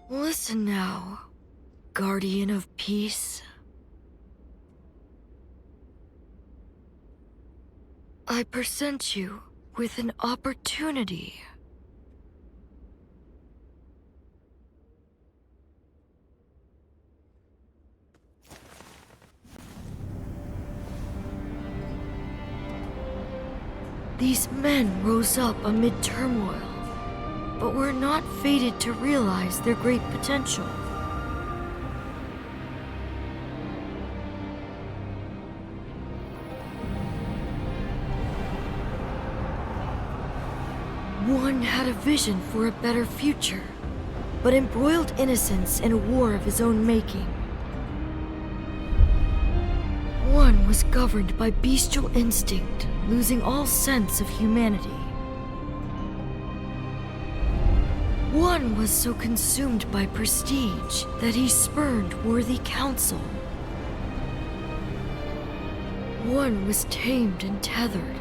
Listen now, Guardian of Peace. I present you with an opportunity. These men rose up amid turmoil, but were not fated to realize their great potential. One had a vision for a better future, but embroiled innocence in a war of his own making. One was governed by bestial instinct, losing all sense of humanity. One was so consumed by prestige that he spurned worthy counsel. One was tamed and tethered,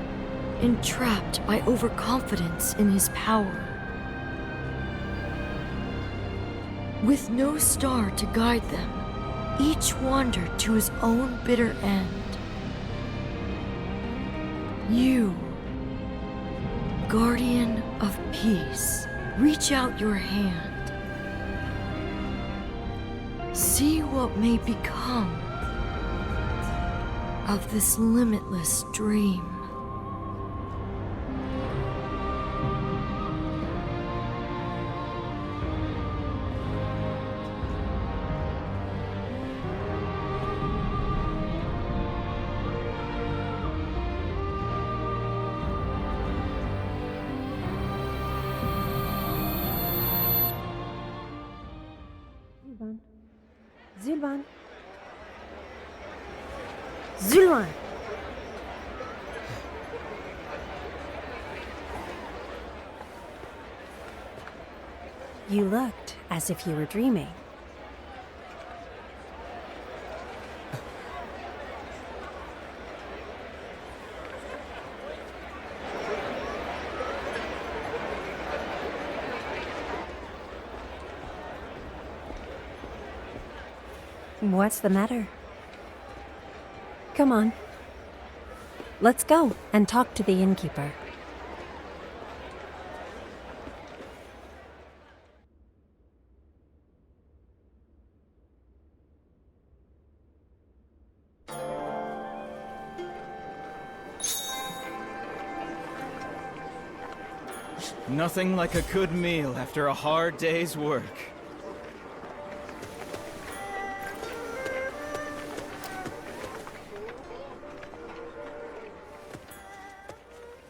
entrapped by overconfidence in his power. With no star to guide them, each wandered to his own bitter end. You, Guardian of Peace, reach out your hand. See what may become of this limitless dream. Zülvan. Zülvan. You looked as if you were dreaming. What's the matter? Come on. Let's go and talk to the innkeeper. Nothing like a good meal after a hard day's work.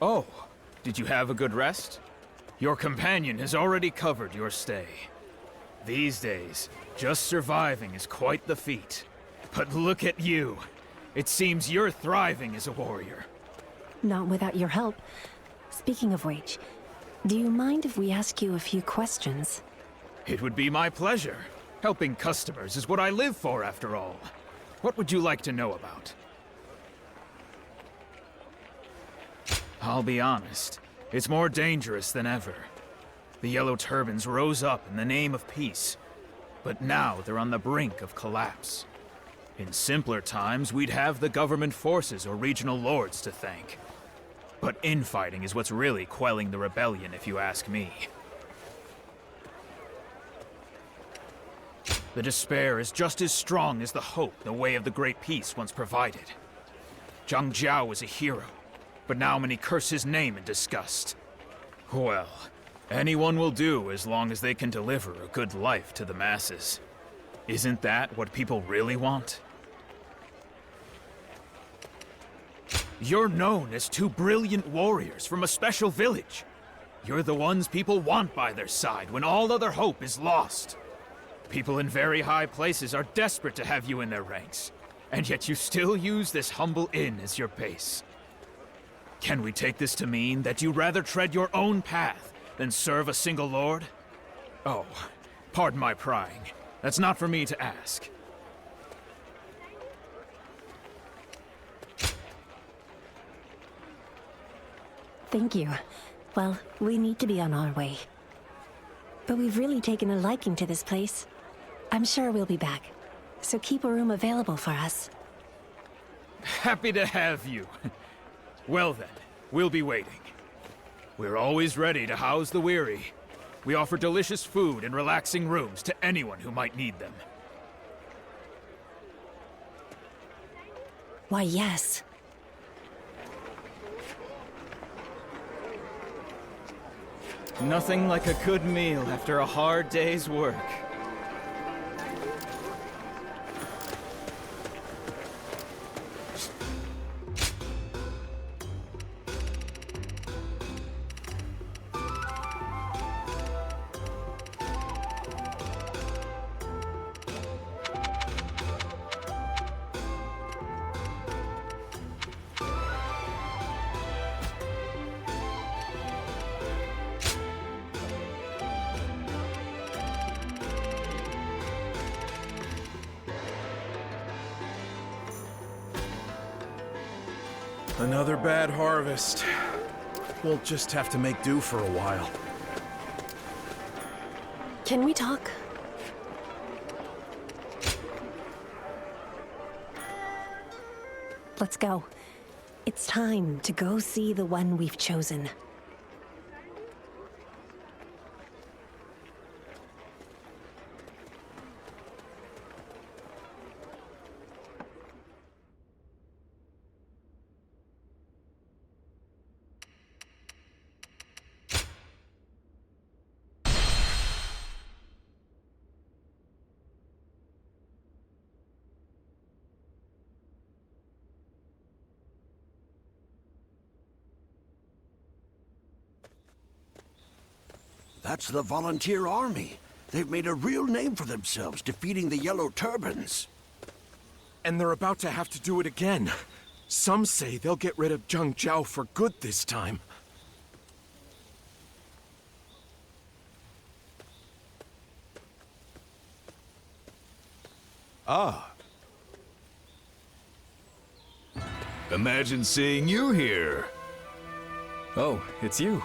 Oh, did you have a good rest? Your companion has already covered your stay. These days, just surviving is quite the feat. But look at you. It seems you're thriving as a warrior. Not without your help. Speaking of which, do you mind if we ask you a few questions? It would be my pleasure. Helping customers is what I live for, after all. What would you like to know about? I'll be honest, it's more dangerous than ever. The Yellow Turbans rose up in the name of peace, but now they're on the brink of collapse. In simpler times, we'd have the government forces or regional lords to thank. But infighting is what's really quelling the rebellion, if you ask me. The despair is just as strong as the hope the way of the Great Peace once provided. Zhang Jiao was a hero, but now many curse his name in disgust. Well, anyone will do as long as they can deliver a good life to the masses. Isn't that what people really want? You're known as two brilliant warriors from a special village. You're the ones people want by their side when all other hope is lost. People in very high places are desperate to have you in their ranks, and yet you still use this humble inn as your base. Can we take this to mean that you'd rather tread your own path than serve a single lord? Oh, pardon my prying. That's not for me to ask. Thank you. Well, we need to be on our way. but we've really taken a liking to this place. I'm sure we'll be back, so keep a room available for us. Happy to have you. Well then, we'll be waiting. We're always ready to house the weary. We offer delicious food and relaxing rooms to anyone who might need them. Why, yes. Nothing like a good meal after a hard day's work. Another bad harvest. We'll just have to make do for a while. Can we talk? Let's go. It's time to go see the one we've chosen. That's the volunteer army. They've made a real name for themselves, defeating the Yellow Turbans. And they're about to have to do it again. Some say they'll get rid of Zhang Jiao for good this time. Ah. Imagine seeing you here. Oh, it's you.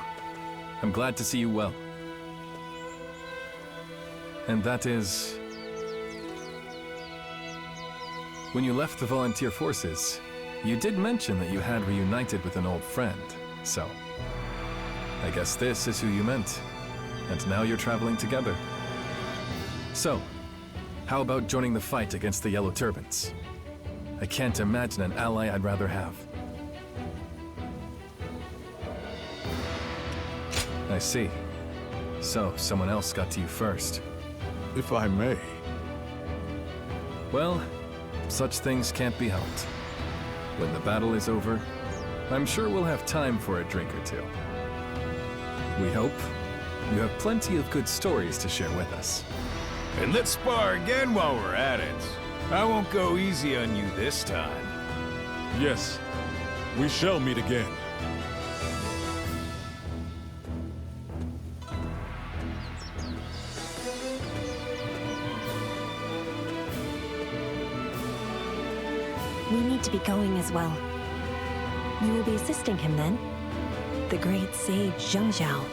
I'm glad to see you well. And that is... When you left the volunteer forces, you did mention that you had reunited with an old friend, so... I guess this is who you meant. And now you're traveling together. So, how about joining the fight against the Yellow Turbans? I can't imagine an ally I'd rather have. I see. So, someone else got to you first. If I may. Well, such things can't be helped. When the battle is over, I'm sure we'll have time for a drink or two. We hope you have plenty of good stories to share with us. And let's spar again while we're at it. I won't go easy on you this time. Yes, we shall meet again. We need to be going as well. You will be assisting him then? The great sage Zhang Jiao.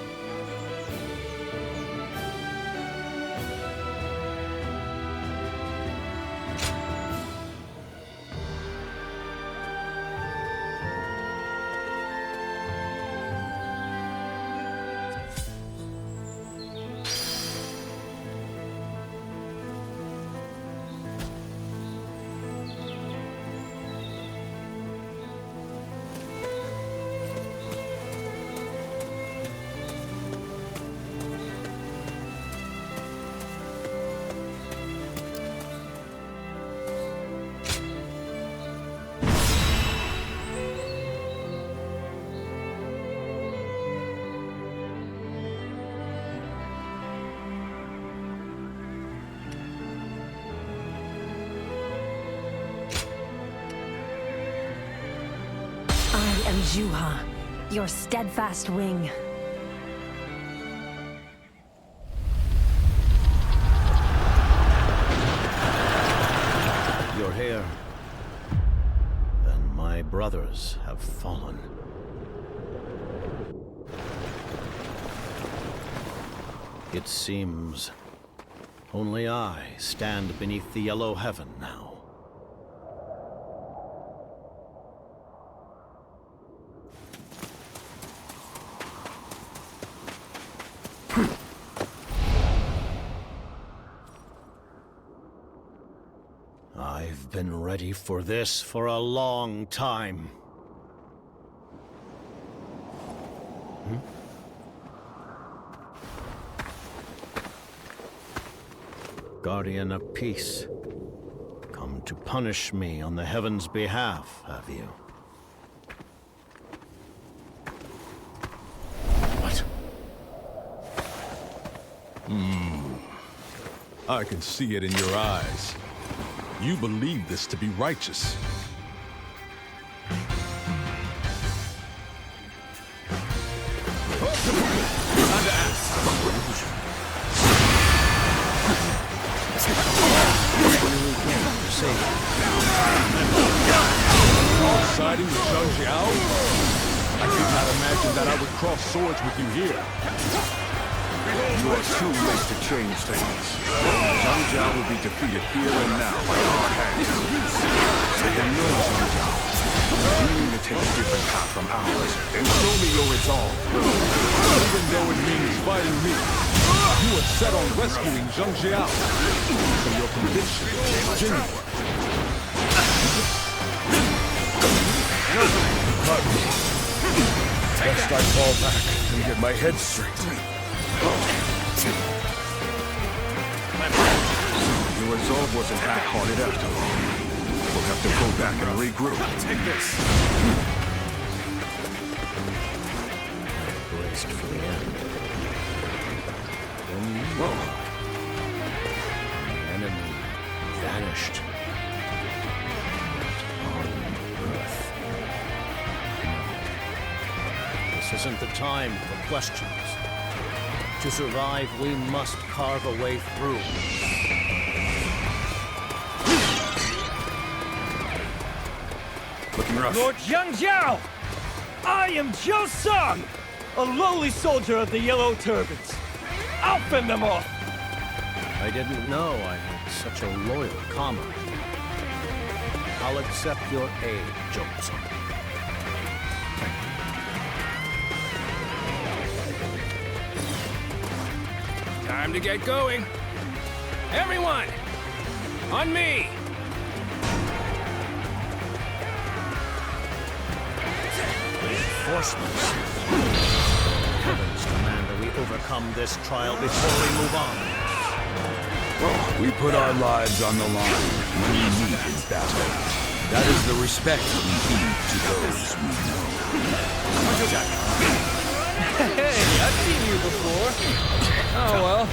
I am Zhuo, your steadfast wing. You're here. And my brothers have fallen. It seems only I stand beneath the yellow heaven now. I've been ready for this for a long time. Guardian of Peace, come to punish me on the heavens' behalf, have you? What? I can see it in your eyes. You believe this to be righteous. Siding with Zhang Jiao? I did not imagine that I would cross swords with you here. You are too late to change things. Zhang Jiao will be defeated here and now by our hands. So then know, Zhang Jiao, you need to take a different path from ours, and show me your resolve. Even though it means fighting me, you are set on rescuing Zhang Jiao. So your conviction is genuine. Best I fall back and get my head straight. Your resolve wasn't half-hearted after all. We'll have to go back and regroup. Take this. Braced for the end. Whoa. The enemy vanished. On Earth. This isn't the time for questions. To survive, we must carve a way through. Looking rough. Lord Zhang Jiao! I am Zhuo, a lowly soldier of the Yellow Turbans. I'll fend them off! I didn't know I had such a loyal comrade. I'll accept your aid, Zhuo. Time to get going. Everyone, on me! Reinforcements. Heavens, Commander, we overcome this trial before we move on. We put our lives on the line when we meet in battle. That is the respect we give to those we know. Hey, I've seen you before. Oh well,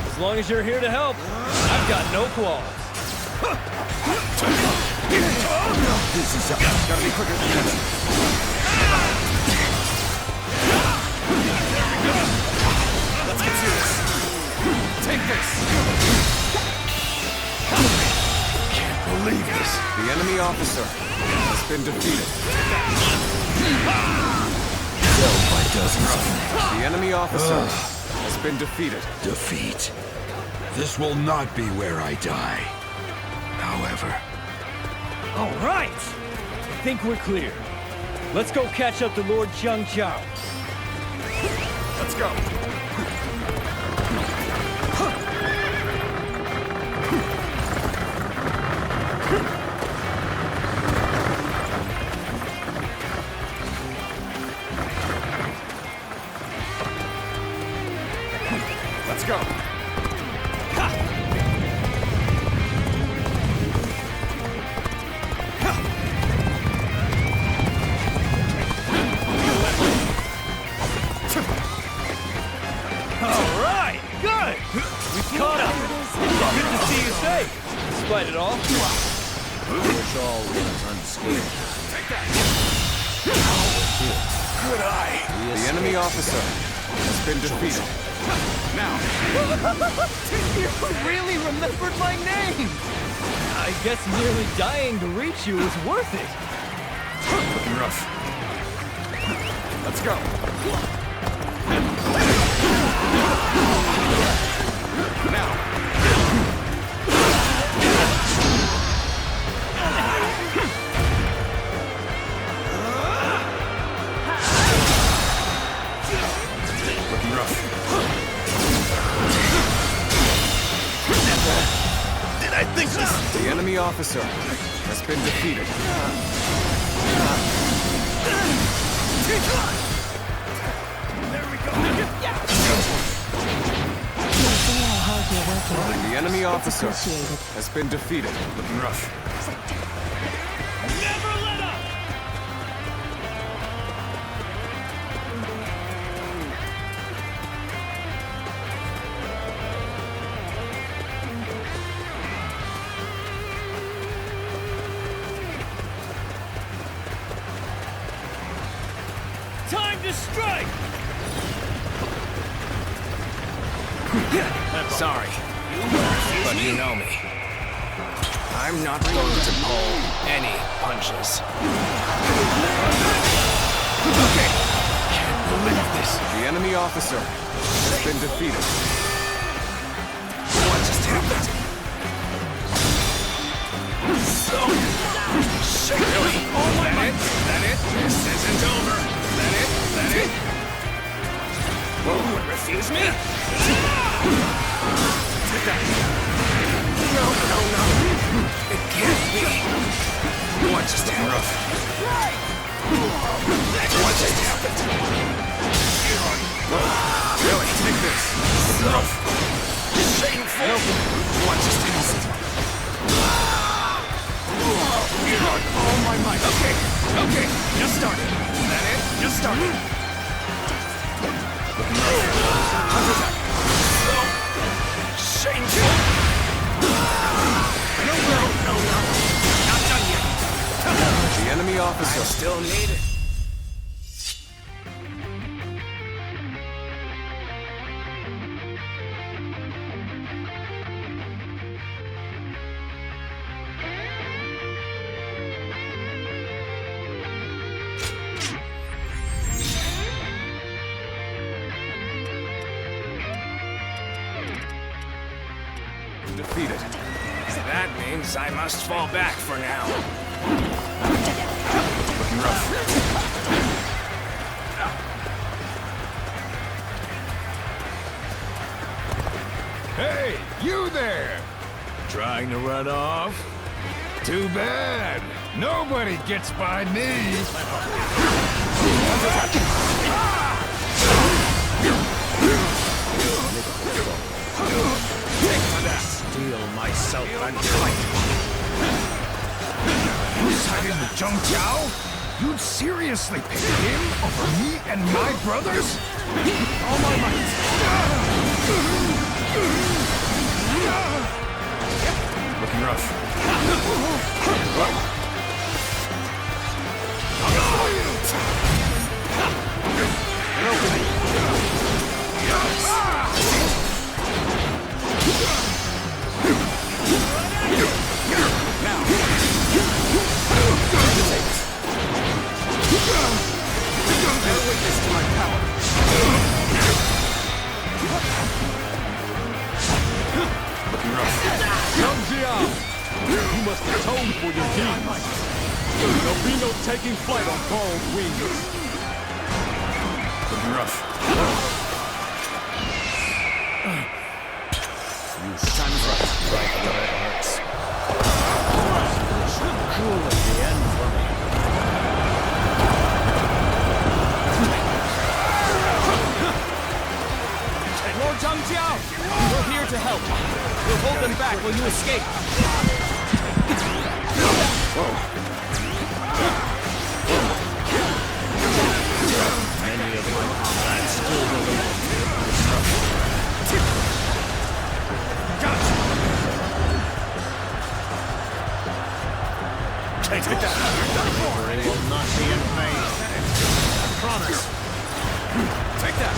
as long as you're here to help, I've got no qualms. This is gotta be quicker than that. Let's get serious. Take this. Can't believe this. The enemy officer has been defeated. Killed by dozens. The enemy officer has been defeated. Defeat. This will not be where I die. However, All right! I think we're clear. Let's go catch up to Lord Zhang Jiao. Let's go. Let's go. All right, good! We caught up. Good to see you safe, despite it all. Wish all was unscathed. Good eye. The enemy officer has been defeated. Now. You really remembered my name! I guess nearly dying to reach you was worth it. Looking rough. Let's go. The enemy officer has been defeated. There we go. How hard you're working. The enemy officer appreciated. has been defeated. Looking rough. Never let up! Time to strike! Sorry, but you know me. I'm not going to pull any punches. Okay. Can't believe this. The enemy officer has been defeated. What just happened? So... Really? Oh my God! That it? This isn't over. That it? Who would refuse me? No. It can't be. What just happened? What just happened? Really? Take this. Shameful. What just happened? Oh my might. Okay. Just started. That it? Just started. Counterattack. Shameful. No. Not done yet. The enemy officer still needed. Defeated. That means I must fall back for now. Looking rough. Hey, you there! Trying to run off? Too bad. Nobody gets by me. Steel myself and fight. You sided with Zhang Jiao? You'd seriously pick him over me and my brothers? All my might. Looking rough. Zhang Jiao! You must atone for your deeds. There'll be no taking flight on borrowed wings. Looking rough. Time's right where it hurts. Cool at the end for me. Lord Zhang Jiao! We're here to help. We'll hold them back while you escape. Many of my comrades still believe. Take that! It will not be in vain. I promise. Take that!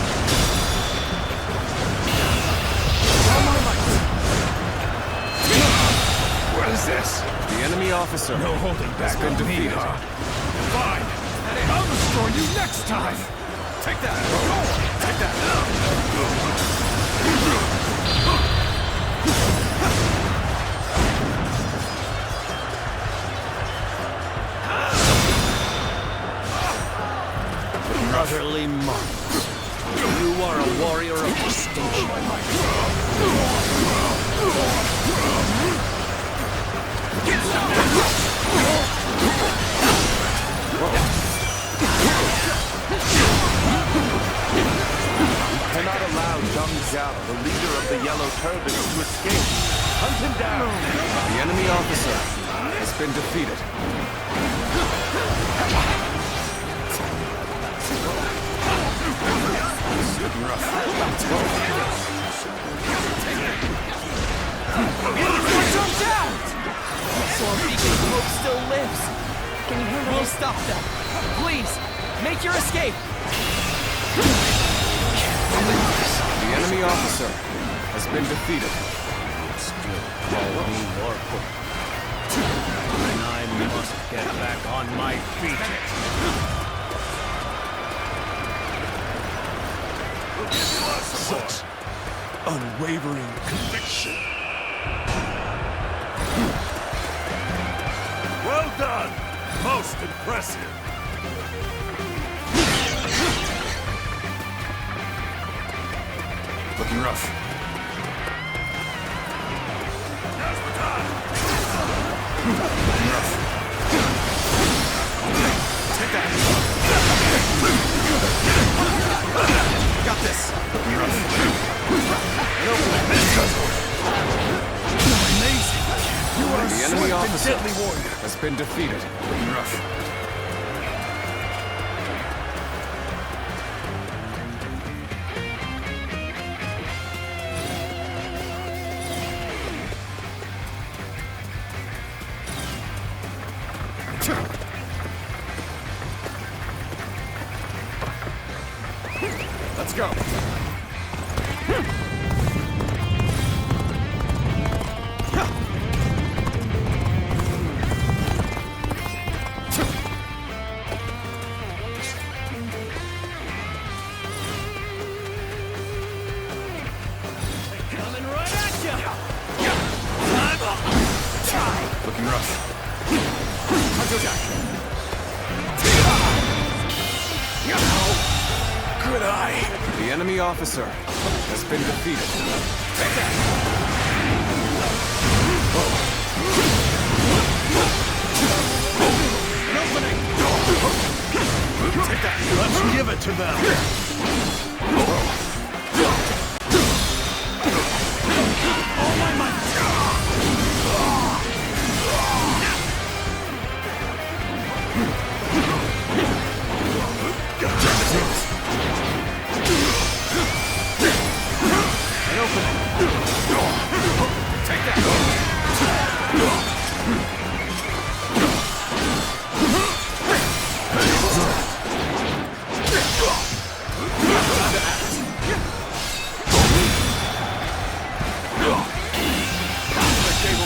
What is this? The enemy officer No holding back has been on me, defeated. huh? Fine. I'll destroy you next time. Take that! Take that! Brotherly monks. You are a warrior of distinction. We cannot allow Zhang Jiao, the leader of the Yellow Turbans, to escape. Hunt him down! The enemy officer has been defeated. Beacon hope still lives. Can you handle We'll this? stop them. Please, make your escape. The enemy officer has been defeated. Still call me Warport. And I must get back on my feet. Such unwavering conviction. Well done! Most impressive. Looking rough. Now's the time. Looking rough. Take that. Got this. Looking rough. Amazing. You are The a enemy swift and officer deadly warrior. has been defeated. Looking rough. Let's go. Coming right at you. Looking rough. Good eye. The enemy officer has been defeated. Take that. Take that. Let's give it to them.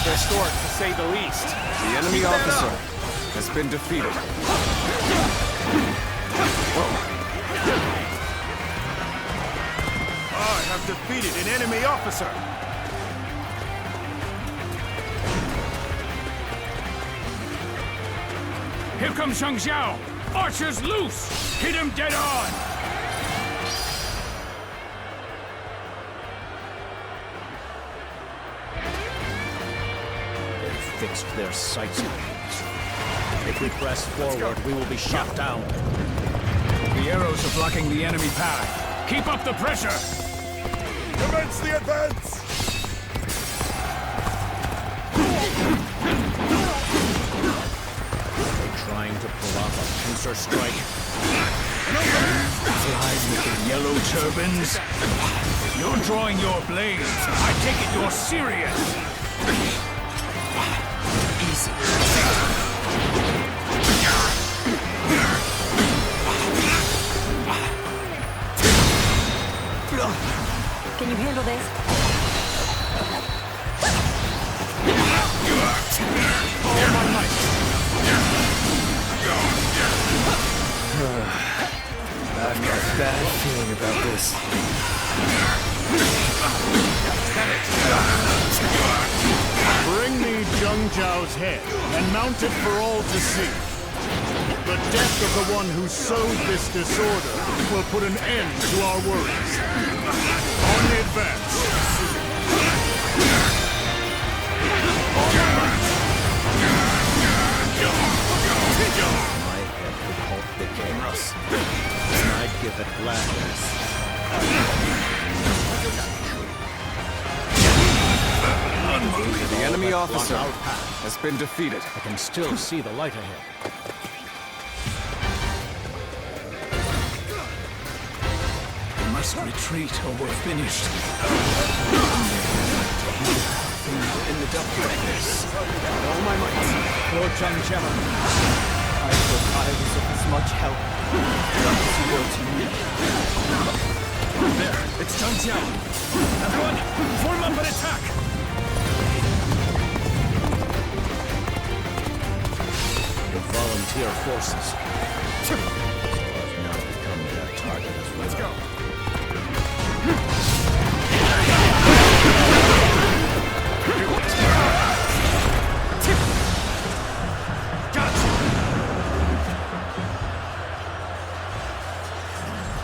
Historic, to say the least. The enemy officer has been defeated. I have defeated an enemy officer. Here comes Zhang Jiao! Archers loose! Hit him dead on! They've fixed their sights on us. If we press forward, we will be shot down. The arrows are blocking the enemy path. Keep up the pressure! Commence the advance! They're trying to pull off a pincer strike. Flies with the yellow turbans. You're drawing your blades. I take it you're serious. Can you handle this? That guy. bad feeling about this. Bring me Zhang Jiao's head and mount it for all to see. The death of the one who sowed this disorder will put an end to our worries. On the advance. My head could halt the chaos, and I'd give it gladness. The enemy officer has been defeated. I can still see the light ahead. We must retreat or we're finished. In the darkness. All my might. Lord Zhang Jiao, I thought I was of as much help as you were to me. There, it's Zhang Jiao. Everyone, form up and attack! The volunteer forces. So I've now become their target as well. Let's go.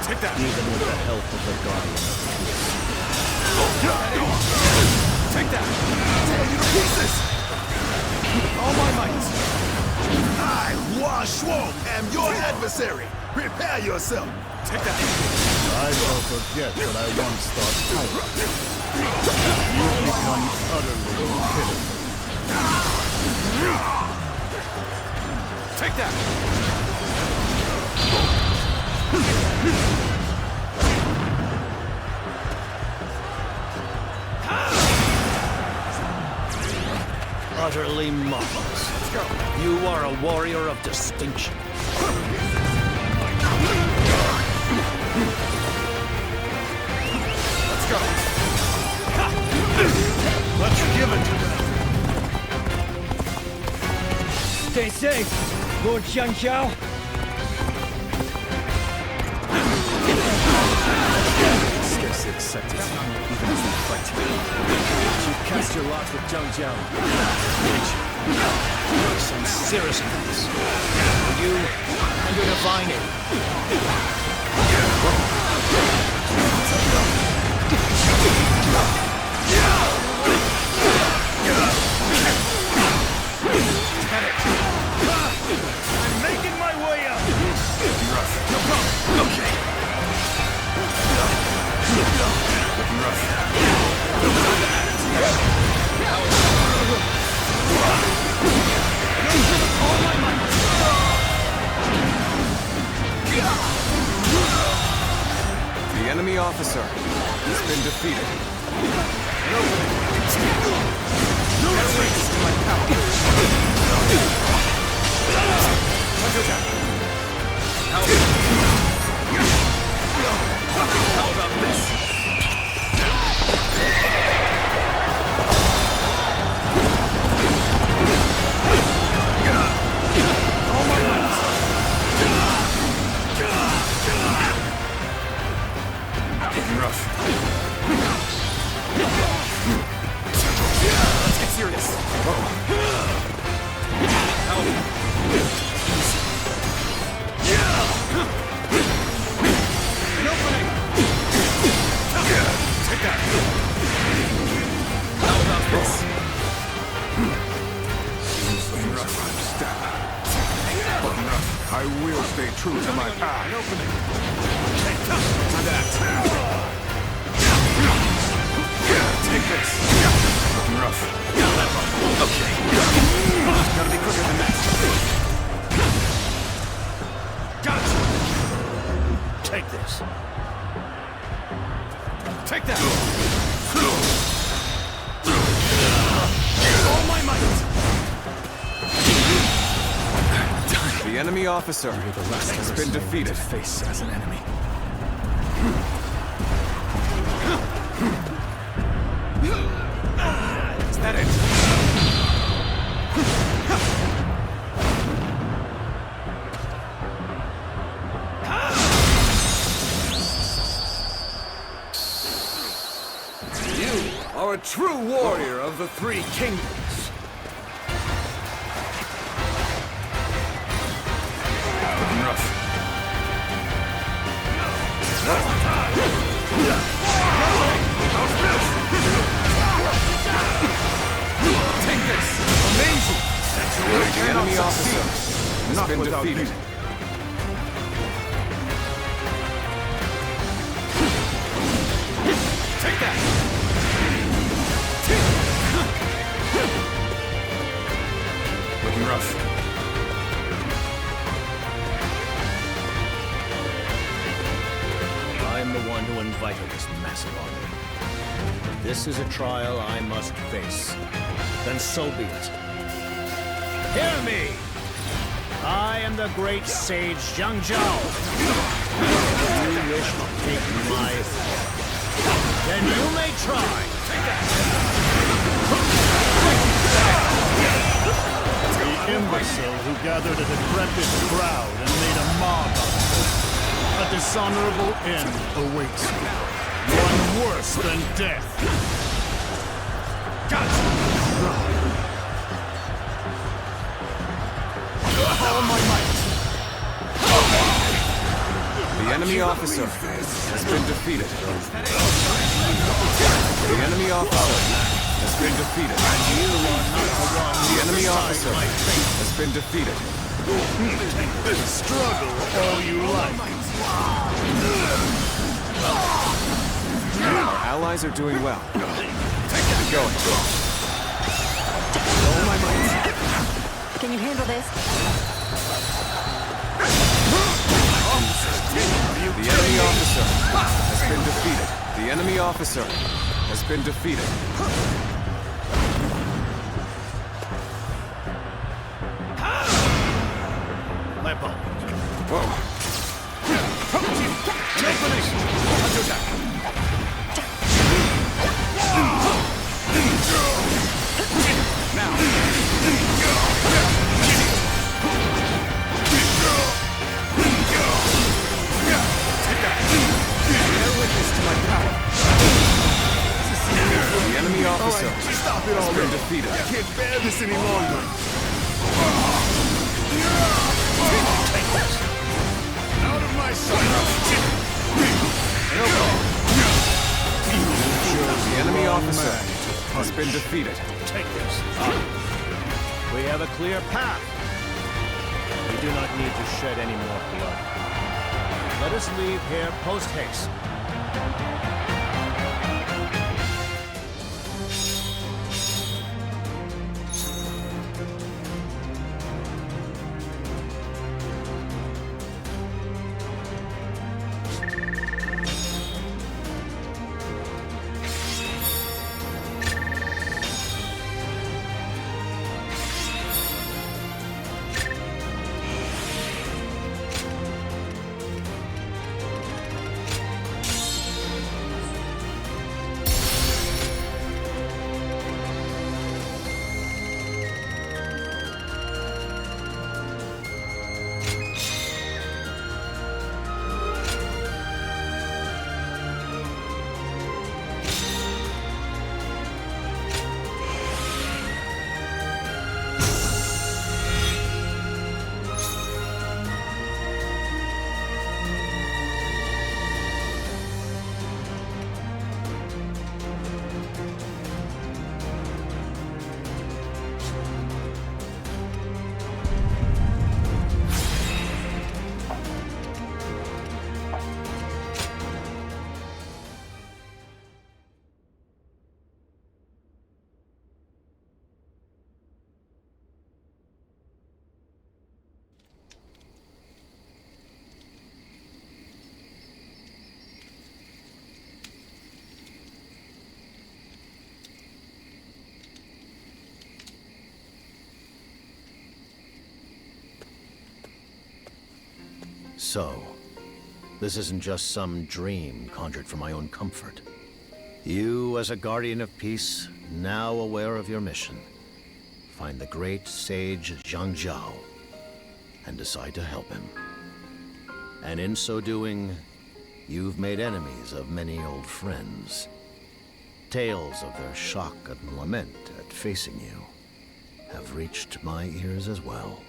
Take that. Even with the help of the Guardian of Peace. Take that. Tear you to pieces. All my might. I, Yuan Shao, am your adversary. Prepare yourself. Take that. I will forget what I once thought powerful. You've become utterly pitiful. Take that. Utterly marvelous. Let's go. You are a warrior of distinction. Let's go. Let's give it to them. Stay safe, Lord Zhang Jiao. Scarcely accepted, even as we fight. You cast your lot with Zhang Jiao. Some serious things. You and your divine aid. I'm making my way up. Rough. No problem. Okay. Looking all my might. The enemy officer has been defeated. How about this? Let's get serious. Take that. How about this? Seems things are unstable. I will stay true to my path. To that. Take this. Looking rough. Okay. Gotta be quicker than that. Gotcha. Take this. Take that. All my might. The enemy officer has been defeated. To face as an enemy. Is that it? true warrior of the Three Kingdoms. Looking rough. Take this! Amazing! The enemy officer has been defeated. Take that! Looking rough. I'm the one who invited this massive army. This is a trial I must face. Then so be it. Hear me! I am the great sage Zhang Jiao. If you wish to take my form, then you may try. The imbecile who gathered a decrepit crowd and made a mob of it. A dishonorable end awaits you. One worse than death. All my might. The enemy officer has been defeated. The enemy officer has been defeated. The enemy officer has been defeated. Struggle all you like. Our allies are doing well. Keep going. All my might. Can you handle this? The enemy officer has been defeated. The enemy officer has been defeated. My apologies. Whoa. Now. The enemy officer Stop it has been already. defeated. I can't bear this any longer. Out of my sight. The enemy officer has been defeated. Take this. We have a clear path. We do not need to shed any more blood. Let us leave here post-haste. So, this isn't just some dream conjured for my own comfort. You, as a guardian of peace, now aware of your mission, find the great sage Zhang Jiao and decide to help him. And in so doing, you've made enemies of many old friends. tales of their shock and lament at facing you have reached my ears as well.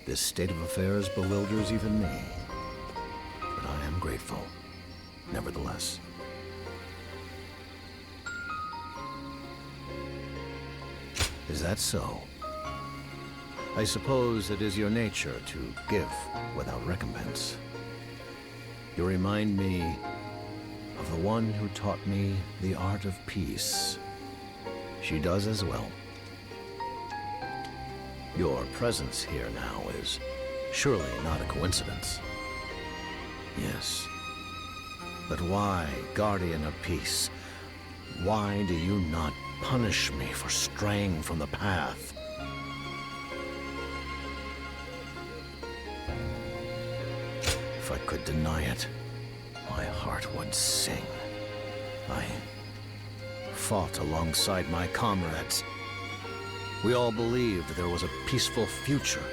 This state of affairs bewilders even me, but I am grateful, nevertheless. Is that so? I suppose it is your nature to give without recompense. You remind me of the one who taught me the art of peace. She does as well. Your presence here now is surely not a coincidence. Yes. But why, Guardian of Peace? Why do you not punish me for straying from the path? If I could deny it, my heart would sing. I fought alongside my comrades. We all believed there was a peaceful future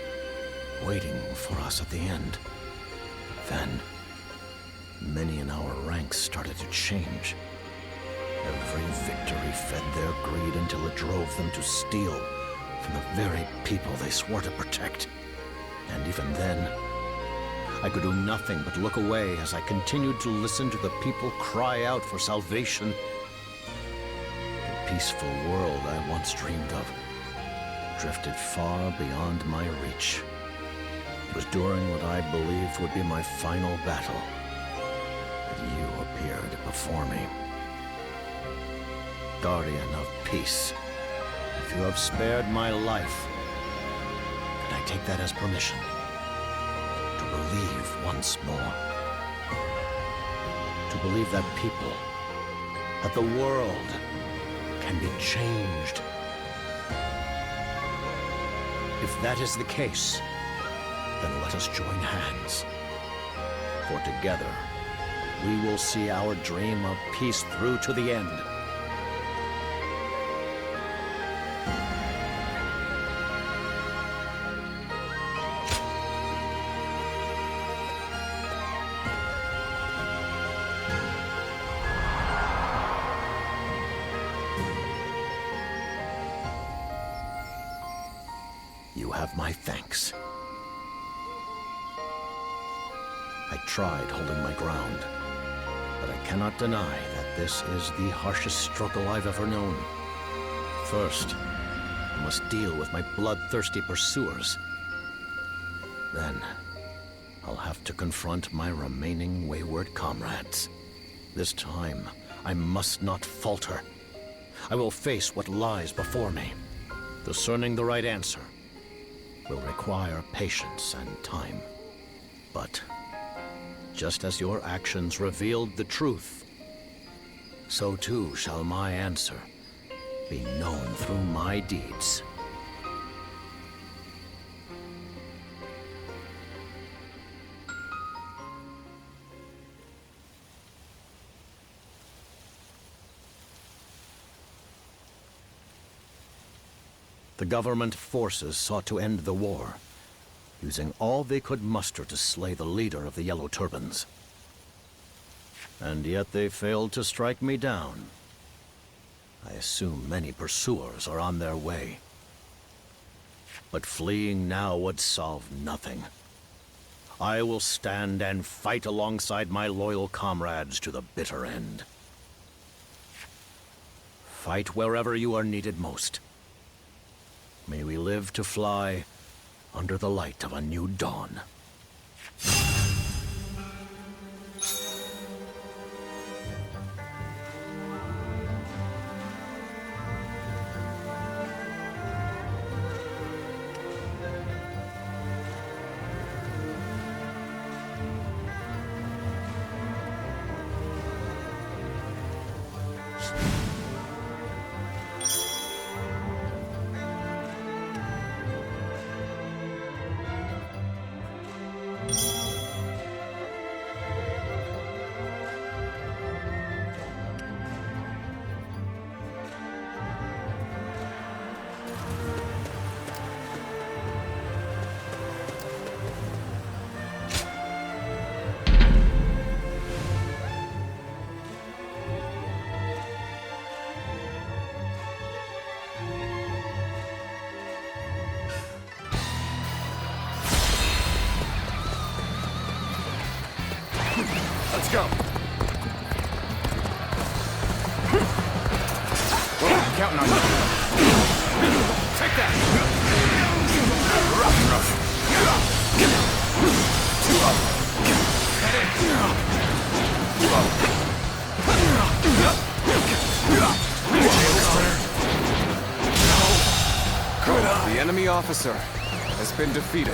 waiting for us at the end. Then, many in our ranks started to change. Every victory fed their greed until it drove them to steal from the very people they swore to protect. And even then, I could do nothing but look away as I continued to listen to the people cry out for salvation. The peaceful world I once dreamed of drifted far beyond my reach. It was during what I believed would be my final battle that you appeared before me. Guardian of Peace, if you have spared my life, can I take that as permission to believe once more? To believe that people, that the world can be changed. If that is the case, then let us join hands. For together, we will see our dream of peace through to the end. You have my thanks. I tried holding my ground, but I cannot deny that this is the harshest struggle I've ever known. First, I must deal with my bloodthirsty pursuers. Then, I'll have to confront my remaining wayward comrades. This time, I must not falter. I will face what lies before me. Discerning the right answer will require patience and time. But just as your actions revealed the truth, so too shall my answer be known through my deeds. The government forces sought to end the war, using all they could muster to slay the leader of the Yellow Turbans. And yet they failed to strike me down. I assume many pursuers are on their way. But fleeing now would solve nothing. I will stand and fight alongside my loyal comrades to the bitter end. Fight wherever you are needed most. May we live to fly under the light of a new dawn. go. Well, I'm counting on you. Take that. Rough. The enemy officer has been defeated.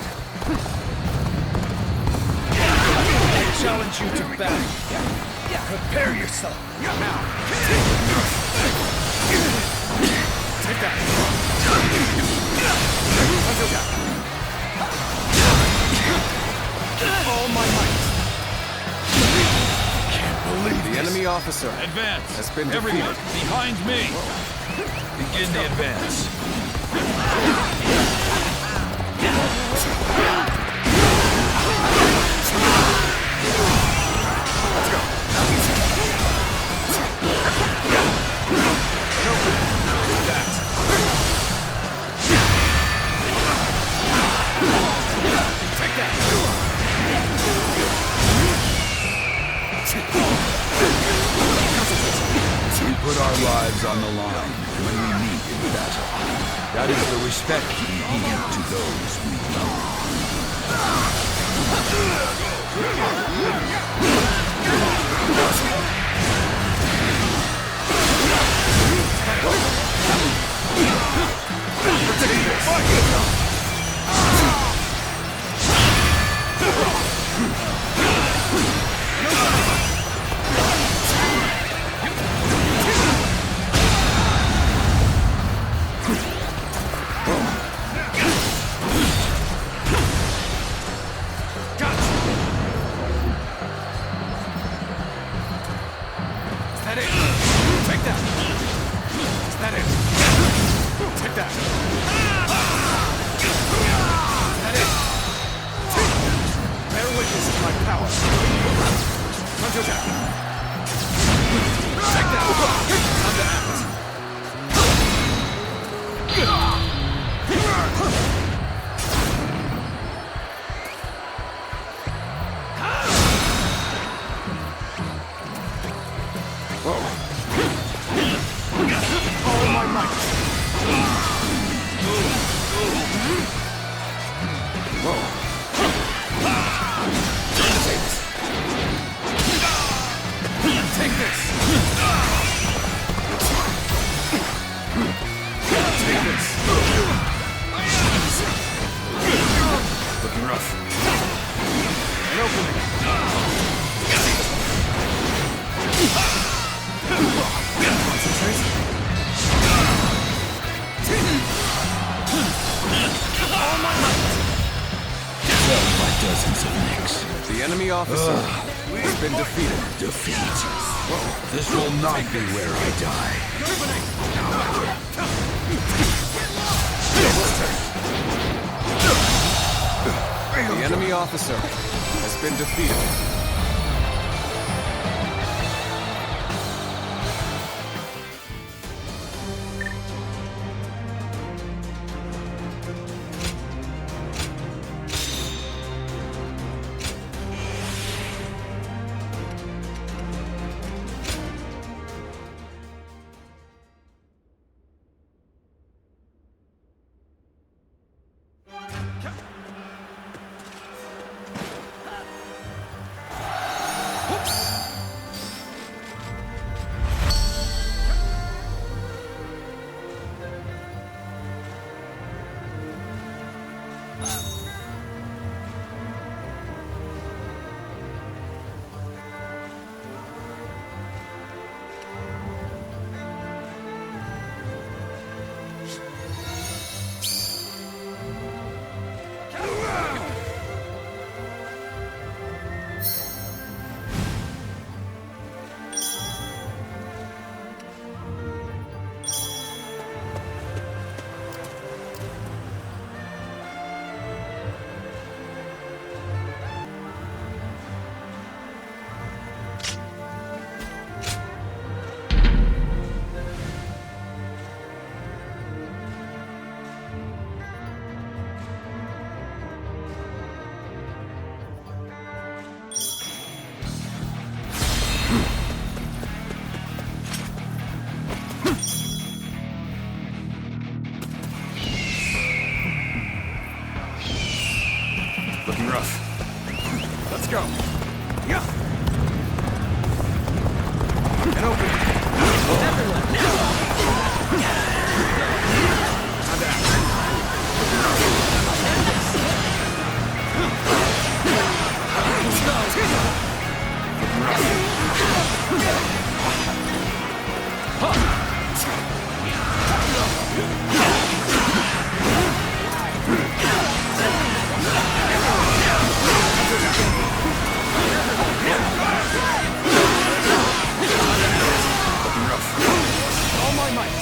I challenge you to battle. Prepare yourself. Now. Take that. All my might. Can't believe The enemy officer Advance. has been Everyone, defeated. behind me. Begin the advance. We put our lives on the line when we meet in battle. That is the respect we give to those we love. The enemy officer has been defeated. Defeat. This will not be where I die. The enemy officer has been defeated. Looking rough. Let's go. Yeah. And open. Everyone, now! I'm back. All my might.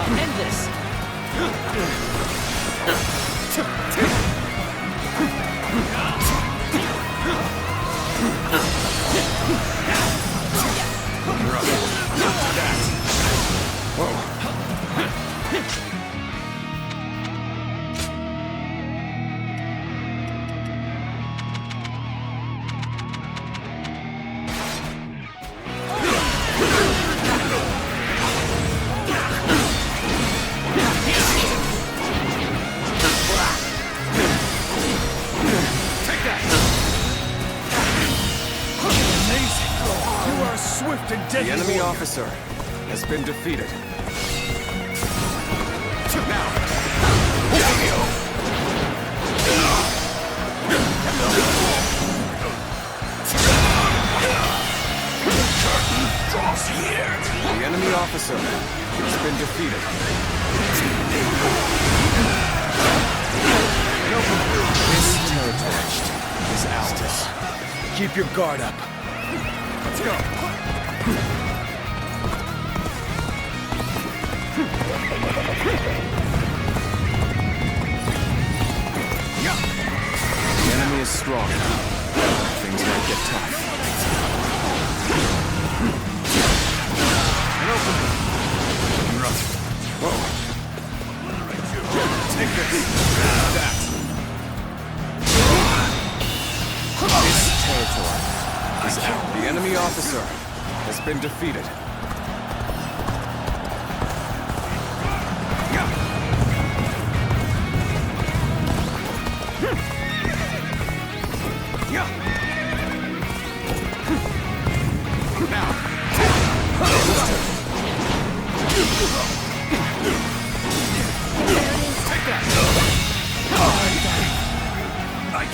I'll end this. The enemy officer has been defeated. The enemy officer has been defeated. This territory is ours. Keep your guard up. Let's go. The enemy is strong. Things might get tough. And open. Rough. Whoa. Take this. That. This territory is out. The enemy officer has been defeated.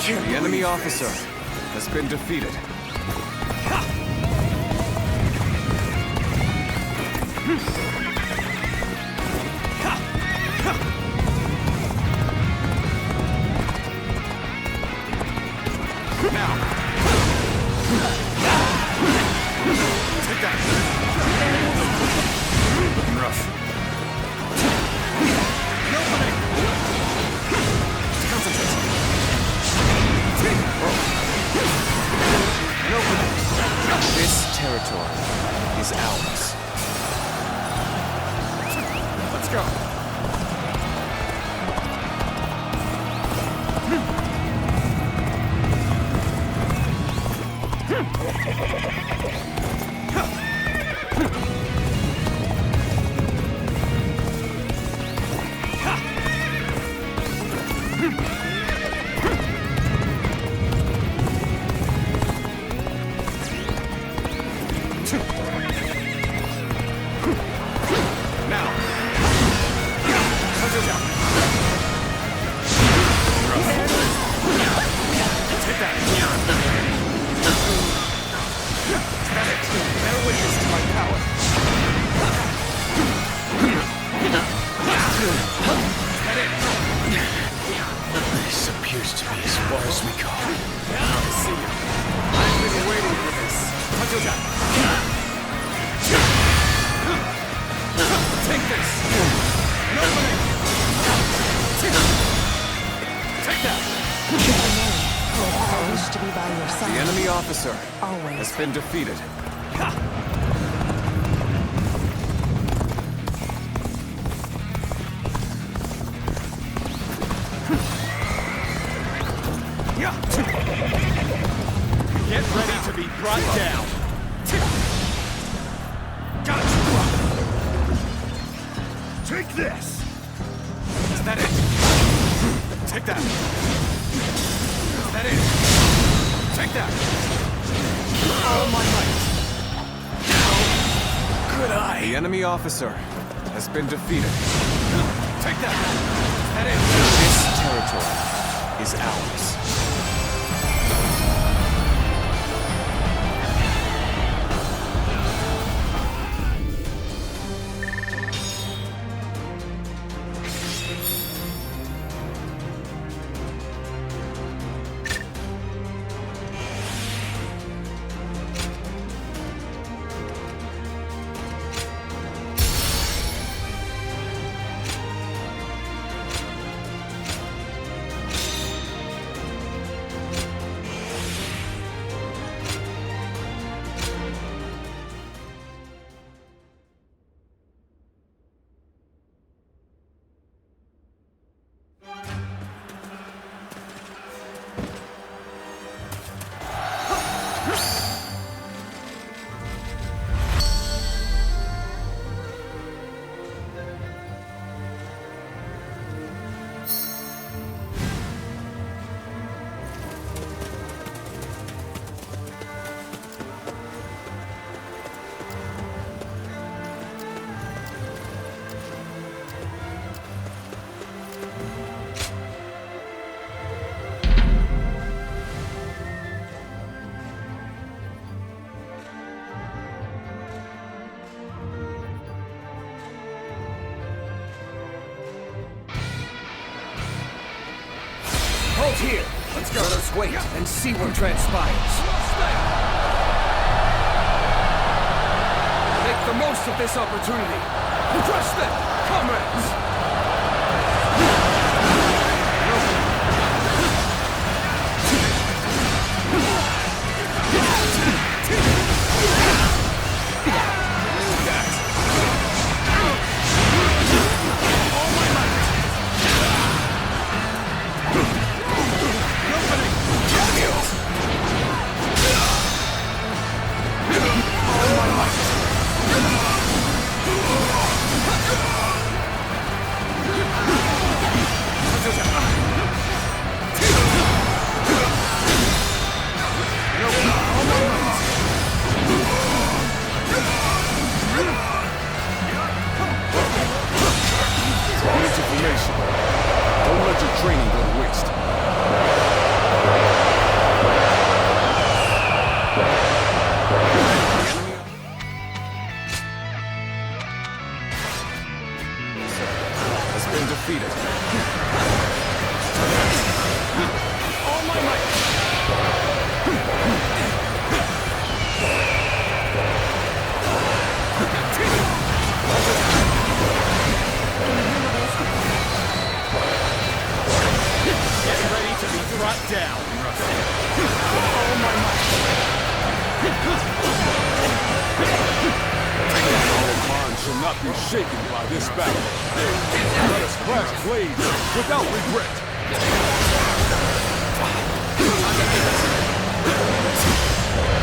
The enemy officer has been defeated. Now. Take that. Looking rough. Concentrate. This territory is ours. Let's go. This appears to be as far as we go. I see you. I've been waiting for this. Take this. An opening. Take that. I wish to be by your side. The enemy officer Always. has been defeated. Got you, brother! Take this! Is that it? Take that! Is that it? Take that! All my might! Good eye! The enemy officer has been defeated. Take that! Is that it? This territory is ours. Hold here! Let's go. Let us wait and see what transpires. Make the most of this opportunity. Crush them, comrades! Don't let your training go to waste. Has been defeated. All my might! Get ready to be brought down. All my Our minds shall not be shaken by this battle. Let us clash blades without regret.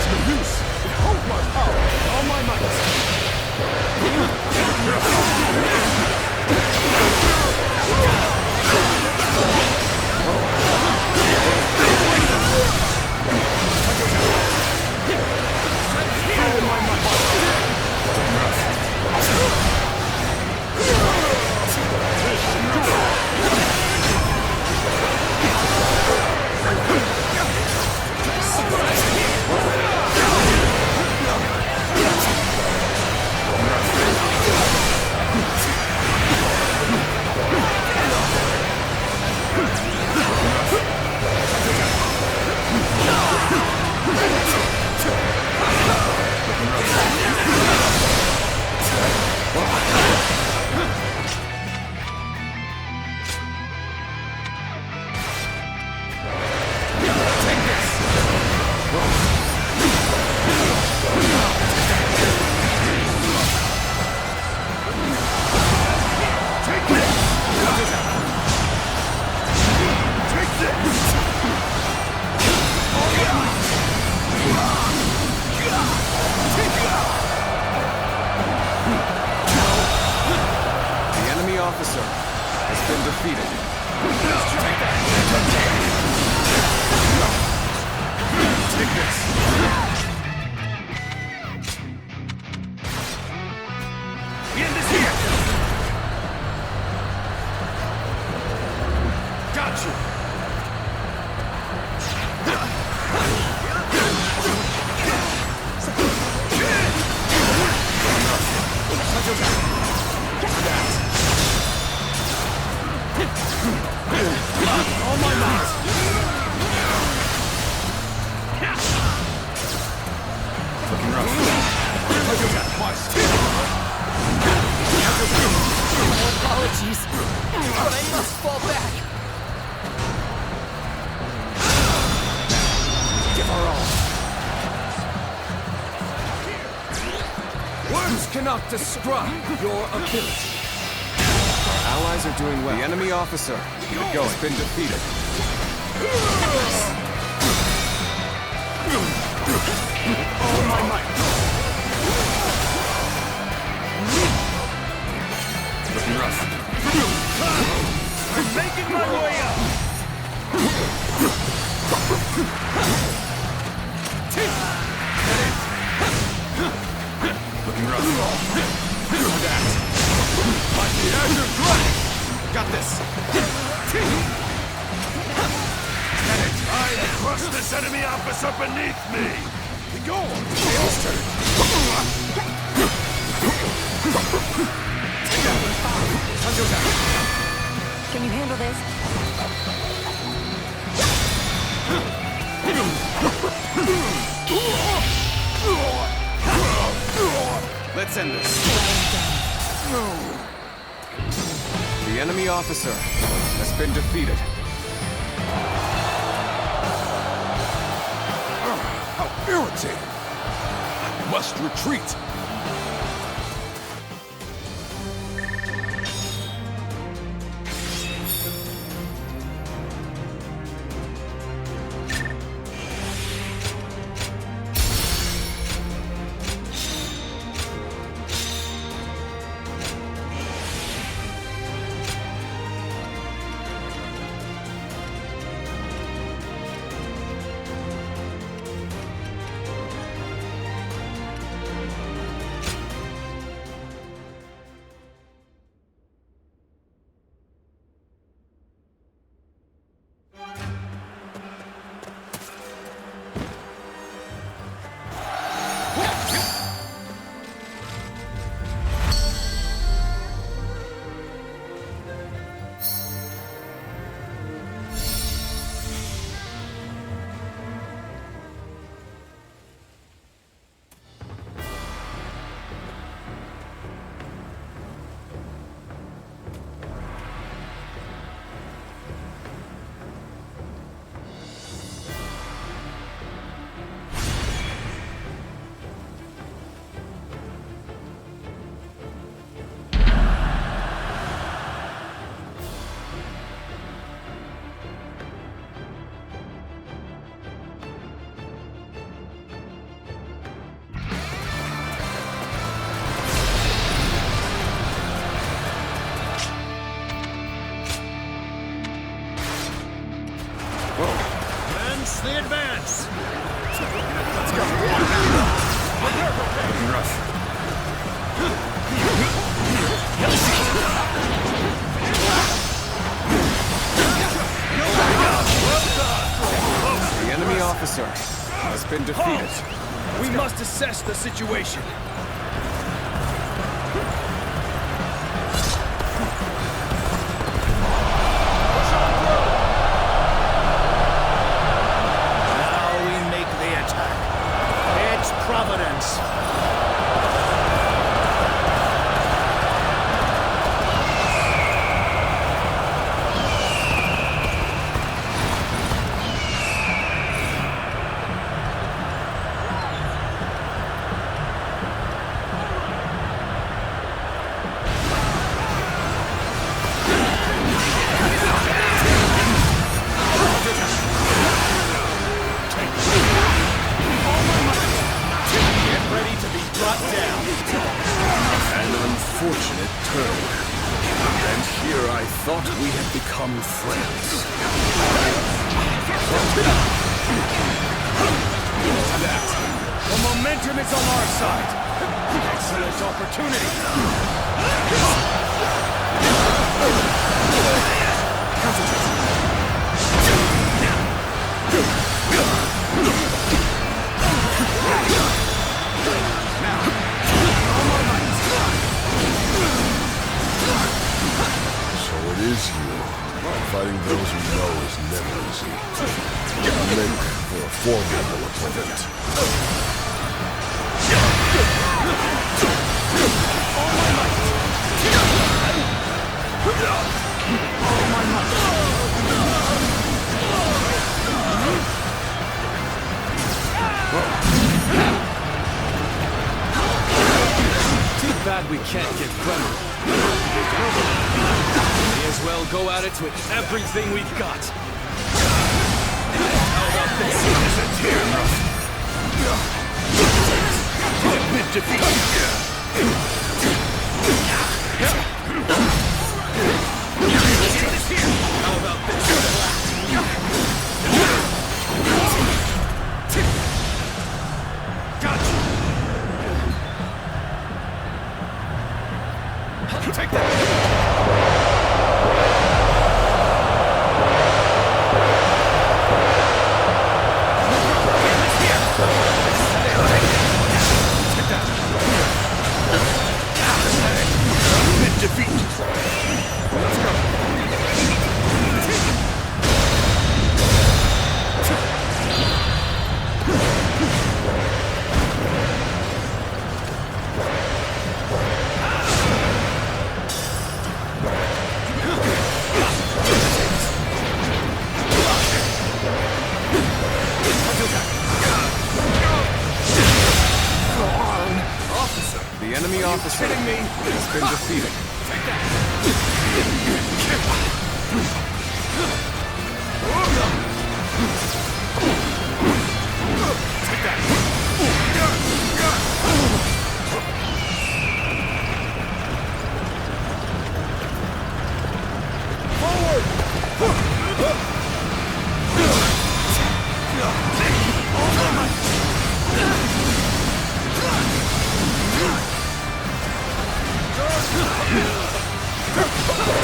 To use, hold my power, all my might. officer has been defeated. Take this! The end is here! Got you! All my might! Looking rough. Apologies, but I must fall back. Give her all. Words cannot describe your ability. Our allies are doing well. The enemy officer has been defeated. All my might. Looking rough. I'm making my way up! Looking rough. Do that. Like the Azure Dragon. Got this. I crush this enemy officer beneath me. Go on. Tails turn. Can you handle this? Let's end this. The enemy officer has been defeated. How irritating! I must retreat! The advance! Let's go! Looking rough. The enemy officer has been defeated. We must assess the situation. Providence. thought we had become friends. That. The momentum is on our side. Excellent opportunity. So it is you. Fighting those we know is never easy. You make for a formidable opponent. Too bad we can't get friendly. May as well go at it with everything we've got. How about this? Admit defeat. How about this? Gotcha. Take that. Defeat. Let's go. The enemy officer has been defeated.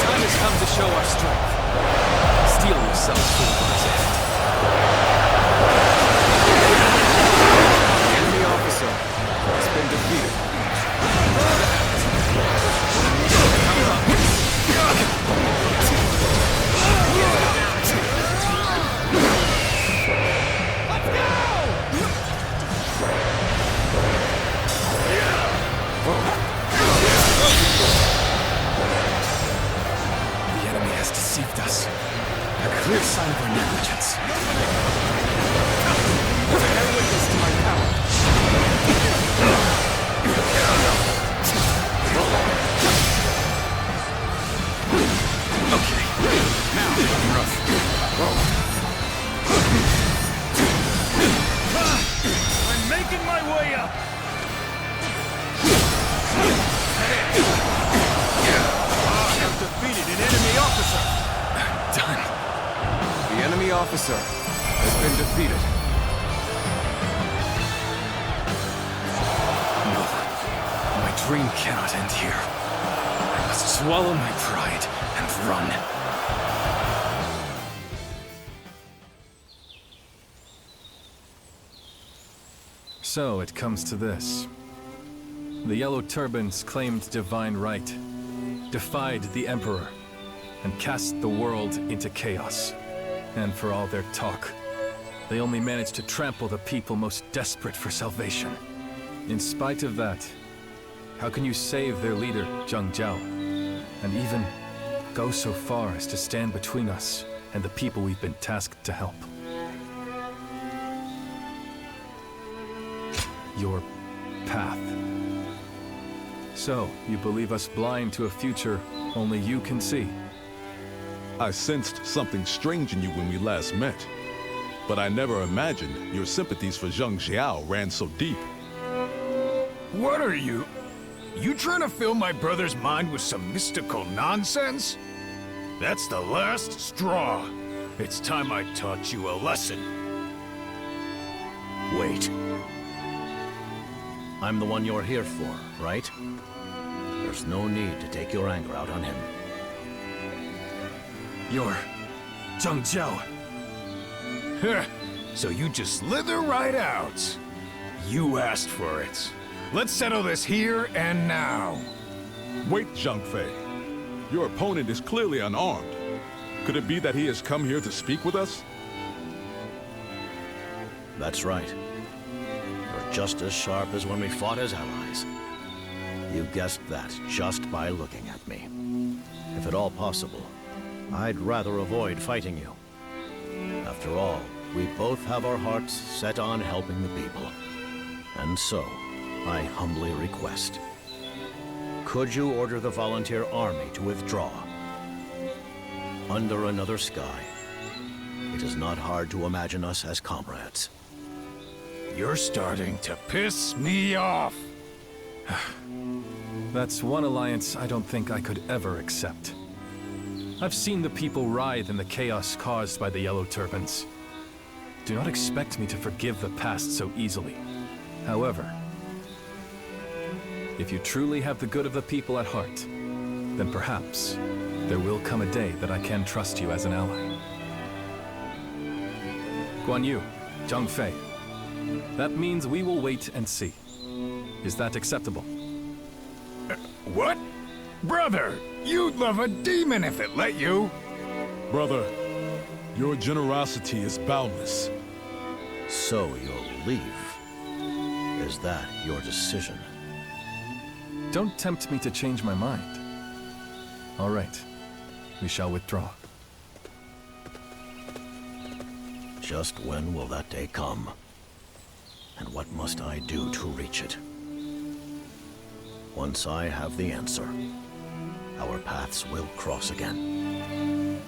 Time has come to show our strength. Steel yourselves for the years ahead. The enemy officer has been defeated. The enemy has deceived us. A clear sign of our negligence. Bear witness to my power. Okay. Now, rough. I'm making my way up. I have defeated an enemy officer. Done. The enemy officer has been defeated. No. My dream cannot end here. I must swallow my pride and run. So it comes to this. The Yellow Turbans claimed divine right, defied the Emperor, and cast the world into chaos. And for all their talk, they only managed to trample the people most desperate for salvation. In spite of that, how can you save their leader, Zhang Jiao, and even go so far as to stand between us and the people we've been tasked to help? Your path. So, you believe us blind to a future only you can see? I sensed something strange in you when we last met. But I never imagined your sympathies for Zhang Jiao ran so deep. What are you? You trying to fill my brother's mind with some mystical nonsense? That's the last straw. It's time I taught you a lesson. Wait. I'm the one you're here for, right? There's no need to take your anger out on him. You're Zhang Jiao. So you just slither right out. You asked for it. Let's settle this here and now. Wait, Zhang Fei. Your opponent is clearly unarmed. Could it be that he has come here to speak with us? That's right. You're just as sharp as when we fought as allies. You guessed that just by looking at me. If at all possible, I'd rather avoid fighting you. After all, we both have our hearts set on helping the people. And so, I humbly request, could you order the volunteer army to withdraw? Under another sky, it is not hard to imagine us as comrades. You're starting to piss me off. That's one alliance I don't think I could ever accept. I've seen the people writhe in the chaos caused by the Yellow Turbans. Do not expect me to forgive the past so easily. However, if you truly have the good of the people at heart, then perhaps there will come a day that I can trust you as an ally. Guan Yu, Zhang Fei, that means we will wait and see. Is that acceptable? What? Brother, you'd love a demon if it let you. Brother, your generosity is boundless. So you'll leave. Is that your decision? Don't tempt me to change my mind. All right, we shall withdraw. Just when will that day come? And what must I do to reach it? Once I have the answer, our paths will cross again.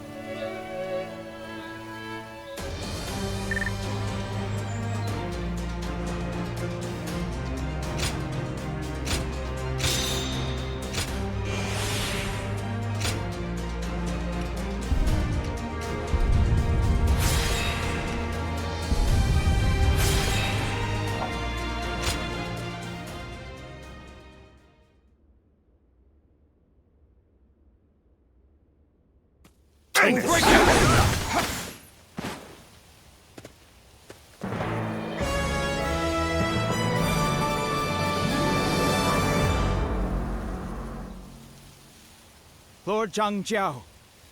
Lord Zhang Jiao,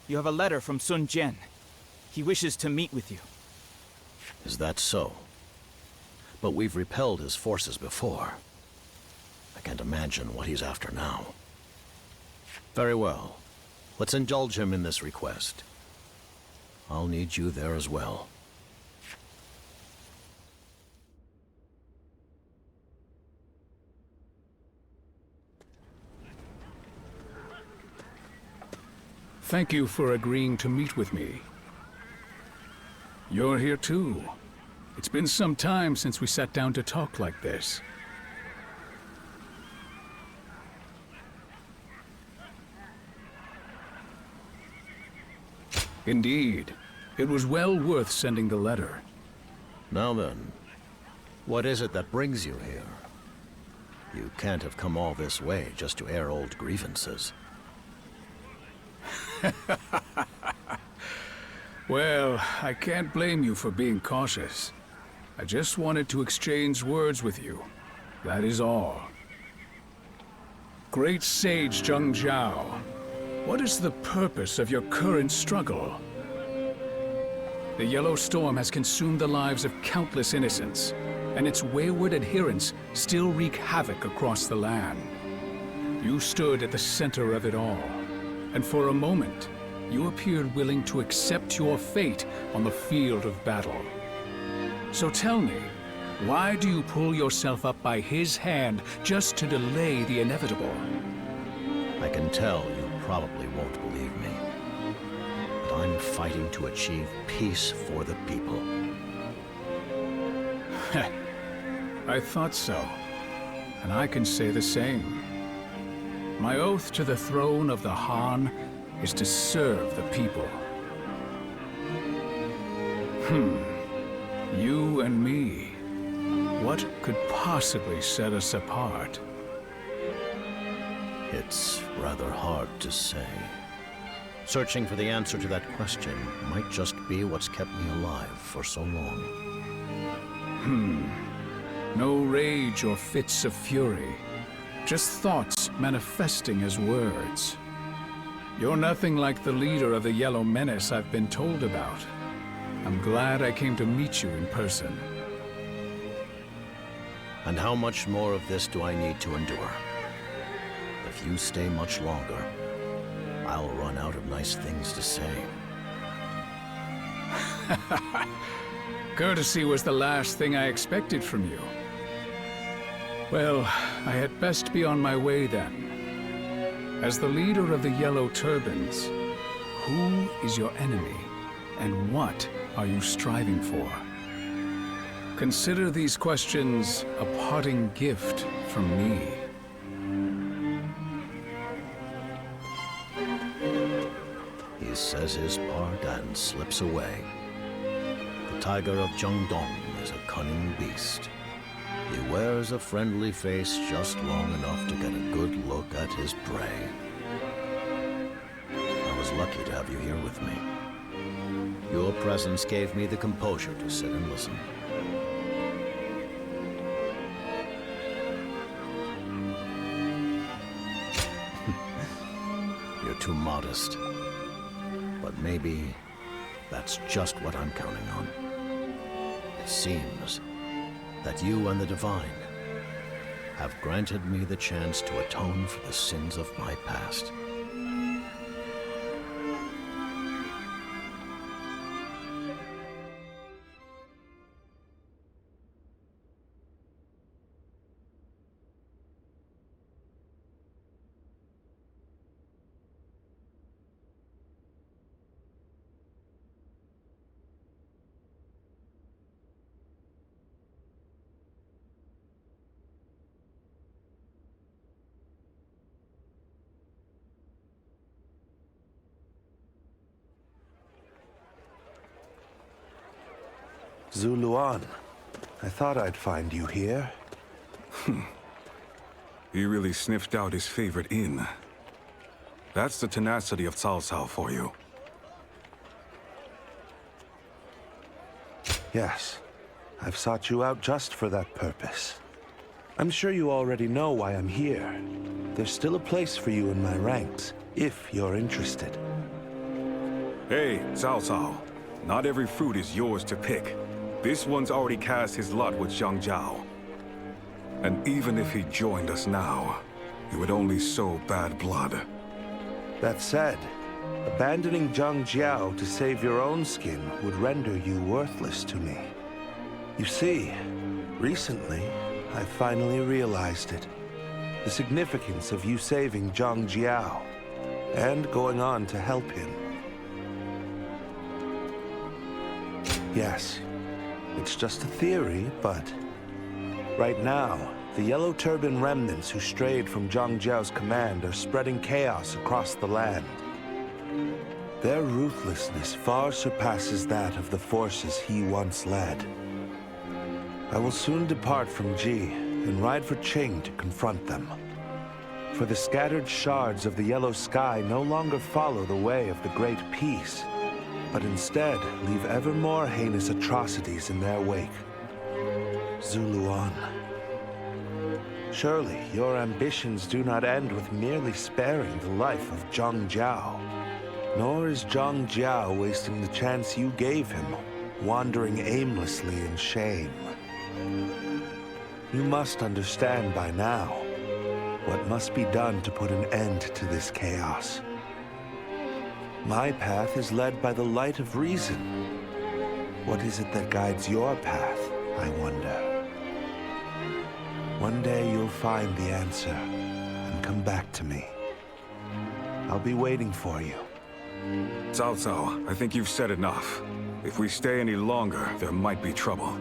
you have a letter from Sun Jian. He wishes to meet with you. Is that so? But we've repelled his forces before. I can't imagine what he's after now. Very well. Let's indulge him in this request. I'll need you there as well. Thank you for agreeing to meet with me. You're here too. It's been some time since we sat down to talk like this. Indeed. It was well worth sending the letter. Now then, what is it that brings you here? You can't have come all this way just to air old grievances. Well, I can't blame you for being cautious. I just wanted to exchange words with you. That is all. Great Sage Zhang Jiao, what is the purpose of your current struggle? The Yellow Storm has consumed the lives of countless innocents, and its wayward adherents still wreak havoc across the land. You stood at the center of it all, and for a moment, you appeared willing to accept your fate on the field of battle. So tell me, why do you pull yourself up by his hand just to delay the inevitable? I can tell you probably won't believe me, but I'm fighting to achieve peace for the people. I thought so, and I can say the same. My oath to the throne of the Han is to serve the people. You and me. What could possibly set us apart? It's rather hard to say. Searching for the answer to that question might just be what's kept me alive for so long. No rage or fits of fury. Just thoughts manifesting as words. You're nothing like the leader of the Yellow Menace I've been told about. I'm glad I came to meet you in person. And how much more of this do I need to endure? If you stay much longer, I'll run out of nice things to say. Courtesy was the last thing I expected from you. Well, I had best be on my way then. As the leader of the Yellow Turbans, who is your enemy, and what are you striving for? Consider these questions a parting gift from me. He says his part and slips away. The tiger of Zhangdong is a cunning beast. He wears a friendly face just long enough to get a good look at his prey. I was lucky to have you here with me. Your presence gave me the composure to sit and listen. You're too modest. But maybe that's just what I'm counting on. It seems that you and the Divine have granted me the chance to atone for the sins of my past. Zuluan, I thought I'd find you here. He really sniffed out his favorite inn. That's the tenacity of Cao Cao for you. Yes, I've sought you out just for that purpose. I'm sure you already know why I'm here. There's still a place for you in my ranks, if you're interested. Hey, Cao Cao. Not every fruit is yours to pick. This one's already cast his lot with Zhang Jiao. And even if he joined us now, he would only sow bad blood. That said, abandoning Zhang Jiao to save your own skin would render you worthless to me. You see, recently, I finally realized it. The significance of you saving Zhang Jiao, and going on to help him. Yes, it's just a theory, but right now, the Yellow Turban remnants who strayed from Zhang Jiao's command are spreading chaos across the land. Their ruthlessness far surpasses that of the forces he once led. I will soon depart from Ji and ride for Qing to confront them. For the scattered shards of the yellow sky no longer follow the way of the Great Peace, but instead leave ever more heinous atrocities in their wake. Zuluan. Surely your ambitions do not end with merely sparing the life of Zhang Jiao. Nor is Zhang Jiao wasting the chance you gave him, wandering aimlessly in shame. You must understand by now what must be done to put an end to this chaos. My path is led by the light of reason. What is it that guides your path, I wonder? One day you'll find the answer and come back to me. I'll be waiting for you. Cao Cao, I think you've said enough. If we stay any longer, there might be trouble.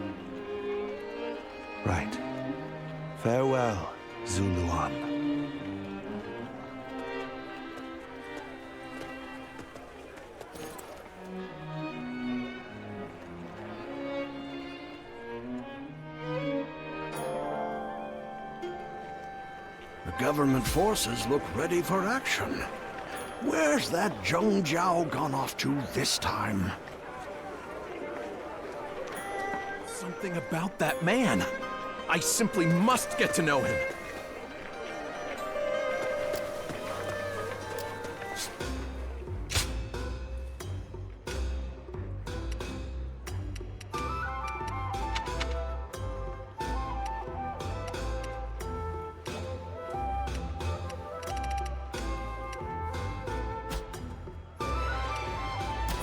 Right. Farewell, Zuluan. Government forces look ready for action. Where's that Zhang Jiao gone off to this time? Something about that man. I simply must get to know him.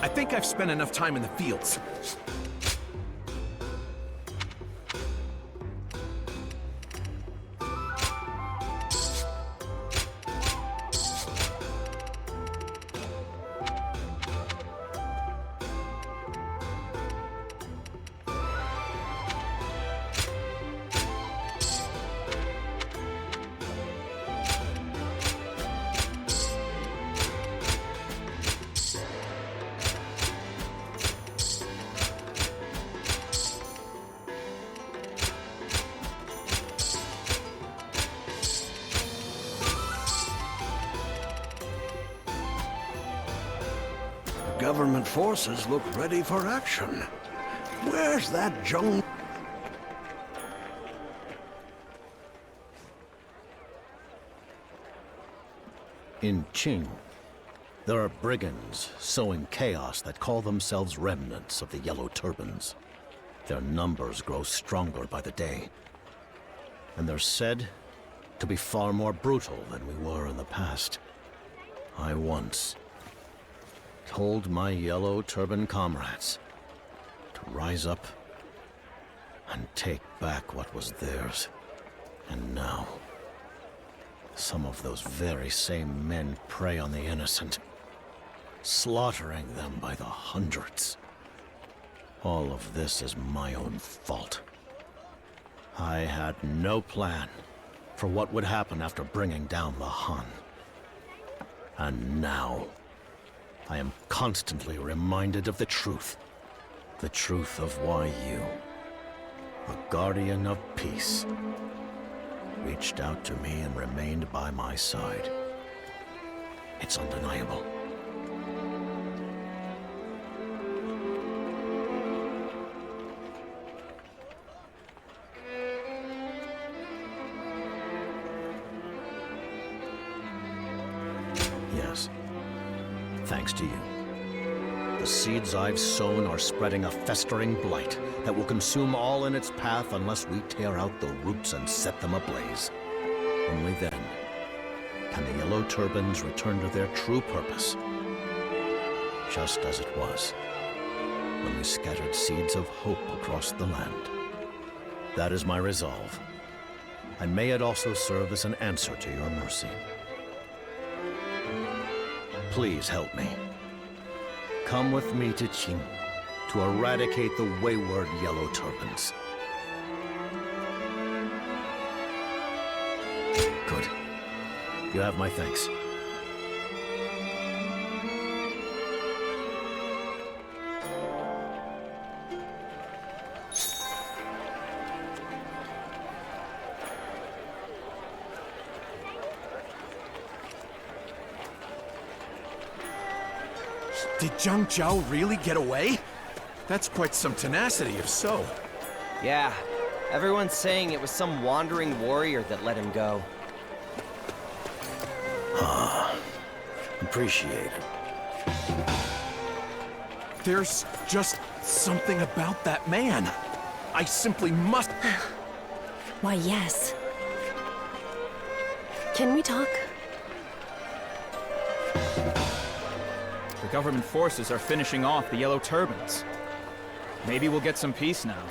I think I've spent enough time in the fields. Government forces look ready for action. Where's that Zhang... In Qing, there are brigands sowing chaos that call themselves remnants of the Yellow Turbans. Their numbers grow stronger by the day, and they're said to be far more brutal than we were in the past. I once told my Yellow Turban comrades to rise up and take back what was theirs. And now, some of those very same men prey on the innocent, slaughtering them by the hundreds. All of this is my own fault. I had no plan for what would happen after bringing down the Han. And now, I am constantly reminded of the truth of why you, the guardian of peace, reached out to me and remained by my side. It's undeniable. Yes. Thanks to you. The seeds I've sown are spreading a festering blight that will consume all in its path unless we tear out the roots and set them ablaze. Only then can the Yellow Turbans return to their true purpose, just as it was when we scattered seeds of hope across the land. That is my resolve, and may it also serve as an answer to your mercy. Please help me. Come with me to Qing to eradicate the wayward Yellow Turbans. Good. You have my thanks. Did Zhang Jiao really get away? That's quite some tenacity, if so. Yeah, everyone's saying it was some wandering warrior that let him go. Appreciate it. There's just something about that man. I simply must... Why, yes. Can we talk? The government forces are finishing off the Yellow Turbans. Maybe we'll get some peace now.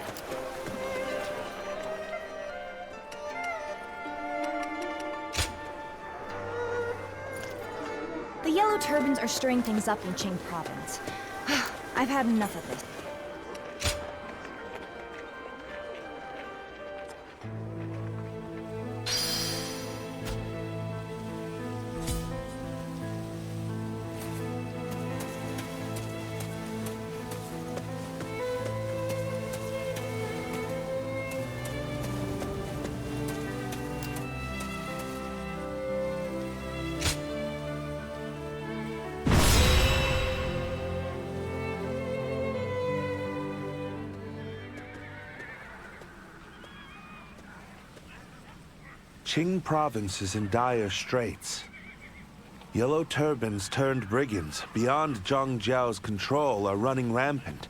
The Yellow Turbans are stirring things up in Qing province. I've had enough of this. Qing province is in dire straits. Yellow turbans turned brigands beyond Zhang Jiao's control are running rampant,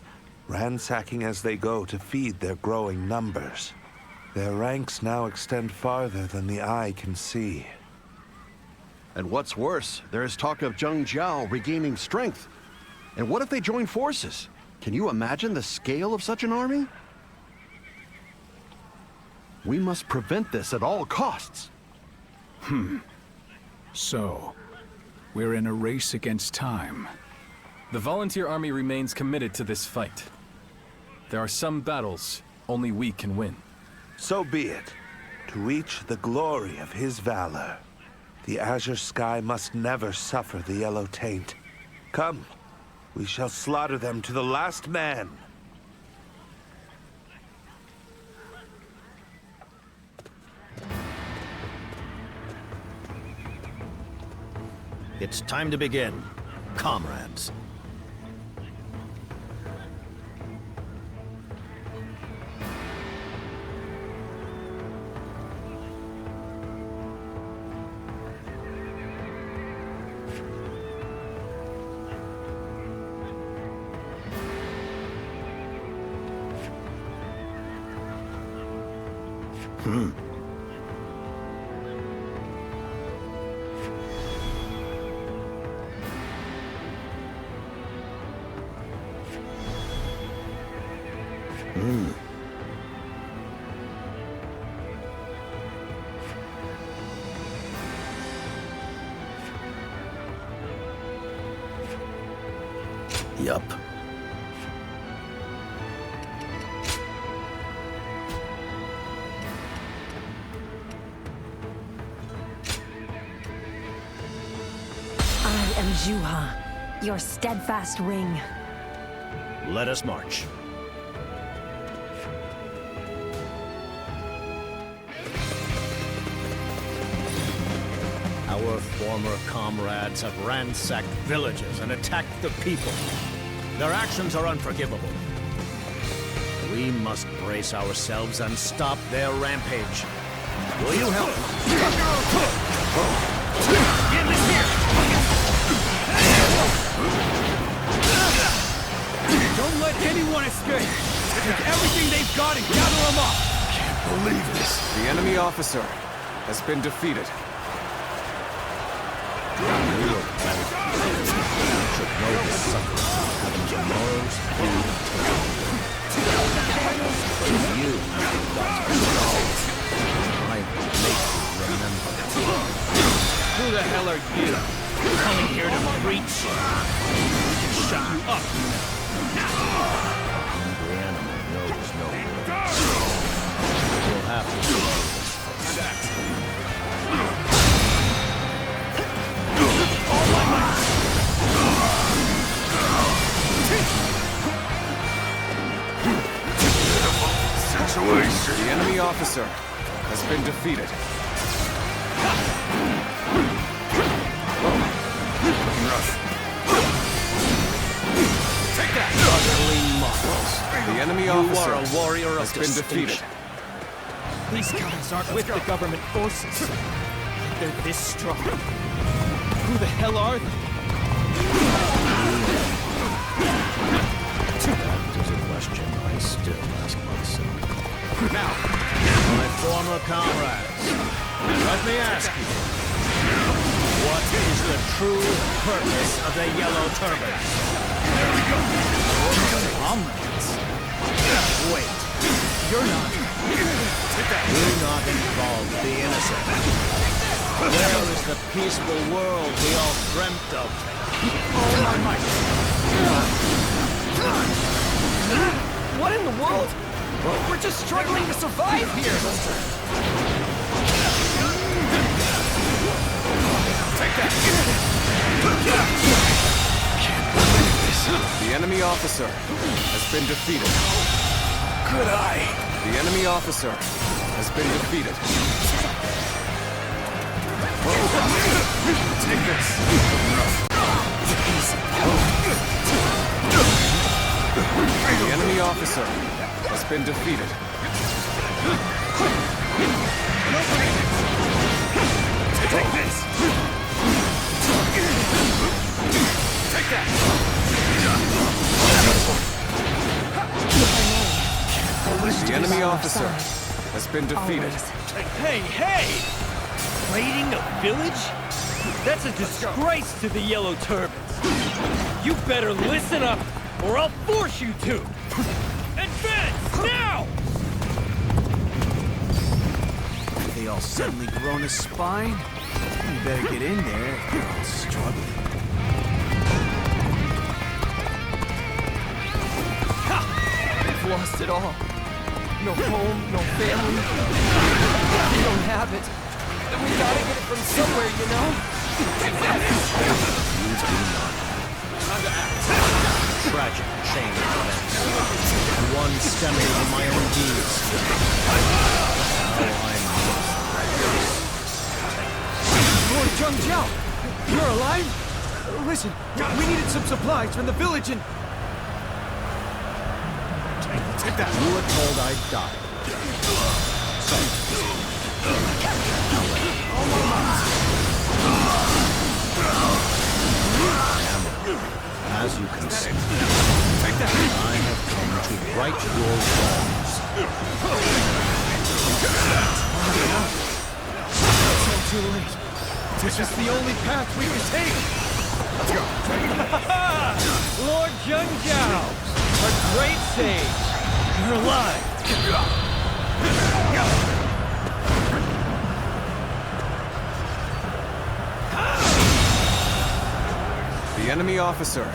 ransacking as they go to feed their growing numbers. Their ranks now extend farther than the eye can see. And what's worse, there is talk of Zhang Jiao regaining strength. And what if they join forces? Can you imagine the scale of such an army? We must prevent this at all costs. So, we're in a race against time. The volunteer army remains committed to this fight. There are some battles only we can win. So be it. To each the glory of his valor. The azure sky must never suffer the yellow taint. Come, we shall slaughter them to the last man. It's time to begin, comrades. Yup. I am Zhuo, your steadfast ring. Let us march. Our former comrades have ransacked villages and attacked the people. Their actions are unforgivable. We must brace ourselves and stop their rampage. Will you help? Get this here! Don't let anyone escape! Take everything they've got and gather them up! Can't believe this. The enemy officer has been defeated. Know the suffering of having tomorrow's food taken. You got to resolve. I will make you remember. Who the hell are you? Coming here to preach? We can shut you up, you know. The animal knows no words. You'll have to do this first. All my might! The enemy officer has been defeated. Take that! Utterly monstrous. The enemy You officer are a warrior of has been defeated. These guys aren't with the government forces. They're this strong. Who the hell are they? That is a question I still ask myself. Now, my former comrades, let me ask you, what is the true purpose of the Yellow Turbans? There we go. Comrades. Wait, you're not. Do not involve the innocent. Where is the peaceful world we all dreamt of? Oh my might. What in the world? We're just struggling to survive here. Take that. Can't believe this. The enemy officer has been defeated. Good eye. The enemy officer has been defeated. Take this. The enemy officer has been defeated. officer has been defeated. Hey, hey! Raiding a village? That's a disgrace to the Yellow Turbans. You better listen up, or I'll force you to! Advance, now! Have they all suddenly grown a spine? You better get in there if they're all struggling. We've lost it all. No home, no family. We don't have it. And we gotta get it from somewhere, you know? Tragic chain of events. One stemming from my own deeds. Now I'm Lord Zhang Jiao! You're alive? Listen, we needed some supplies from the village and... Take that. You were told I'd die. So... As you can see, I have come to right your wrongs. It's not too late. This is the only path we can take. Let's go. Lord Zhang Jiao, a great sage. You're alive. The enemy officer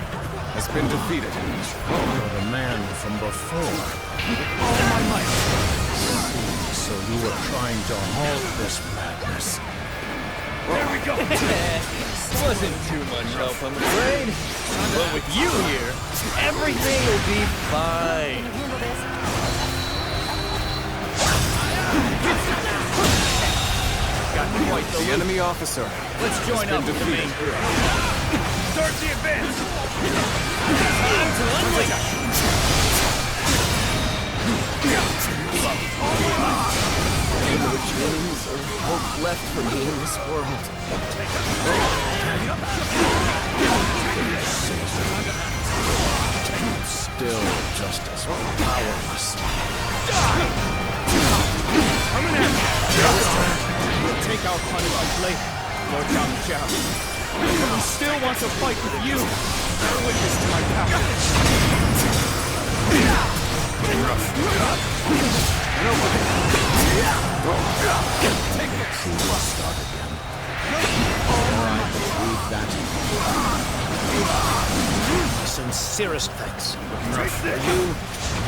has been defeated. You're the man from before. All my might. So you were trying to halt this madness. There we go. Wasn't too much help, I'm afraid. But with you here, everything will be fine. Got quite the enemy officer. Let's join up with the main group. Start the advance! Time to unleash! No dreams or hope left for me in this world. Still just as powerless. Coming at you! We'll take our punishment later, Lord Zhang Jiao. We still want to fight with you. Bear witness to my power. Take it. Start again. Alright, leave that. My sincerest thanks for you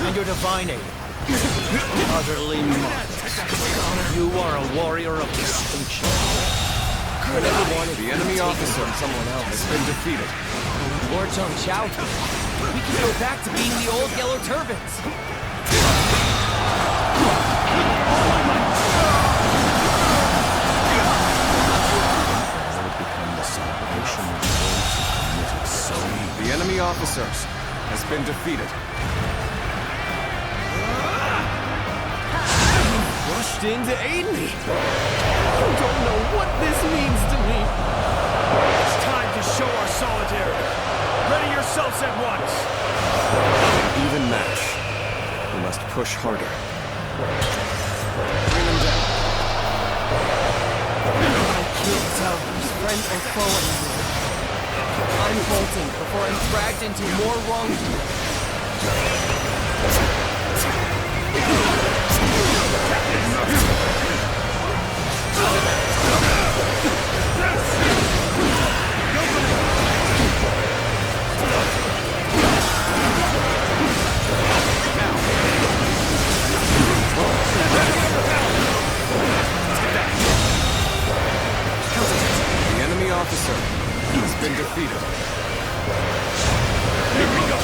and your divine aid. Utterly marvelous. You are a warrior of distinction. The enemy officer, someone else, has been defeated. Lord Zhang Jiao, we can go back to being the old Yellow Turbans. The enemy officer has been defeated. Rushed in to aid me. You don't know what this means to me. It's time to show our solidarity. Ready yourselves at once. Even match. We must push harder. Bring them down. I can't tell who's friend or foe anymore. I'm bolting before I'm dragged into more wrongdoing. The enemy officer has been defeated. Here we go.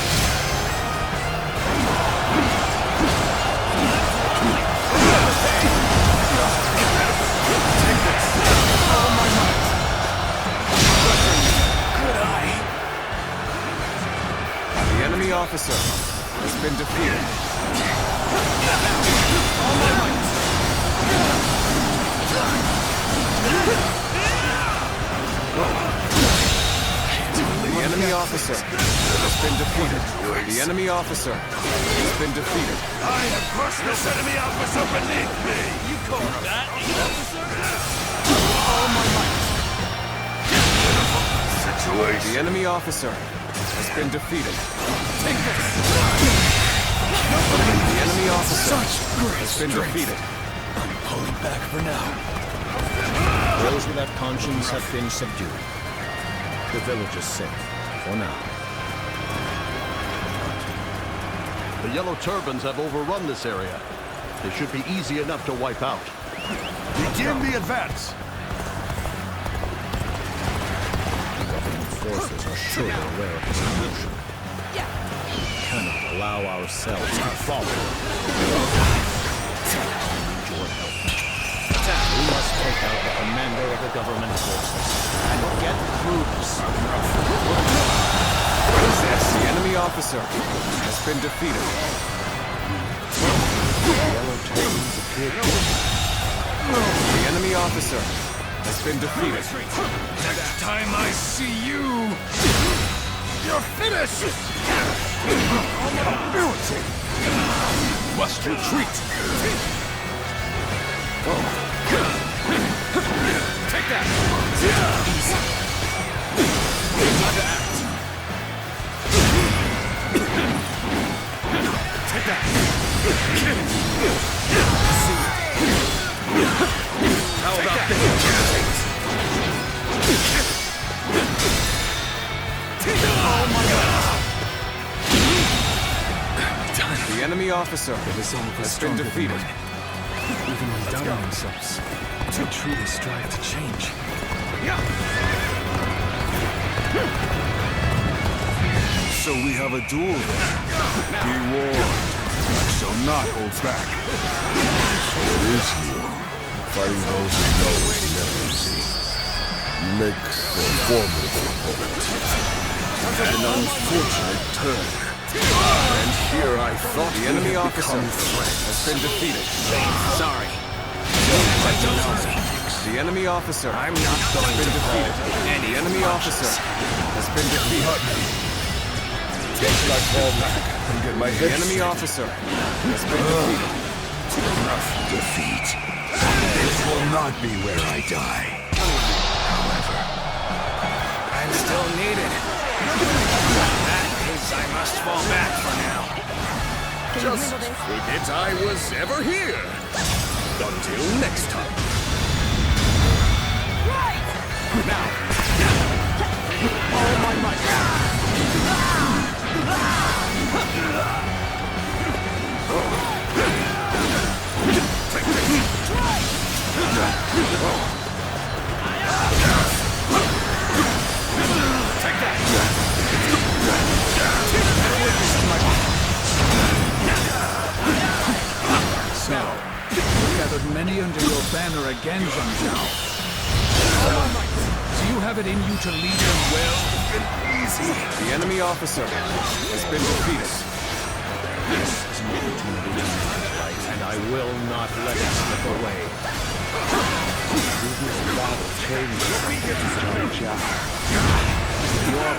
The enemy officer has been defeated. The enemy officer has been defeated. The enemy officer has been defeated. I have crushed this enemy officer beneath me! You call that an officer? All my might! Situation. The enemy officer has been defeated. Take this! The enemy officer has been defeated. I'm pulling back for now. Those without conscience have been subdued. The village is safe, for now. The Yellow Turbans have overrun this area. They should be easy enough to wipe out. Begin the advance! Government forces are surely aware of this commotion. We cannot allow ourselves to fall. We need your help. We must take out the commander of the government forces and get through this. What is this? The enemy officer has been defeated. The Yellow Turbans appear to... The enemy officer has been defeated. Next time I see you, you're finished! Ability! Must retreat! Take that! Easy. Time to act. Take that! How about this? Oh my God! The enemy officer has been defeated. Even when doubting themselves, they truly strive to change. So we have a duel then. Be warned. I shall not hold back. So it is you. Fighting those who know is never easy. You make for a formidable opponent. An unfortunate turn. And here I thought the enemy officer has been defeated. Sorry. The enemy officer has been defeated. The enemy officer has been defeated. Once I fall back and get my head The enemy straight. officer has been defeated. Enough defeat. This will not be where I die. However, I'm still needed. That means I must fall back for now. Just forget I was ever here. Until next time. Right! Now! All my might! So, you gathered many under your banner again, Zhang Jiao. Do you have it in you to lead them well? Easy. The enemy officer has been defeated. This is an opportunity to make it right, and I will not let it slip away. This battle changes Zhang Jiao. Your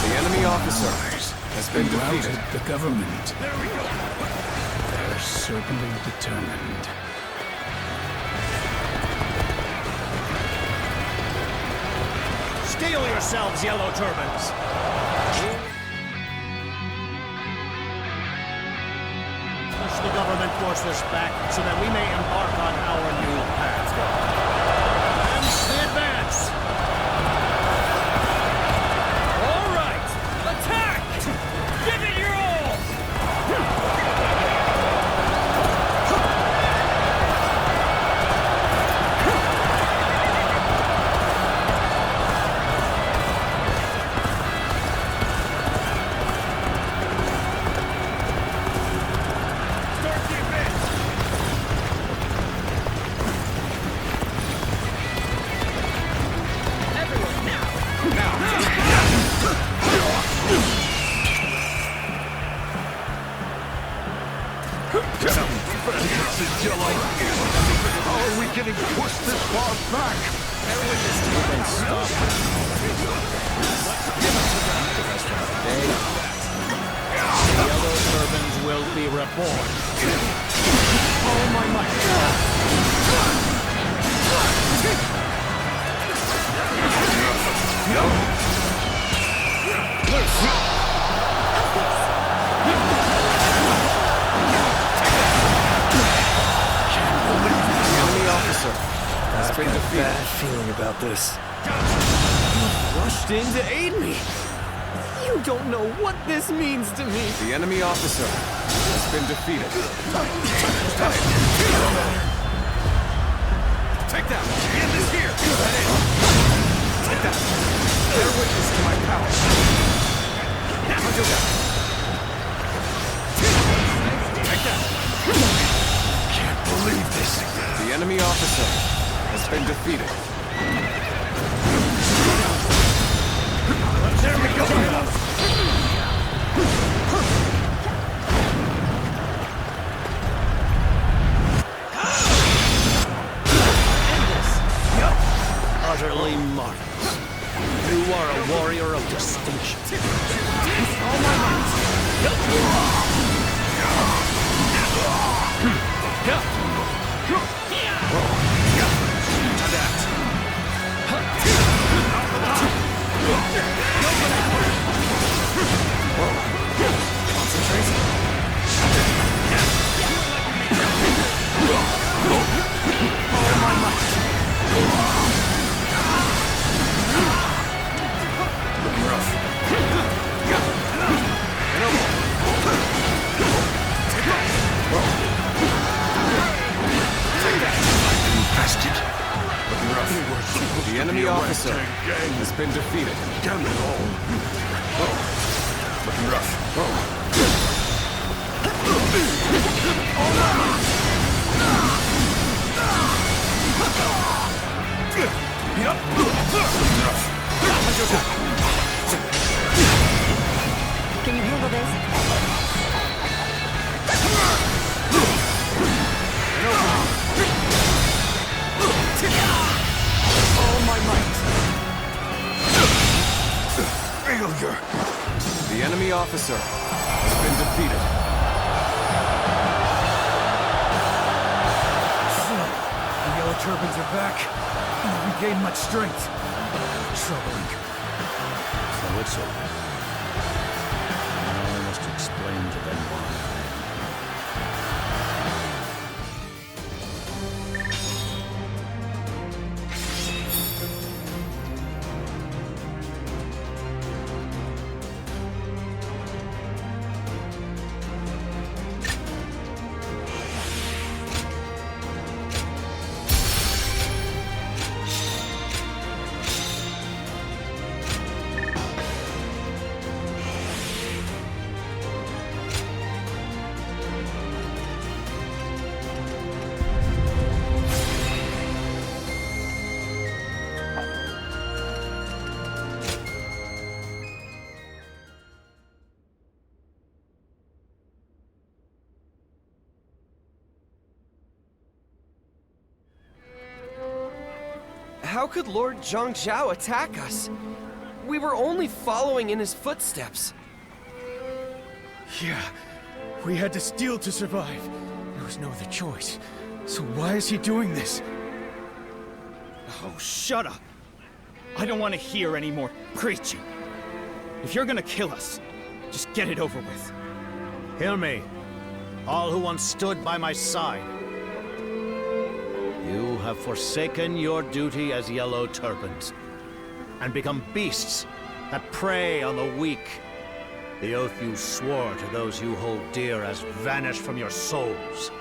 The enemy officer has been defeated. Routed the government. They're certainly determined. Steel yourselves, Yellow Turbans! Push the government forces back so that we may embark on our new path. Hence the advance! All right! Attack! Give it your all! Enemy officer has been defeated. Bad feeling about this. You rushed in to aid me. You don't know what this means to me. The enemy officer has been defeated. Take that! The end is here! That is! Take that! Bear witness to my power! Until that! Take that! Can't believe this! The enemy officer has been defeated. There we go! Utterly marvelous. You are a warrior of distinction. All my might! The enemy officer has been defeated. Damn it all! Looking rough. Can you handle this? All my might! Failure! The enemy officer has been defeated. The yellow turbans are back. We regained much strength. Troubling. So it's over. Now I must explain to them why. How could Lord Zhang Jiao attack us? We were only following in his footsteps. Yeah, we had to steal to survive. There was no other choice. So why is he doing this? Oh, shut up! I don't want to hear any more preaching. If you're gonna kill us, just get it over with. Hear me, all who once stood by my side. You have forsaken your duty as yellow turbans, and become beasts that prey on the weak. The oath you swore to those you hold dear has vanished from your souls,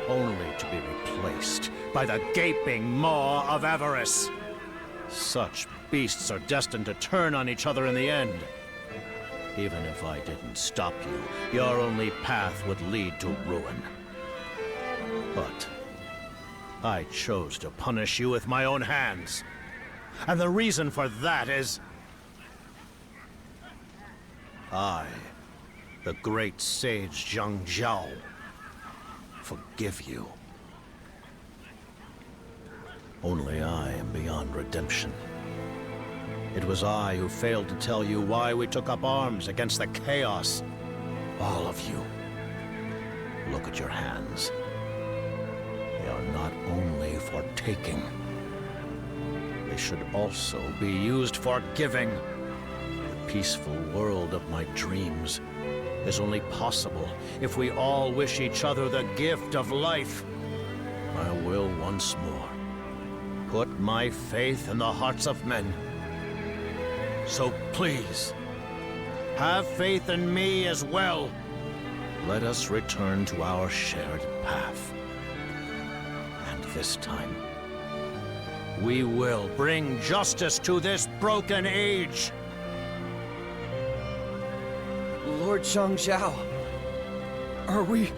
only to be replaced by the gaping maw of avarice. Such beasts are destined to turn on each other in the end. Even if I didn't stop you, your only path would lead to ruin. But I chose to punish you with my own hands. And the reason for that is I, the great sage Zhang Jiao, forgive you. Only I am beyond redemption. It was I who failed to tell you why we took up arms against the chaos. All of you. Look at your hands. They are not only for taking, they should also be used for giving. The peaceful world of my dreams is only possible if we all wish each other the gift of life. I will once more put my faith in the hearts of men. So please, have faith in me as well. Let us return to our shared path. And this time, we will bring justice to this broken age. Lord Zhang Jiao, are we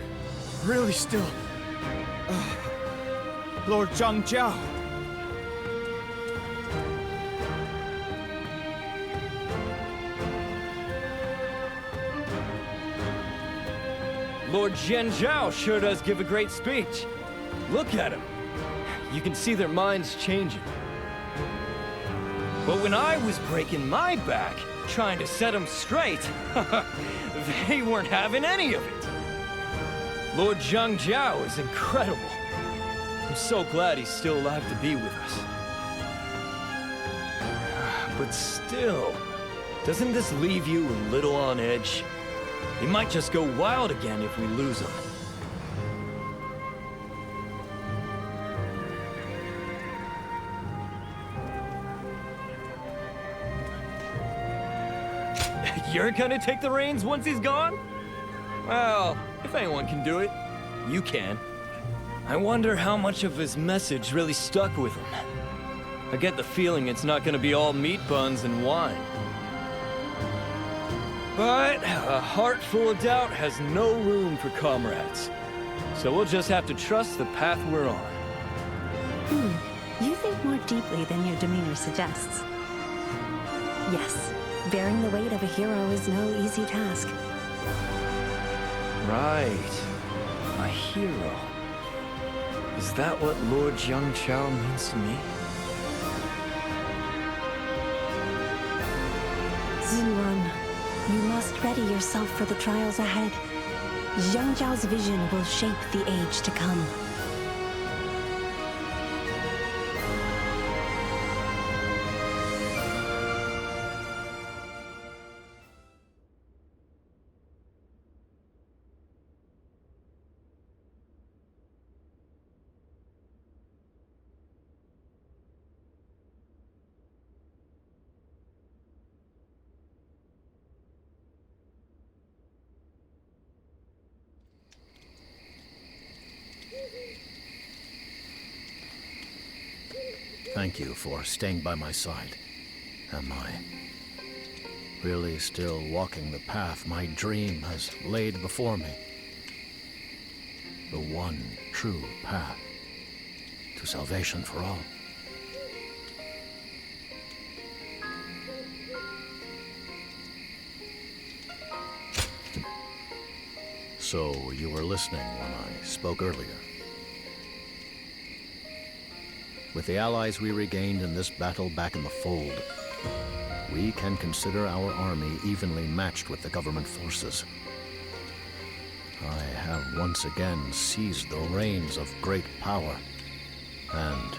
really still... Lord Zhang Jiao! Lord Zhang Jiao sure does give a great speech. Look at him. You can see their minds changing. But when I was breaking my back, trying to set them straight, they weren't having any of it. Lord Zhang Jiao is incredible. I'm so glad he's still alive to be with us. But still, doesn't this leave you a little on edge? He might just go wild again if we lose him. You're gonna take the reins once he's gone? Well, if anyone can do it, you can. I wonder how much of his message really stuck with him. I get the feeling it's not gonna be all meat buns and wine. But a heart full of doubt has no room for comrades. So we'll just have to trust the path we're on. You think more deeply than your demeanor suggests. Yes, bearing the weight of a hero is no easy task. Right. A hero. Is that what Lord Zhang Jiao means to me? Zhuo, you must ready yourself for the trials ahead. Zhang Jiao's vision will shape the age to come. Thank you for staying by my side. Am I really still walking the path my dream has laid before me? The one true path to salvation for all. So you were listening when I spoke earlier. With the allies we regained in this battle back in the fold, we can consider our army evenly matched with the government forces. I have once again seized the reins of great power, and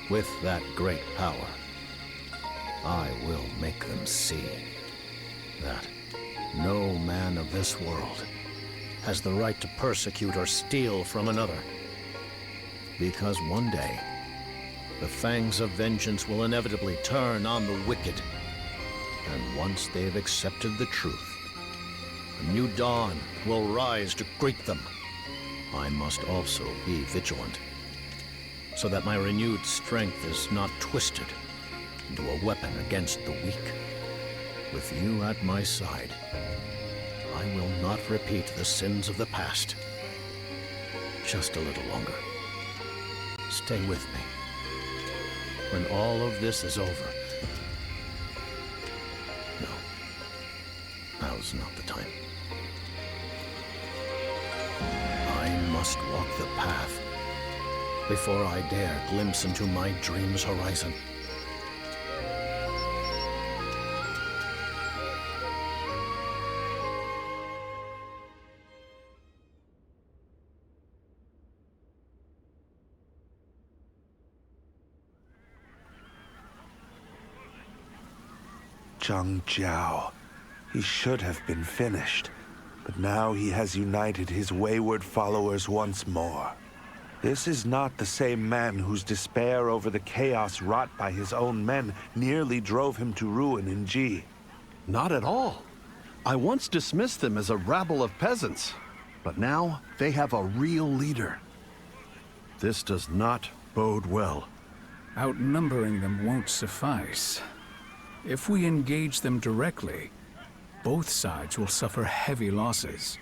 with that great power, I will make them see that no man of this world has the right to persecute or steal from another. Because one day, the fangs of vengeance will inevitably turn on the wicked. And once they've accepted the truth, a new dawn will rise to greet them. I must also be vigilant, so that my renewed strength is not twisted into a weapon against the weak. With you at my side, I will not repeat the sins of the past. Just a little longer. Stay with me. When all of this is over... No. Now's not the time. I must walk the path before I dare glimpse into my dream's horizon. Zhang Jiao. He should have been finished, but now he has united his wayward followers once more. This is not the same man whose despair over the chaos wrought by his own men nearly drove him to ruin in Ji. Not at all. I once dismissed them as a rabble of peasants, but now they have a real leader. This does not bode well. Outnumbering them won't suffice. If we engage them directly, both sides will suffer heavy losses.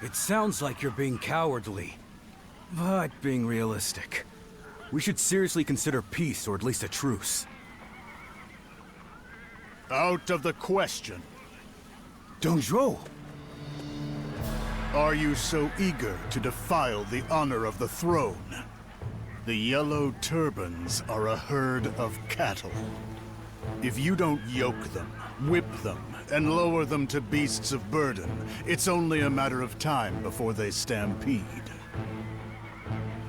It sounds like you're being cowardly, but being realistic. We should seriously consider peace, or at least a truce. Out of the question. Zhuo! Are you so eager to defile the honor of the throne? The Yellow Turbans are a herd of cattle. If you don't yoke them, whip them, and lower them to beasts of burden, it's only a matter of time before they stampede.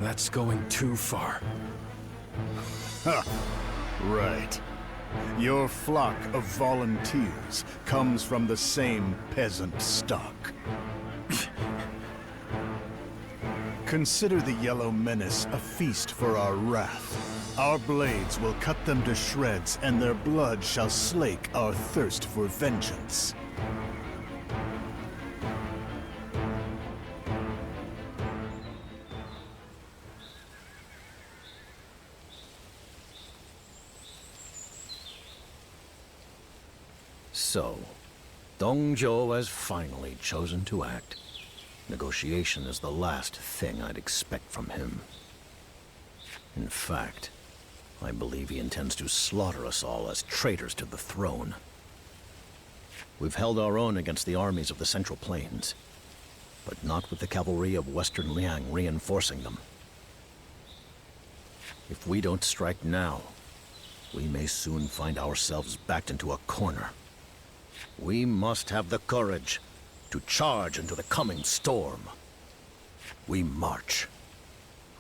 That's going too far. Ha! Right. Your flock of volunteers comes from the same peasant stock. Consider the Yellow Menace a feast for our wrath. Our blades will cut them to shreds, and their blood shall slake our thirst for vengeance. So, Zhou has finally chosen to act. Negotiation is the last thing I'd expect from him. In fact, I believe he intends to slaughter us all as traitors to the throne. We've held our own against the armies of the Central Plains, but not with the cavalry of Western Liang reinforcing them. If we don't strike now, we may soon find ourselves backed into a corner. We must have the courage to charge into the coming storm. We march.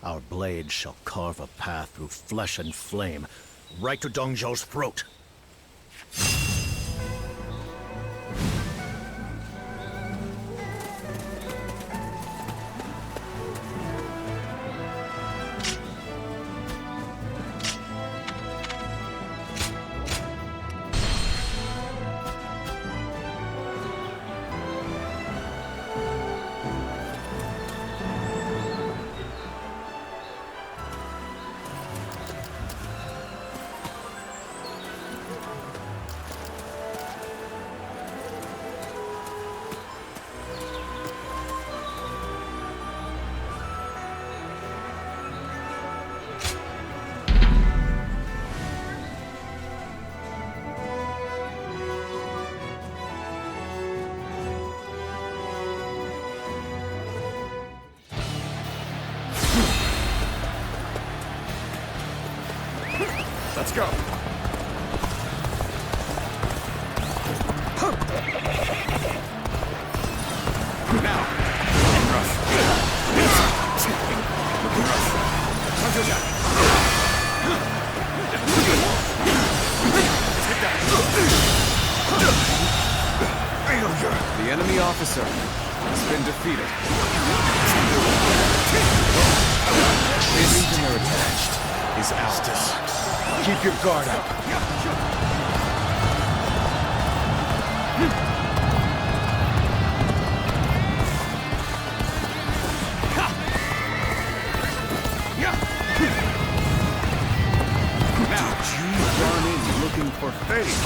Our blades shall carve a path through flesh and flame, right to Zhou's throat. Let's go. Now. Rush. Rush. The enemy officer has been defeated. This engineer attached is ours. Keep your guard up. Now, you've gone in looking for fate.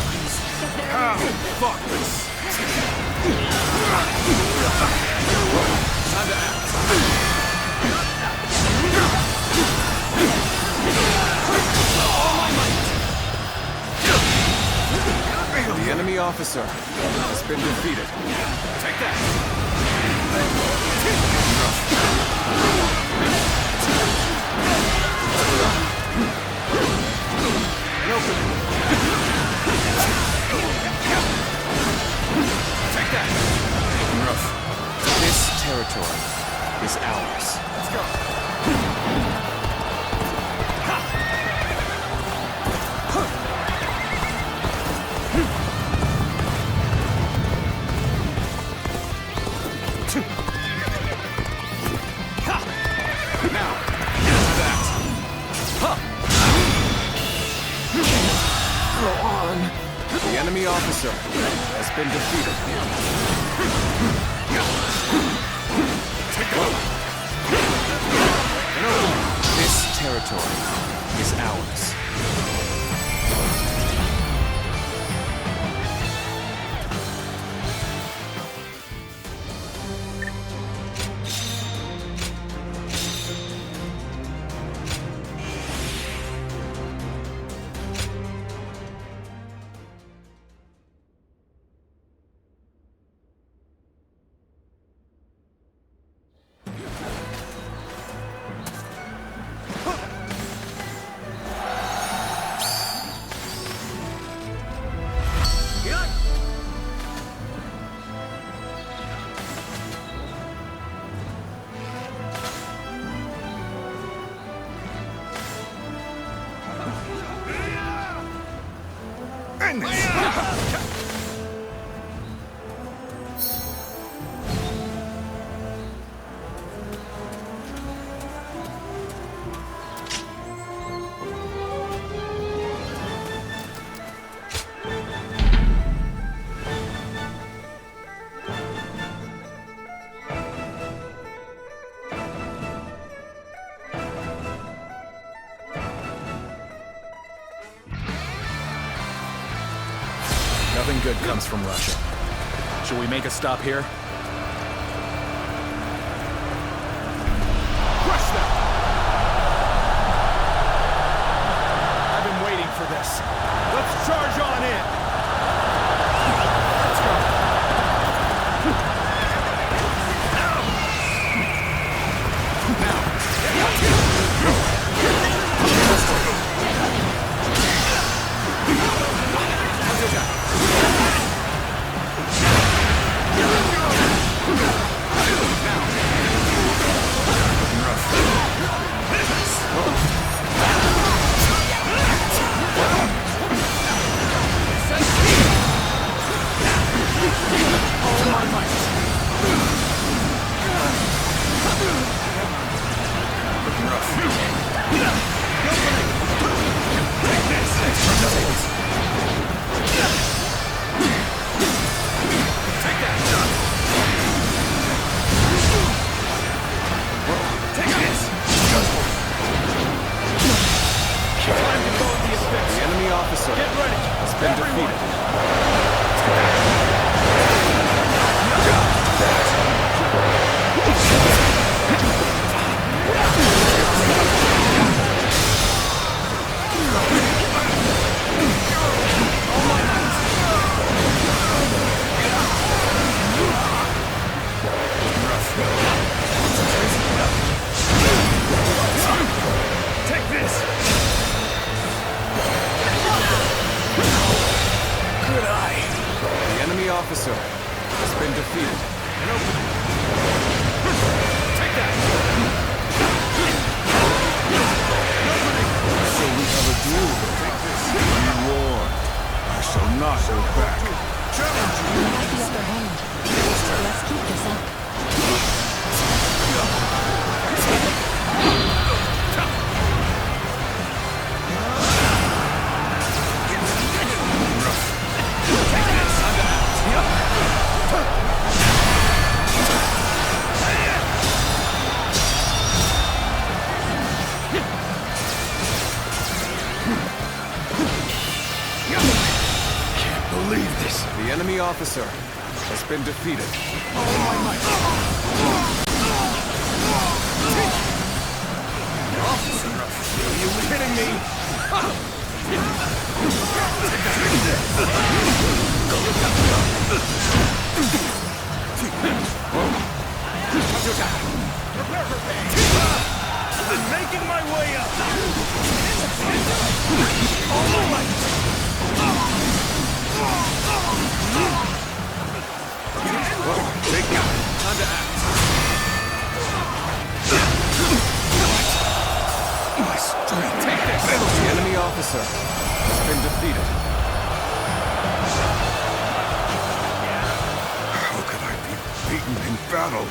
How thoughtless. Time to act. The enemy officer has been defeated. Take that. Take that. This territory is ours. Let's go. enemy officer has been defeated. This territory is ours. Nothing good comes from Russia. Should we make a stop here? Crush them! I've been waiting for this. Let's charge on in! Let's go! Officer has been defeated. An opening. Take that! So we have a duel. Be warned. I shall not go back. Challenge you! We have the upper hand. Let's keep this up. The enemy officer has been defeated. Officer, are you kidding me? Prepare for pain. I'm making my way up. All right. Take out. Time to act. My strength. Take this. The enemy officer has been defeated. How could I be beaten in battle?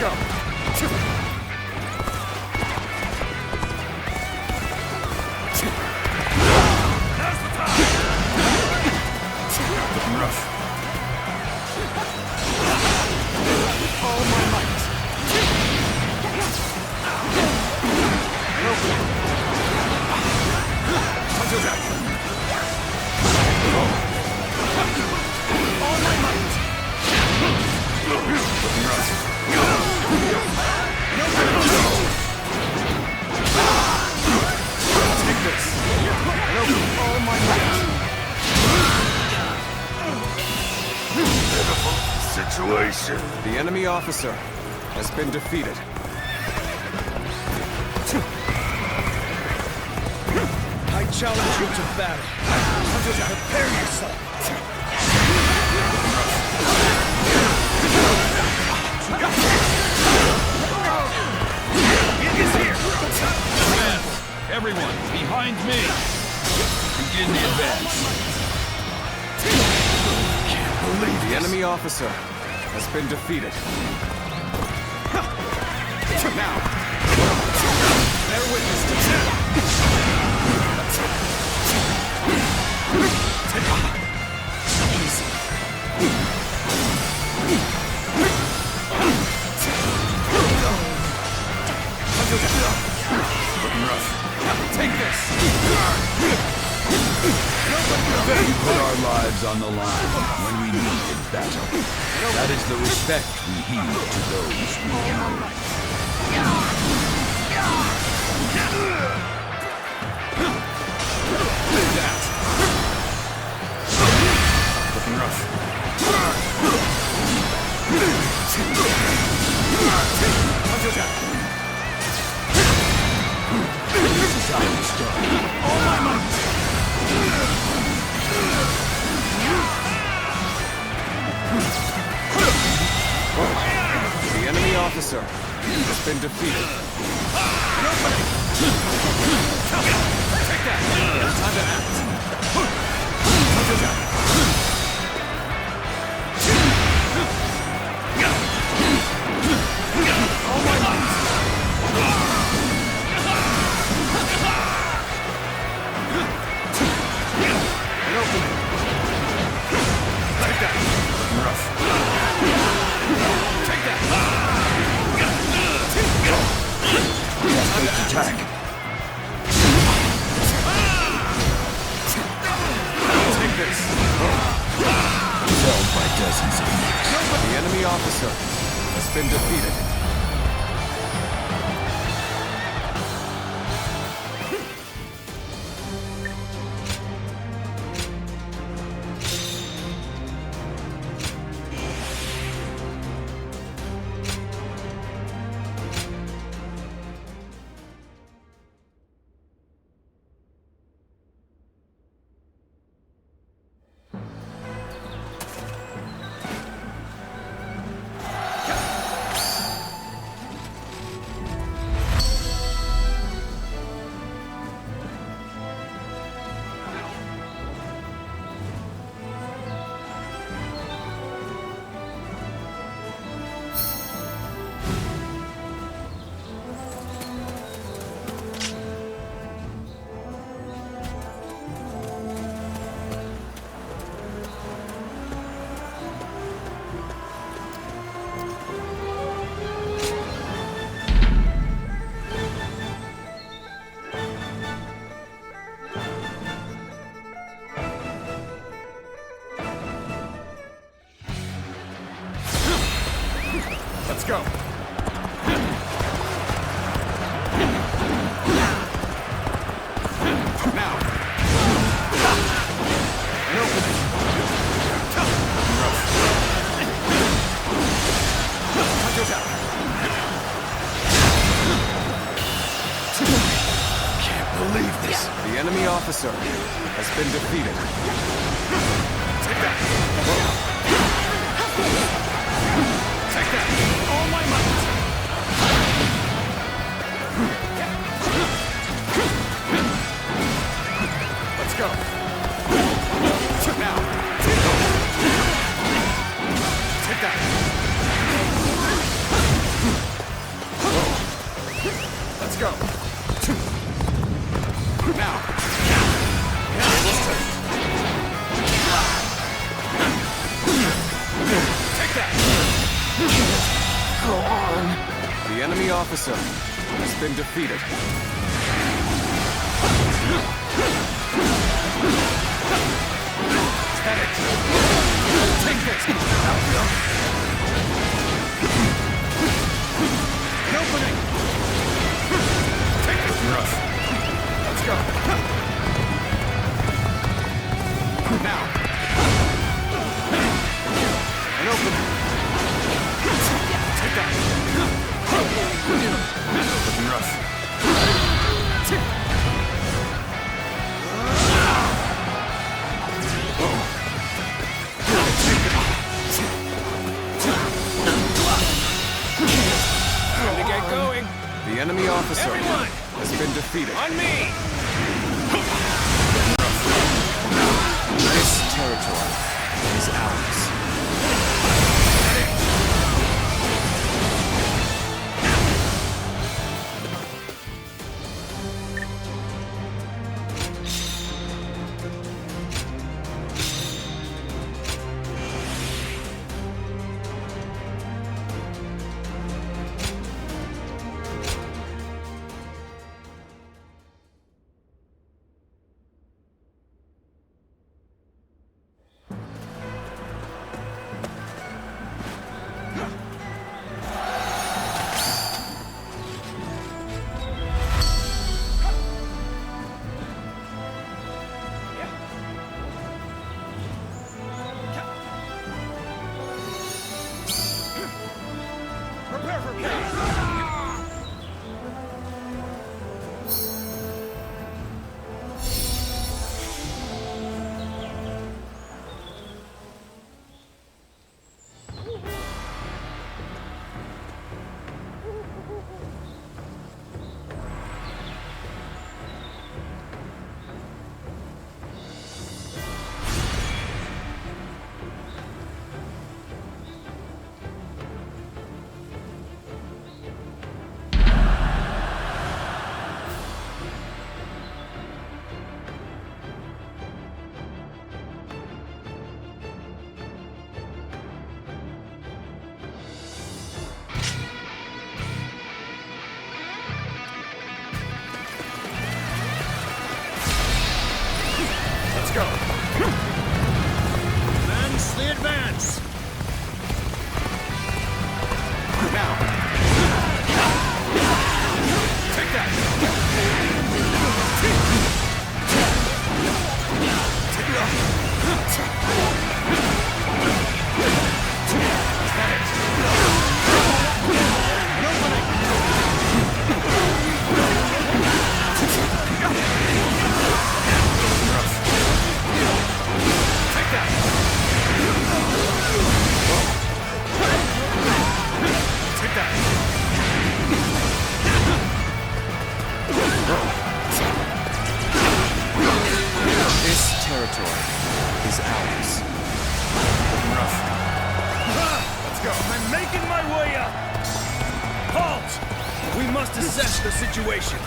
Looking rough. All my might. All my might. Looking rough. Take this. All my might. Pitiful situation. The enemy officer has been defeated. I challenge you to battle. Prepare yourself. It is here! Advance! Everyone, behind me! Begin the advance. The enemy officer has been defeated. Now, bear witness to this. Looking rough. Take this. We put our lives on the line when we meet in battle. That is the respect we heed to those we know. Looking rough. This is how it's done. All my might. The enemy officer has been defeated. Take that! Time to act! All my might! Take that! Rough. Take that! Attack! Take this! Felled by dozens of knives. The enemy officer has been defeated. Let's go. Now! Can't believe this. The enemy officer has been defeated. Take that. Take that! All my might! Let's go. Now! Take that! officer has been defeated. Take this! Opening! Take this, rough. Let's go. Now. An opening. Take that. Looking rough. Time to get going. The enemy officer Everyone! has been defeated. On me! This territory is ours. Go! Advance the advance! Now! Take that! This territory is ours. Rough. Let's go. I'm making my way up. Halt! We must assess the situation.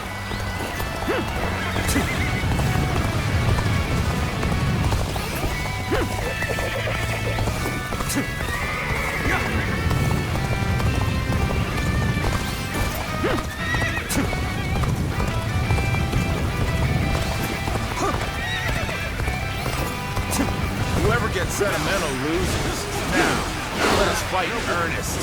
Whoever gets sentimental loses. Now, let us fight in earnest.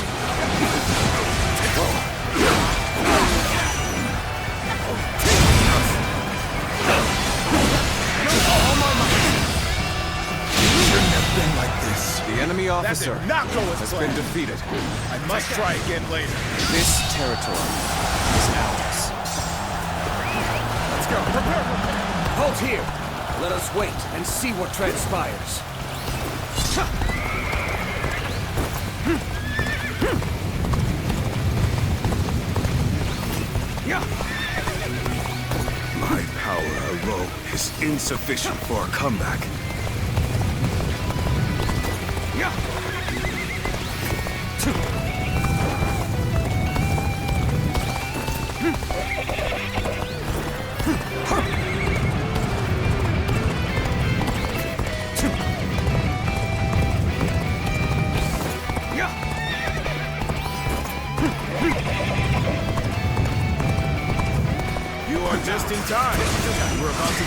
Shouldn't have been like this. The enemy officer has plan. been defeated. I must try again later. This territory is ours. Let's go. Prepare. Hold here. Let us wait and see what transpires. My power alone is insufficient for a comeback.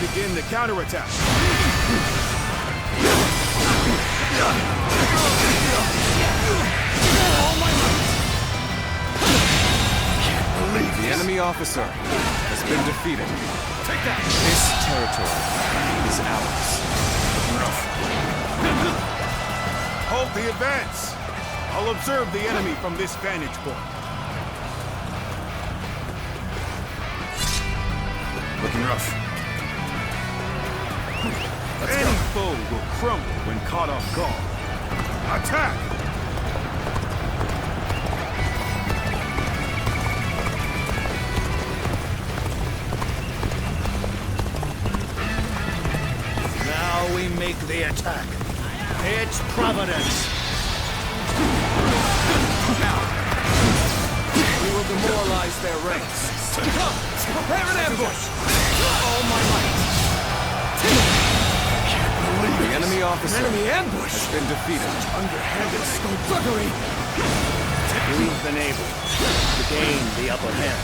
begin the counterattack. The enemy officer has been defeated. Take that! This territory is ours. Hold the advance! I'll observe the enemy from this vantage point. Looking rough. Any foe will crumble when caught off guard. Attack! Now we make the attack. It's Providence. We will demoralize their ranks. Prepare an ambush! All my might! The enemy officer Enemy ambush! has been defeated. Underhanded skullduggery! We've been able to gain the upper hand.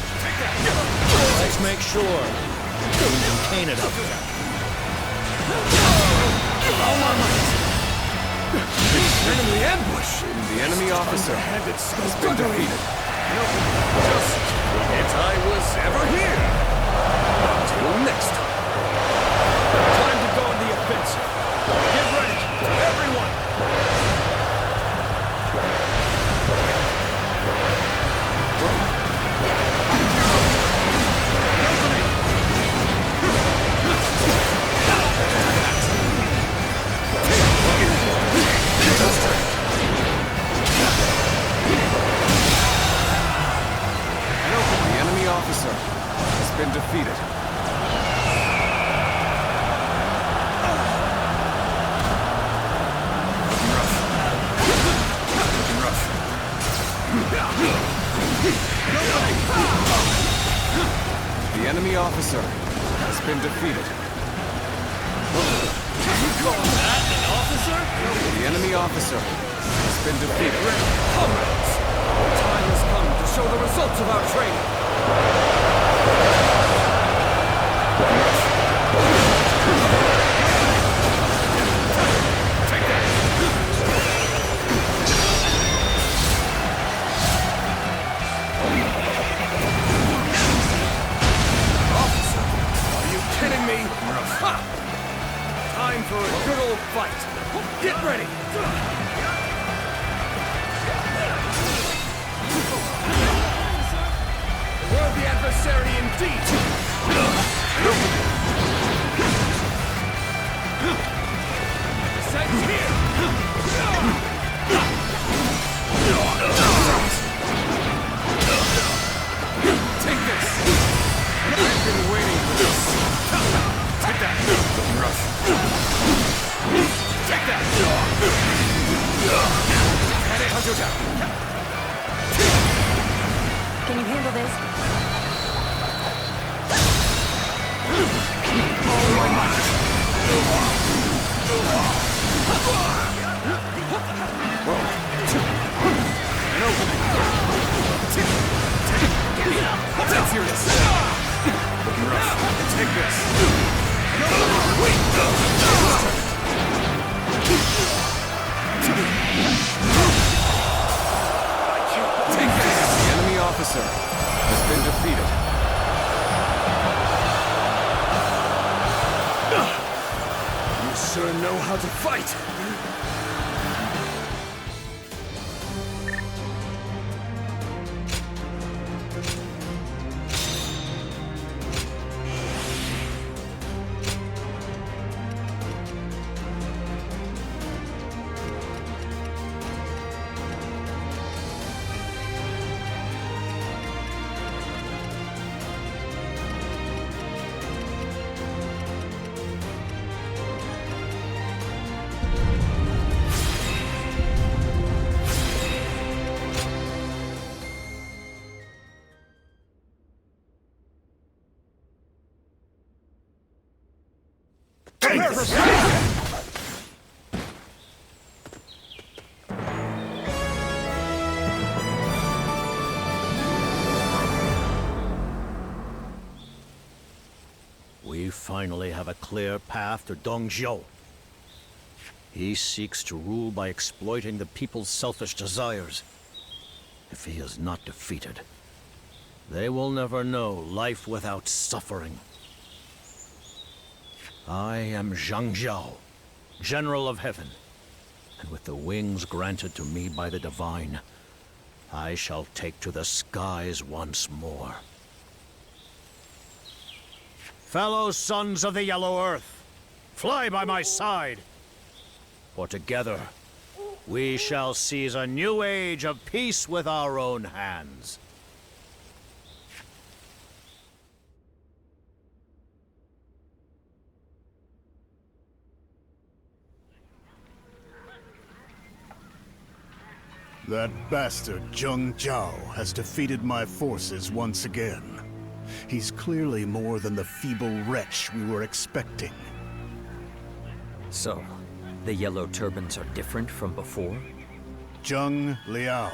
Let's make sure we contain it up there. All my might! Enemy ambush! The enemy officer has been defeated. Just if I was ever here. Until next time. Time to go on the offensive. Get ready, everyone! The enemy officer has been defeated. The enemy officer has been defeated. You call that an officer? The enemy officer has been defeated. Comrades! The time has come to show the results of our training! Officer, are you kidding me? Ha! Time for a good old fight. Get ready! Worthy adversary indeed! Descend here! Take this! I've been waiting for this! Take that! Rough. Take that! Head it, hunter down! Can you handle this? Oh my might! An opening! That's serious! Looking rough. Take this! Take this! The enemy officer has been defeated. You sure know how to fight! finally have a clear path to Zhang Jiao. He seeks to rule by exploiting the people's selfish desires. If he is not defeated, they will never know life without suffering. I am Zhang Jiao, General of Heaven, and with the wings granted to me by the Divine, I shall take to the skies once more. Fellow sons of the Yellow Earth, fly by my side, for together we shall seize a new age of peace with our own hands. That bastard Zhang Jiao has defeated my forces once again. He's clearly more than the feeble wretch we were expecting. So, the Yellow Turbans are different from before? Zhang Liao,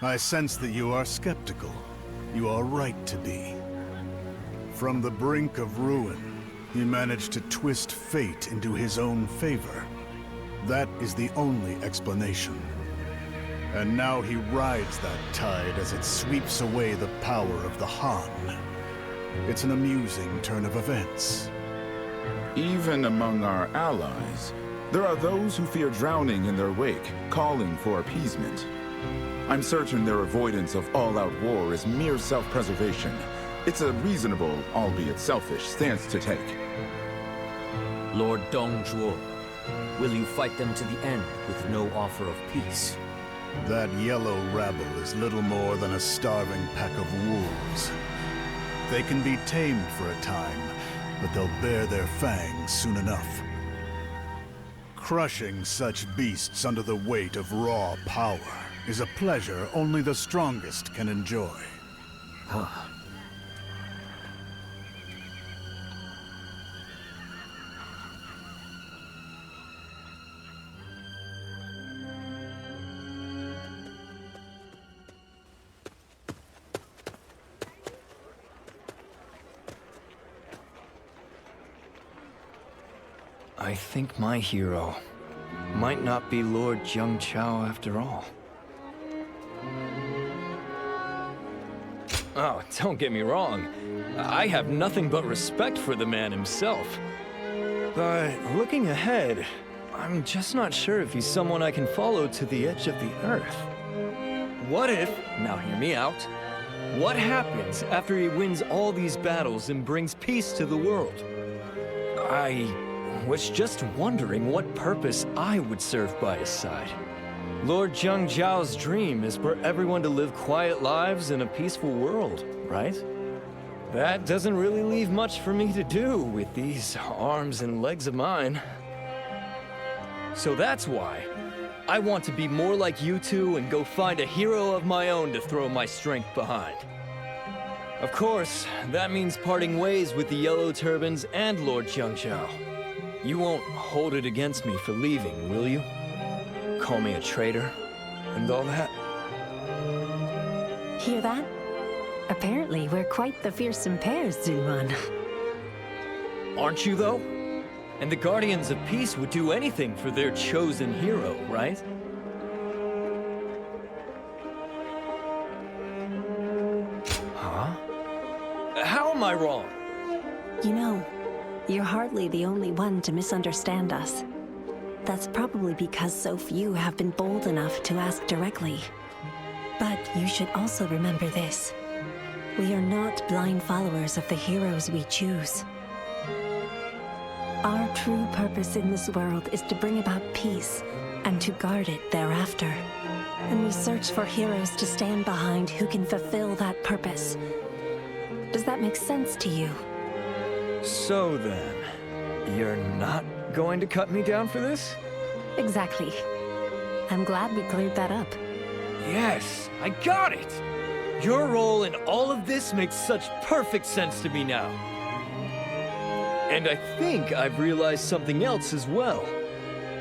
I sense that you are skeptical. You are right to be. From the brink of ruin, he managed to twist fate into his own favor. That is the only explanation. And now he rides that tide as it sweeps away the power of the Han. It's an amusing turn of events. Even among our allies, there are those who fear drowning in their wake, calling for appeasement. I'm certain their avoidance of all-out war is mere self-preservation. It's a reasonable, albeit selfish, stance to take. Lord Zhuo, will you fight them to the end with no offer of peace? That yellow rabble is little more than a starving pack of wolves. They can be tamed for a time, but they'll bare their fangs soon enough. Crushing such beasts under the weight of raw power is a pleasure only the strongest can enjoy. I think my hero might not be Lord Zhang Jiao after all. Oh, don't get me wrong. I have nothing but respect for the man himself. But looking ahead, I'm just not sure if he's someone I can follow to the edge of the earth. What if, now hear me out, what happens after he wins all these battles and brings peace to the world? I was just wondering what purpose I would serve by his side. Lord Zhang Jiao's dream is for everyone to live quiet lives in a peaceful world, right? That doesn't really leave much for me to do with these arms and legs of mine. So that's why I want to be more like you two and go find a hero of my own to throw my strength behind. Of course, that means parting ways with the Yellow Turbans and Lord Zhang Jiao. You won't hold it against me for leaving, will you? Call me a traitor and all that? Hear that? Apparently, we're quite the fearsome pairs, Zhuo. Aren't you, though? And the Guardians of Peace would do anything for their chosen hero, right? Huh? How am I wrong? You know, you're hardly the only one to misunderstand us. That's probably because so few have been bold enough to ask directly. But you should also remember this. We are not blind followers of the heroes we choose. Our true purpose in this world is to bring about peace and to guard it thereafter. And we search for heroes to stand behind who can fulfill that purpose. Does that make sense to you? So then, you're not going to cut me down for this? Exactly. I'm glad we cleared that up. Yes, I got it! Your role in all of this makes such perfect sense to me now. And I think I've realized something else as well.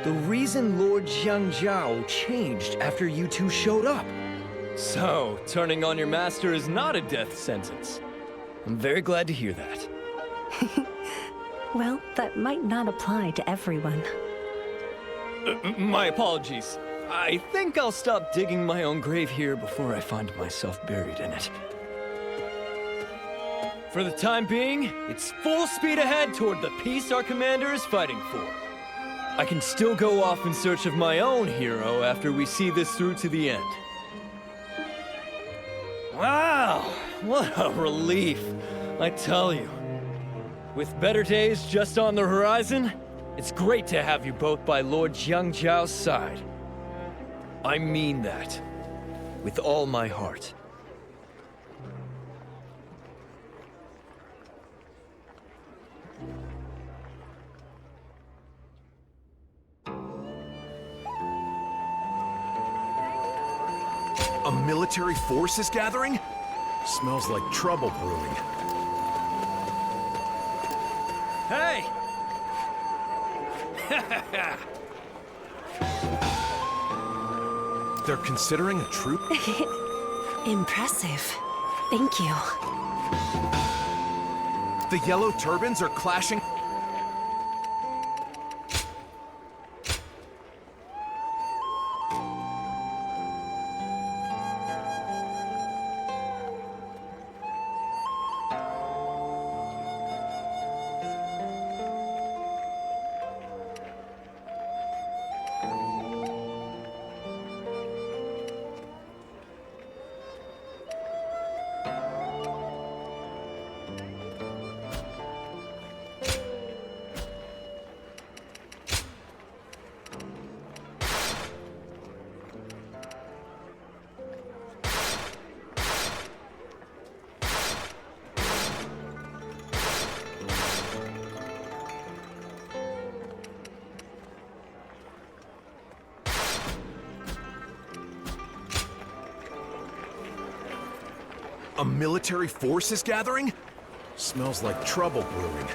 The reason Lord Zhang Jiao changed after you two showed up. So, turning on your master is not a death sentence. I'm very glad to hear that. Well, that might not apply to everyone. My apologies. I think I'll stop digging my own grave here before I find myself buried in it. For the time being, it's full speed ahead toward the peace our commander is fighting for. I can still go off in search of my own hero after we see this through to the end. Wow, what a relief, I tell you. With better days just on the horizon, it's great to have you both by Lord Zhang Jiao's side. I mean that, with all my heart. A military force is gathering? Smells like trouble brewing. Hey! They're considering a troop? Impressive. Thank you. The yellow turbans are clashing. A military force is gathering? Smells like trouble brewing.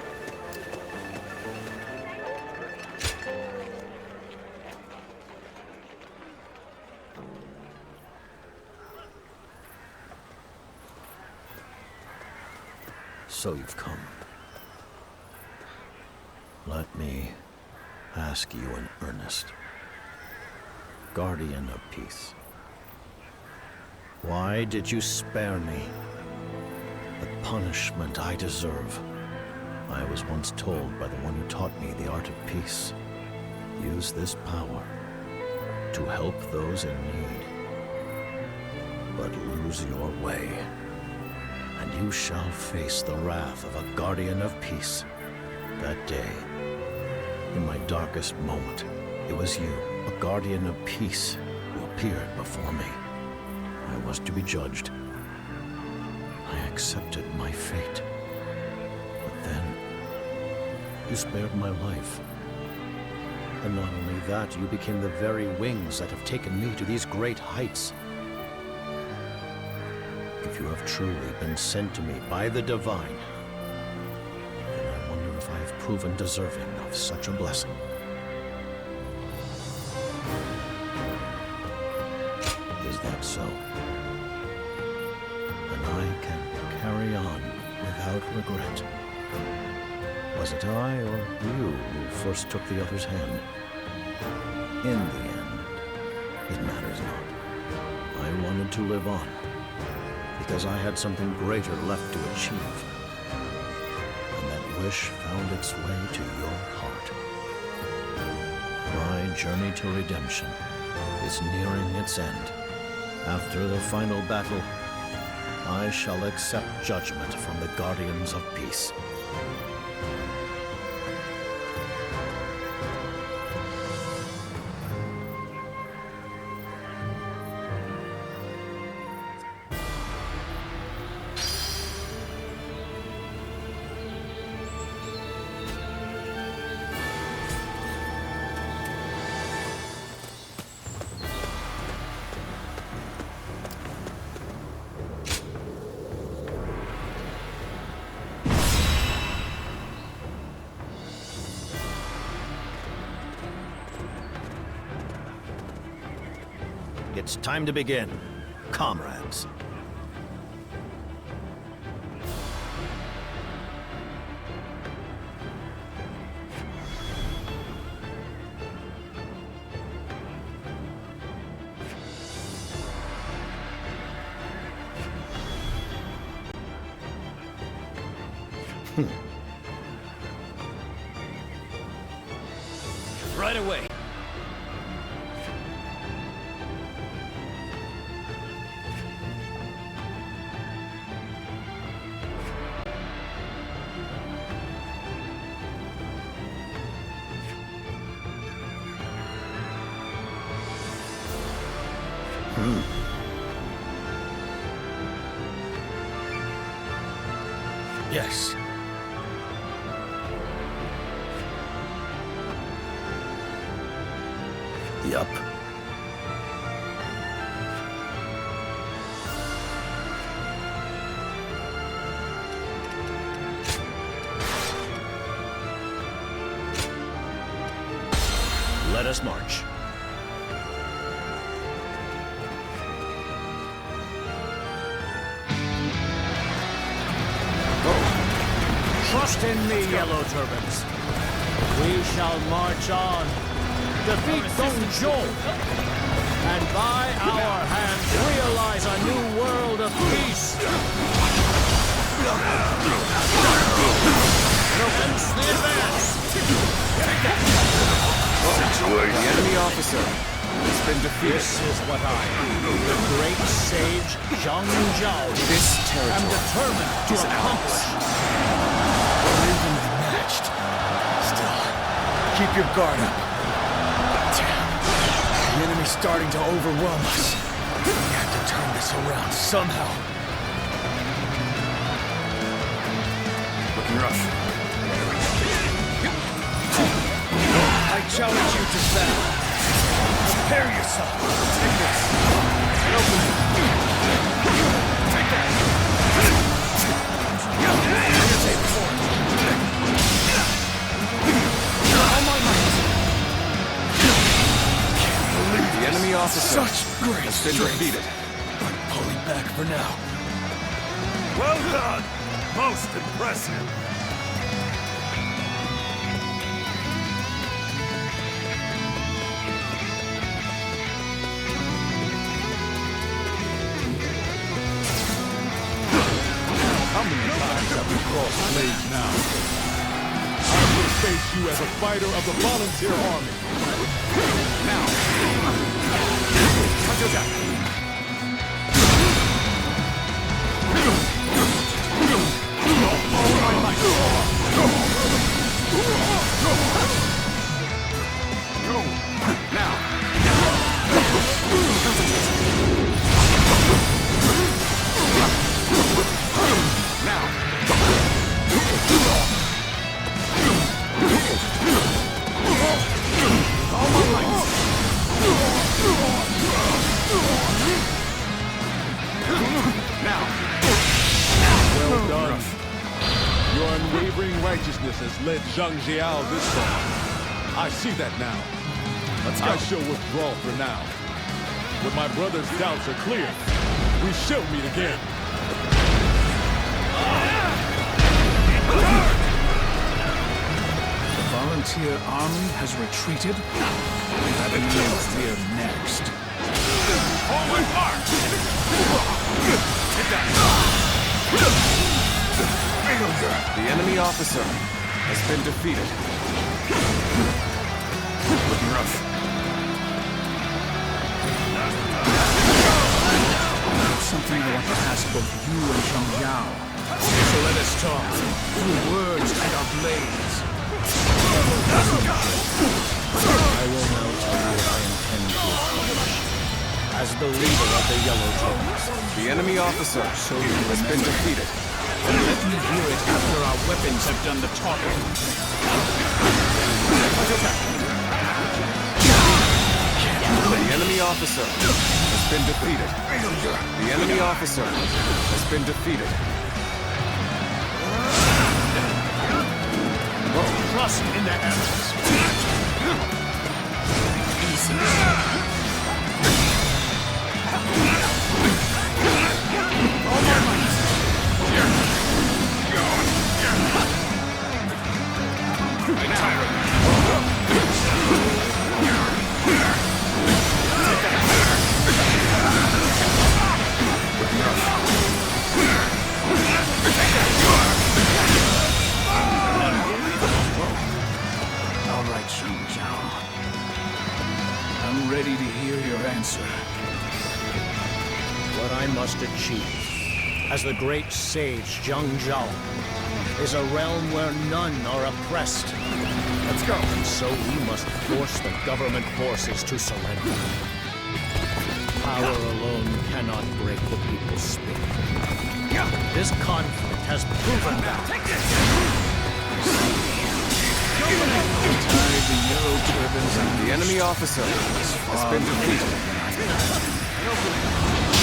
So you've come. Let me ask you in earnest. Guardian of Peace. Why did you spare me? The punishment I deserve. I was once told by the one who taught me the art of peace. Use this power to help those in need. But lose your way, and you shall face the wrath of a guardian of peace. That day, in my darkest moment, it was you, a guardian of peace, who appeared before me. I was to be judged. I accepted my fate. But then, you spared my life. And not only that, you became the very wings that have taken me to these great heights. If you have truly been sent to me by the Divine, then I wonder if I have proven deserving of such a blessing. Is that so? Then I can carry on without regret. Was it I or you who first took the other's hand? In the end, it matters not. I wanted to live on, because I had something greater left to achieve. And that wish found its way to your heart. My journey to redemption is nearing its end. After the final battle, I shall accept judgment from the Guardians of Peace. It's time to begin, comrades. Right away. Yes. Yup. Let us march. Trust in me, Yellow Turbans. We shall march on, defeat Zhang Jiao, and by our hands realize a new world of peace. Commence the advance. The enemy officer has been defeated. This is what I, the great sage Zhang Jiao, This am territory determined to accomplish. Evenly matched. Still, keep your guard up. Damn. The enemy's starting to overwhelm us. We have to turn this around somehow. Looking rough. I challenge you to battle. Prepare yourself. Take this. And open it. Take that. The enemy officer has been defeated. But pulling back for now. Well done! Most impressive. How many times have we crossed blades now? I will face you as a fighter of the volunteer army. Now. Touch attack. All my might. Now. Well done. Your unwavering righteousness has led Zhang Jiao this far. I see that now. I shall withdraw for now. When my brother's doubts are clear, we shall meet again. The volunteer army has retreated. That means we're next. Forward march! The enemy officer has been defeated. Looking rough. Something I want to ask both you and Zhang Jiao. So let us talk through words and our blades. I will now tell you what I intend to accomplish. As the leader of the Yellow Turbans, the enemy officer has been defeated. Then let me hear it after our weapons have done the talking. The enemy officer has been defeated. The enemy officer has been defeated. Trust in the heavens. Easy. ready to hear your answer. What I must achieve, as the great sage Zhang Jiao, is a realm where none are oppressed. Let's go. And so we must force the government forces to surrender. Power alone cannot break the people's spirit. This conflict has proven that. The yellow turbans and The enemy officer has been defeated.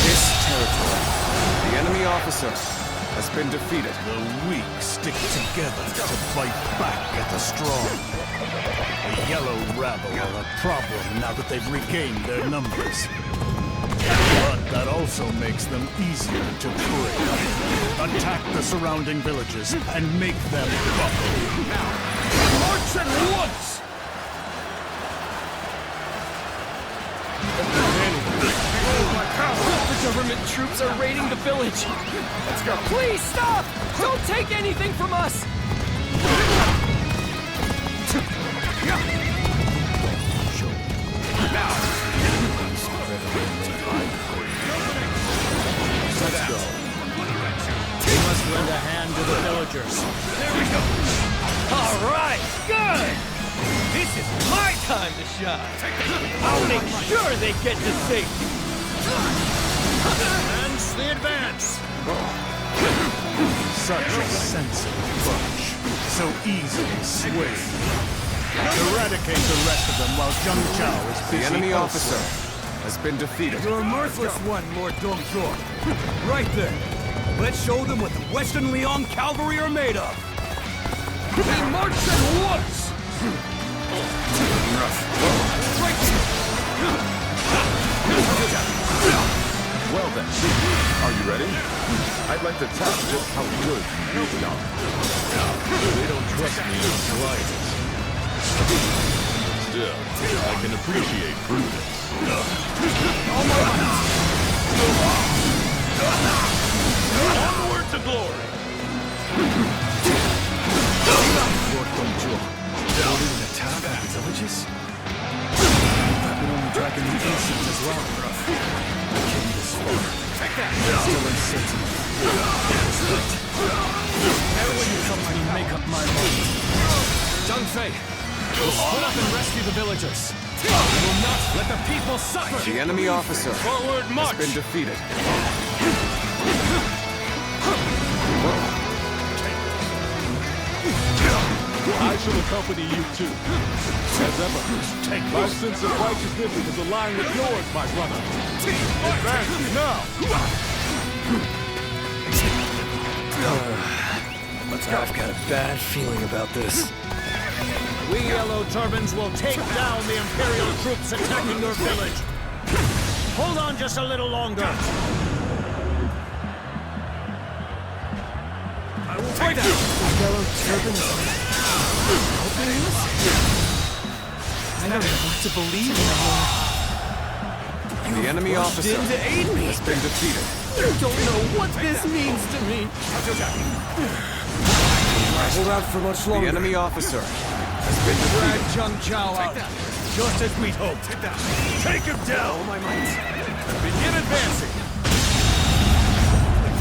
This territory. The enemy officer has been defeated. The weak stick together to fight back at the strong. The yellow rabble are a problem now that they've regained their numbers. But that also makes them easier to prey. Attack the surrounding villages and make them buckle. March at once! The government troops are raiding the village. Let's go. Please stop! Don't take anything from us! Let's go. We must lend a hand to the villagers. There we go. All right, good. This is my time to shine. I'll make sure they get to safety. Advance the advance. Such a sensitive bunch. So easily swayed. Eradicate the rest of them while Zhang Jiao is busy. The enemy elsewhere. officer has been defeated. You're a merciless one, Lord Dong Zhuo. Right then. Let's show them what the Western Liang cavalry are made of. We march at once! Well then, are you ready? I'd like to test just how good you really are. They don't trust me in the slightest. Still, I can appreciate prudence. Onward to glory! Lord Dong Zhuo, ordering an attack on the villages? That would only drag in the ancients as well. I came this far. Still uncertain. Everyone help me make up my mind. Zhang Fei, we'll split up and rescue the villagers. We will not let the people suffer! The enemy officer Forward march! has been defeated. I shall accompany you too. As ever, my sense of righteousness is aligned with yours, my brother. Advance now! I've got a bad feeling about this. We Yellow Turbans will take down the Imperial troops attacking your village. Hold on just a little longer. I will take you! Yellow turbans helping us? I don't know what to believe anymore. The enemy officer In to aid me. has been defeated. You don't know what this means to me. Hold out for much The longer. enemy officer has been Drag defeated. Zhang Jiao out. Just as we hoped. Take him down! Oh, my might. Begin advancing!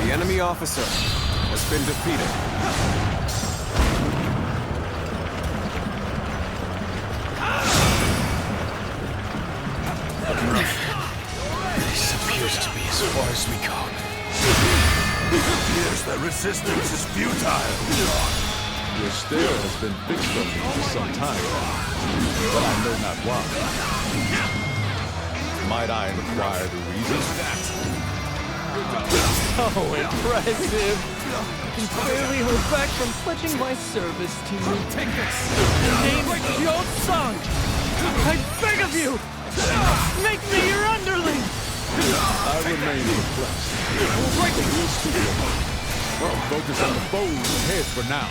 The enemy officer has been defeated. This appears to be as far as we go. Yes, the resistance is futile. Your stare has been fixed on me for some time now, but I know not why. Might I inquire the reason? So impressive. I can barely hold back from pledging my service to you. Take this. The name's Zhuo Song. I beg of you, make me your underling. I remain perplexed. We'll speak about it. Focus on the foes ahead for now.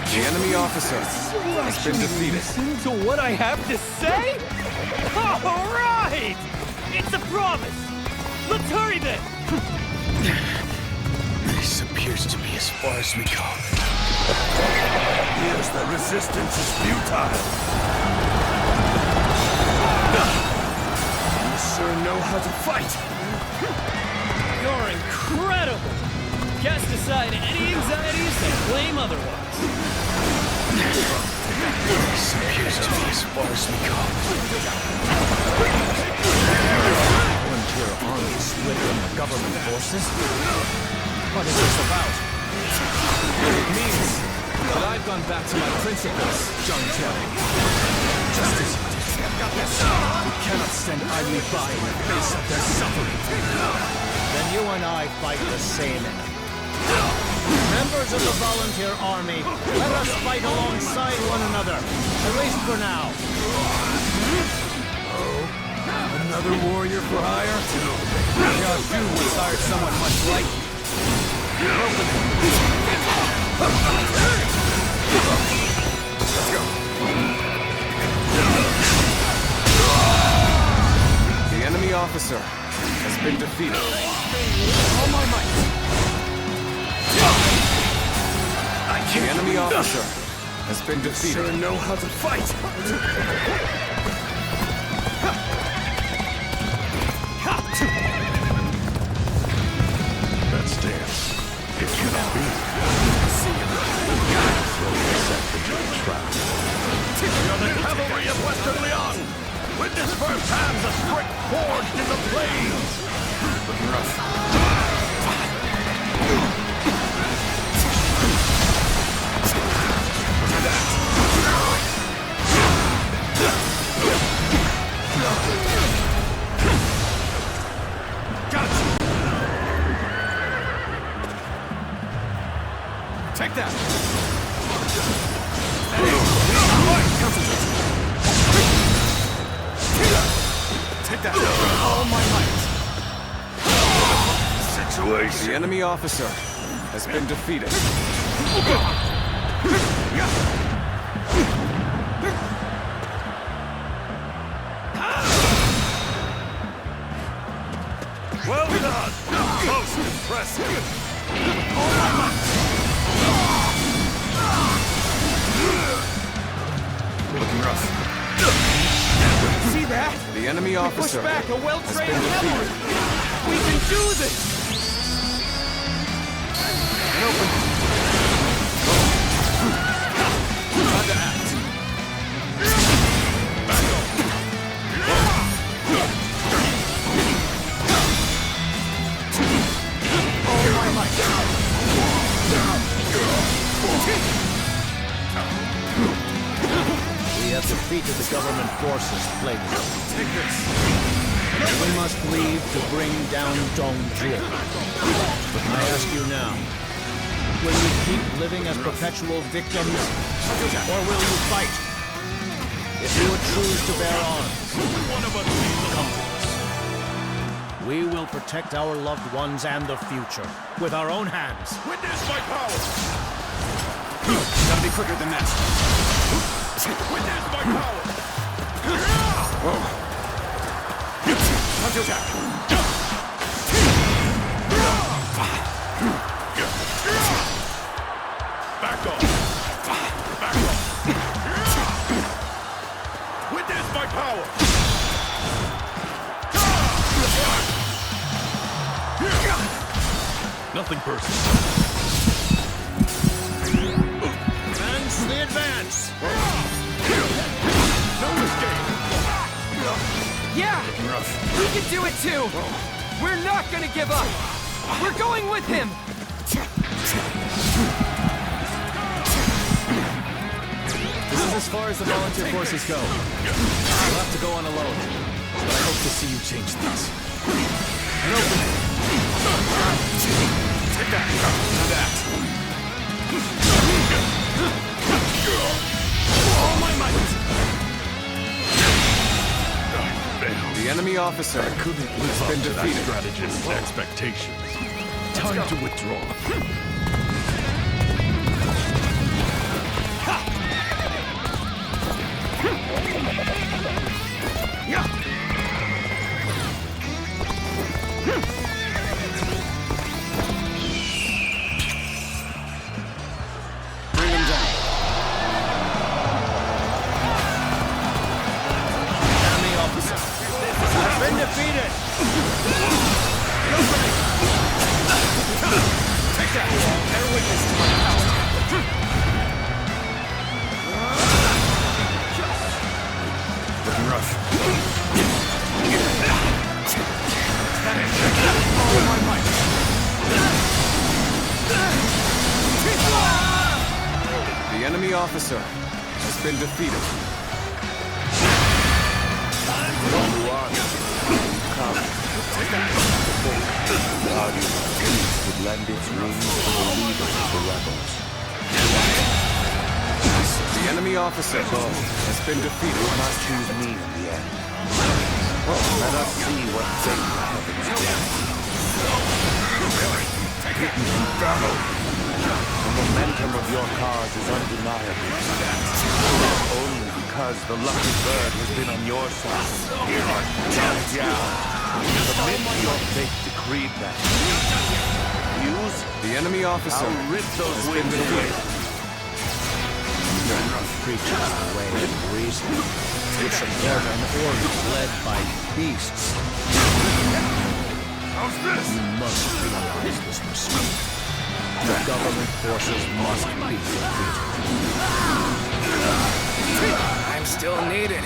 The enemy officer has been defeated. Listen to what I have to say? All right! It's a promise! Let's hurry then! This appears to be as far as we go. Here's the resistance is futile. You sure know how to fight. You're incredible! Cast aside any anxieties and claim otherwise. So beautiful as far as we go. Volunteer army split from the government forces? What is this about? It means that I've gone back to my principles, Zhang Jiao. Just as you did. We cannot stand idly by in the face of their suffering. Then you and I fight the same enemy. Members of the volunteer army, let us fight alongside one another, at least for now. Oh, another warrior for hire? Xiao Zhu once hired someone much like you. Let's go. The enemy officer has been defeated. All my might. The enemy officer has been defeated. Sure know how to fight. Let's dance. It cannot be. You're the cavalry of Western Leon. Witness firsthand the strike forged in the plains. Looking rough. Take that! Take that! All my might! Situation. The enemy officer has been defeated. Well done! Most impressive! All my might! Looking rough. See that? The enemy officer Push back a has well-trained been cavalry! defeated. We can do this! Time to act. Back off! All my might! We have defeated the government forces, Plague. Take this! We must leave to bring down Zhuo. But I ask you now, will you keep living as perpetual victims, or will you fight? If you would choose to bear arms, One of us needs to come to us. We will protect our loved ones and the future with our own hands. Witness my power! Gotta be quicker than that. Witness my power! Time to attack. Back off! Back off! Witness my power! Nothing personal. Advance the advance! No escape! Yeah! We can do it too! We're not gonna give up! We're going with him! This is as far as the volunteer forces go. You'll have to go on alone. But I hope to see you change things. An opening! Take that! Now that! All my might! The enemy officer Couldn't live up been to that defeated. strategist's expectations. Time to withdraw. Bring officer has been defeated. Would lend its wings to the leaders of the rebels. The enemy officer has been defeated. You must choose me in the end. Let us see what fate have in store. Battle. The momentum of your cause is undeniable. Only because the lucky bird has been on your side. Zhang Jiao, submit to your fate decreed that. Use the enemy officer I'll rid those has been defeated. Preaches the way of reason. You support an order led by beasts. How's this? You must realize this mistake. The government forces must be defeated. I'm still needed.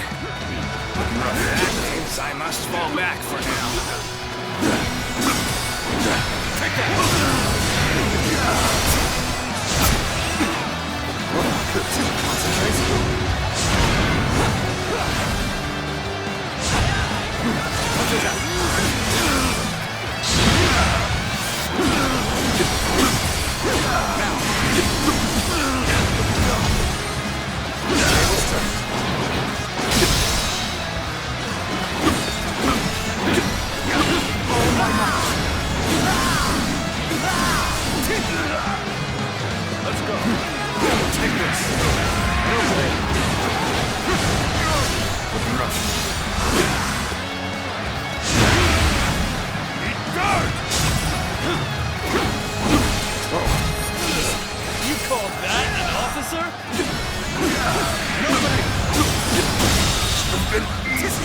That means I must fall back for now. Take that! Let's go. Take this. Looking rough. Eat guard! You called that an officer?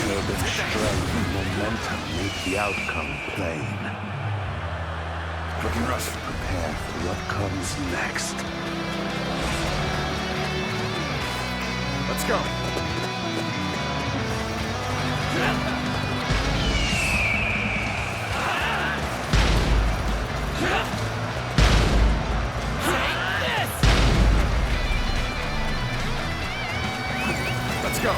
Urban strength and momentum make the outcome plain. Looking rough. Prepare for what comes next. Let's go. Let's go.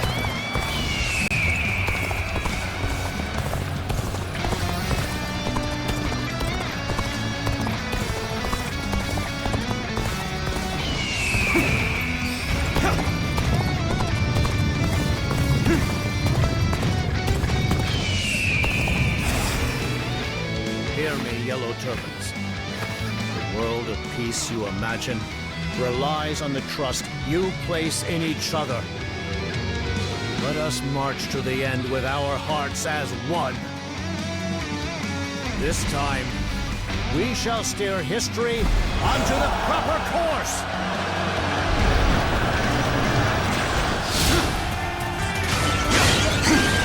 Hear me, Yellow Turbans. The world of peace you imagine relies on the trust you place in each other. Let us march to the end with our hearts as one. This time, we shall steer history onto the proper course.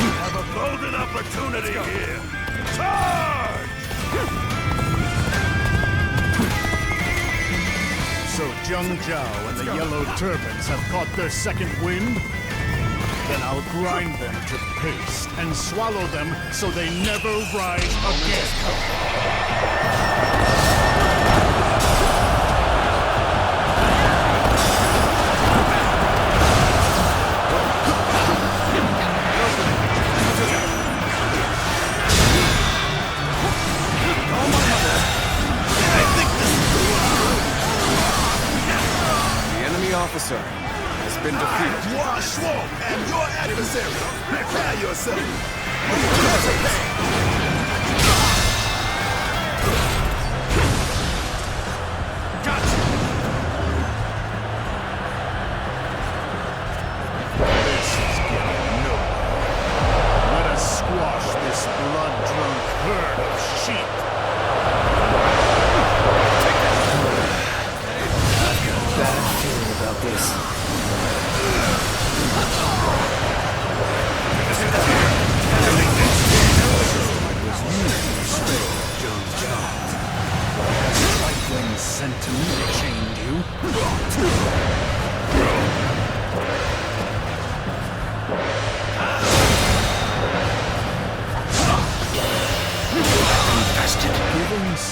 We have a golden opportunity here. Charge! So Zhang Jiao and the Yellow Turbans have caught their second wind? Then I'll grind them to paste and swallow them so they never rise again. Officer has been defeated. Yuan Shao and your adversary. Prepare yourself. Gotcha. This is getting nowhere. Let us squash this blood-drunk herd of sheep. About this.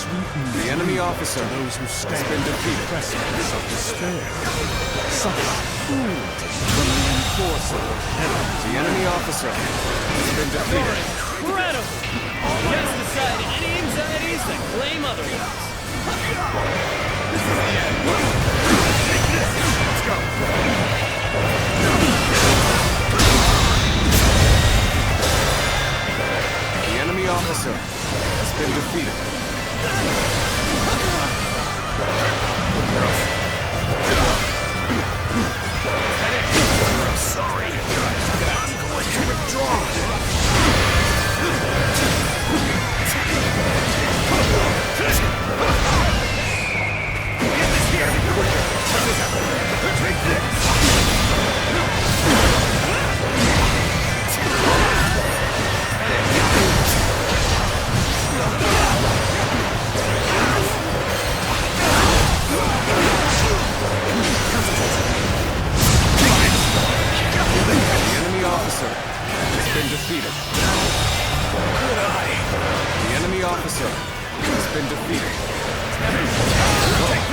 sweeten The enemy officer to those who stand has been at the defeated. precipice of despair. Such cruelty from the enforcer of heaven. The enemy officer has been defeated. Incredible! Cast aside any anxieties that claim otherwise. Let's go. The enemy officer has been defeated. I'm sorry. I'm going to withdraw. Take this. The enemy officer has been defeated. The enemy officer has been defeated. Take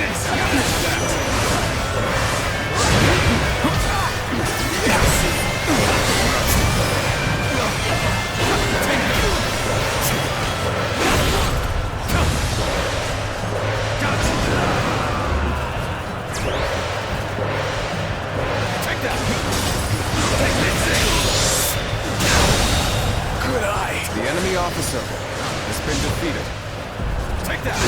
The enemy officer has been defeated. Take that!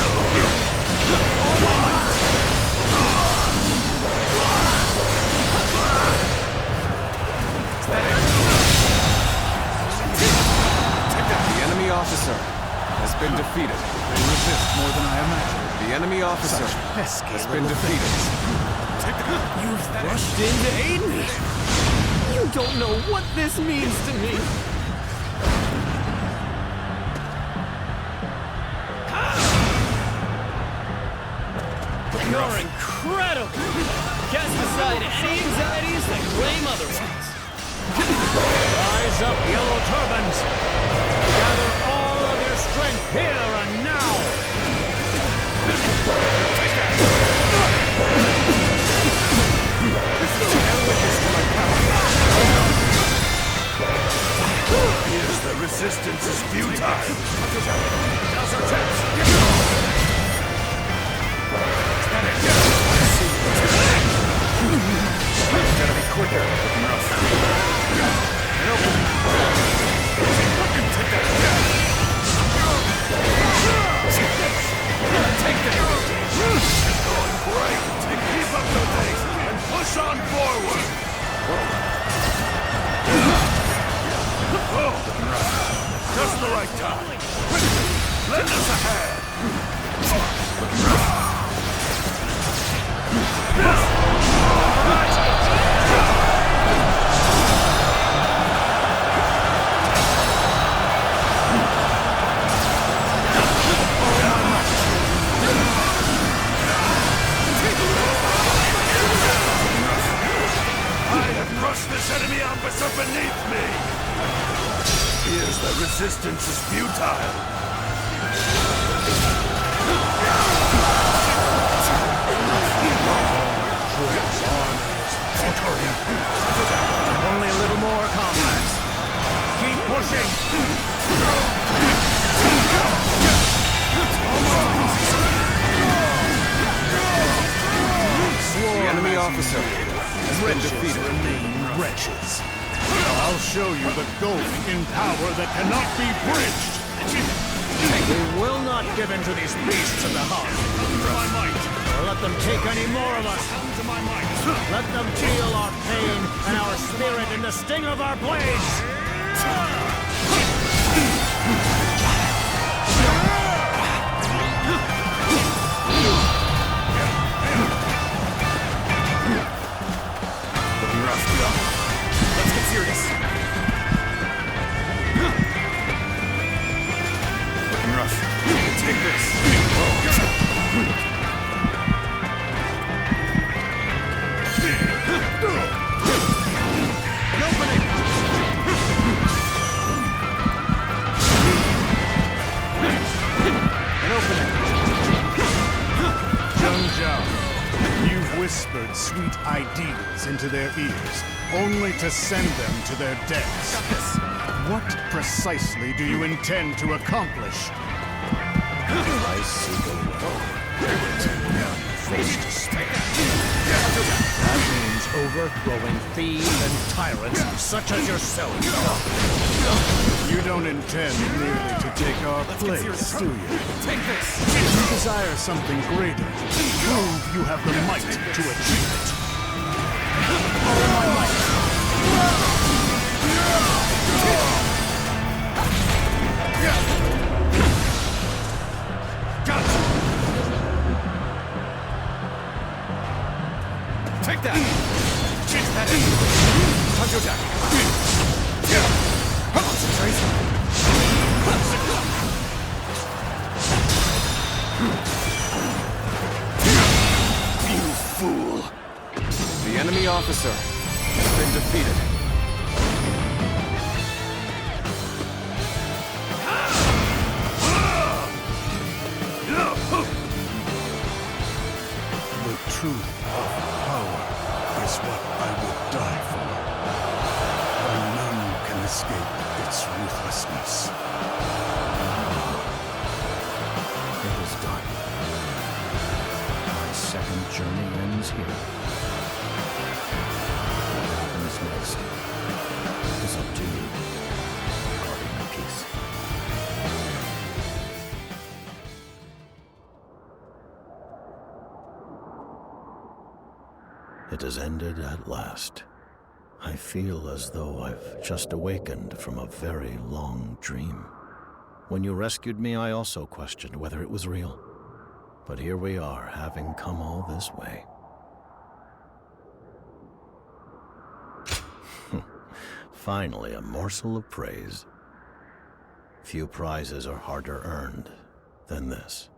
The enemy officer has been defeated. They resist more than I imagined. The enemy officer has been defeated. You've rushed in to aid me. You don't know what this means to me. You're incredible! Cast aside any anxieties that claim otherwise. Rise up, Yellow Turbans! Gather all of your strength here and now! Here's the resistance is futile. Now's our chance. Gotta be quicker. Take that. Going great. Keep up the pace and push on forward. Oh, just the right time. Lend us a hand. Crush this enemy officer beneath me! Here's the resistance is futile. Only a little more, comrades. Keep pushing! The enemy officer has been defeated. Remain wretches. I'll show you the gulf in power that cannot be bridged. We will not give in to these beasts of the heart. Or let them take any more of us. Let them feel our pain and our spirit in the sting of our blades. Looking rough. Let's get serious. Looking rough. Take this. plant ideals into their ears, only to send them to their deaths. What precisely do you intend to accomplish? I seek a face to spare. That means overthrowing thieves and tyrants such as yourself. You don't intend merely to take our place, do you? Take this! You desire something greater. Prove you have the might to achieve it. All my might. Gotcha! Take that! Chase that in! Conjure attack! Concentrate! You fool! The enemy officer has been defeated. The truth of power is what I would die for. And none can escape its ruthlessness. It is done. My second journey ends here. What happens next is up to you, guarding the peace. It has ended at last. I feel as though I've just awakened from a very long dream. When you rescued me, I also questioned whether it was real. But here we are, having come all this way. Finally, a morsel of praise. Few prizes are harder earned than this.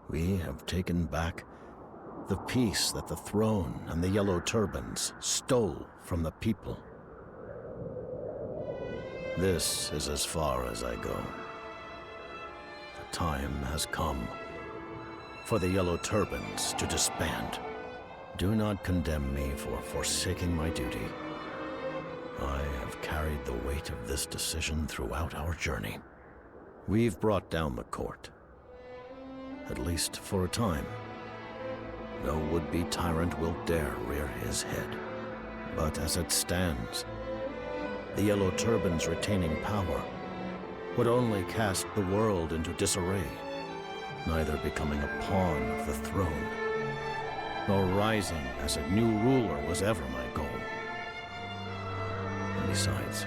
We have taken back the peace that the throne and the Yellow Turbans stole from the people. This is as far as I go. The time has come for the Yellow Turbans to disband. Do not condemn me for forsaking my duty. I have carried the weight of this decision throughout our journey. We've brought down the court, at least for a time. No would-be tyrant will dare rear his head. But as it stands, the Yellow Turbans retaining power would only cast the world into disarray, neither becoming a pawn of the throne, nor rising as a new ruler was ever my goal. And besides,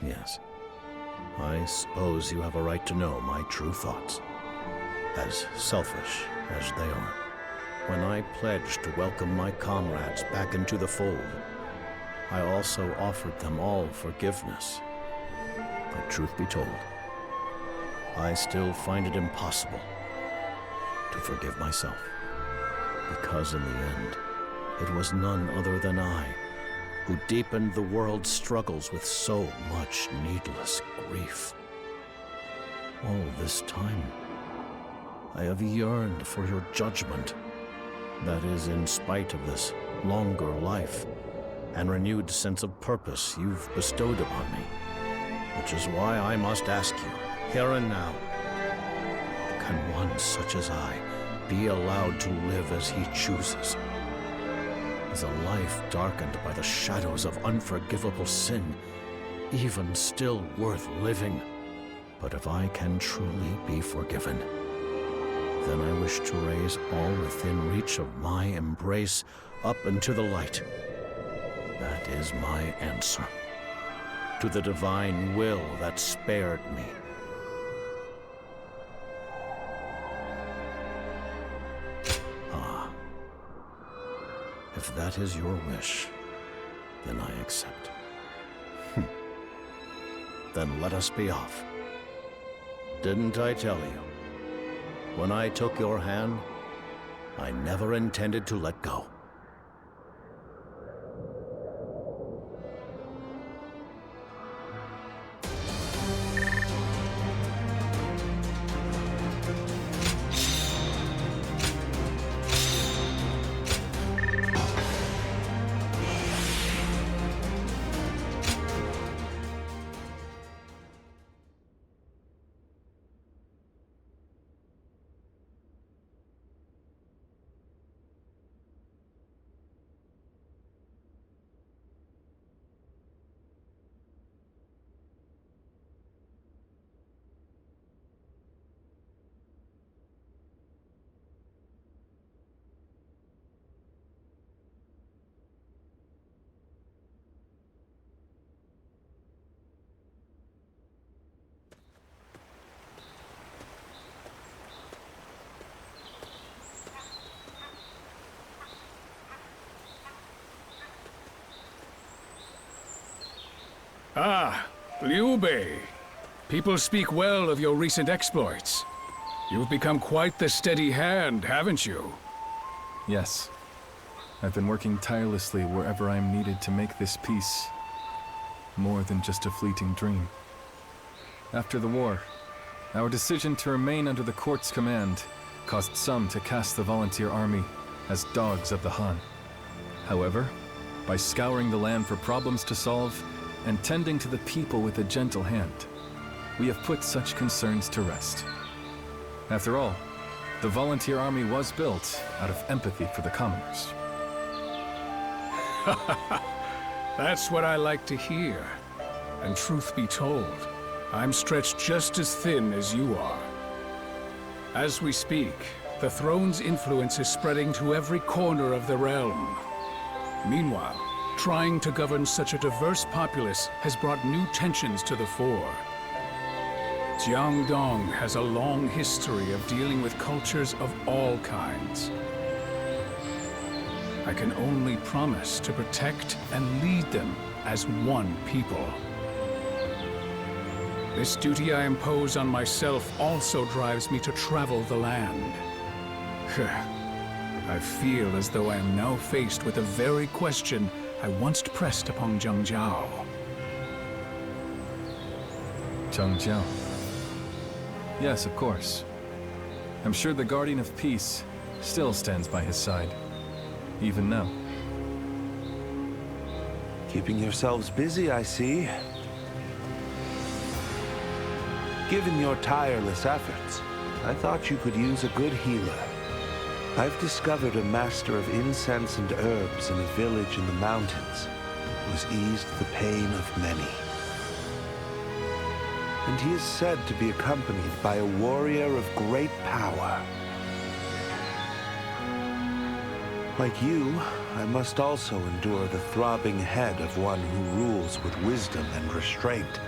yes, I suppose you have a right to know my true thoughts, as selfish as they are. When I pledged to welcome my comrades back into the fold, I also offered them all forgiveness. But truth be told, I still find it impossible to forgive myself, because in the end, it was none other than I who deepened the world's struggles with so much needless grief. All this time, I have yearned for your judgment. That is, in spite of this longer life and renewed sense of purpose you've bestowed upon me. Which is why I must ask you, here and now, can one such as I be allowed to live as he chooses? Is a life darkened by the shadows of unforgivable sin even still worth living? But if I can truly be forgiven, then I wish to raise all within reach of my embrace up into the light. That is my answer to the divine will that spared me. If that is your wish, then I accept. Then let us be off. Didn't I tell you? When I took your hand, I never intended to let go. Ah, Liu Bei. People speak well of your recent exploits. You've become quite the steady hand, haven't you? Yes. I've been working tirelessly wherever I am needed to make this peace more than just a fleeting dream. After the war, our decision to remain under the court's command caused some to cast the volunteer army as dogs of the Han. However, by scouring the land for problems to solve and tending to the people with a gentle hand, we have put such concerns to rest. After all, the volunteer army was built out of empathy for the commoners. That's what I like to hear. And truth be told, I'm stretched just as thin as you are. As we speak, the throne's influence is spreading to every corner of the realm. Meanwhile, trying to govern such a diverse populace has brought new tensions to the fore. Jiangdong has a long history of dealing with cultures of all kinds. I can only promise to protect and lead them as one people. This duty I impose on myself also drives me to travel the land. I feel as though I am now faced with the very question I once pressed upon Zhang Jiao. Zhang Jiao. Yes, of course. I'm sure the Guardian of Peace still stands by his side, even now. Keeping yourselves busy, I see. Given your tireless efforts, I thought you could use a good healer. I've discovered a master of incense and herbs in a village in the mountains who's eased the pain of many. And he is said to be accompanied by a warrior of great power. Like you, I must also endure the throbbing head of one who rules with wisdom and restraint.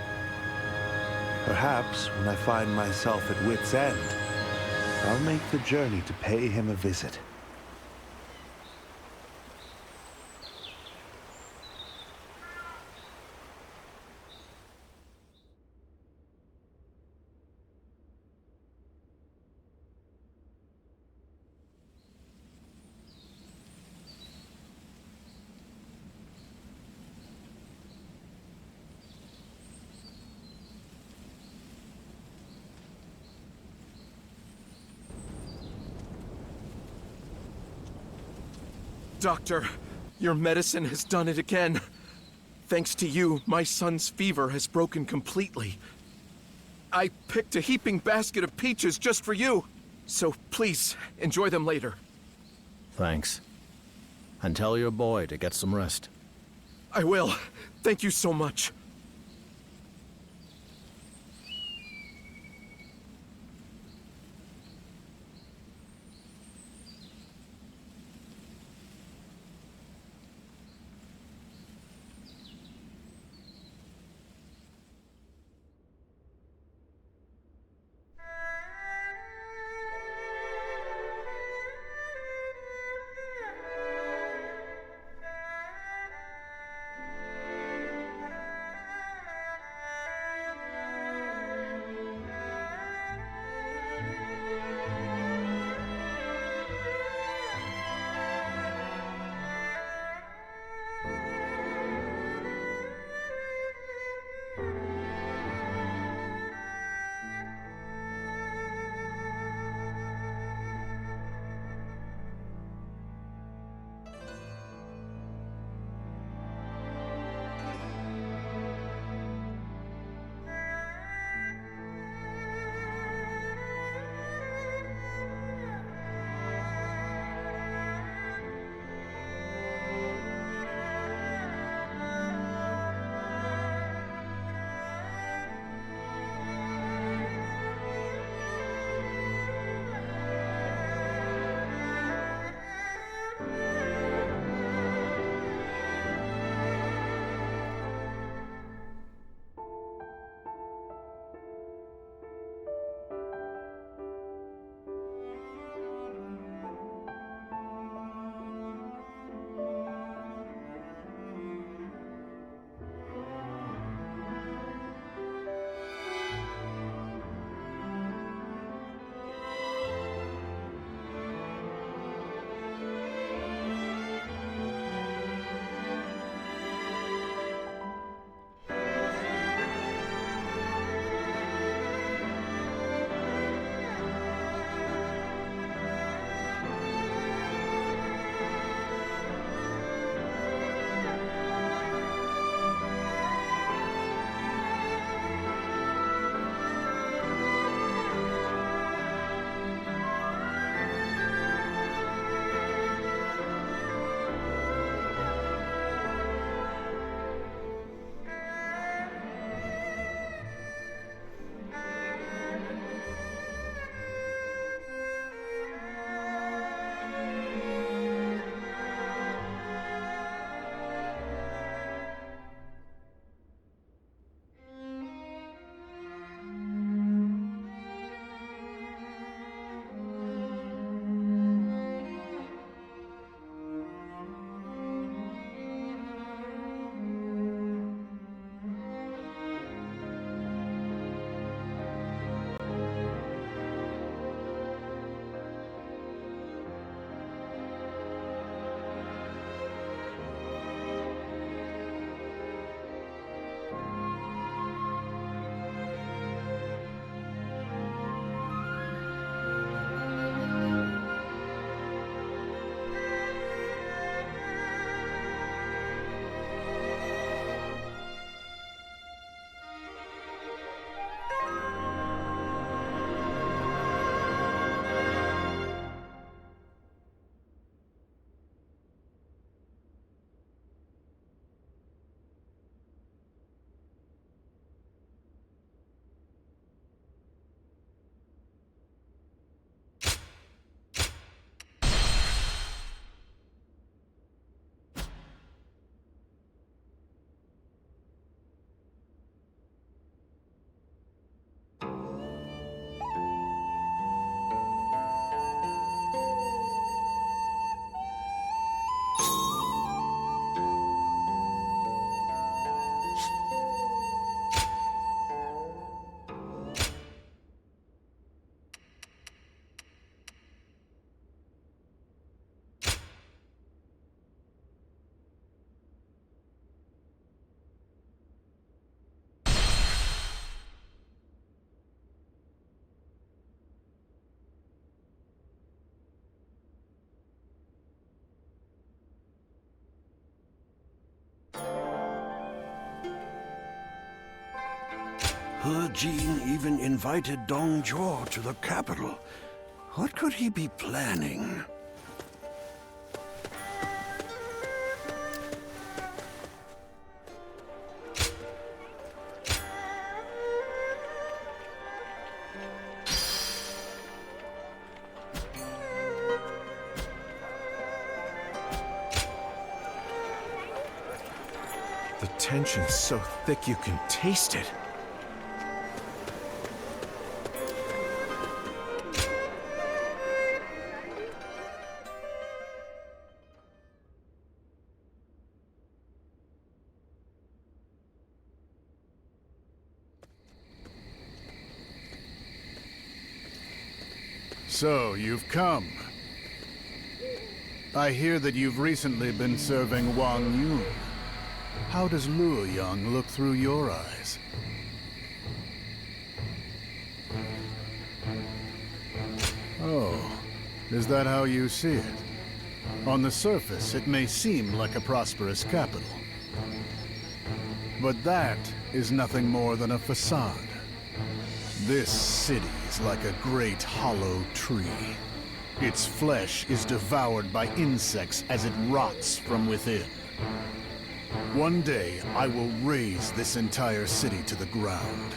Perhaps, when I find myself at wit's end, I'll make the journey to pay him a visit. Doctor, your medicine has done it again. Thanks to you, my son's fever has broken completely. I picked a heaping basket of peaches just for you. So please, enjoy them later. Thanks. And tell your boy to get some rest. I will. Thank you so much. He Jin even invited Zhang Jiao to the capital. What could he be planning? The tension's so thick you can taste it. So, you've come. I hear that you've recently been serving Wang Yun. How does Luoyang look through your eyes? Oh, is that how you see it? On the surface, it may seem like a prosperous capital. But that is nothing more than a facade. This city is like a great hollow tree. Its flesh is devoured by insects as it rots from within. One day, I will raze this entire city to the ground.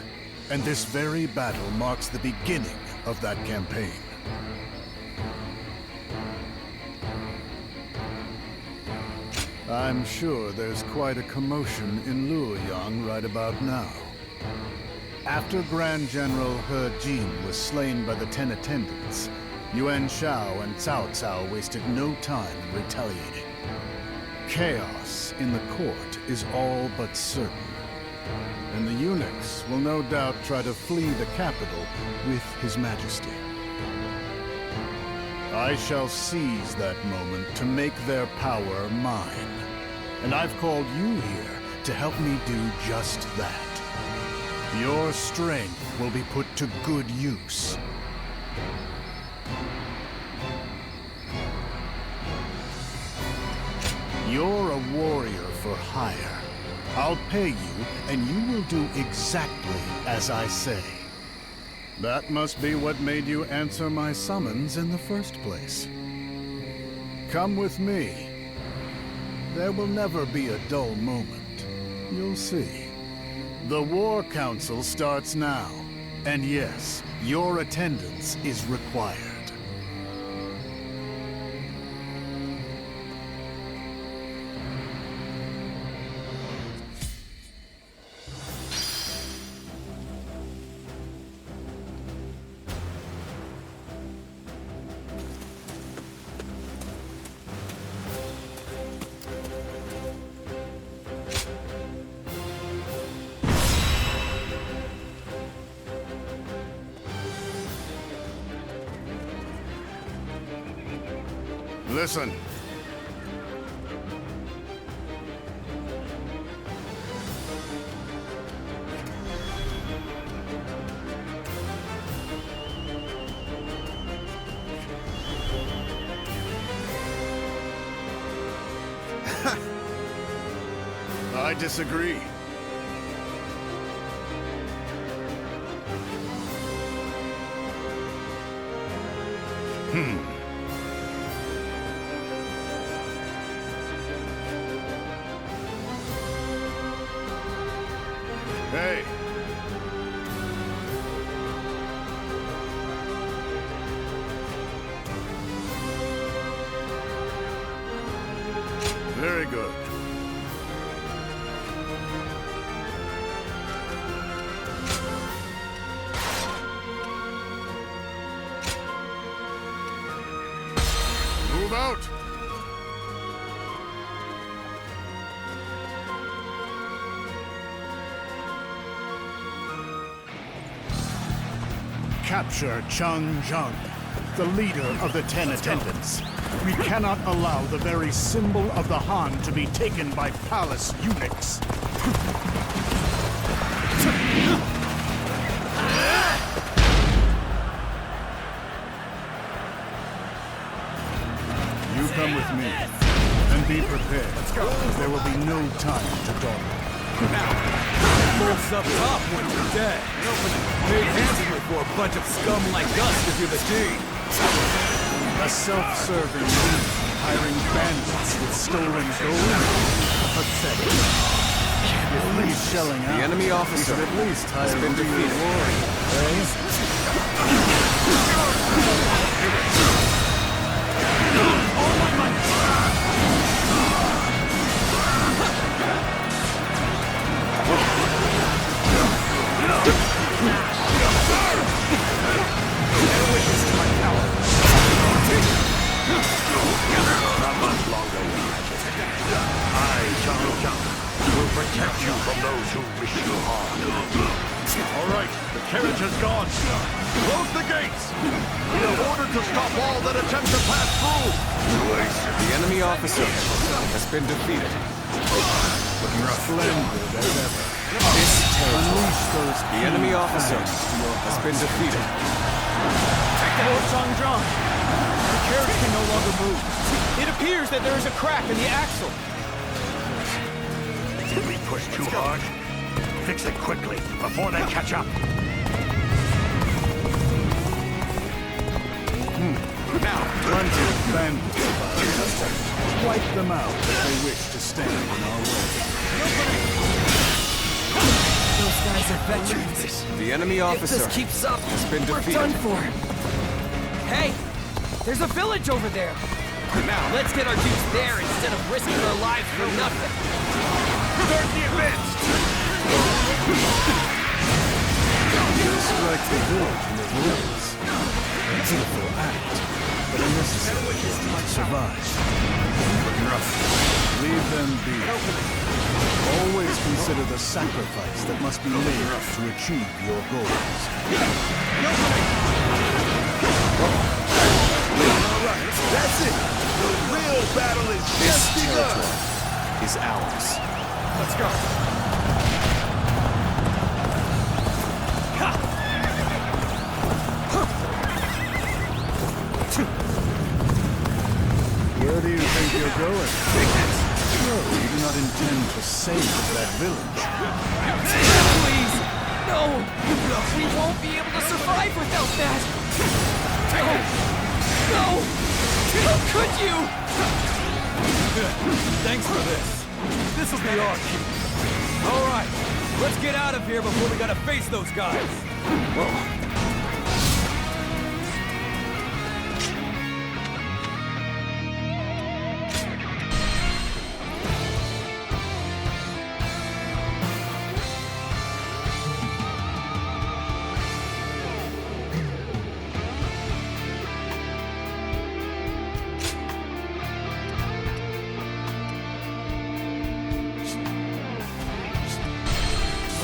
And this very battle marks the beginning of that campaign. I'm sure there's quite a commotion in Luoyang right about now. After Grand General He Jin was slain by the 10 attendants, Yuan Shao and Cao Cao wasted no time in retaliating. Chaos in the court is all but certain, and the eunuchs will no doubt try to flee the capital with His Majesty. I shall seize that moment to make their power mine, and I've called you here to help me do just that. Your strength will be put to good use. You're a warrior for hire. I'll pay you, and you will do exactly as I say. That must be what made you answer my summons in the first place. Come with me. There will never be a dull moment. You'll see. The War Council starts now. And yes, your attendance is required. Listen. I disagree. Hey. Very good. Move out. Capture Zhang Jiao, the leader of the 10 attendants. We cannot allow the very symbol of the Han to be taken by palace eunuchs. You come with me, and be prepared. Let's go. There will be no time to dawdle. Folks up top want you dead. Pay handsomely for a bunch of scum like us to do the deed. A self-serving league hiring bandits with stolen gold? Pathetic. If he's shelling out, The enemy officer we should at least hire has been a real defeated. warrior, Not much longer, Your Majesty. I, Zhang Jiao, will protect you from those who wish you harm. All right, the carriage has gone. Close the gates. We are ordered to stop all that attempt to pass through. The enemy officer has been defeated. looking rough. Splendid as ever. This territory. Unleash those The enemy officer has been defeated. Lord Zhang Jiao, the carriage can no longer move. It appears that there is a crack in the axle. Did we push too hard? Fix it quickly, before they catch up. Now, plenty of bandits about. Wipe them out if they wish to stand in our way. Those guys are veterans. The enemy officer If this keeps up, has been we're defeated. done for. Hey, there's a village over there. Now, let's get our dudes there instead of risking our lives for nothing. Start the advance! Strike the village in the ruins. A pitiful act, but a necessary one to survive. Leave them be. Always consider the sacrifice that must be made to achieve your goals. Alright, that's it! The real battle is just begun! Is ours. Let's go! Where do you think you're going? No, you do not intend to save that village. Please, no! We won't be able to survive without that! No! No! How could you? Thanks for this. This'll be our cue. All right, let's get out of here before we gotta face those guys.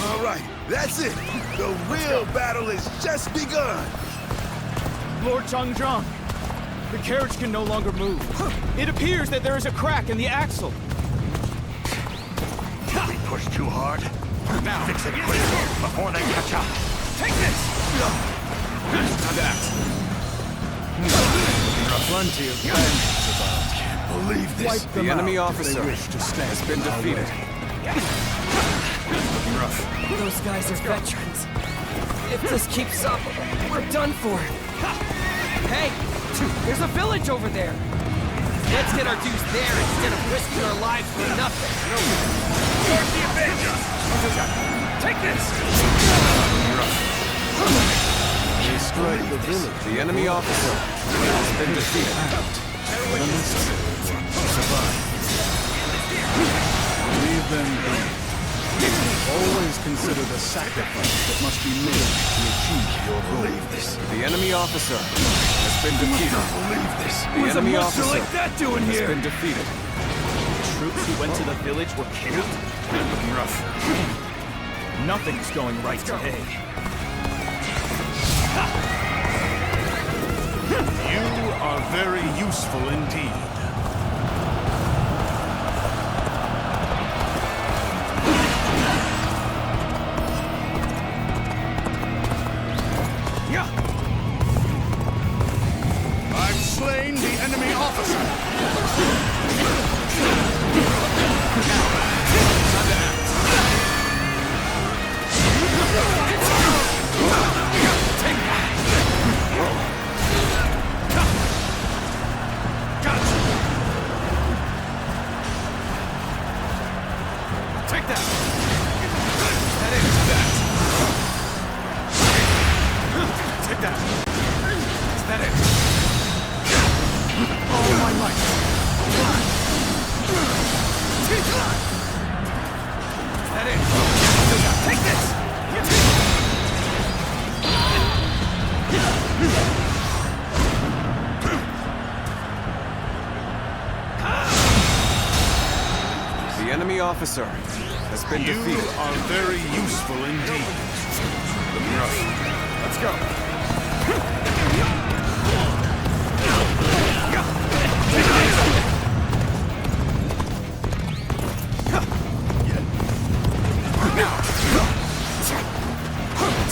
Alright, that's it! The real battle is just begun! Lord Zhang Jiao, the carriage can no longer move. It appears that there is a crack in the axle. Did we push too hard? Now, fix it quickly, before they catch up. Take this! Time to act. Plenty of bandits about. Can't believe this. Wipe them The enemy out if officer they wish to stand has been in our defeated. way. Those guys are veterans. If this keeps up, we're done for. Hey, there's a village over there. Let's get our dudes there instead of risking our lives for nothing. Start the adventure! Take this! They strike the village. The enemy officer has been defeated. But a necessary one to survive. Leave them be. Always consider the sacrifice that must be made to achieve your goals. The enemy officer has been defeated. Believe this! The What's a enemy monster officer like that doing has here? been defeated. Troops who went to the village were killed? Looking rough. Nothing's going right today. You are very useful indeed. I've slain the enemy officer! might! Is that it? Take this! The enemy officer has been defeated. You are very useful indeed. Let's go.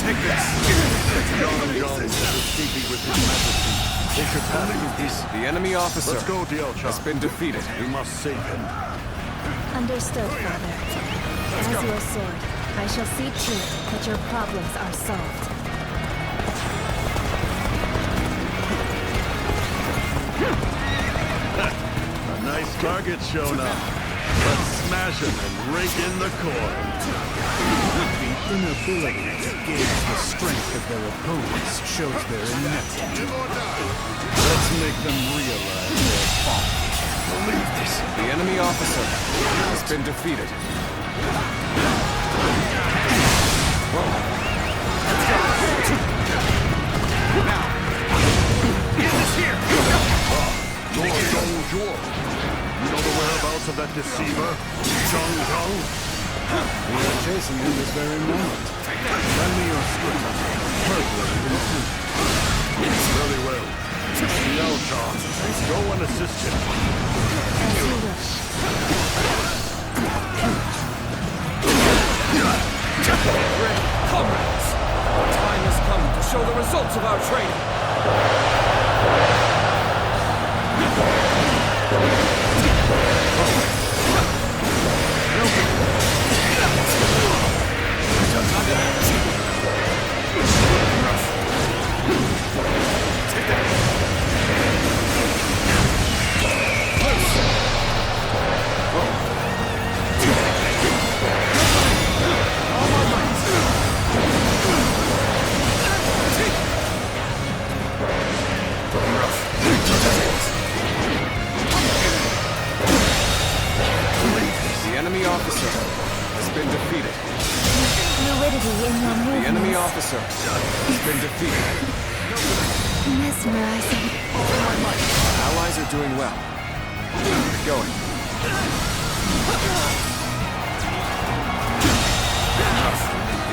Take this. Zhang Jiao is escaping with his majesty. They should have this. The enemy officer Let's go, Yuan Shao. has been defeated. We must save him. Understood, Father. As your sword, I shall see to it that your problems are solved. A nice target shown up. Let's smash him and rake in the coin. The inability to gauge the strength of their opponents shows their ineptitude. Let's make them realize their folly. Believe this. The enemy officer has been defeated. Now, get this here! Lord Zhuo. You know the whereabouts of that deceiver? Zhang Jiao? We are chasing him this very moment. Lend me your script. Very well. Yuan Shao, go and assist him. As you wish. Comrades! The time has come to show the results of our training! The enemy officer has been defeated. Fluidity in your movements. The enemy officer has been defeated. Mesmerizing. Our allies are doing well. Keep going.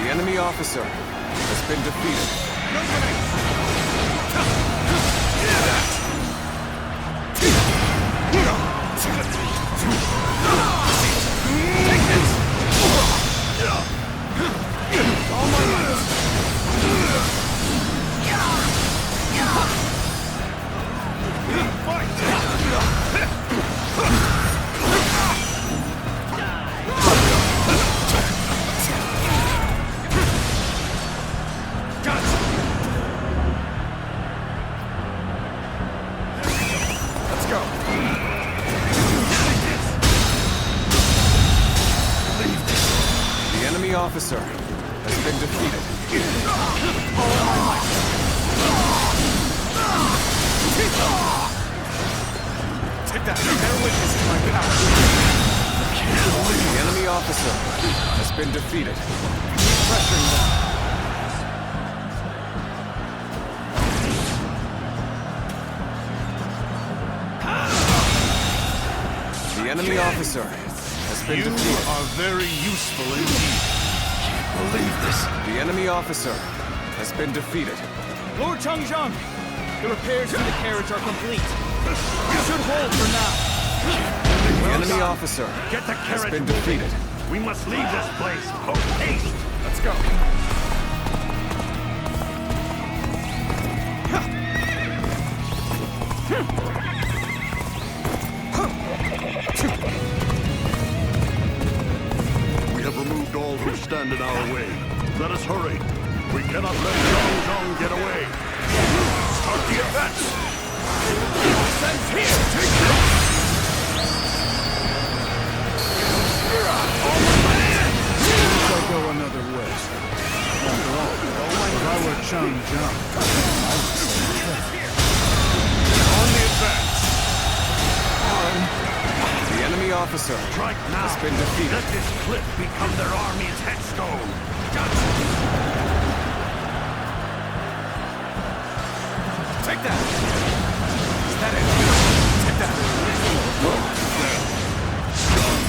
The enemy officer has been defeated. Officer has been defeated. Take that! Bear witness to my power! The enemy officer has been defeated. Pressuring them. The enemy officer has been defeated. You are very useful indeed. Believe this. The enemy officer has been defeated. Lord Changjiang, the repairs to the carriage are complete. You should hold for now. The enemy officer Get the has carriage been moving. defeated. We must leave this place. Post haste. Let's go. We have removed all who stand in our way. Let us hurry. We cannot let Zhang Jiao get away. Start the advance. Send here! Take this! I go another way. After all, if I were Zhang Jiao, I would say treasure. On the advance. officer Strike now. has been defeated. Let this cliff become their army's headstone. Take that! Is that it? Take that!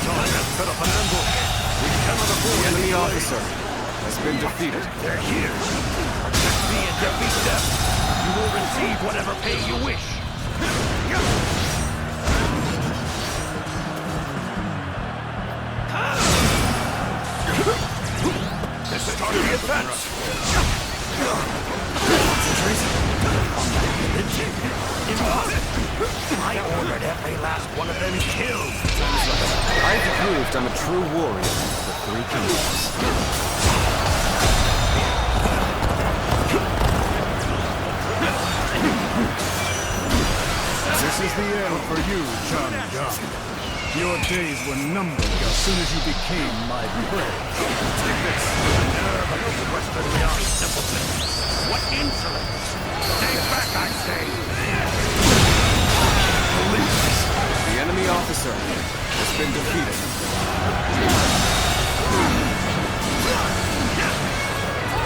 John has set up an ambush. We cannot afford The enemy any delay. officer has been defeated. They're here. Protect me and defeat them. You will receive whatever pay you wish. Let's start the advance. I ordered every last one of them killed. I've proved I'm a true warrior of the Three Kingdoms. This is the end for you, Zhang Jiao. Your days were numbered as soon as you became my prey. Take this. The nerve of those Western Liang simpletons. What insolence! Stay back, I say! The enemy officer has been defeated.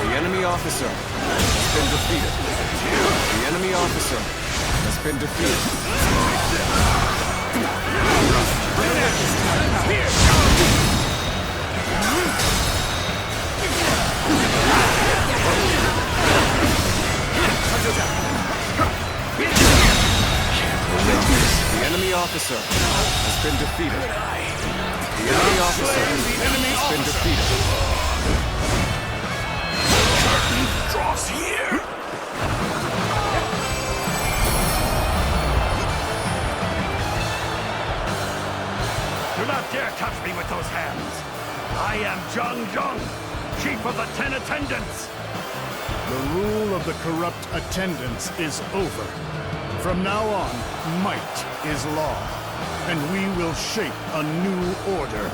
The enemy officer has been defeated. The enemy officer has been defeated. The enemy officer has been defeated. The enemy officer has been defeated. Curtain draws here! Do not dare touch me with those hands! I am Zhang Jiao, Chief of the 10 Attendants! The rule of the corrupt attendants is over. From now on, might is law, and we will shape a new order.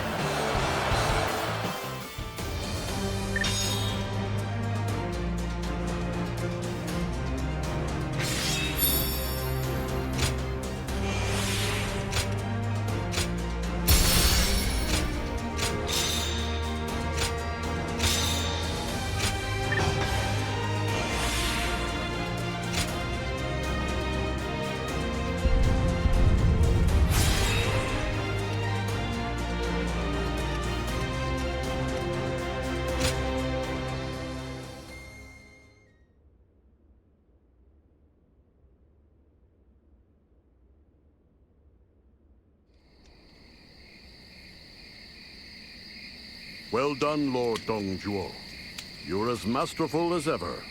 Well done, Lord Zhuo. You're as masterful as ever.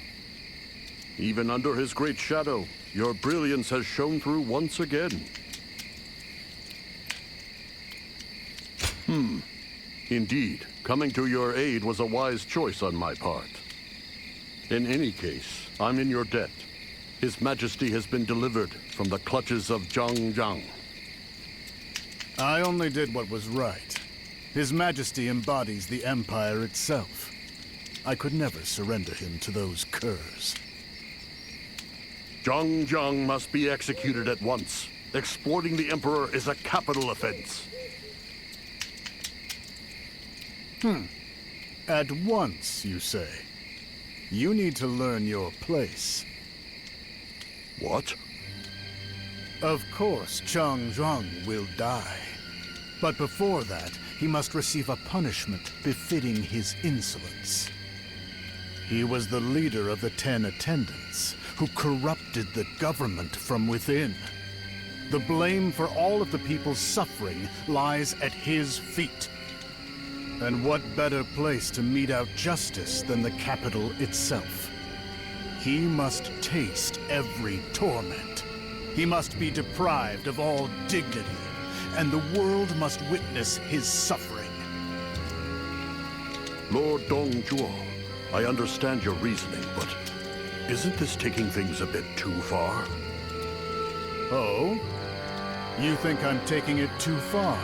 Even under his great shadow, your brilliance has shone through once again. Indeed, coming to your aid was a wise choice on my part. In any case, I'm in your debt. His Majesty has been delivered from the clutches of Zhang Jiao. I only did what was right. His Majesty embodies the Empire itself. I could never surrender him to those curs. Zhang Jiao must be executed at once. Exploiting the Emperor is a capital offense. At once, you say? You need to learn your place. What? Of course, Zhang Jiao will die. But before that, he must receive a punishment befitting his insolence. He was the leader of the 10 Attendants, who corrupted the government from within. The blame for all of the people's suffering lies at his feet. And what better place to mete out justice than the capital itself? He must taste every torment. He must be deprived of all dignity, and the world must witness his suffering. Lord Zhuo, I understand your reasoning, but isn't this taking things a bit too far? Oh? You think I'm taking it too far?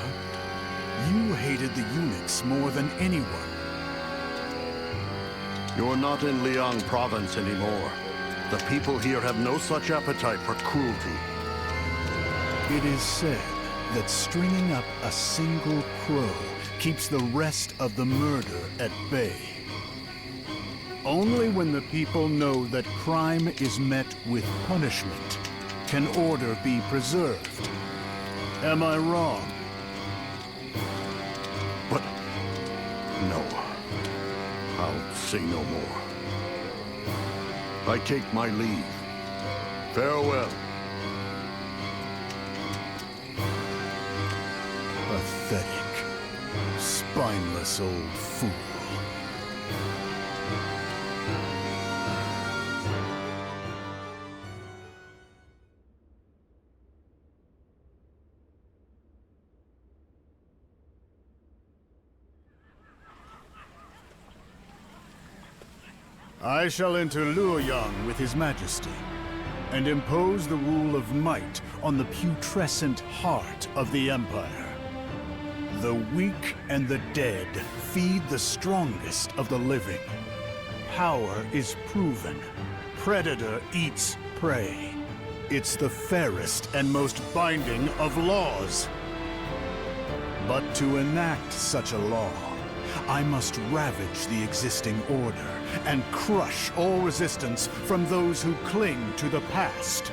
You hated the eunuchs more than anyone. You're not in Liang province anymore. The people here have no such appetite for cruelty. It is said that stringing up a single crow keeps the rest of the murder at bay. Only when the people know that crime is met with punishment can order be preserved. Am I wrong? But no, I'll say no more. I take my leave. Farewell. Pathetic, spineless old fool. I shall enter Luoyang with His Majesty, and impose the rule of might on the putrescent heart of the Empire. The weak and the dead feed the strongest of the living. Power is proven. Predator eats prey. It's the fairest and most binding of laws. But to enact such a law, I must ravage the existing order and crush all resistance from those who cling to the past.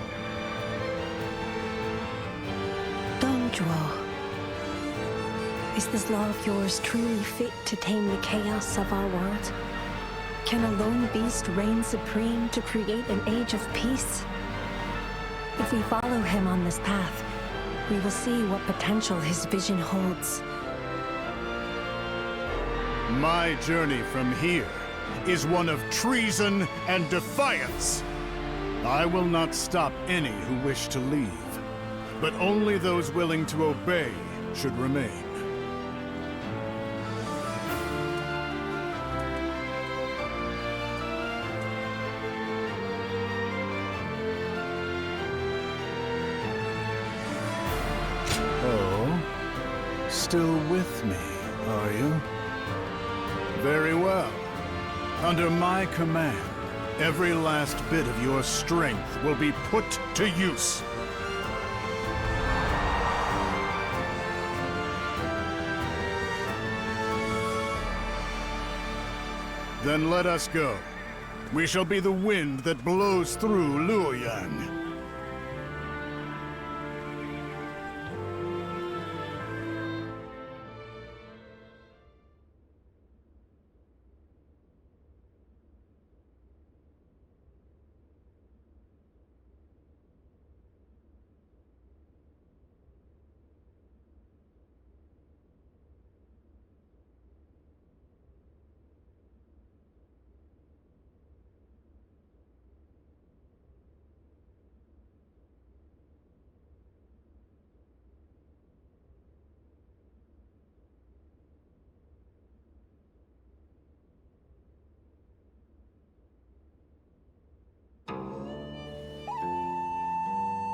Zhang Jiao, is this law of yours truly fit to tame the chaos of our world? Can a lone beast reign supreme to create an age of peace? If we follow him on this path, we will see what potential his vision holds. My journey from here is one of treason and defiance. I will not stop any who wish to leave, but only those willing to obey should remain. Oh, still with me, are you? Very well. Under my command, every last bit of your strength will be put to use. Then let us go. We shall be the wind that blows through Luoyang.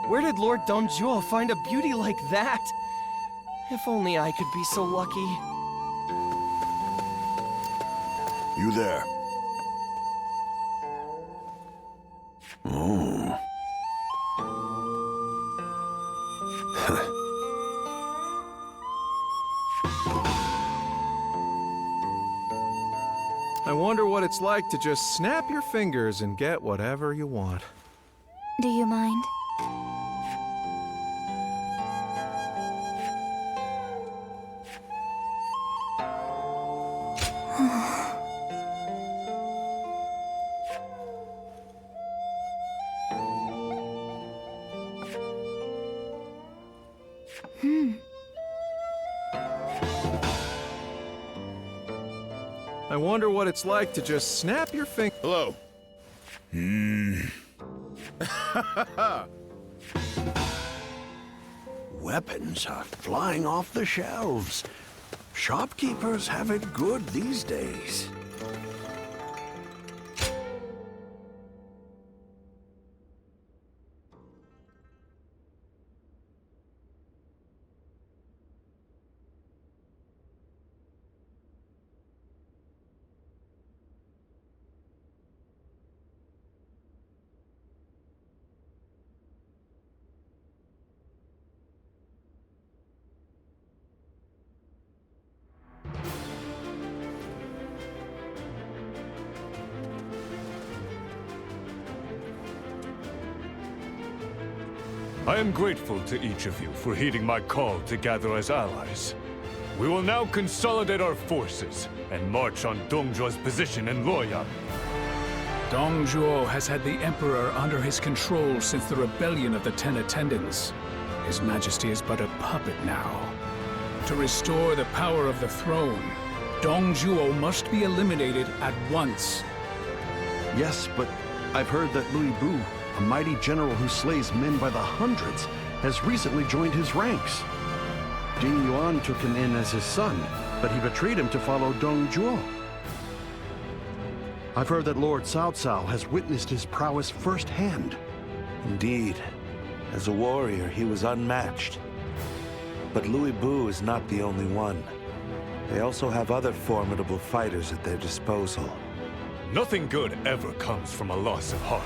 Where did Lord Zhang Jiao find a beauty like that? If only I could be so lucky. You there? Oh. I wonder what it's like to just snap your fingers and get whatever you want. Do you mind? I wonder what it's like to just snap your finger. Hello. Weapons are flying off the shelves. Shopkeepers have it good these days. I am grateful to each of you for heeding my call to gather as allies. We will now consolidate our forces and march on Dong Zhuo's position in Luoyang. Dong Zhuo has had the Emperor under his control since the rebellion of the Ten Attendants. His Majesty is but a puppet now. To restore the power of the throne, Dong Zhuo must be eliminated at once. Yes, but I've heard that Louis Bu, a mighty general who slays men by the hundreds, has recently joined his ranks. Jing Yuan took him in as his son, but he betrayed him to follow Dong Zhuo. I've heard that Lord Cao Cao has witnessed his prowess firsthand. Indeed. As a warrior, he was unmatched. But Louis Bu is not the only one. They also have other formidable fighters at their disposal. Nothing good ever comes from a loss of heart.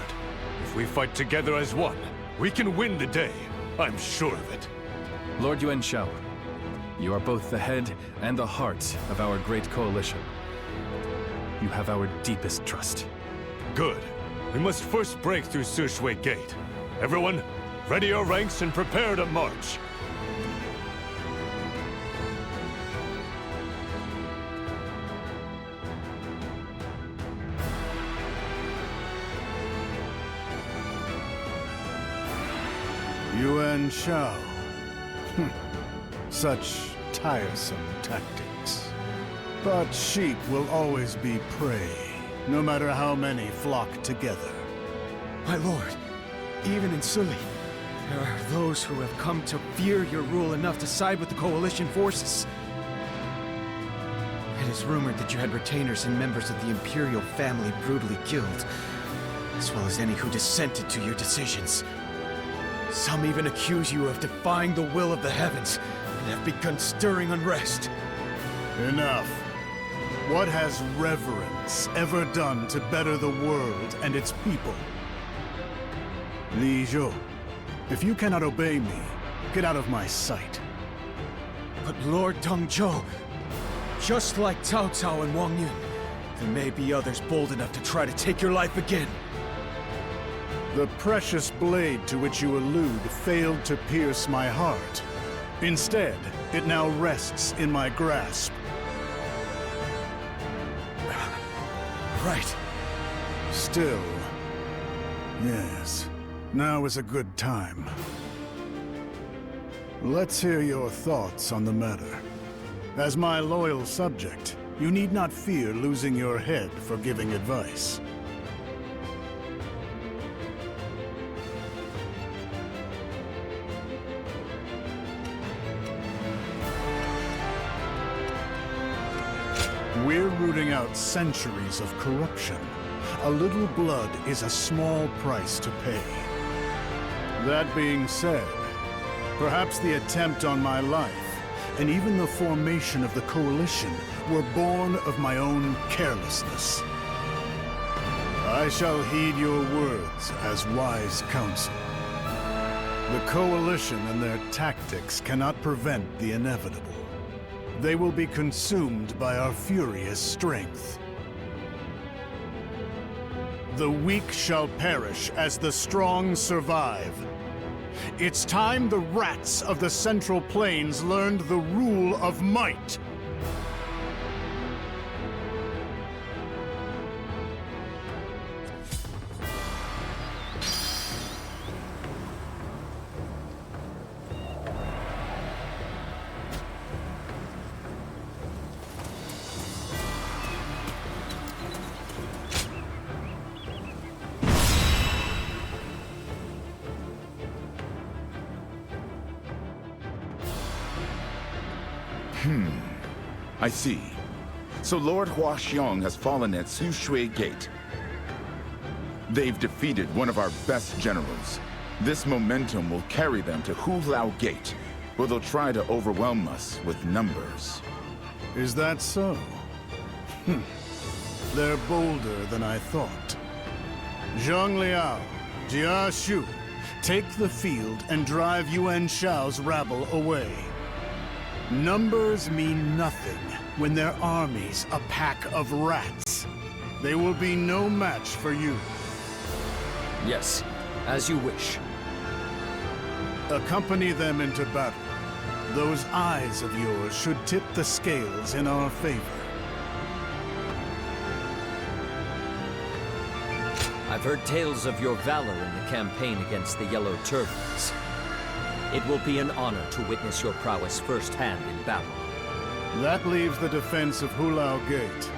If we fight together as one, we can win the day. I'm sure of it. Lord Yuan Shao, you are both the head and the heart of our great coalition. You have our deepest trust. Good. We must first break through Sishui Gate. Everyone, ready your ranks and prepare to march. Yuan Shao. Such tiresome tactics. But sheep will always be prey, no matter how many flock together. My lord, even in Suli, there are those who have come to fear your rule enough to side with the coalition forces. It is rumored that you had retainers and members of the imperial family brutally killed, as well as any who dissented to your decisions. Some even accuse you of defying the will of the heavens, and have begun stirring unrest. Enough. What has reverence ever done to better the world and its people? Li Zhou, if you cannot obey me, get out of my sight. But Lord Dong Zhuo, just like Cao Cao and Wang Yun, there may be others bold enough to try to take your life again. The precious blade to which you allude failed to pierce my heart. Instead, it now rests in my grasp. Right. Still, yes, now is a good time. Let's hear your thoughts on the matter. As my loyal subject, you need not fear losing your head for giving advice. We're rooting out centuries of corruption. A little blood is a small price to pay. That being said, perhaps the attempt on my life, and even the formation of the coalition, were born of my own carelessness. I shall heed your words as wise counsel. The coalition and their tactics cannot prevent the inevitable. They will be consumed by our furious strength. The weak shall perish as the strong survive. It's time the rats of the Central Plains learned the rule of might. I see. So Lord Hua Xiong has fallen at Sishui Gate. They've defeated one of our best generals. This momentum will carry them to Hulao Gate, where they'll try to overwhelm us with numbers. Is that so? They're bolder than I thought. Zhang Liao, Jia Shu, take the field and drive Yuan Shao's rabble away. Numbers mean nothing when their army's a pack of rats. They will be no match for you. Yes, as you wish. Accompany them into battle. Those eyes of yours should tip the scales in our favor. I've heard tales of your valor in the campaign against the Yellow Turbans. It will be an honor to witness your prowess firsthand in battle. That leaves the defense of Hulao Gate.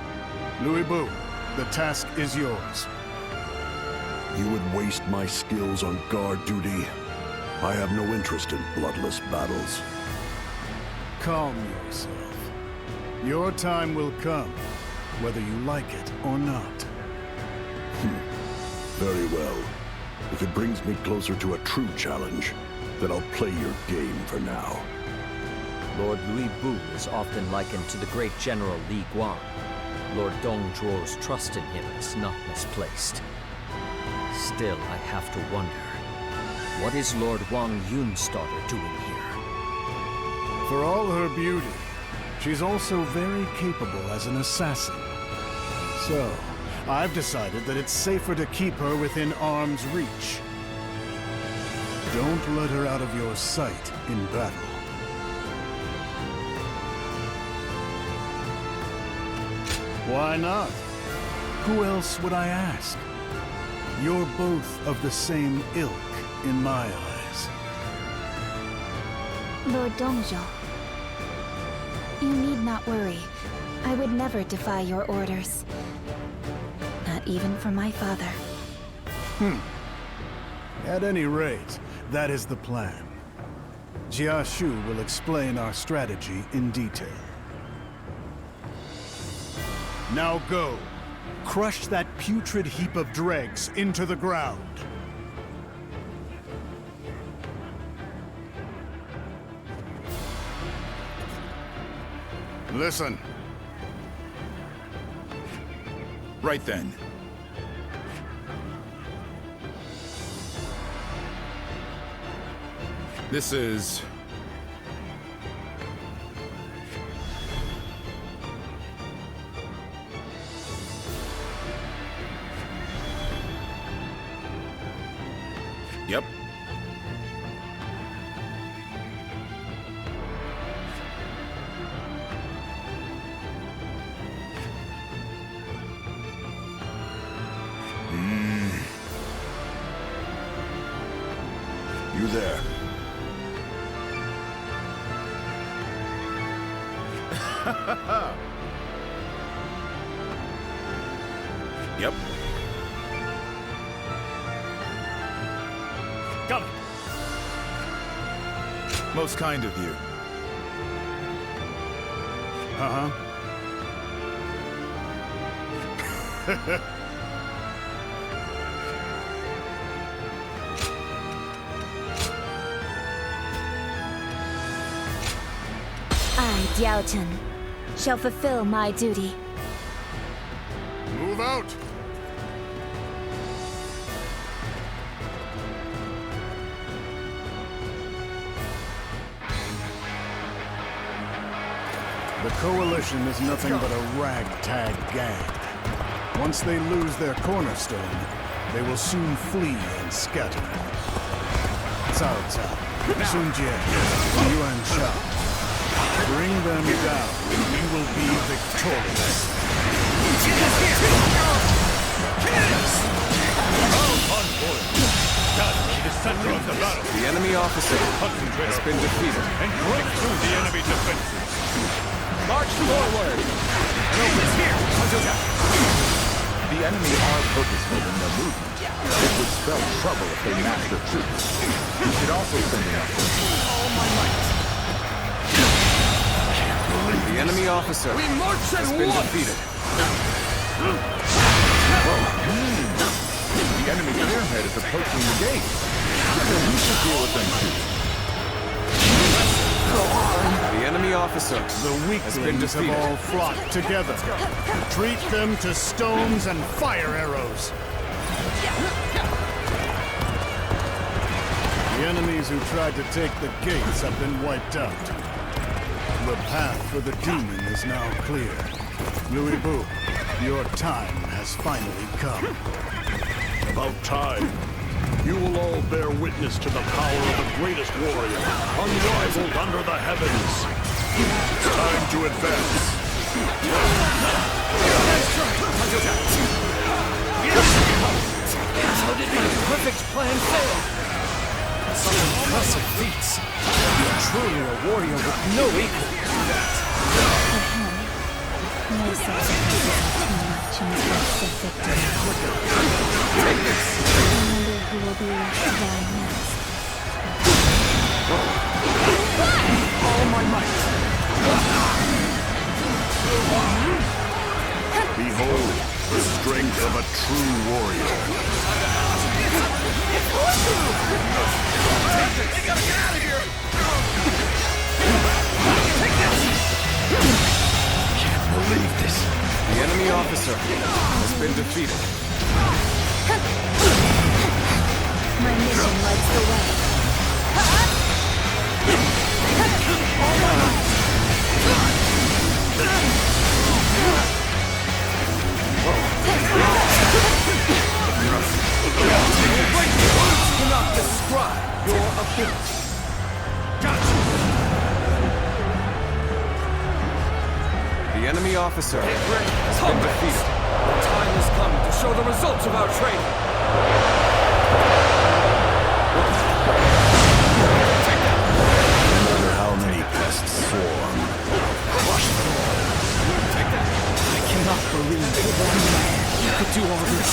Louis Bu, the task is yours. You would waste my skills on guard duty. I have no interest in bloodless battles. Calm yourself. Your time will come, whether you like it or not. Very well. If it brings me closer to a true challenge, then I'll play your game for now. Lord Louis Bu is often likened to the great General Li Guan. Lord Dong Zhuo's trust in him is not misplaced. Still, I have to wonder, what is Lord Wang Yun's daughter doing here? For all her beauty, she's also very capable as an assassin. So, I've decided that it's safer to keep her within arm's reach. Don't let her out of your sight in battle. Why not? Who else would I ask? You're both of the same ilk in my eyes. Lord Dong Zhuo, you need not worry. I would never defy your orders. Not even for my father. At any rate, that is the plan. Jia Shu will explain our strategy in detail. Now go. Crush that putrid heap of dregs into the ground. Listen. Right then. This is... Yep. You there? Yep. Got it. Most kind of you. Uh-huh. I, Diao Chen, shall fulfill my duty. Move out! The Coalition is nothing but a ragtag gang. Once they lose their cornerstone, they will soon flee and scatter. Cao Cao, Sun Jian, Yuan Shao. Bring them down, and we will be victorious. The enemy officer has been defeated. And break through the enemy defenses. March forward! The enemy are purposeful in their movement. It would spell trouble if they massed their troops. You should also send enough. The enemy officer has been defeated. The enemy spearhead is approaching the gate. We should deal with them too. The enemy officer The weaklings have all flocked together. Treat them to stones and fire arrows. The enemies who tried to take the gates have been wiped out. The path for the demon is now clear. Louis Bu, your time has finally come. About time. You will all bear witness to the power of the greatest warrior, unrivaled under the heavens. It's time to advance. How did my perfect plan fail? Some impressive feats. You're truly a warrior with no equal. No sacrifices are too much in the quest of victory. I wonder who will be there next. All my might. Behold, the strength of a true warrior. We gotta get out of here! Can't believe this. The enemy officer has been defeated. My mission lights the way. Words cannot describe your ability. The enemy officer has been defeated. The time has come to show the results of our training. No matter how many pests swarm, crush them all. I cannot believe that one man could do all this.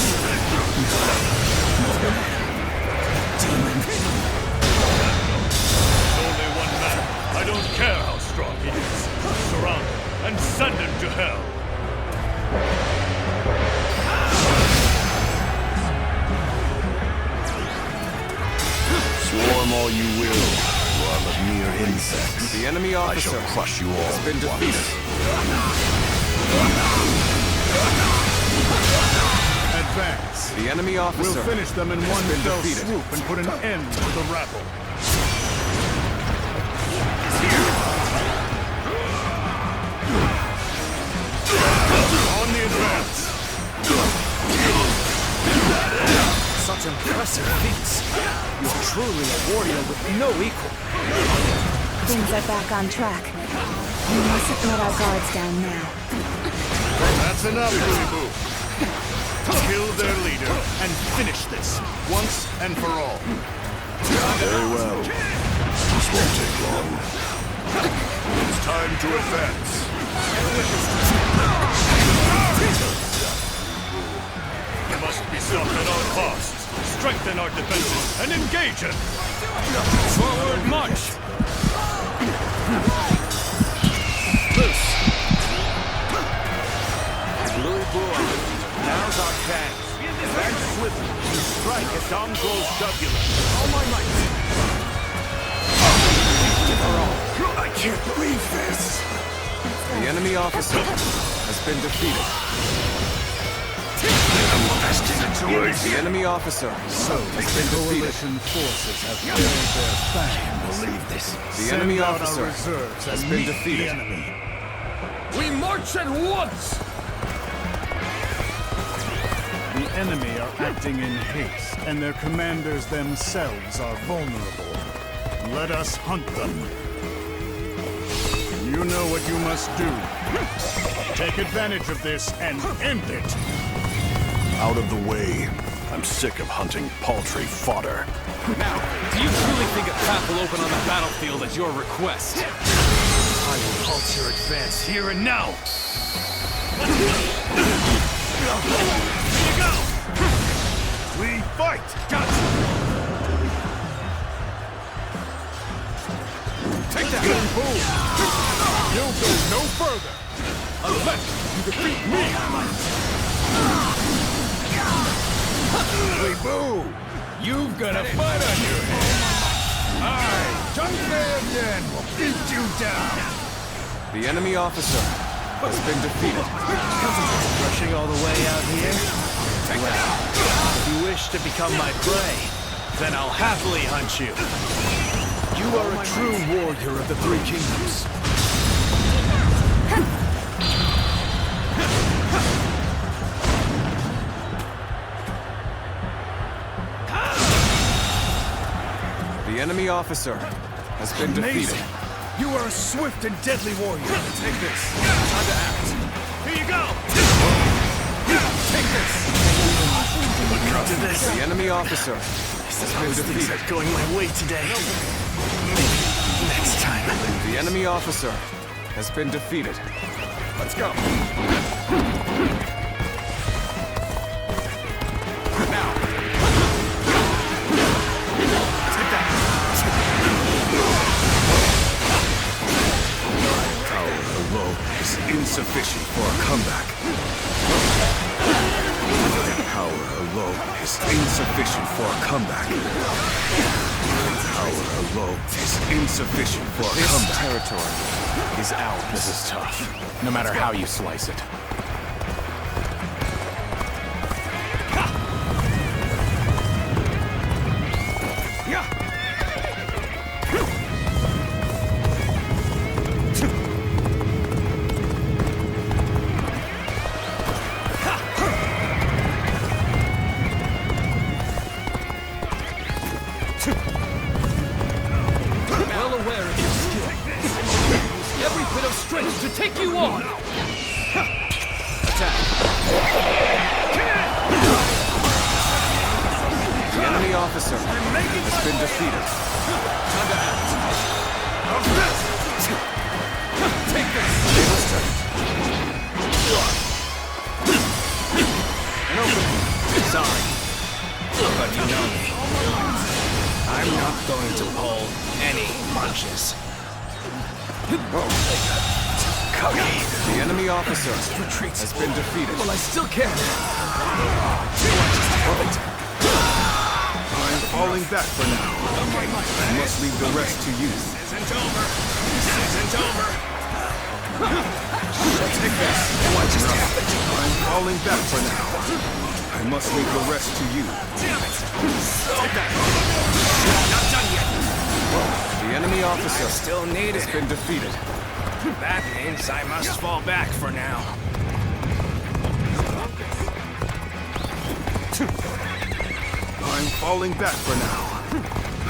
Demon. There's only one man. I don't care how strong he is. Surround him and send him to hell. Swarm all you will. You are but mere insects. The enemy officer I shall crush you all has been defeated. Advance. The enemy officer We'll finish them in one been fell defeated. swoop and put an end to the rabble. On the advance. Such impressive feats. You're truly a warrior with no equal. Things are back on track. We mustn't let our guards down now. That's enough, Louis Boo. Kill their leader and finish this once and for all. Very well. This won't take long. It's time to advance. We must be stopped at all costs. Strengthen our defenses and engage it. Forward march! Loose. Louis Boo, now's our chance. Advance swiftly and strike at Zhang Jiao's jugular. All my might. I can't believe this. The enemy officer has been defeated. The enemy officer So has been defeated. coalition forces have failed their fangs. Believe this. The Send enemy out our officer reserves has and been meet the defeated. enemy. We march at once! The enemy are acting in haste, and their commanders themselves are vulnerable. Let us hunt them. You know what you must do. Take advantage of this and end it. Out of the way. I'm sick of hunting paltry fodder. Now, do you truly think a path will open on the battlefield at your request? I will halt your advance here and now! We fight! Take that! You'll go no further unless you defeat me! Louis Boo! You've got a fight on your hands! I, Zhang Jiao, will beat you down! The enemy officer has been defeated. Rushing all the way out here? Well, if you wish to become my prey, then I'll happily hunt you. You are a true warrior of the Three Kingdoms. enemy officer has been defeated. You are a swift and deadly warrior. Take this. Time to act. Here you go! Take this. Look to this. The enemy officer has been defeated. Going my way today. Maybe next time. The enemy officer has been defeated. Let's go. Now. Take that. Power alone is insufficient for a comeback. Power alone is insufficient for a comeback. Power alone is insufficient for a comeback. This territory is ours. This is tough, no matter how you slice it. Well aware of your skill. Use every bit of strength to take you on. Attack. The enemy officer has been defeated. Time to act. Take this. An opening. Sorry, but you know me. I'm not going to pull any punches. The enemy officer has been defeated. Well, I still can. I'm falling back for now. I must leave the rest to you. This isn't over. This isn't over. Take this. What just happened? I'm falling back for now. I must leave the rest to you. Damn it! Take that. Not done yet. The enemy officer Still needed. has been defeated. That means I must fall back for now. I'm falling back for now.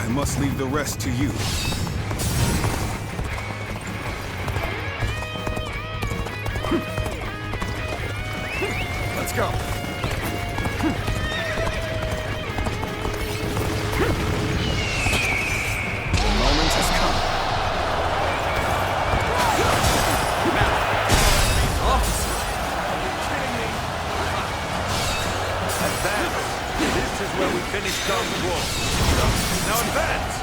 I must leave the rest to you. Let's go. The moment has come. This is where we finish Zhang Jiao. Now advance!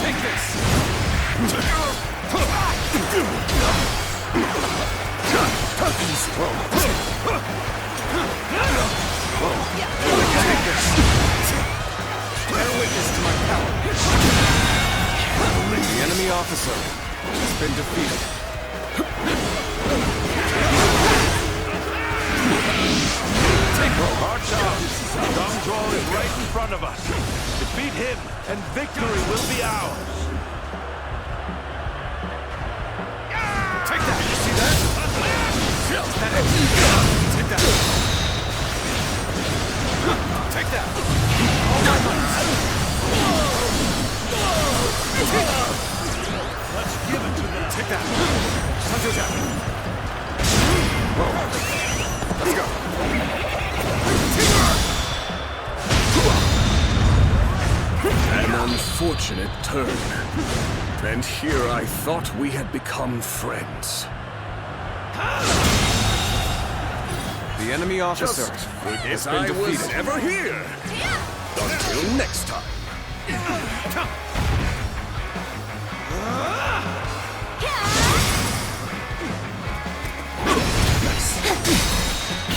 Take this! Take this! Bear witness to my power. The enemy officer has been defeated. March out! Zhang Jiao is right in front of us. Defeat him, and victory will be ours. Take that! Did you see that? Take that! Take that! All my might! Let's give it to them. Take that! Zhang Jiao! Let's go! An unfortunate turn. And here I thought we had become friends. The enemy officer Just has as been I defeated. was ever here. Until next time.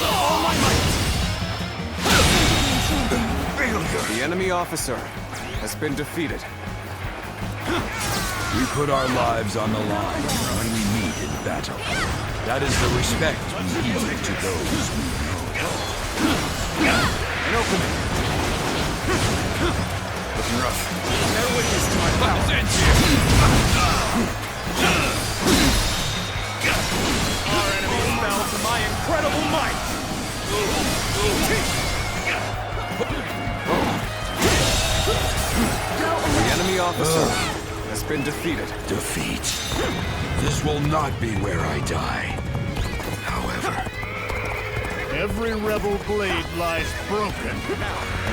All my might! The enemy officer has been defeated. We put our lives on the line when we meet in battle. That is the respect we give to those we know. An opening. Looking rough. Bear witness to my power. Our enemies fell to my incredible might. The enemy officer has been defeated. Defeat. This will not be where I die. However, every rebel blade lies broken.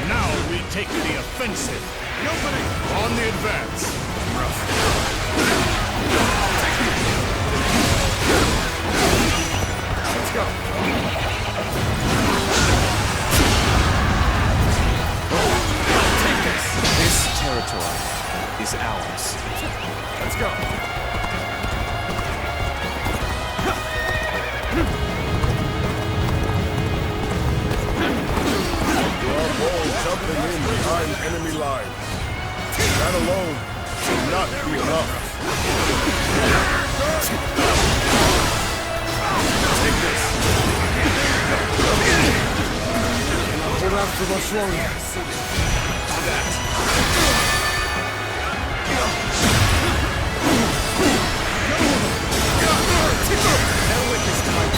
Now we take the offensive. The opening! On the advance. Let's go. Take this. This territory is ours. Let's go. Jumping in behind enemy lines. That alone will not be enough. Take this. Hold out for much longer. That. Now with this time.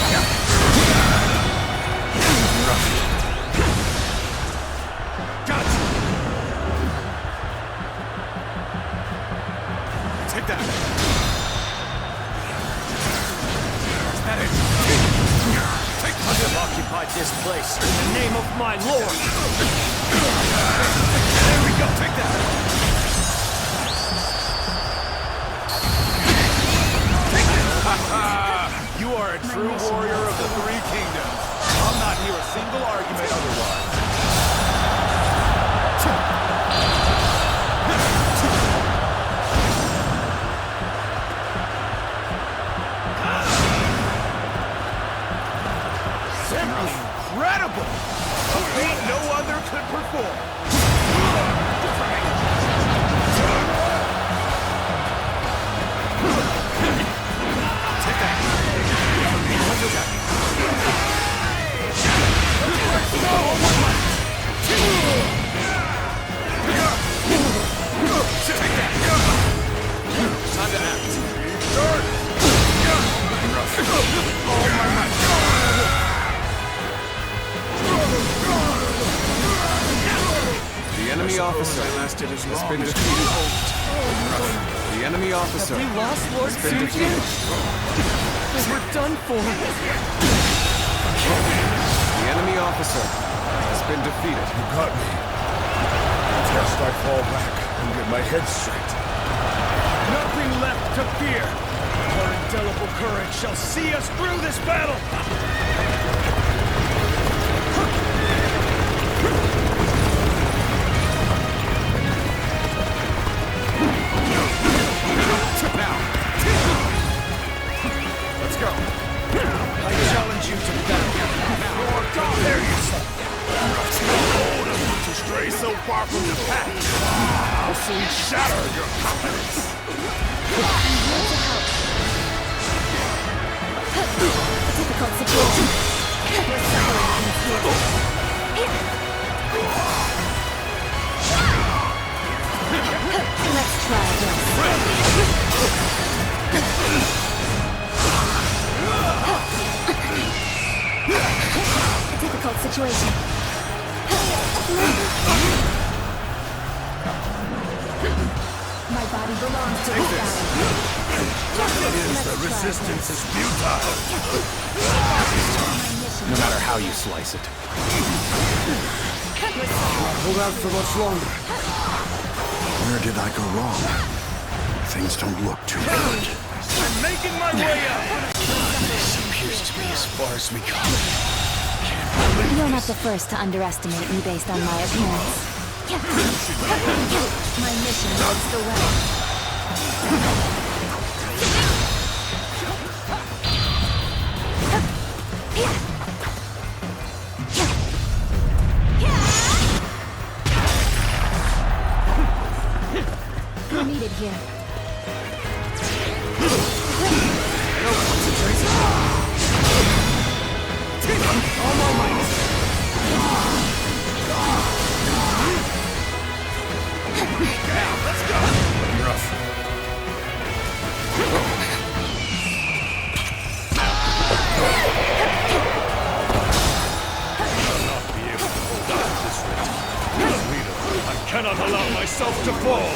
Take that! Is that it? Take that! I have occupied this place in the name of my lord! There we go! Take that! Take it! You are a true warrior of the Three Kingdoms. I'll not hear a single argument otherwise. incredible! A feat no other could perform. Take that! Time to act. The enemy officer has been defeated. The enemy officer Have we lost Lord has been Zhuo? defeated. We're done for. The enemy officer has been defeated. You got me. First I fall back and get my head straight. Nothing left to fear. Our indelible courage shall see us through this battle. Now, let's go. I challenge you to battle. Lord, prepare yourself. Hold him to stray so far from the pack. I'll soon shatter your confidence. Difficult situation. We're separating here. Let's try this. A difficult situation. My body belongs to this The resistance is futile. No matter how you slice it. Hold out for much longer. Where did I go wrong? Things don't look too good. I'm making my way out. This appears to be as far as we come. You're not the first to underestimate me based on my appearance. My mission leads the way. We're needed here. All my might. Let's go. Rough. I cannot allow myself to fall.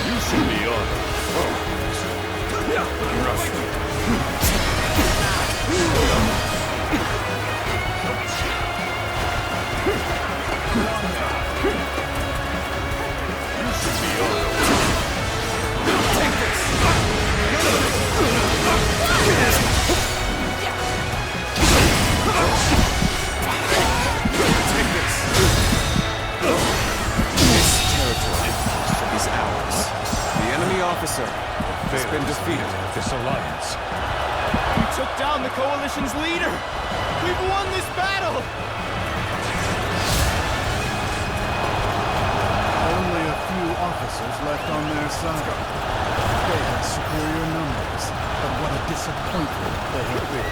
You should be on. Officer has been defeated. This alliance. We took down the Coalition's leader! We've won this battle! Only a few officers left on their side. They had superior numbers, but what a disappointment they have been.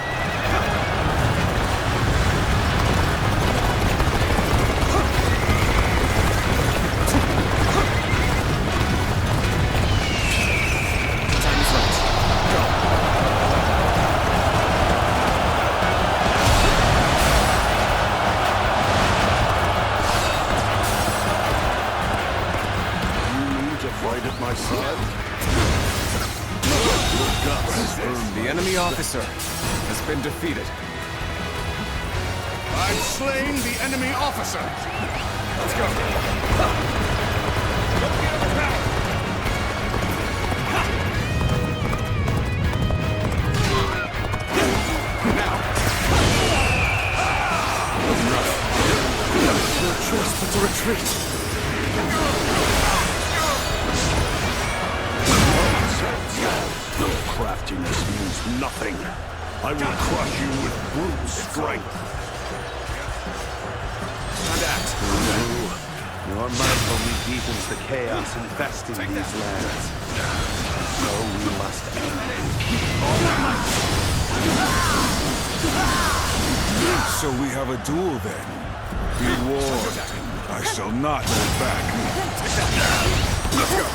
The enemy officer has been defeated. I've slain the enemy officer! Let's go. Look the other tower. No choice but to retreat. Your craftiness means nothing. I will crush you with brute strength. And act. Your might only deepens the chaos infesting these lands. So we must end. So we have a duel then. Be warned. I shall not hold back. Let's go.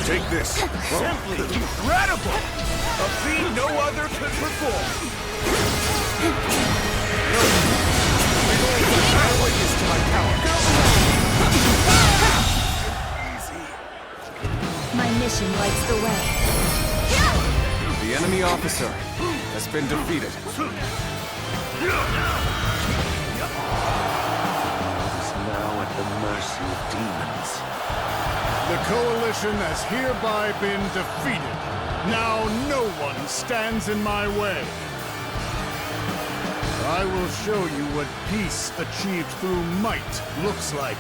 Take this. Simply incredible! A feat no other could perform. Witness to my power. My mission lights the way. The enemy officer has been defeated. Is now at the mercy of demons. The Coalition has hereby been defeated. Now no one stands in my way. I will show you what peace achieved through might looks like.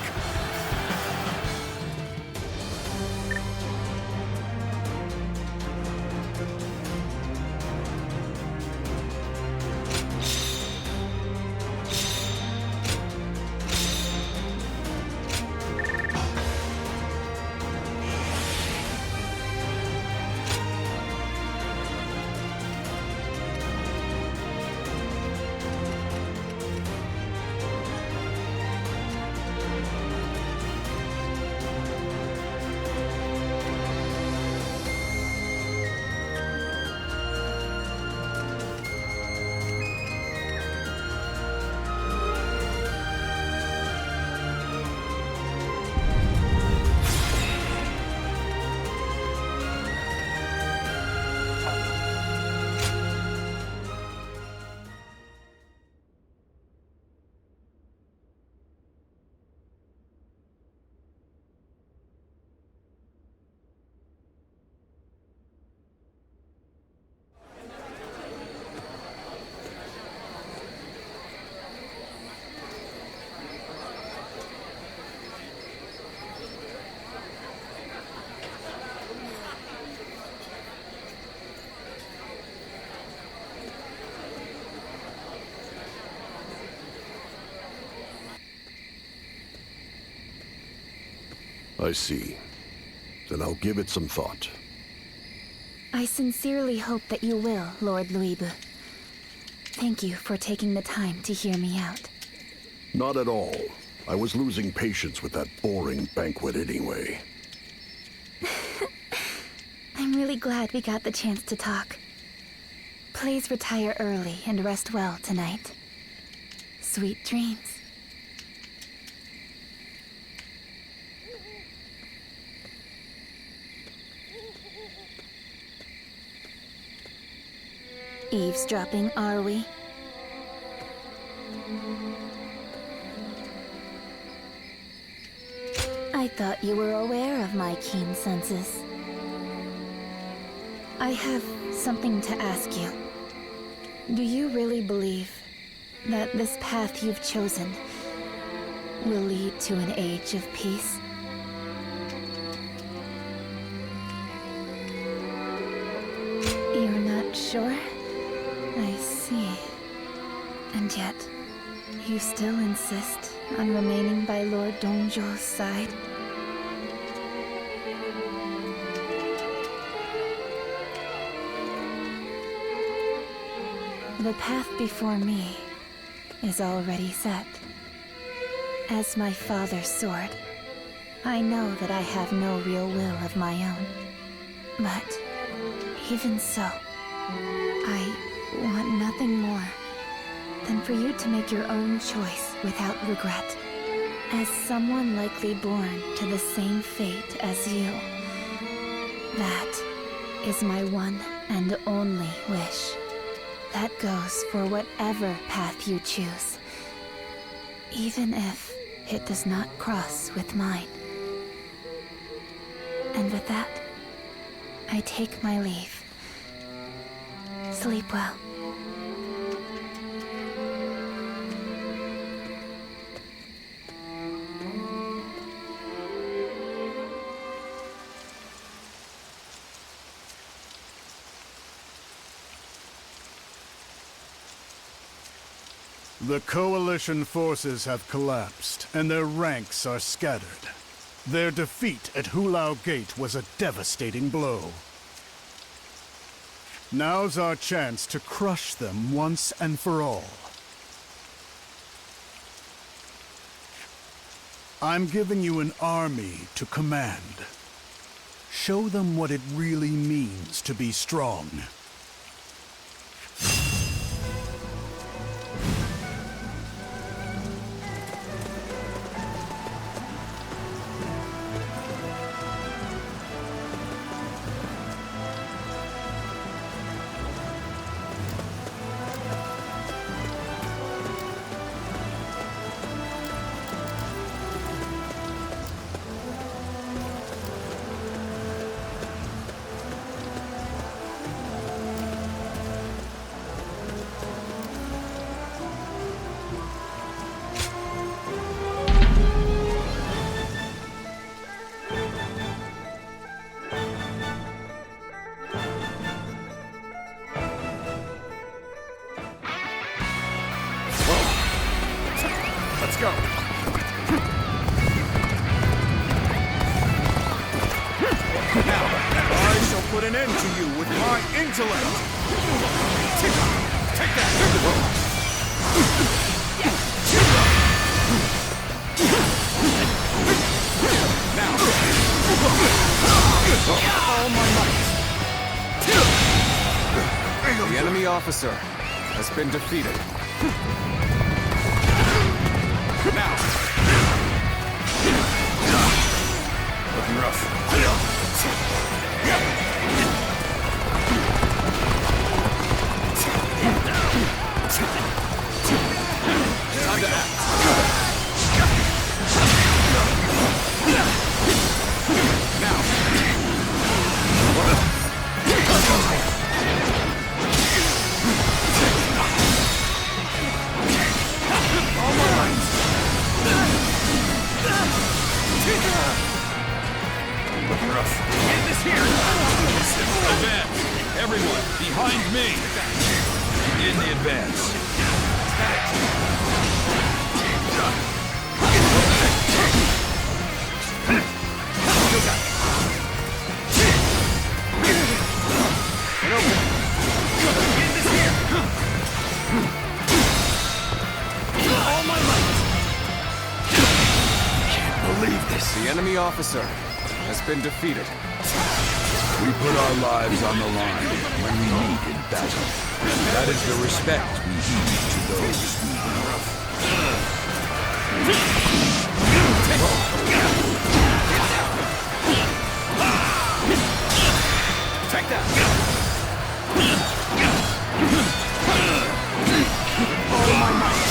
I see. Then I'll give it some thought. I sincerely hope that you will, Lord Luibu. Thank you for taking the time to hear me out. Not at all. I was losing patience with that boring banquet anyway. I'm really glad we got the chance to talk. Please retire early and rest well tonight. Sweet dreams. Eavesdropping, are we? I thought you were aware of my keen senses. I have something to ask you. Do you really believe that this path you've chosen will lead to an age of peace? You're not sure? I see. And yet, you still insist on remaining by Lord Dongzhuo's side? The path before me is already set. As my father's sword, I know that I have no real will of my own. But even so, I want nothing more than for you to make your own choice without regret. As someone likely born to the same fate as you, that is my one and only wish. That goes for whatever path you choose, even if it does not cross with mine. And with that, I take my leave. Sleep well. The Coalition forces have collapsed, and their ranks are scattered. Their defeat at Hulao Gate was a devastating blow. Now's our chance to crush them once and for all. I'm giving you an army to command. Show them what it really means to be strong. Let's go. Now, I shall put an end to you with my intellect. Take that. Now. All my might. The enemy officer has been defeated. Now! Looking rough. Time to act. Now! All my might! Looking rough. End this here! Advance! Everyone, behind me! In the advance. End this here! All my might! this. The enemy officer has been defeated. We put our lives on the line when we meet in battle. That is the respect we heed to those we love. Take that! All my might!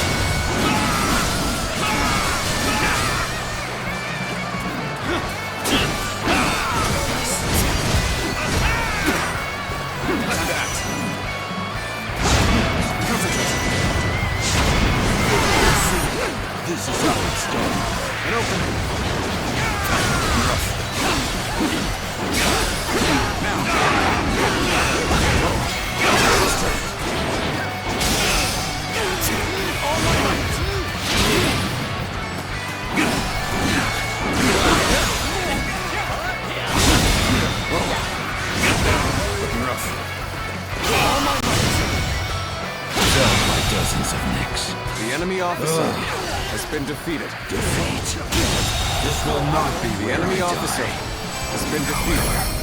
This is how it's done. An opening. Dozens of nicks. The enemy officer has been defeated. Defeat. This will not be the enemy officer has been defeated.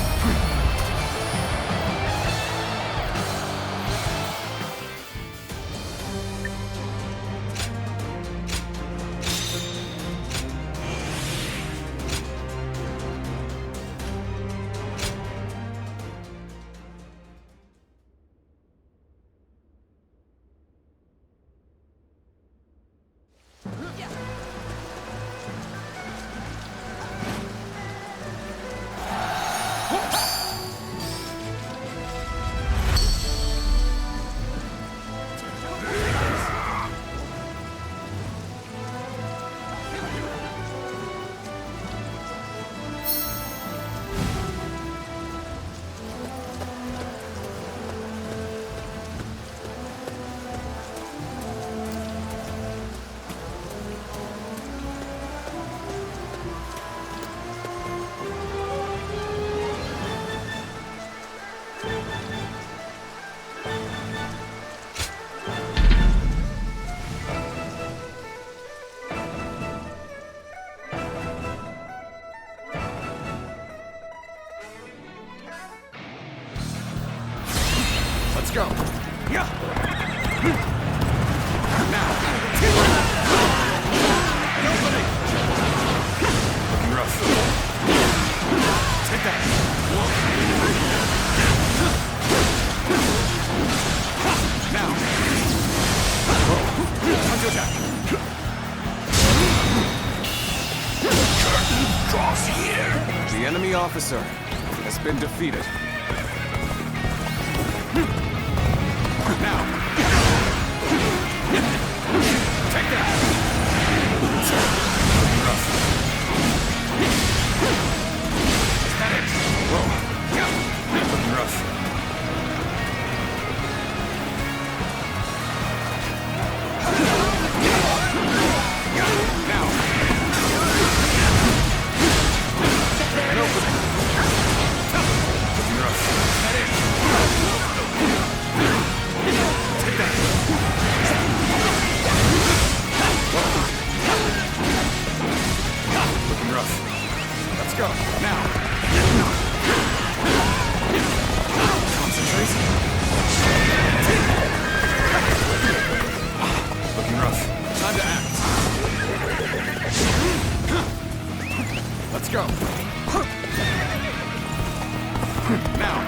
Let's go. Yeah. Now. Opening. Looking rough. Take that. Now. Under attack. Curtain draws here. The enemy officer has been defeated. Now! Take that! Rough. Is that it? Whoa. Looking rough. Now! An opening! Looking rough. Is that it? Take that! Looking rough. Let's go. Now. Concentrate. Looking rough. Time to act. Let's go. Now.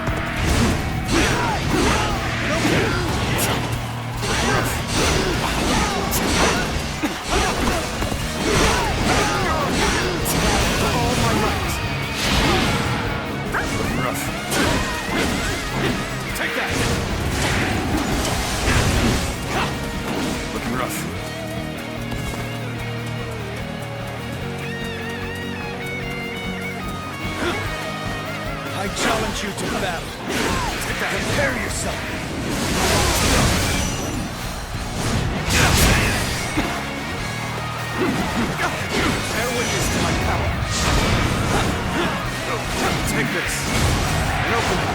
Take that! Looking rough. I challenge you to battle. Take that! Prepare yourself! Bear witness to my power. Take this. And open it.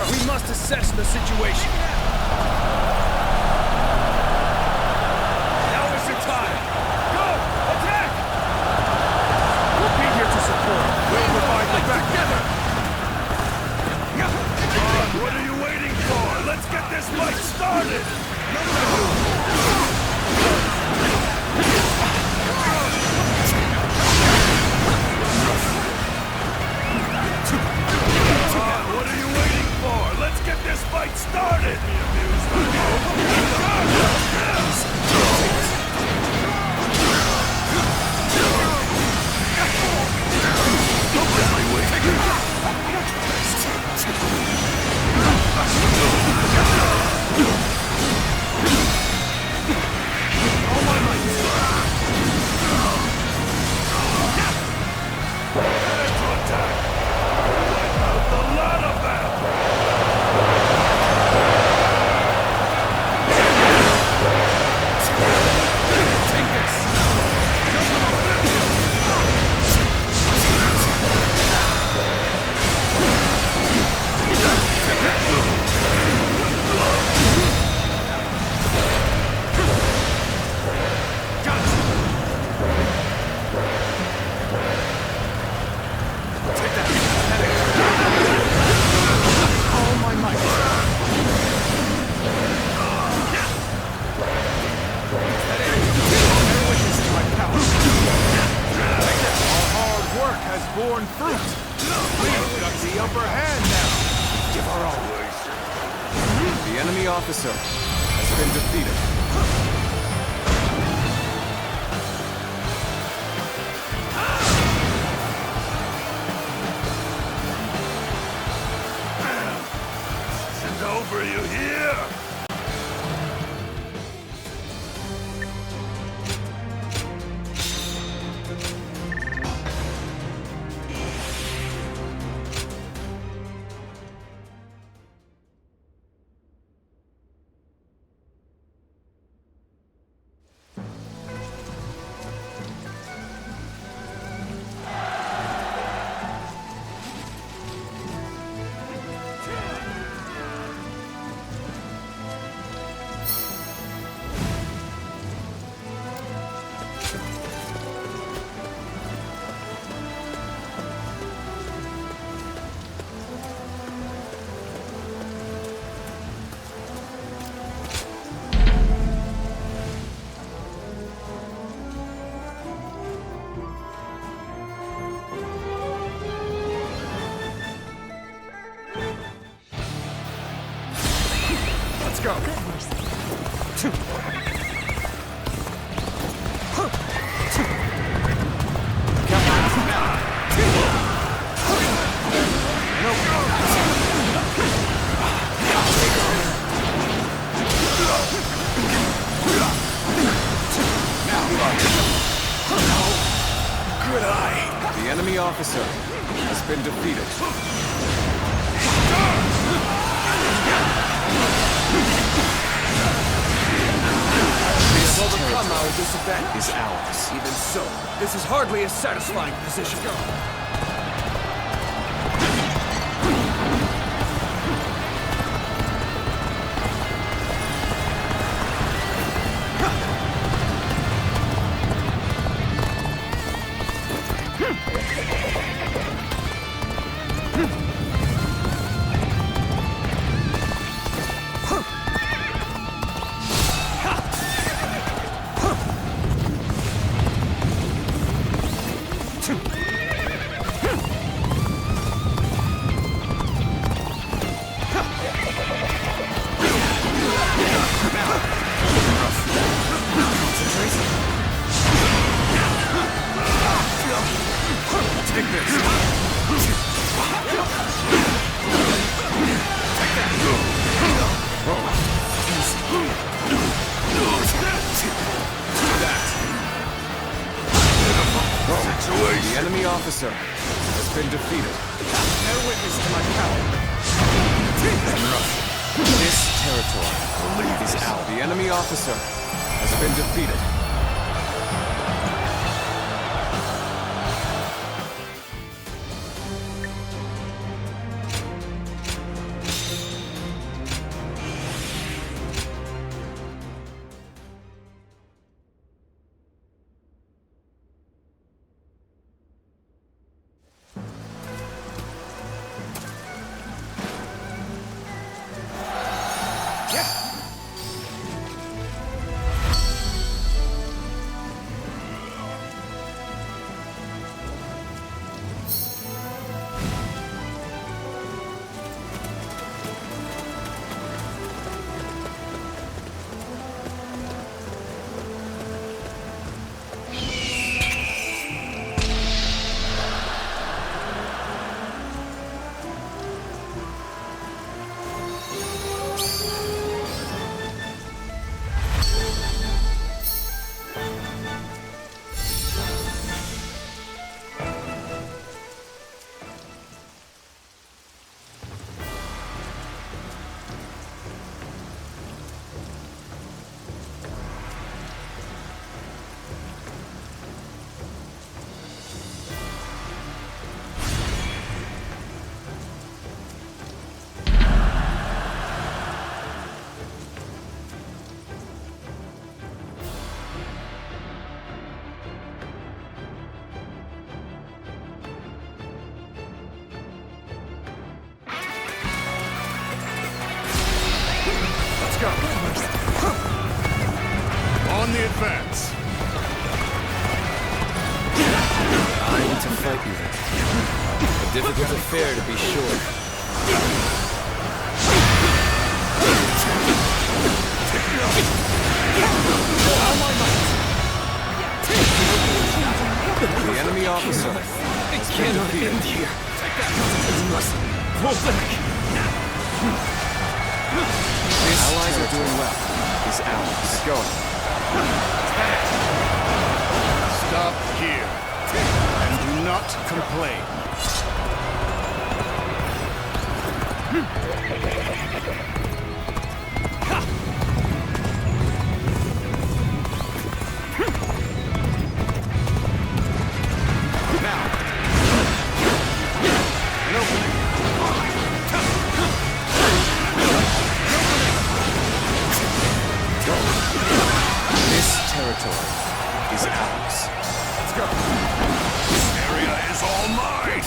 We must assess the situation. Now is your time. Go! Attack! We'll be here to support. We'll provide the back together. Come on, what are you waiting for? Let's get this fight started! What are you waiting for? Let's get this fight started! Born fruit. We've got the upper hand now. Give her all. The enemy officer has been defeated. It's over, you hear? Go. Good eye. The enemy officer has been defeated. Overcome our disadvantage Is ours. Even so, this is hardly a satisfying position. Take this! The enemy officer has been defeated. No witness to my power. This territory is out. The enemy officer has been defeated. On the advance. I need to fight you then. A difficult affair, to be sure. The enemy officer has been defeated. Here. We must pull back. Allies are doing well. His allies. Get going. Stop here. And do not complain. Is ours. Let's go. This area is all mine.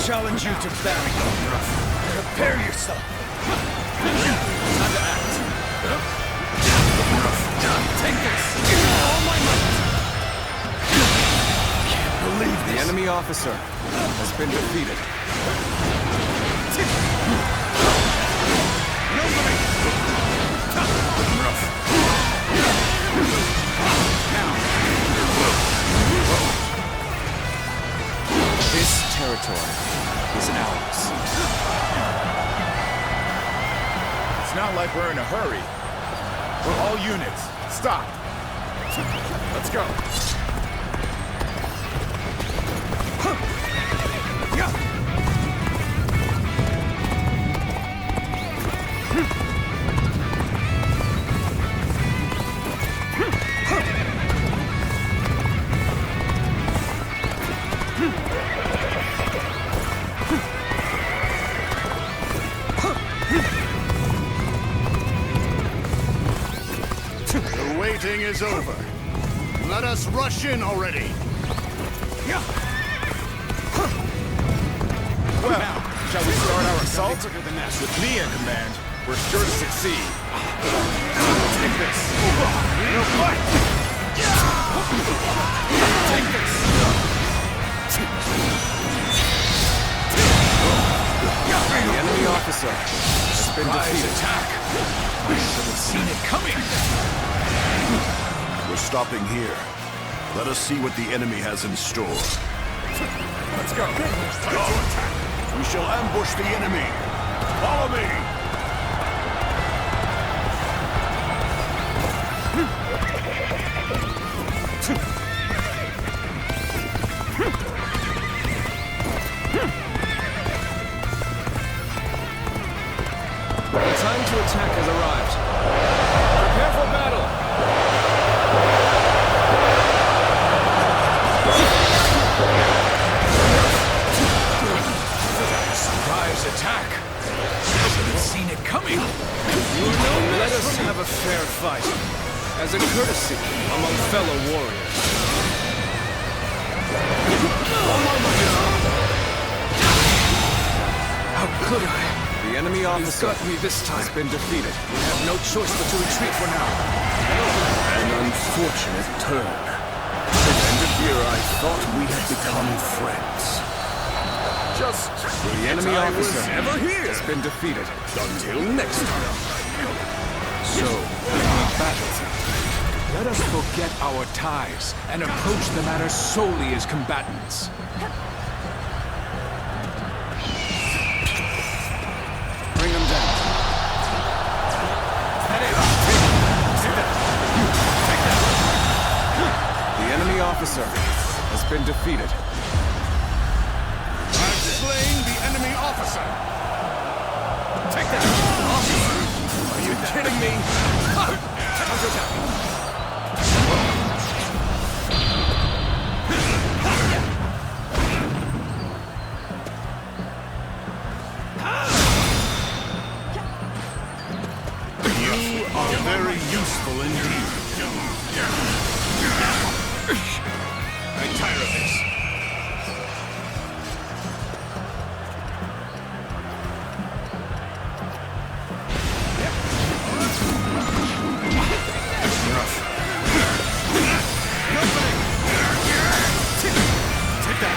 Challenge you to battle. Prepare yourself. Time to act. Take this. All my might. Can't believe this. The enemy officer has been defeated. This territory is ours. It's not like we're in a hurry. We're all units. Stop. Let's go. The waiting is over. Let us rush in already. Well, shall we start our assault? With me in command, we're sure to succeed. Take this. Take this. The enemy officer has been defeated. Attack! I should have seen it coming! We're stopping here. Let us see what the enemy has in store. Let's go. We shall ambush the enemy. Follow me! The time to attack has arrived. Prepare for battle! Surprise attack! I should have seen it coming! Let us have a fair fight, as a courtesy among fellow warriors. How could I? The enemy officer got me this time. has been defeated. We have no choice but to retreat for now. An unfortunate turn. And here I thought we had become friends. Just the enemy officer has been defeated. Until next time. So, battle. Let us forget our ties and approach the matter solely as combatants. Bring them down. The enemy officer has been defeated. I've slain the enemy officer. Take that! Are you kidding me? You are very useful indeed. I'm tired of this. Take that.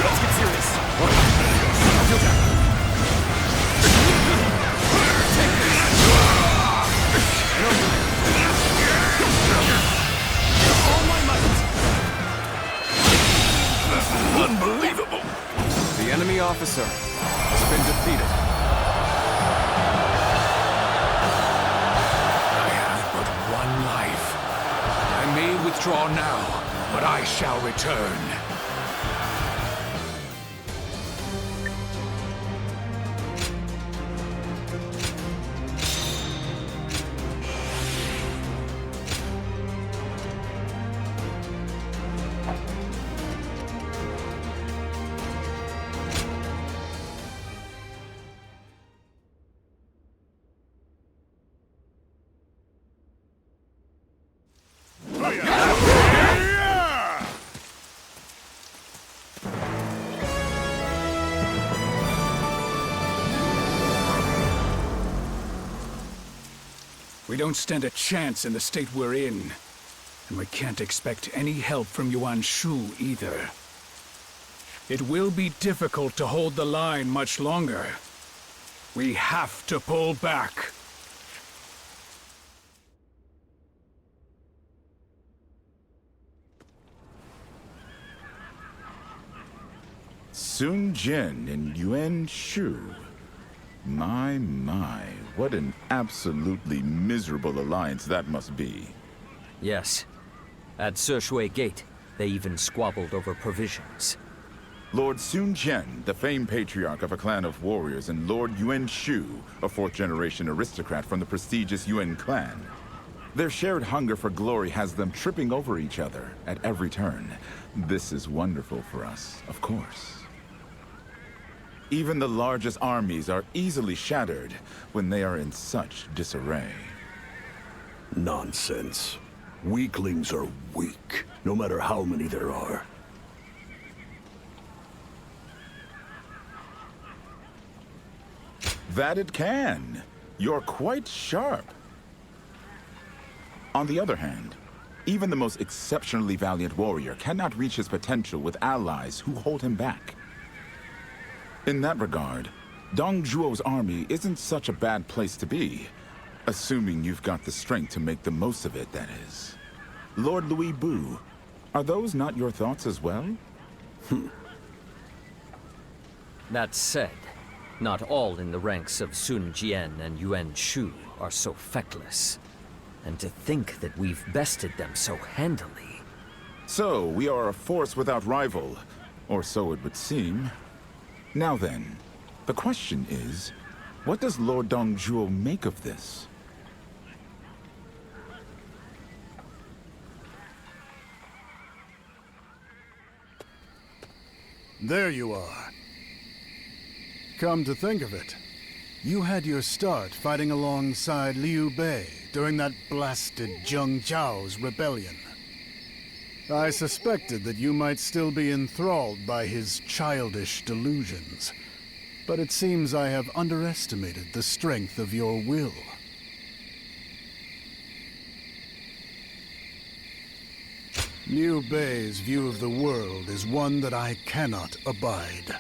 Let's get serious. Unbelievable! The enemy officer has been defeated. I have but one life. I may withdraw now, but I shall return. We don't stand a chance in the state we're in. And we can't expect any help from Yuan Shao either. It will be difficult to hold the line much longer. We have to pull back. Sun Jian and Yuan Shao. My, what an absolutely miserable alliance that must be. Yes. At Shui Gate, they even squabbled over provisions. Lord Sun Jian, the famed patriarch of a clan of warriors, and Lord Yuan Shao, a fourth-generation aristocrat from the prestigious Yuan clan. Their shared hunger for glory has them tripping over each other at every turn. This is wonderful for us, of course. Even the largest armies are easily shattered when they are in such disarray. Nonsense. Weaklings are weak, no matter how many there are. That it can. You're quite sharp. On the other hand, even the most exceptionally valiant warrior cannot reach his potential with allies who hold him back. In that regard, Dong Zhuo's army isn't such a bad place to be, assuming you've got the strength to make the most of it, that is. Lord Louis Bu, are those not your thoughts as well? That said, not all in the ranks of Sun Jian and Yuan Shao are so feckless. And to think that we've bested them so handily. So, we are a force without rival, or so it would seem. Now then, the question is, what does Lord Dong Zhuo make of this? There you are. Come to think of it, you had your start fighting alongside Liu Bei during that blasted Zhang Jiao's rebellion. I suspected that you might still be enthralled by his childish delusions, but it seems I have underestimated the strength of your will. Liu Bei's view of the world is one that I cannot abide.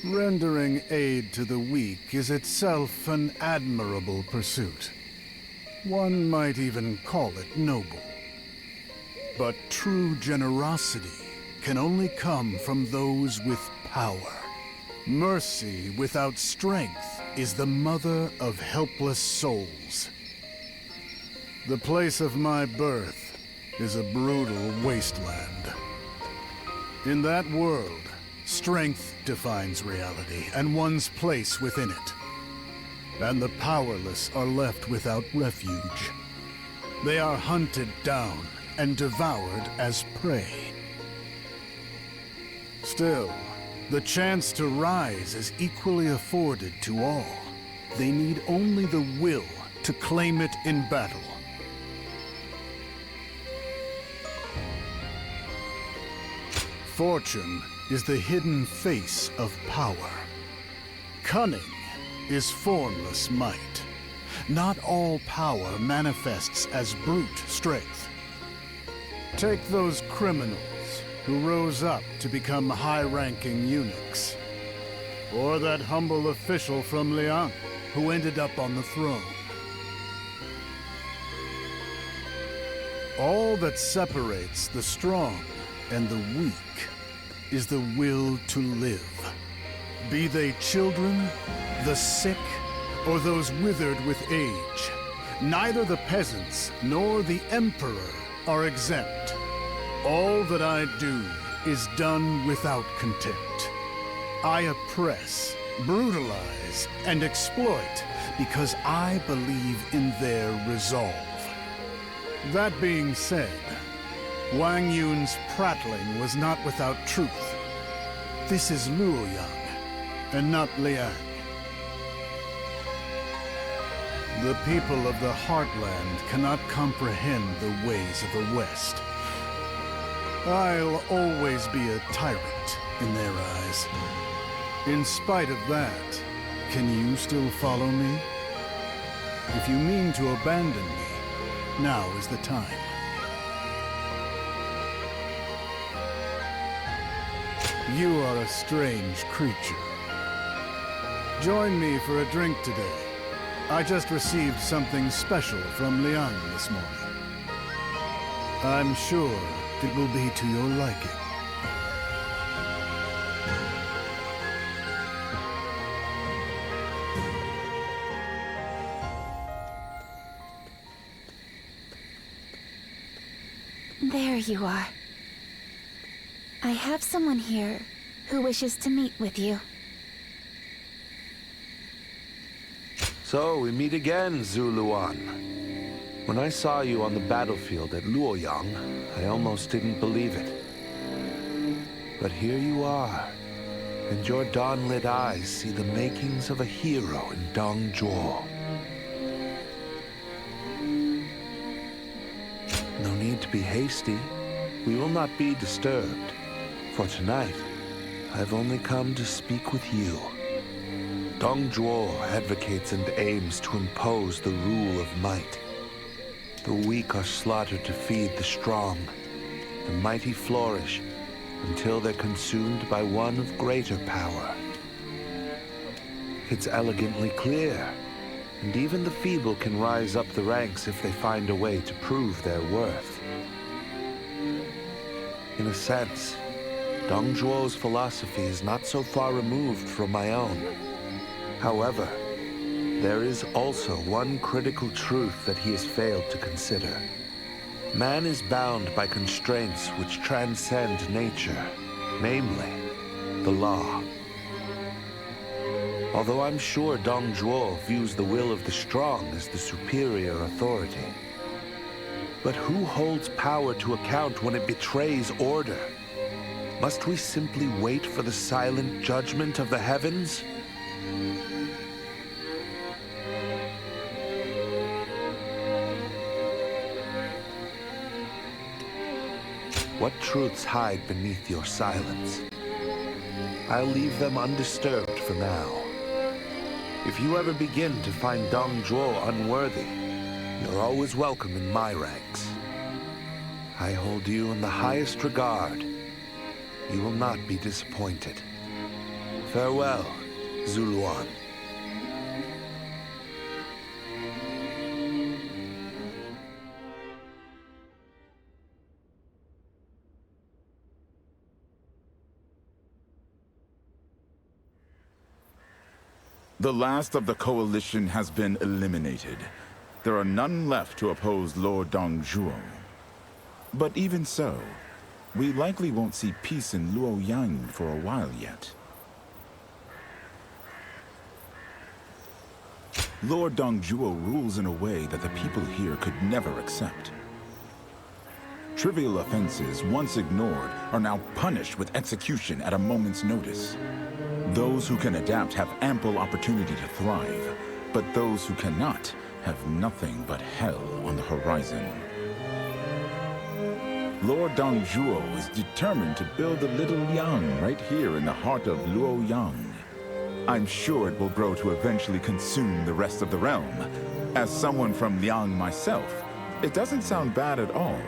Rendering aid to the weak is itself an admirable pursuit. One might even call it noble. But true generosity can only come from those with power. Mercy without strength is the mother of helpless souls. The place of my birth is a brutal wasteland. In that world, strength defines reality and one's place within it. And the powerless are left without refuge. They are hunted down and devoured as prey. Still, the chance to rise is equally afforded to all. They need only the will to claim it in battle. Fortune is the hidden face of power. Cunning is formless might. Not all power manifests as brute strength. Take those criminals who rose up to become high-ranking eunuchs. Or that humble official from Liang who ended up on the throne. All that separates the strong and the weak is the will to live. Be they children, the sick, or those withered with age, neither the peasants nor the emperor are exempt. All that I do is done without contempt. I oppress, brutalize, and exploit because I believe in their resolve. That being said, Wang Yun's prattling was not without truth. This is Luoyang, and not Liang. The people of the Heartland cannot comprehend the ways of the West. I'll always be a tyrant in their eyes. In spite of that, can you still follow me? If you mean to abandon me, now is the time. You are a strange creature. Join me for a drink today. I just received something special from Liang this morning. I'm sure it will be to your liking. There you are. I have someone here who wishes to meet with you. So we meet again, Zhu Luan. When I saw you on the battlefield at Luoyang, I almost didn't believe it. But here you are, and your dawn-lit eyes see the makings of a hero in Dong Zhuo. No need to be hasty. We will not be disturbed. For tonight, I've only come to speak with you. Dong Zhuo advocates and aims to impose the rule of might. The weak are slaughtered to feed the strong. The mighty flourish until they're consumed by one of greater power. It's elegantly clear, and even the feeble can rise up the ranks if they find a way to prove their worth. In a sense, Dong Zhuo's philosophy is not so far removed from my own. However, there is also one critical truth that he has failed to consider. Man is bound by constraints which transcend nature, namely, the law. Although I'm sure Dong Zhuo views the will of the strong as the superior authority. But who holds power to account when it betrays order? Must we simply wait for the silent judgment of the heavens? What truths hide beneath your silence? I'll leave them undisturbed for now. If you ever begin to find Dong Zhuo unworthy, you're always welcome in my ranks. I hold you in the highest regard. You will not be disappointed. Farewell, Zuluan. The last of the coalition has been eliminated. There are none left to oppose Lord Dong Zhuo. But even so, we likely won't see peace in Luoyang for a while yet. Lord Dong Zhuo rules in a way that the people here could never accept. Trivial offenses, once ignored, are now punished with execution at a moment's notice. Those who can adapt have ample opportunity to thrive, but those who cannot have nothing but hell on the horizon. Lord Dong Zhuo is determined to build a little Yang right here in the heart of Luoyang. I'm sure it will grow to eventually consume the rest of the realm. As someone from Liang myself, it doesn't sound bad at all.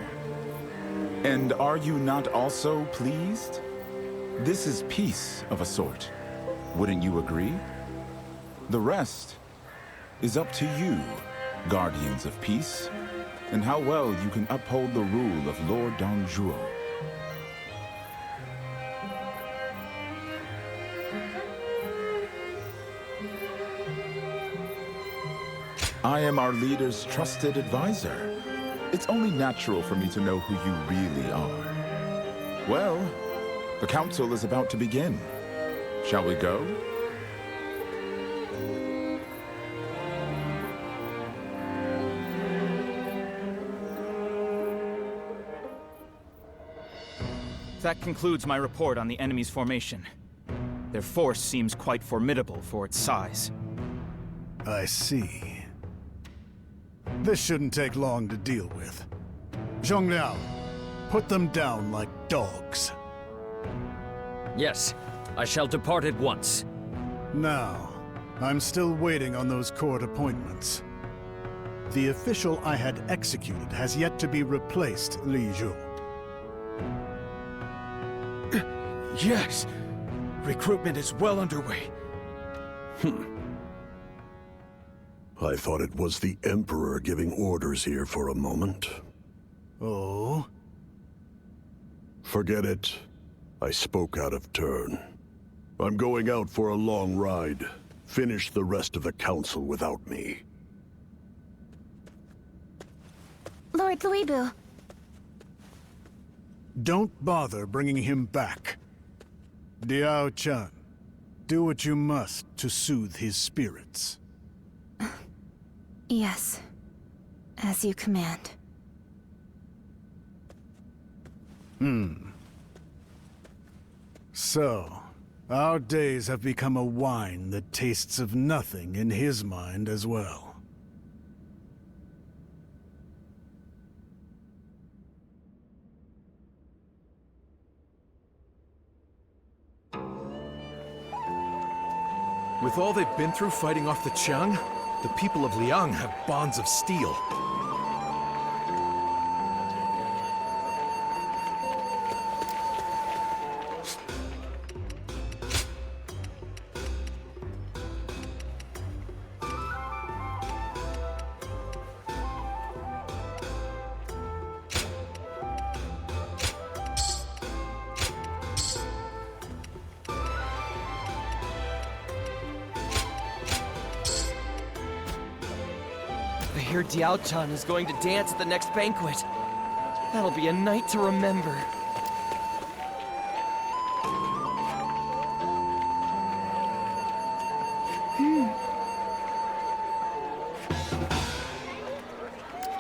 And are you not also pleased? This is peace of a sort. Wouldn't you agree? The rest is up to you, guardians of peace, and how well you can uphold the rule of Lord Dong Zhuo. I am our leader's trusted advisor. It's only natural for me to know who you really are. Well, the council is about to begin. Shall we go? That concludes my report on the enemy's formation. Their force seems quite formidable for its size. I see. This shouldn't take long to deal with. Zhang Jiao, put them down like dogs. Yes, I shall depart at once. Now, I'm still waiting on those court appointments. The official I had executed has yet to be replaced, Li Zhu. Yes! Recruitment is well underway. I thought it was the Emperor giving orders here for a moment. Oh? Forget it. I spoke out of turn. I'm going out for a long ride. Finish the rest of the council without me. Lord Luibu. Don't bother bringing him back. Diao Chan, do what you must to soothe his spirits. Yes, as you command. So, our days have become a wine that tastes of nothing in his mind as well. With all they've been through fighting off the Qiang, the people of Liang have bonds of steel. I hear Diao-chan is going to dance at the next banquet. That'll be a night to remember.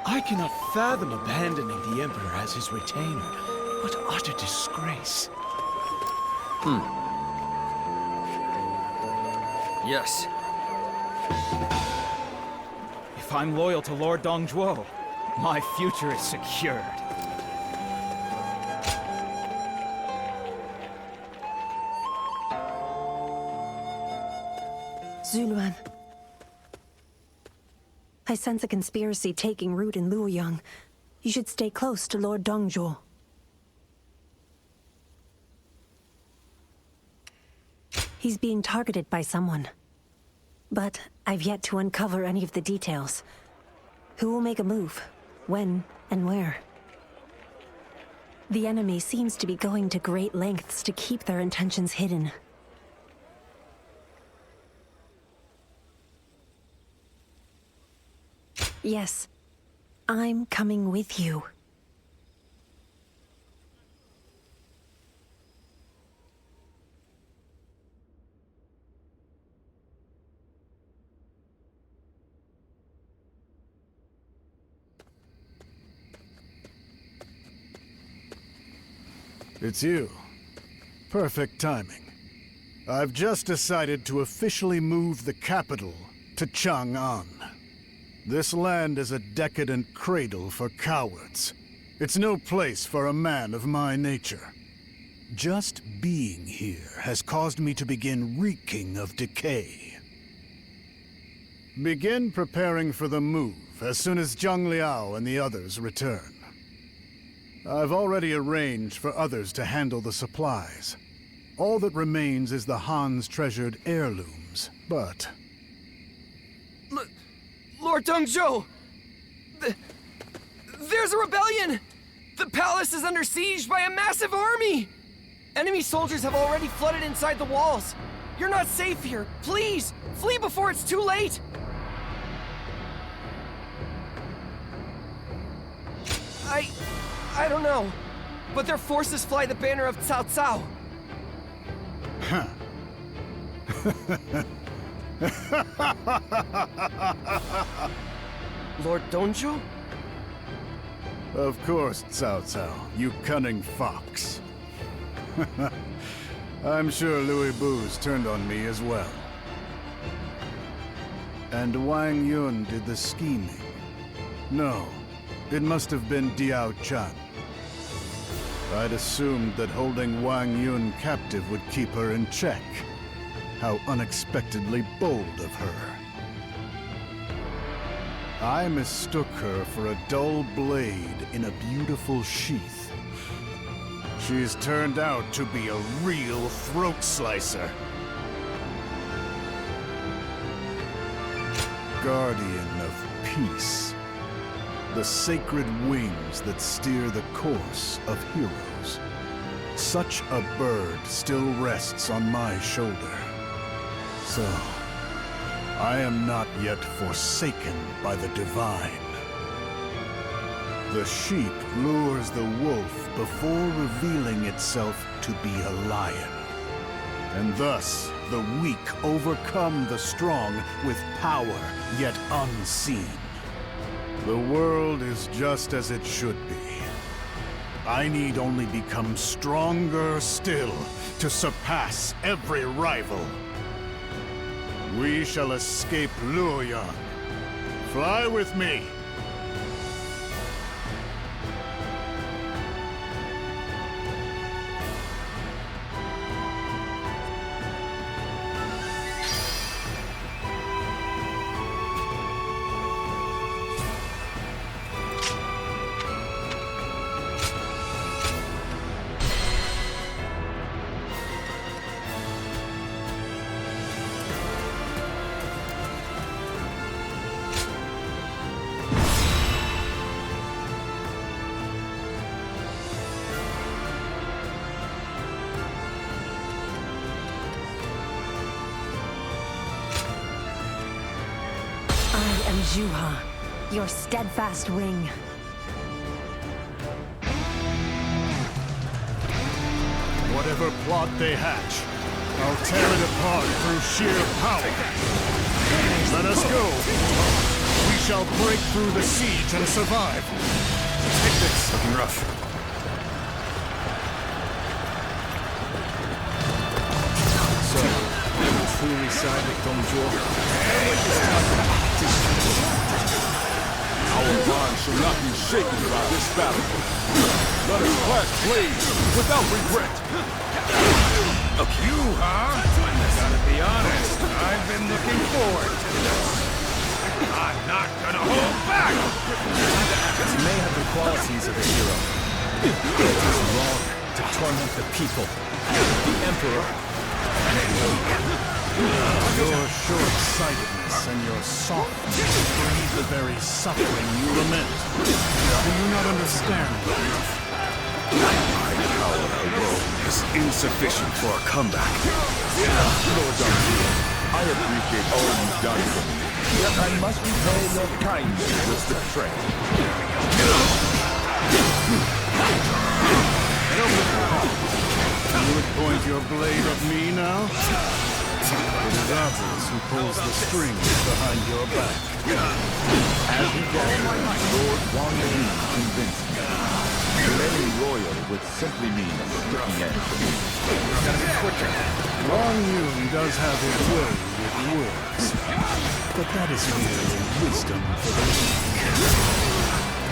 I cannot fathom abandoning the Emperor as his retainer. What utter disgrace. Yes. If I'm loyal to Lord Dongzhuo, my future is secured. Zuluan. I sense a conspiracy taking root in Luoyang. You should stay close to Lord Dongzhuo. He's being targeted by someone. But I've yet to uncover any of the details. Who will make a move? When and where? The enemy seems to be going to great lengths to keep their intentions hidden. Yes, I'm coming with you. It's you. Perfect timing. I've just decided to officially move the capital to Chang'an. This land is a decadent cradle for cowards. It's no place for a man of my nature. Just being here has caused me to begin reeking of decay. Begin preparing for the move as soon as Zhang Liao and the others return. I've already arranged for others to handle the supplies. All that remains is the Han's treasured heirlooms, but... Lord Dongzhuo! There's a rebellion! The palace is under siege by a massive army! Enemy soldiers have already flooded inside the walls. You're not safe here. Please, flee before it's too late! I don't know, but their forces fly the banner of Cao Cao. Huh. Lord Dongzhuo? Of course, Cao Cao, you cunning fox. I'm sure Louis Bu's turned on me as well. And Wang Yun did the scheming. No, it must have been Diao-chan. I'd assumed that holding Wang Yun captive would keep her in check. How unexpectedly bold of her. I mistook her for a dull blade in a beautiful sheath. She's turned out to be a real throat slicer. Guardian of peace. The sacred wings that steer the course of heroes. Such a bird still rests on my shoulder. So, I am not yet forsaken by the divine. The sheep lures the wolf before revealing itself to be a lion. And thus, the weak overcome the strong with power yet unseen. The world is just as it should be. I need only become stronger still to surpass every rival. We shall escape Luoyang. Fly with me! Zhuo, your steadfast wing. Whatever plot they hatch, I'll tear it apart through sheer power. Let us go. We shall break through the siege and survive. Take this. Looking rough. So, you truly side with Zhang Jiao? Our bond shall not be shaken by this battle. Let us clash blades without regret. Okay. You, huh? Gotta be honest, I've been looking forward to this. I'm not gonna hold back! He may have the qualities of a hero. It is wrong to torment the people. The Emperor. Your short-sightedness and your softness breed the very suffering you lament. Do you not understand? My power alone is insufficient for a comeback. Lord Zhang Jiao, I appreciate all you've done for me, yet I must repay your kindness with betrayal. You would point your blade at me now? It is others who pulls the strings behind your back. As he gathered, Lord Wang Yu convinced me. Remaining royal would simply mean a sticky end for me. Wang Yun does have his way with words, but that is merely wisdom for the weak.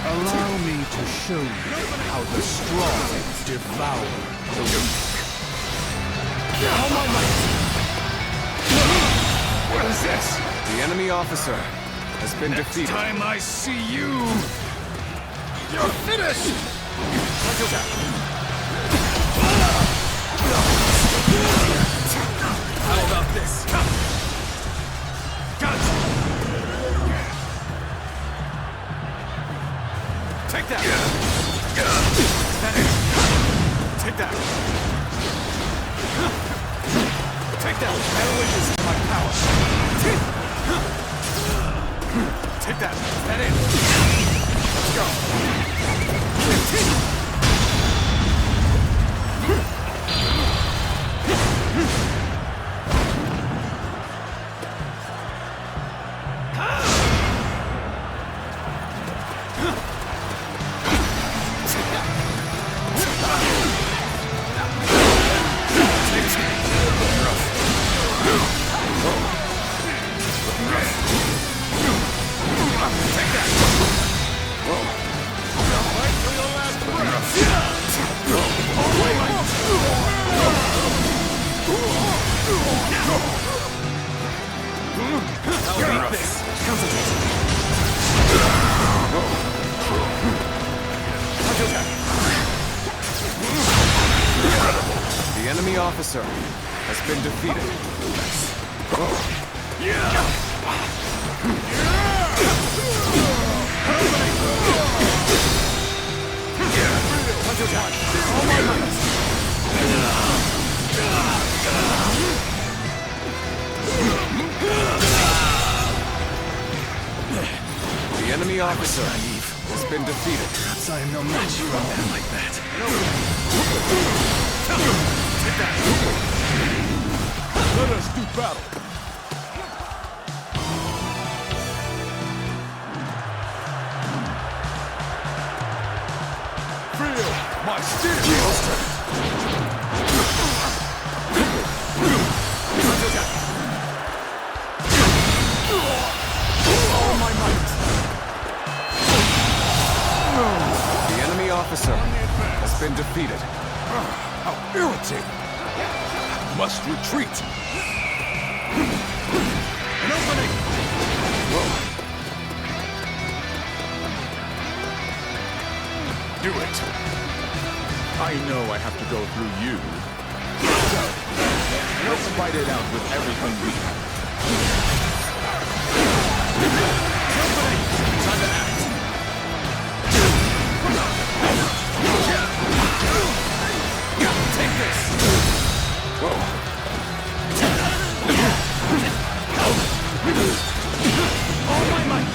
Allow me to show you how the strong devour the weak. All my might! What is this? The enemy officer has been defeated. Next time I see you, you're finished! How about this? Gotcha! Take that! Take that! Take that! That witness to my power! Take that! That in! Let's go! The enemy officer has been defeated. The enemy officer has been defeated. Perhaps I am no match for a man like that. Take that! Let us do battle! Feel my steel! All my might! The enemy officer has been defeated. How irritating! Must retreat! An opening! Do it! I know I have to go through you. So, let's fight it out with everything we have. Time to act! Take this! All my might!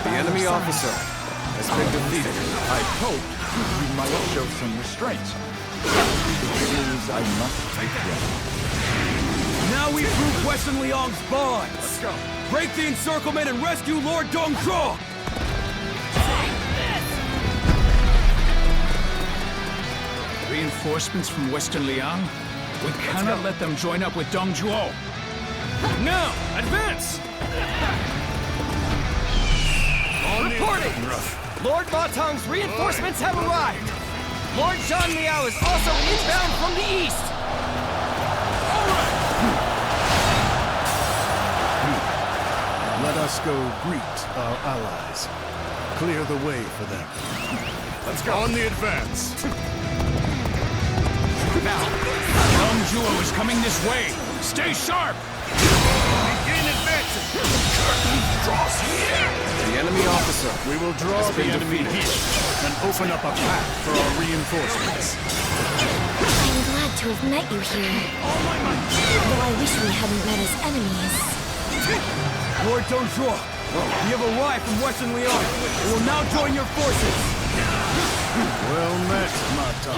The enemy officer has been defeated. I hoped you might show some restraint. It seems I must regret. Now we prove Western Liang's bonds! Let's go! Break the encirclement and rescue Lord Zhuo! Reinforcements from Western Liang? We cannot let them join up with Zhuo. Now, advance! Reporting! Lord Batang's reinforcements have arrived! Lord Zhang Jiao is also inbound from the east! Let us go greet our allies. Clear the way for them. Let's go. On the advance. Now, Zhuo is coming this way. Stay sharp! Begin advancing. Curtain draws here. The enemy officer. We will draw the enemy here and open up a path for our reinforcements. I'm glad to have met you here. Though I wish we hadn't met as enemies. Lord Zhuo, we have arrived from Western Liang and will now join your forces. Well met, Mata.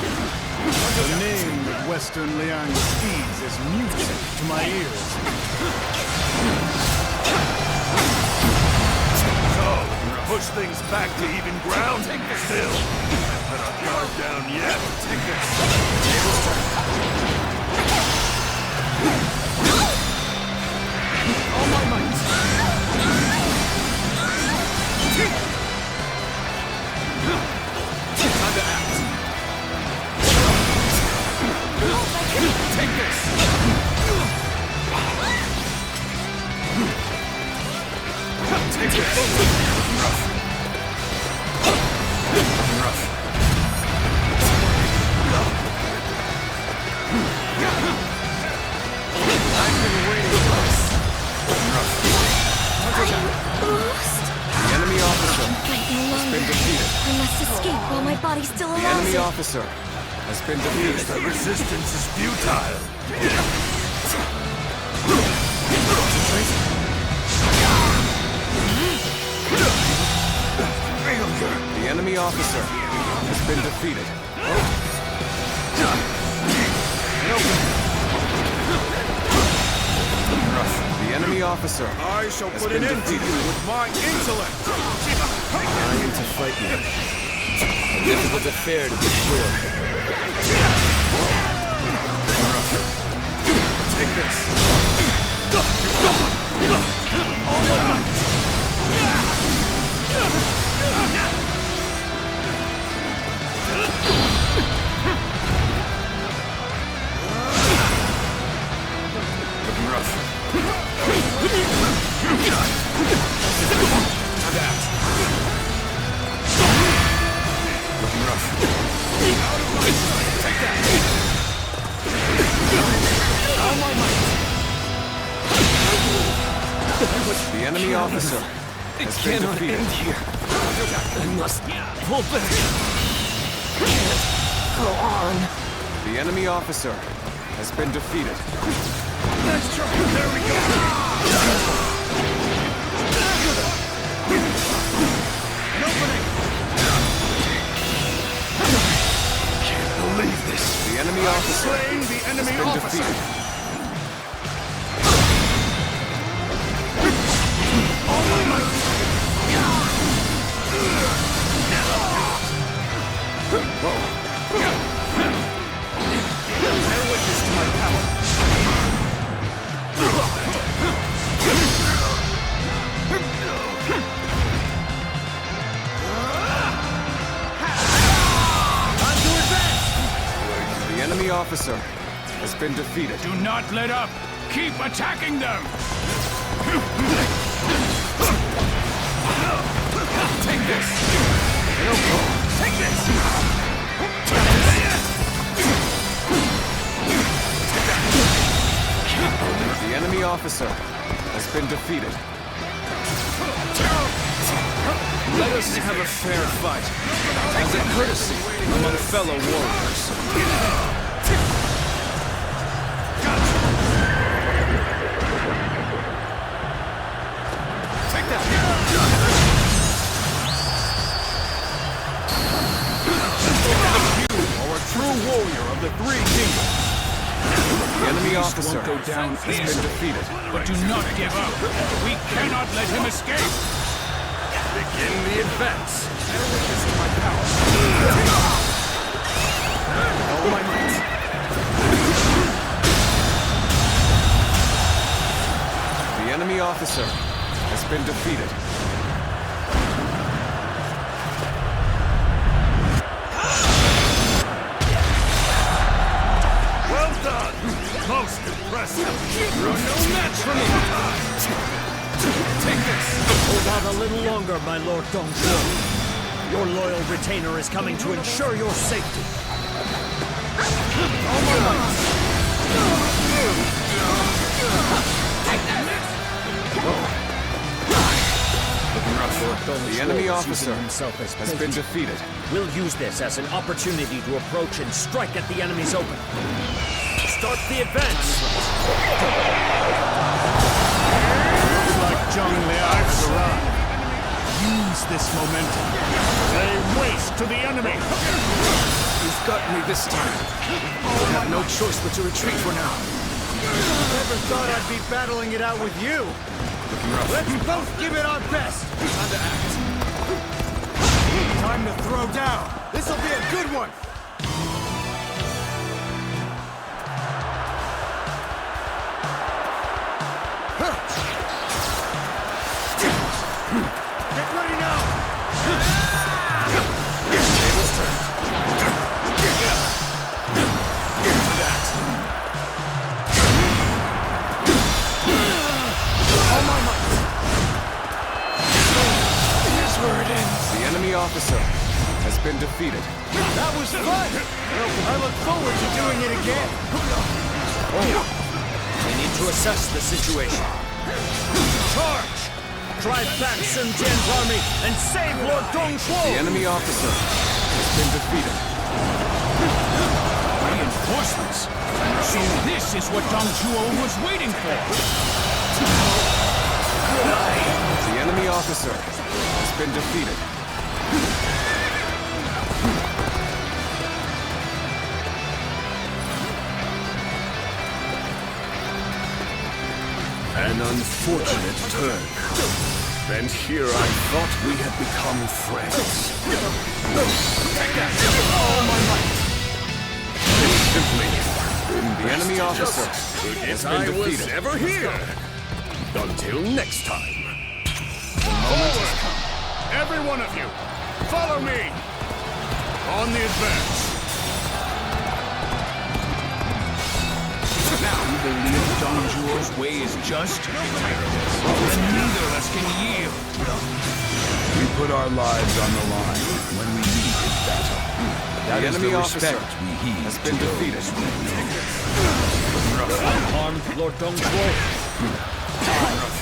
The name of Western Liang speeds is music to my ears. So, push things back to even ground? Still, can't let our guard down yet. Take this. Table's turn. All my might. Time to act. Take this! Take this! Rough. I've been waiting for this. The enemy officer has been defeated. I must escape while my body still The allows enemy it. officer has been defeated. The resistance is futile. The enemy officer has been defeated. The enemy officer I shall has put been an end to you defeated. with my intellect. I need to fight you. A difficult affair to be sure. Take this. Looking rough. Adapt. Looking rough. Take that. All my might. The enemy officer It has been cannot defeated. end here. I must pull back. Can't go on. The enemy officer has been defeated. Let's try. There we go. An opening. Can't believe this. The enemy officer Slaying the enemy has been officer. defeated. All my might. Bear witness to my power. Time to advance! The enemy officer has been defeated. Do not let up! Keep attacking them! Take this. Take this. The enemy officer has been defeated. Let us have a fair fight, as a courtesy among fellow warriors. Take that. officer won't go down has been easily. defeated. But do not give up. We cannot let him escape. Begin the advance. All my might. The enemy officer has been defeated. Well done! Most impressive. You're no match for me! Take this! Hold out a little longer, my Lord Dong Zhuo. Your loyal retainer is coming to ensure your safety. The enemy officer has been defeated. We'll use this as an opportunity to approach and strike at the enemy's opening. Start the advance! Looks like Zhang Jiao has arrived. Use this momentum. Lay waste to the enemy! You've got me this time. I have no choice but to retreat for now. Never thought I'd be battling it out with you. Let's both give it our best. Time to act. Time to throw down. This'll be a good one. Get ready now. Tables turned. All my might. Here's where it ends. The enemy officer has been defeated. That was fun. I look forward to doing it again. We need to assess the situation. Charge! Drive back Sun Jian's army and save Lord Dong Zhuo! The enemy officer has been defeated. Reinforcements? So this is what Zhang Jiao was waiting for! The enemy officer has been defeated. An unfortunate turn. And here I thought we had become friends. All my might. Simply, the enemy officer has been I was defeated. ever here. Until next time. Forward! Every one of you, follow me! On the advance. Now you believe Dong Zhuo's way is just? Then neither of us can yield. We put our lives on the line when we meet in battle. That The is enemy the officer respect we heed has to been those defeated. Unharmed, Lord Dong Zhuo. I,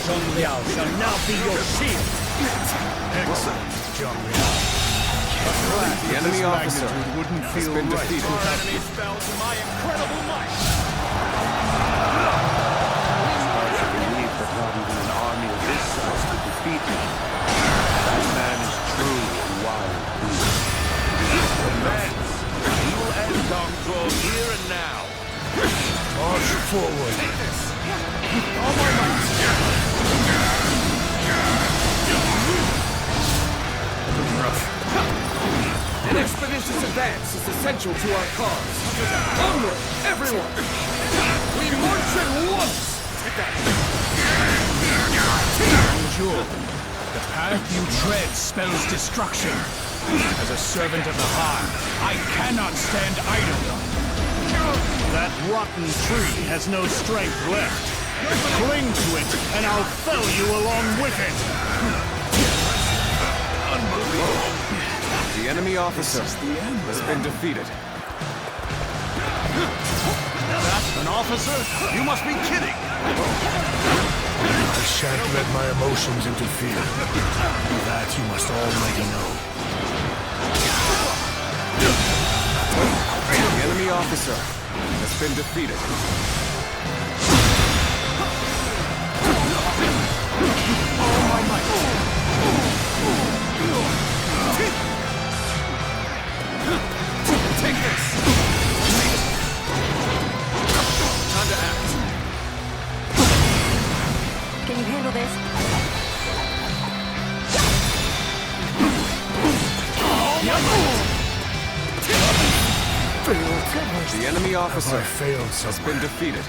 Zhang Jiao, shall now be your shield. Excellent, Zhang Jiao. The enemy officer wouldn't has feel been right. defeated. Enemies fell to my incredible might. Hard to believe that not even an army of this size could defeat me. That man is truly a wild beast. Advance! We will end Dong Zhuo here and now. March forward. All my might. An expeditious advance is essential to our cause. Onward, everyone! We march at once! Zhuo, the path you tread spells destruction. As a servant of the Han, I cannot stand idle. That rotten tree has no strength left. Cling to it, and I'll fell you along with it! The enemy officer has been defeated. That's an officer? You must be kidding! I shan't let my emotions interfere. That you must already know. The enemy officer has been defeated. All my might. Take this! Time to act. Can you handle this? The enemy officer failed has been defeated.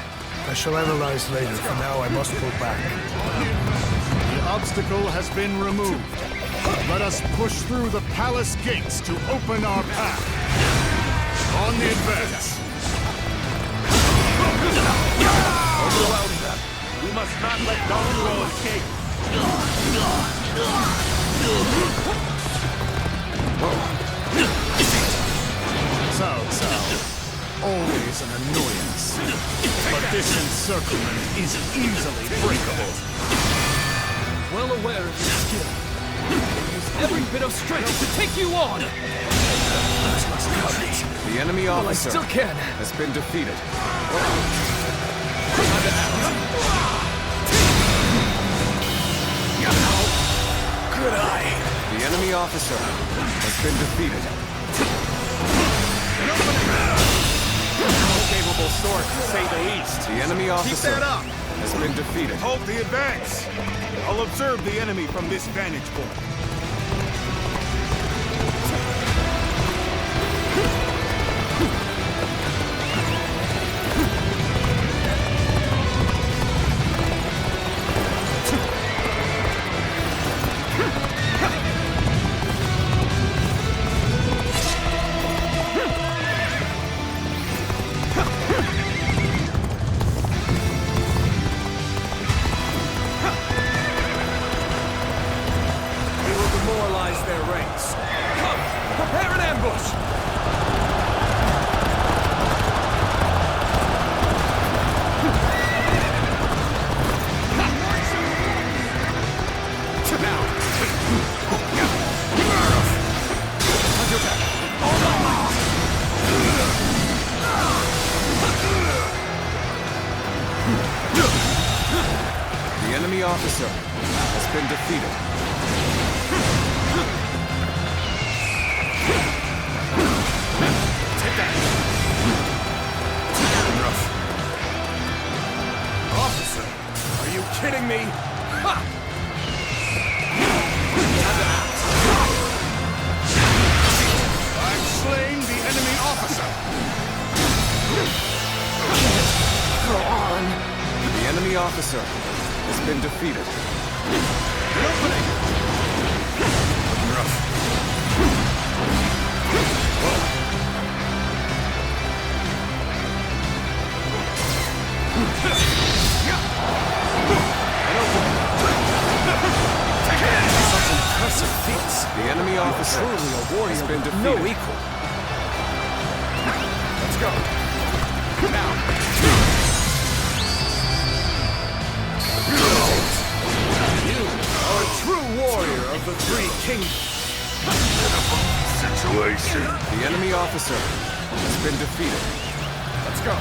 I shall analyze later. For now, I must pull back. The obstacle has been removed. Let us push through the palace gates to open our path. On the advance. Overwhelm them. We must not let Dong Zhuo escape. Cao. Always an annoyance. But this encirclement is easily breakable. Well aware of your skill. Use every bit of strength to take you on! The enemy officer still can. has been defeated. Good eye. The enemy officer has been defeated. Capable sword, to say the least. The enemy officer Keep that up. has been defeated. Halt the advance! I'll observe the enemy from this vantage point. Officer has been defeated. Take that. Enough. Officer, are you kidding me? Ha! I'm slaying the enemy officer. Go on. The enemy officer has been defeated. An opening! Looking rough. Such impressive feats. The enemy officer truly a warrior has been defeated. No equal. Let's go. Now. You are a true warrior of the Three Kingdoms. Situation. The enemy officer has been defeated. Let's go.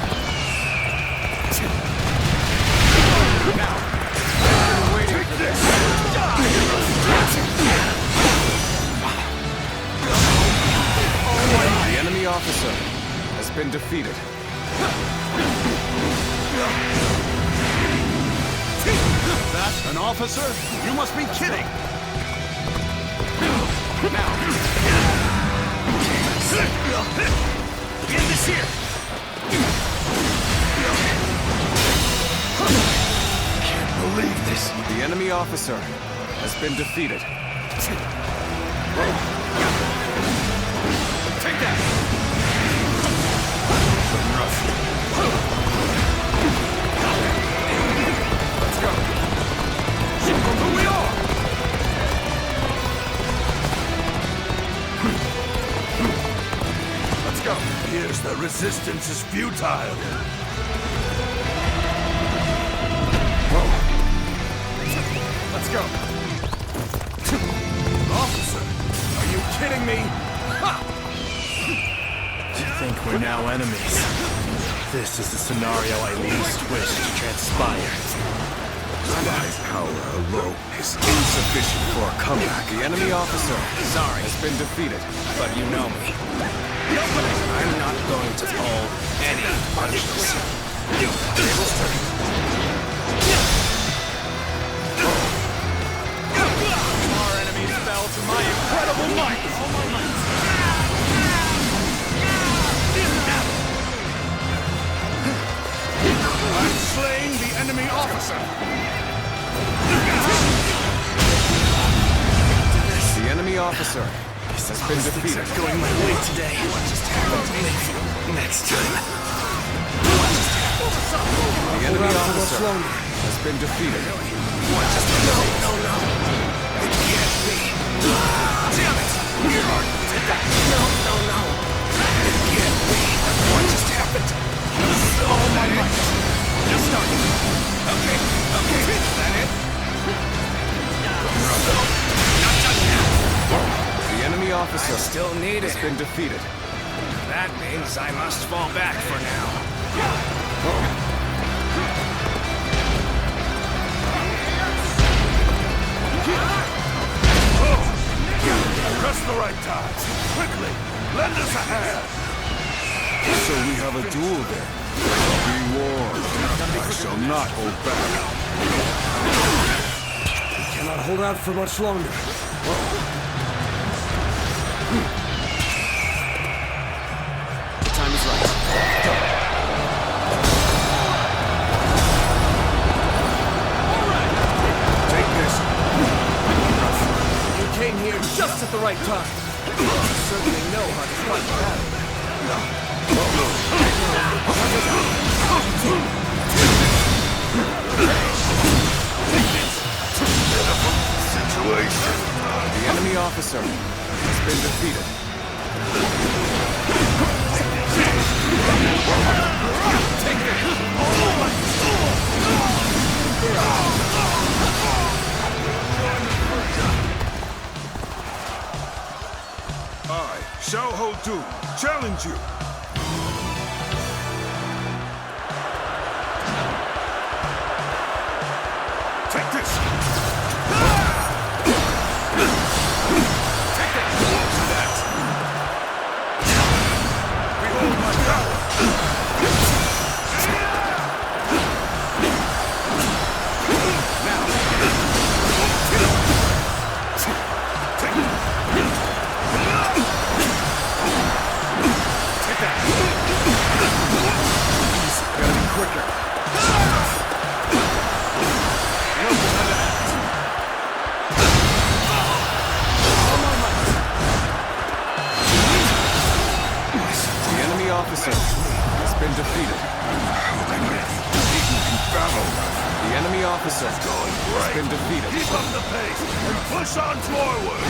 Now. Waiting for this. The enemy officer has been defeated. That an officer? You must be kidding! Now. Get this here! Can't believe this. The enemy officer has been defeated. Take that! Rough. Let's go. Who we are? Let's go. Here's the resistance is futile. Let's go. Officer, are you kidding me? Ha! You think we're now enemies? This is the scenario I least wish to transpire. My power alone is insufficient for a comeback. The enemy officer has been defeated. But you know me. I'm not going to pull any punches. I'm slaying the enemy officer! The enemy officer has been defeated. Going my way today. What just happened? Next time. The enemy officer has been defeated. What just happened? No. It can't be. Damn it! No. It can't be. What just happened? Oh my God. Just start. Okay. Is that it? Not done yet. The enemy officer still need has been defeated. That means I must fall back for now. Just the right time. Quickly, lend us a hand. So we have a duel then. Be warned. I shall not hold back. We cannot hold out for much longer. The time is right. Take this. You came here just at the right time. You certainly know how to fight battle. Situation. The enemy officer has been defeated. Take this. I, Shao Ho-Du, challenge you. Take this. Take that. Behold my power. Officer has been defeated. The enemy officer has been defeated. Keep up the pace and push on forward.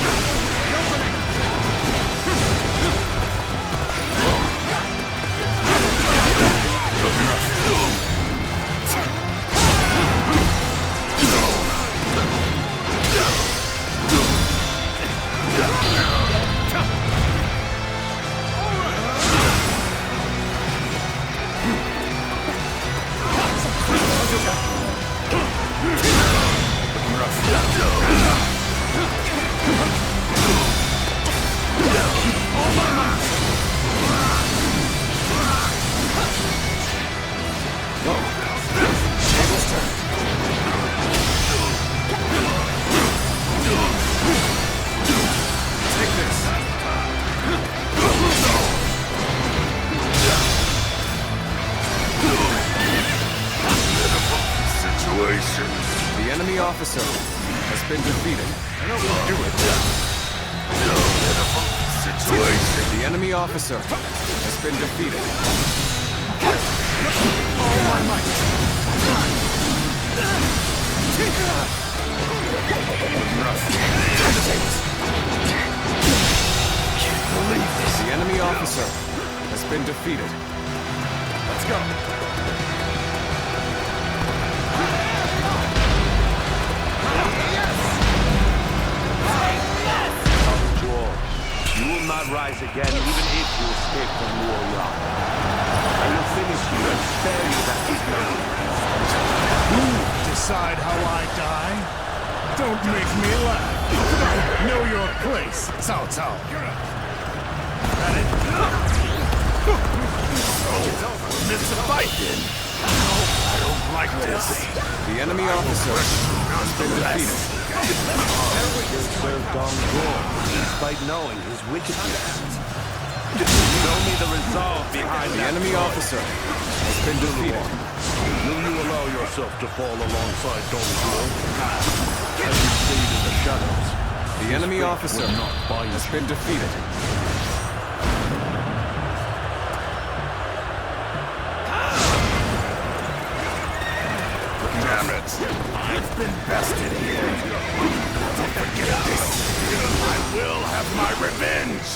The enemy officer has been defeated. The enemy officer has been defeated. All my might. Can't believe this. The enemy officer has been defeated. Let's go. Zhuo, you will not rise again even if you escape from Luoyang. I will finish you and spare you that ignorance. Decide how I die? Don't make me laugh. Know your place, Cao Cao. Got it? It's a fight then. No, I don't like this. The enemy officer has been defeated. Serve Zhang Jiao, despite knowing his wickedness. Show me the resolve behind The that enemy choice. officer has been defeated. Will you allow yourself to fall alongside Dong Zhuo? As you stayed in the shadows, The enemy officer has been defeated. Damn it! I've been bested here. Don't forget this. I will have my revenge.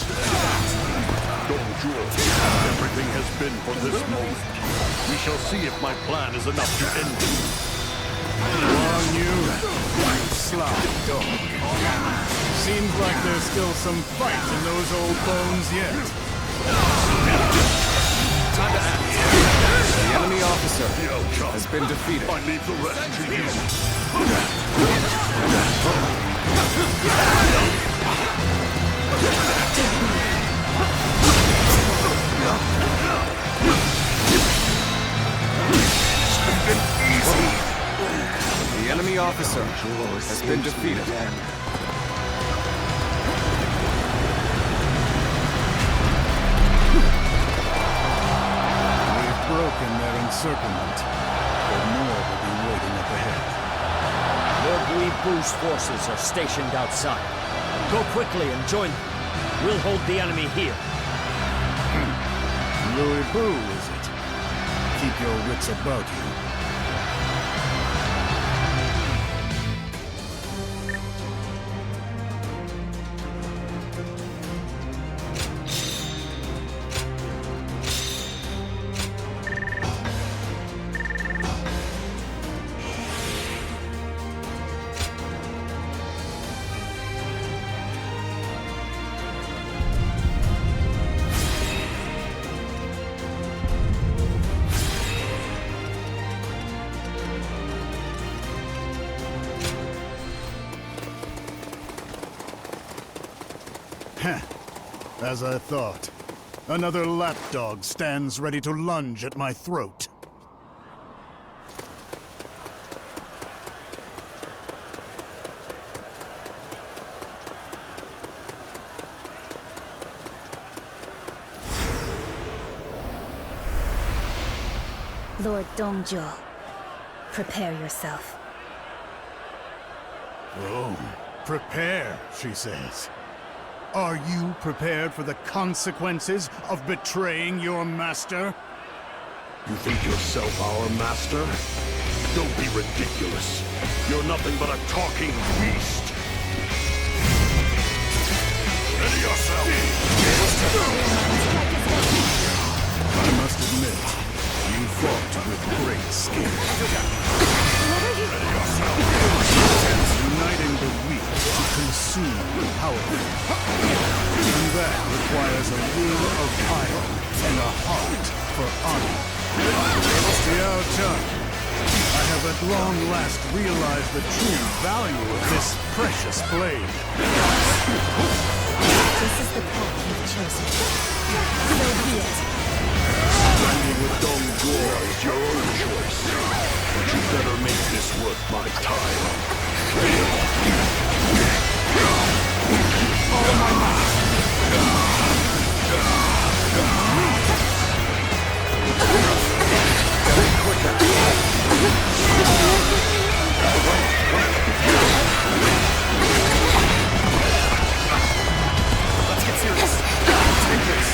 Dong Zhuo, everything has been for this moment. We shall see if my plan is enough to end you. On you sly dog. Seems like there's still some fight in those old bones yet. Time to act. The enemy officer has been defeated. I leave the rest to you. The enemy officer has been defeated. We've broken their encirclement, but more will be waiting up ahead. Lord Louis Bu's forces are stationed outside. Go quickly and join them. We'll hold the enemy here. Louis Bu, is it? Keep your wits about you. As I thought. Another lapdog stands ready to lunge at my throat. Lord Dong Jiao, prepare yourself. Oh, prepare, she says. Are you prepared for the consequences of betraying your master? You think yourself our master? Don't be ridiculous. You're nothing but a talking beast. Ready yourself! I must admit, you fought with great skill. Ready yourself! Uniting the weak to consume the powerful. And that requires a will of iron and a heart for honor. Xiao Chun, I have at long last realized the true value of this precious blade. This is the path you've chosen. So be it. Standing with Dong Zhuo is your own choice. But you better make this worth my time. All my might. Let's get serious. Take this.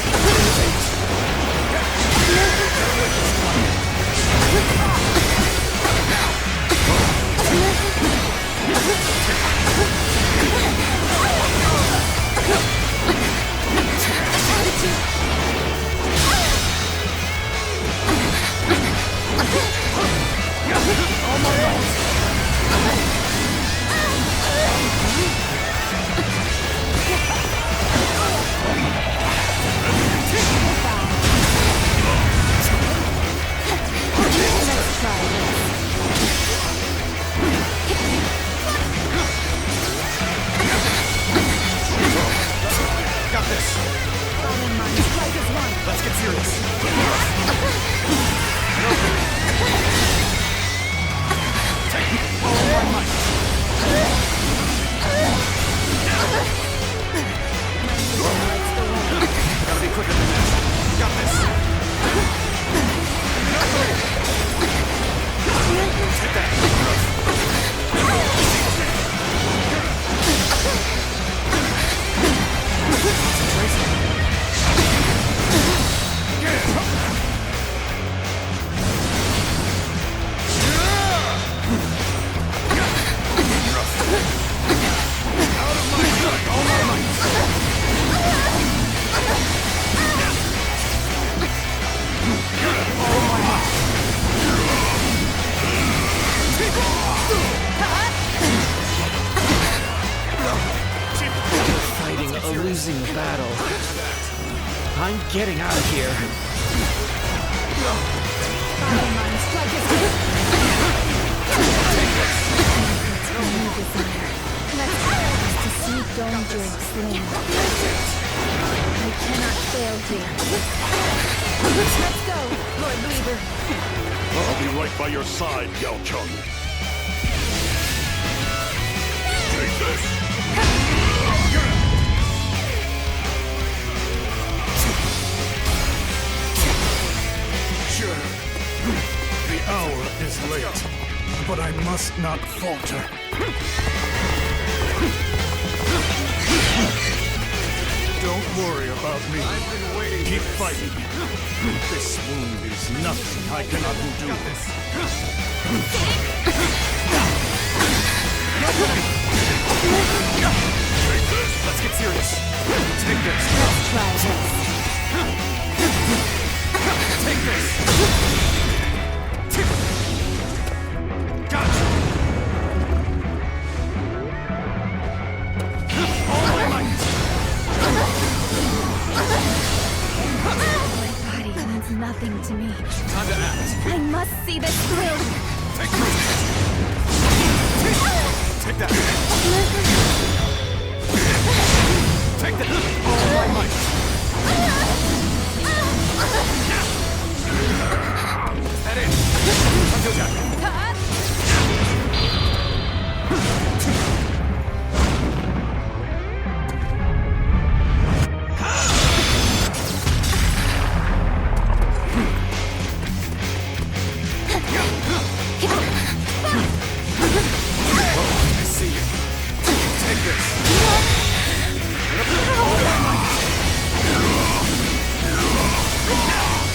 Fighting a losing battle. I'm getting out of here. To see Zhang Jiao slain. I cannot fail here. Let's go, Lord Weaver. I'll be right by your side, Yao Cheng. Take this! Sure. The hour is late, but I must not falter. Don't worry about me. Keep fighting. This wound is nothing I cannot undo. Let's get serious. Take this. Let's try this. Take this. Gotcha. All my might. My body means nothing to me. Time to act. I must see this through. Take this. Take that. Take that. All my might. Is that it? Until that. I see you. Take this.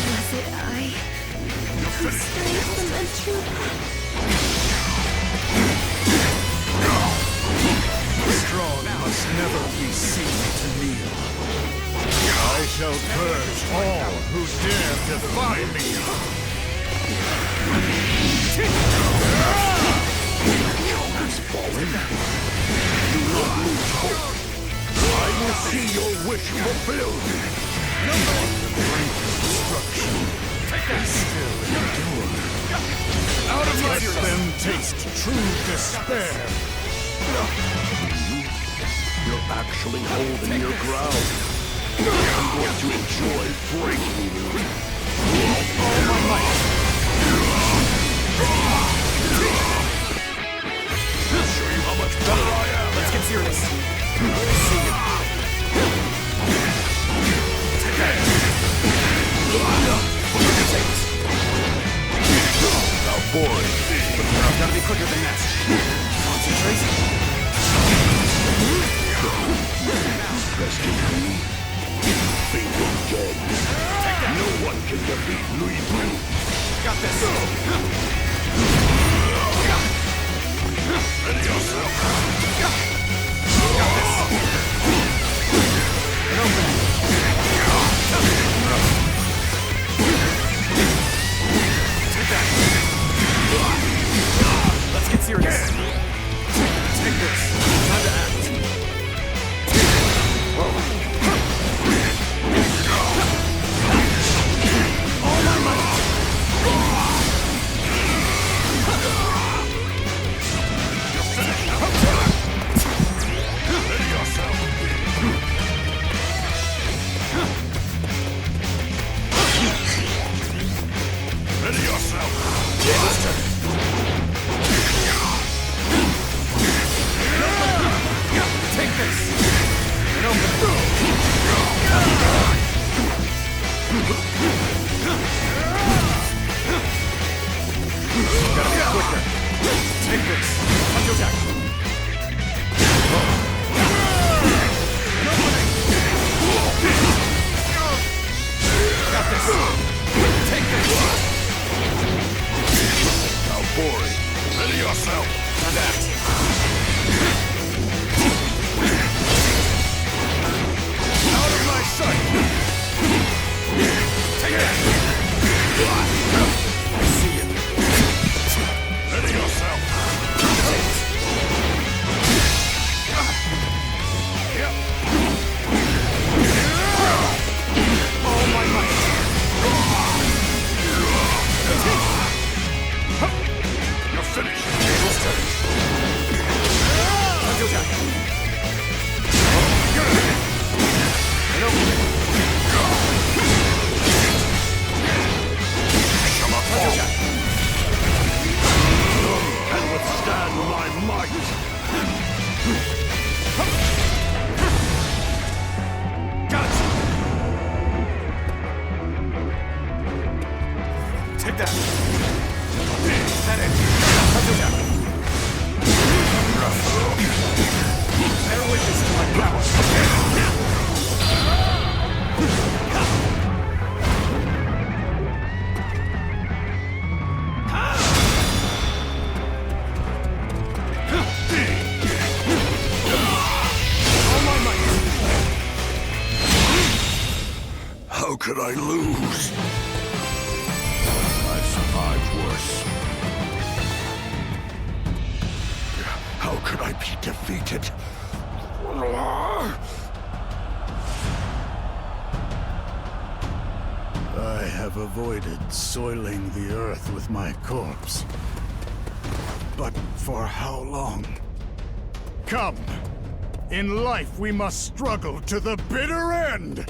Was it I who strayed from the truth? The strong must never be seen to kneel. I shall purge all who dare defy me. Has fallen. Do not lose hope. I will see your wish fulfilled. The brink of destruction. They still endure. Out of my Let them taste true despair. You're actually holding your ground. I'm going to enjoy breaking you. All my might. I'll show you how much better I am. Let's get serious. I see you. Take that. Take this. Now, boy. I've got to be quicker than that. Concentrate. Best in me. Think again. No one can defeat Louis Blue. Got this. Ready yourself. Got this. An opening. Take that. Let's get serious. Take this. Time to act. All my might. quicker. Take this. Punch attack. Got this. Take this. How boring. Ready yourself. And that. Out of my sight. Take that. I see it. Ready yourself. All my might. You're finished. Can withstand my might. Gotcha. Take that. That it. Bear witness to my power. How could I lose? I've survived worse. How could I be defeated? I have avoided soiling the earth with my corpse. But for how long? Come! In life we must struggle to the bitter end!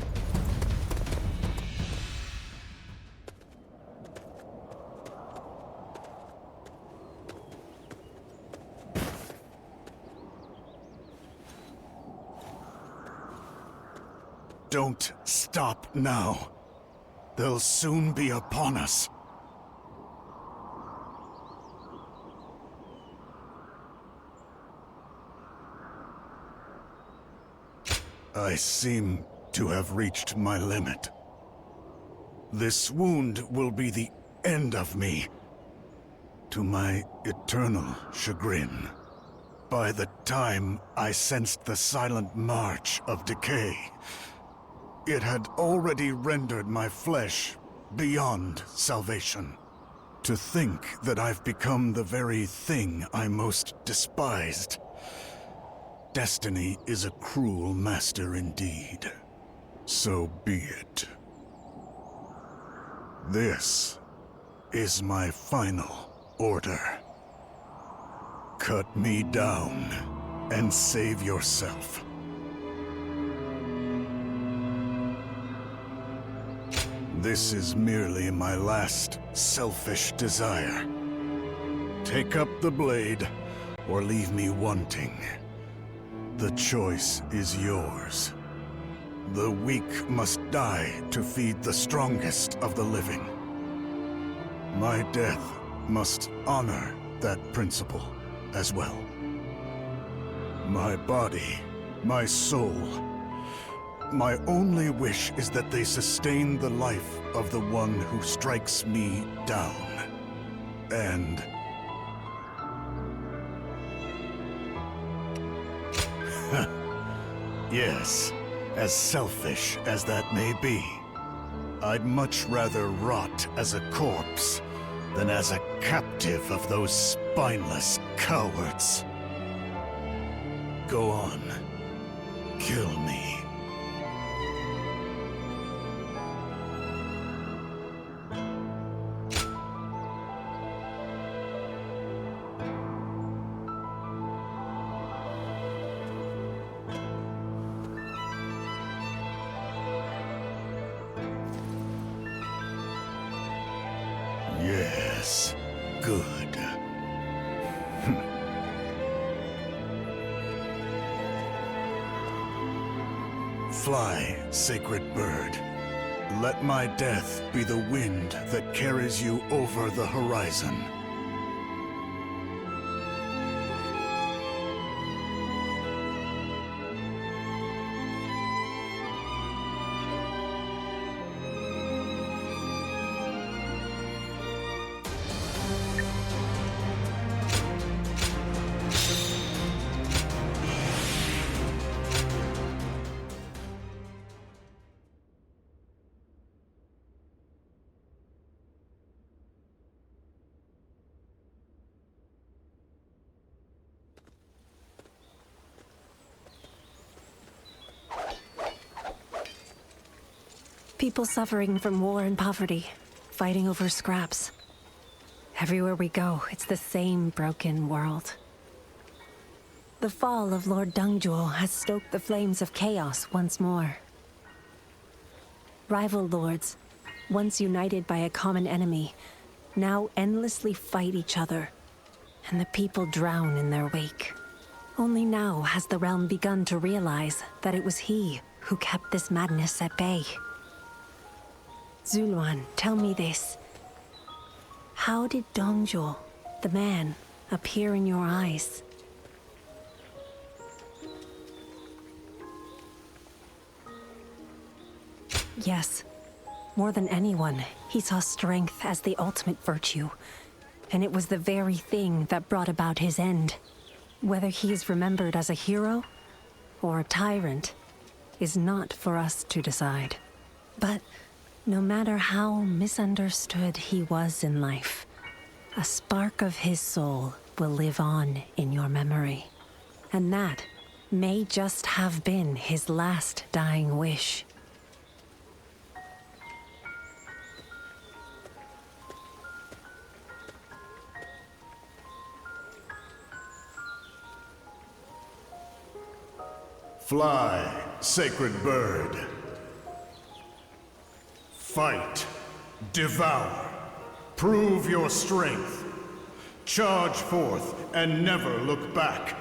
Don't stop now. They'll soon be upon us. I seem to have reached my limit. This wound will be the end of me, to my eternal chagrin. By the time I sensed the silent march of decay, it had already rendered my flesh beyond salvation. To think that I've become the very thing I most despised. Destiny is a cruel master indeed. So be it. This is my final order. Cut me down and save yourself. This is merely my last selfish desire. Take up the blade, or leave me wanting. The choice is yours. The weak must die to feed the strongest of the living. My death must honor that principle as well. My body, my soul, my only wish is that they sustain the life of the one who strikes me down. And... yes, as selfish as that may be, I'd much rather rot as a corpse than as a captive of those spineless cowards. Go on. Kill me. Yes, good. Fly, sacred bird. Let my death be the wind that carries you over the horizon. People suffering from war and poverty, fighting over scraps. Everywhere we go, it's the same broken world. The fall of Lord Zhuo has stoked the flames of chaos once more. Rival lords, once united by a common enemy, now endlessly fight each other, and the people drown in their wake. Only now has the realm begun to realize that it was he who kept this madness at bay. Zuluan, tell me this. How did Dongzhuo, the man, appear in your eyes? Yes. More than anyone, he saw strength as the ultimate virtue. And it was the very thing that brought about his end. Whether he is remembered as a hero or a tyrant is not for us to decide. But no matter how misunderstood he was in life, a spark of his soul will live on in your memory. And that may just have been his last dying wish. Fly, sacred bird. Fight. Devour. Prove your strength. Charge forth and never look back.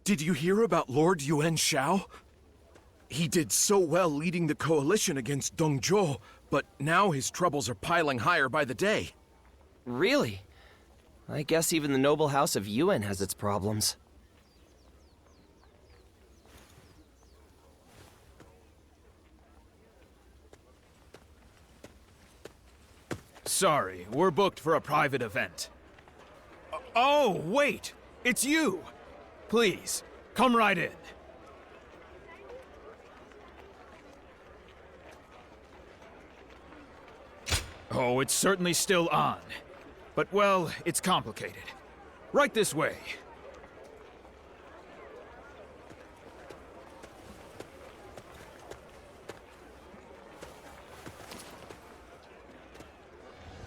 Did you hear about Lord Yuan Shao? He did so well leading the coalition against Dong Zhuo, but now his troubles are piling higher by the day. Really? I guess even the noble house of Yuan has its problems. Sorry, we're booked for a private event. Oh, wait! It's you! Please, come right in. Oh, it's certainly still on. But, well, it's complicated. Right this way.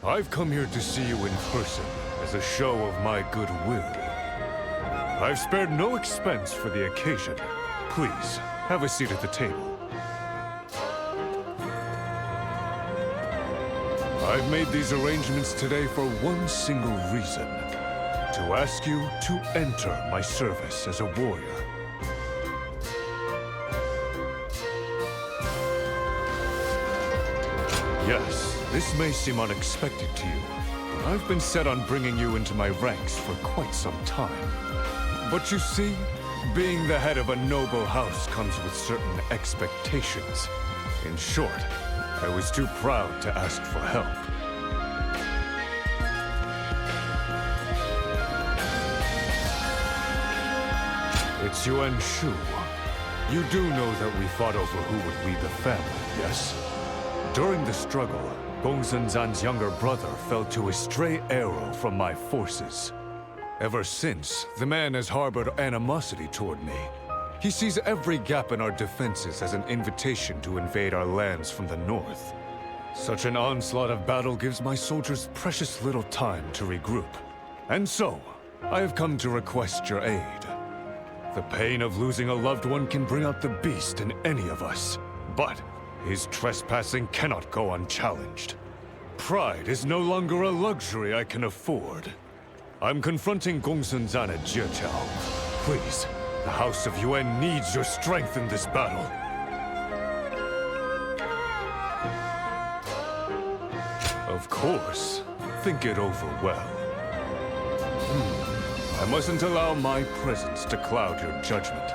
I've come here to see you in person as a show of my goodwill. I've spared no expense for the occasion. Please, have a seat at the table. I've made these arrangements today for one single reason. To ask you to enter my service as a warrior. Yes, this may seem unexpected to you, but I've been set on bringing you into my ranks for quite some time. But you see, being the head of a noble house comes with certain expectations. In short, I was too proud to ask for help. It's Yuan Shao. You do know that we fought over who would lead the family, yes? During the struggle, Gongsun Zan's younger brother fell to a stray arrow from my forces. Ever since, the man has harbored animosity toward me. He sees every gap in our defenses as an invitation to invade our lands from the north. Such an onslaught of battle gives my soldiers precious little time to regroup. And so, I have come to request your aid. The pain of losing a loved one can bring out the beast in any of us. But his trespassing cannot go unchallenged. Pride is no longer a luxury I can afford. I'm confronting Gongsun Zan at Jiao. Please, the House of Yuan needs your strength in this battle. Of course. Think it over well. I mustn't allow my presence to cloud your judgment.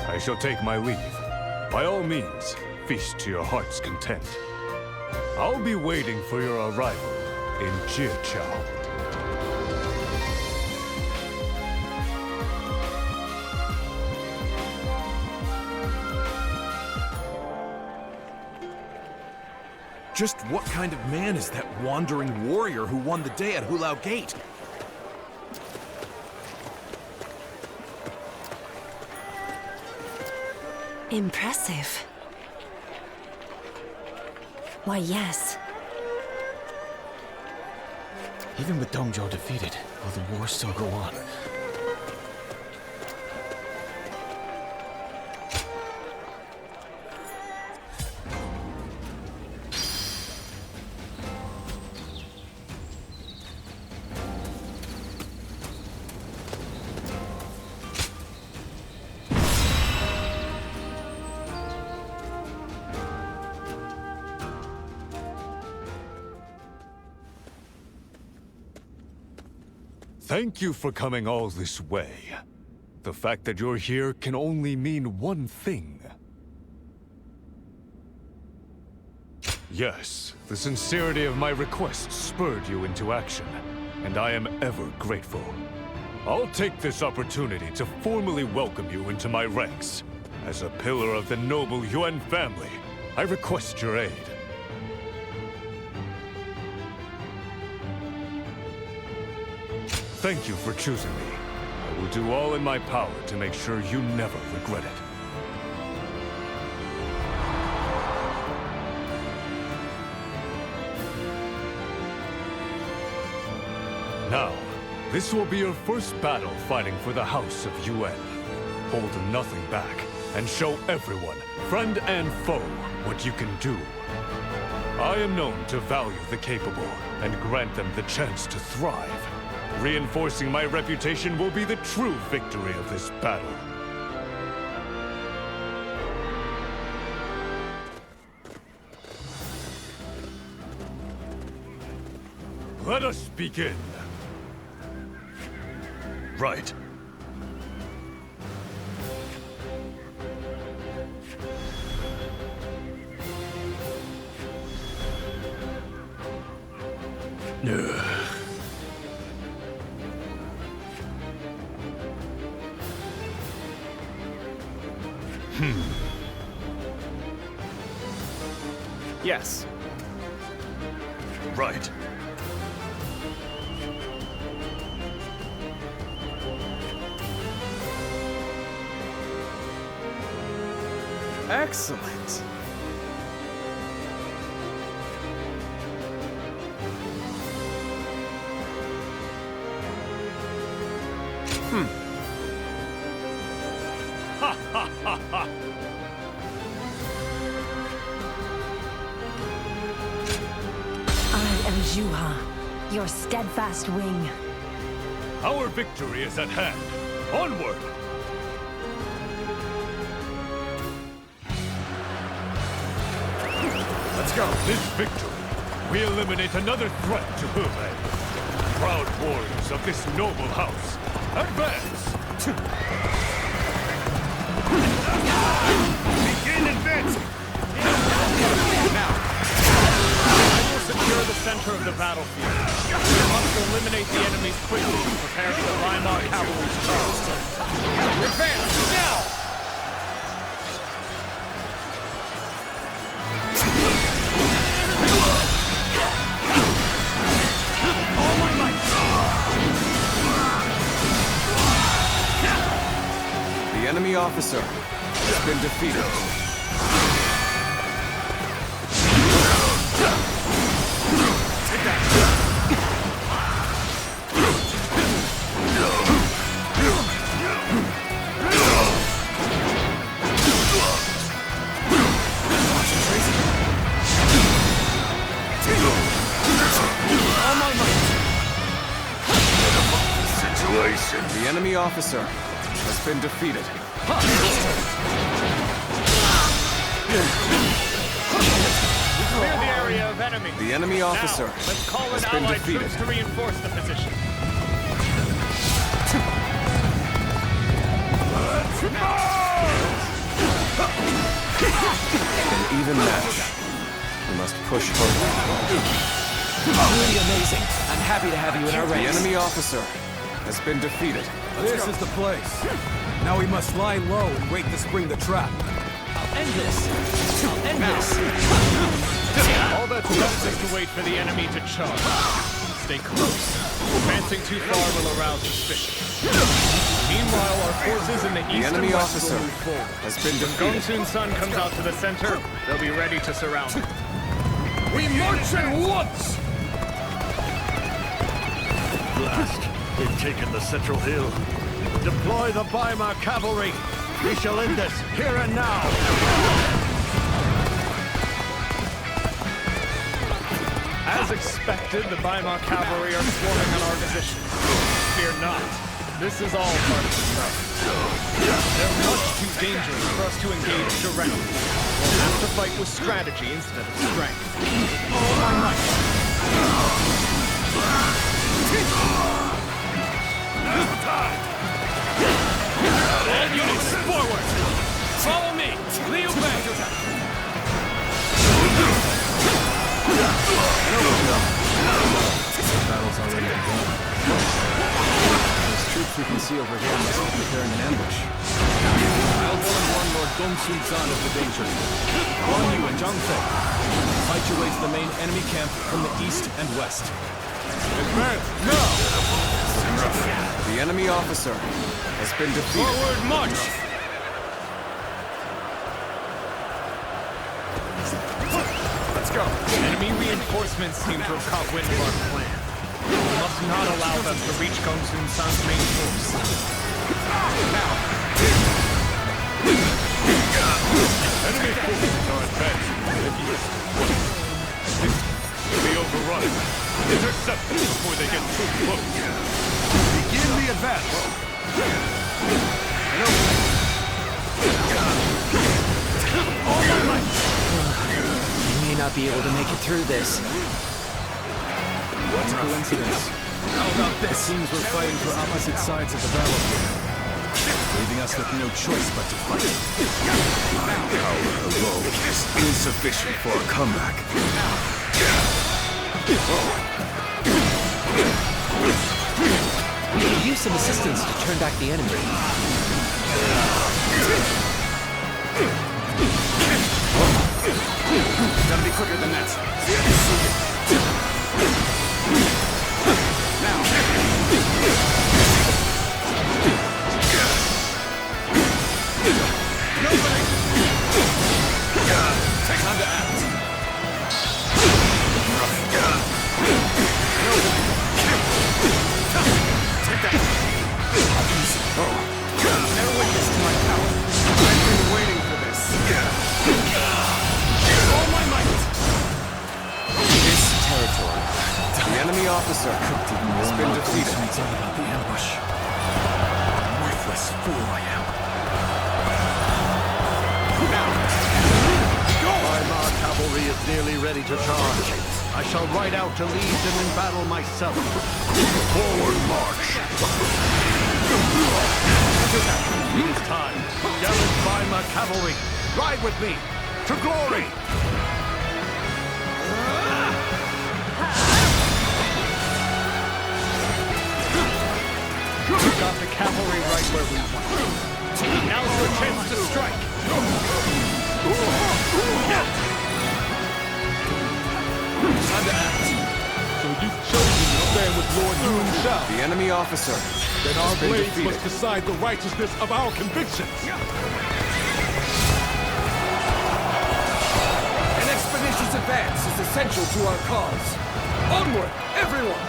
I shall take my leave. By all means, feast to your heart's content. I'll be waiting for your arrival in Jiao. Just what kind of man is that wandering warrior who won the day at Hulao Gate? Impressive. Why, yes. Even with Dong Zhuo defeated, will the war still go on? Thank you for coming all this way. The fact that you're here can only mean one thing. Yes, the sincerity of my request spurred you into action, and I am ever grateful. I'll take this opportunity to formally welcome you into my ranks. As a pillar of the noble Yuan family, I request your aid. Thank you for choosing me. I will do all in my power to make sure you never regret it. Now, this will be your first battle fighting for the House of Yuan. Hold nothing back, and show everyone, friend and foe, what you can do. I am known to value the capable, and grant them the chance to thrive. Reinforcing my reputation will be the true victory of this battle. Let us begin. Right. Yes. Right. Excellent. Ha ha ha ha! I am Zhuo, your steadfast wing. Our victory is at hand. Onward! Let's go. This victory, we eliminate another threat to Hubei. Proud warriors of this noble house, advance! Begin advancing! Now, I will secure the center of the battlefield. We must eliminate the enemies quickly and prepare for the Weimar cavalry's charge. advance, now! All my might! The enemy officer has been defeated. Take that! All my might! Situation! The enemy officer has been defeated. Clear the area of enemy. The enemy officer Now, let's call has in been allied defeated. troops to reinforce the position. An even match. We must push further. Really amazing. I'm happy to have you in our The ranks. enemy officer has been defeated. This is the place. Now we must lie low and wait to spring the trap. I'll end this. I'll end this. All that's left is to wait for the enemy to charge. Stay close. Advancing too far will arouse suspicion. Meanwhile, our forces in the The east enemy and west officer will move forward. has been When defeated. Gongsun's son comes out to the center, they'll be ready to surround him. We march at once! Blast! They've taken the central hill. Deploy the Weimar cavalry. We shall end this here and now. As expected, the Weimar cavalry are swarming on our position. Fear not. This is all part of the struggle. They're much too dangerous for us to engage directly. We'll have to fight with strategy instead of strength. All my might. All units, forward! Follow me! Liu Bei! Battle's already begun. Those troops we can see over here must be preparing an ambush. I'll go and warn Lord Gongsun Zan of the danger. Guan Yu and Zhang Fei, fight your way to the main enemy camp from the east and west. Advance, now! The enemy officer has been defeated. Forward march! Let's go! Enemy reinforcements seem to have caught wind of our plan. We must not allow them to reach Gongsun San's main force. Enemy forces are advancing to the east. This will be overrun. Intercept them before they get too close. Begin the advance. All my might. We may not be able to make it through this. a coincidence. How about this? It seems we're fighting for opposite sides of the battlefield, leaving us with no choice but to fight. My power alone is insufficient for a comeback. We could use some assistance to turn back the enemy. Gotta be quicker than that. Now. Nobody. Take time to act. Take that. Never witness to my power. I've been waiting for this. All my might. This territory. The enemy officer has been defeated. About the ambush. Worthless fool I am. My cavalry is nearly ready to charge. I shall ride out to lead them in battle myself. Forward march! It is time. Gallant by my cavalry. Ride with me. To glory! We got the cavalry right where we want. Now's your chance to strike. Time to act. So you've chosen to stand with Lord Yuan Shao. The enemy officer Then our has been blades defeated. must decide the righteousness of our convictions. An expedition's advance is essential to our cause. Onward, everyone!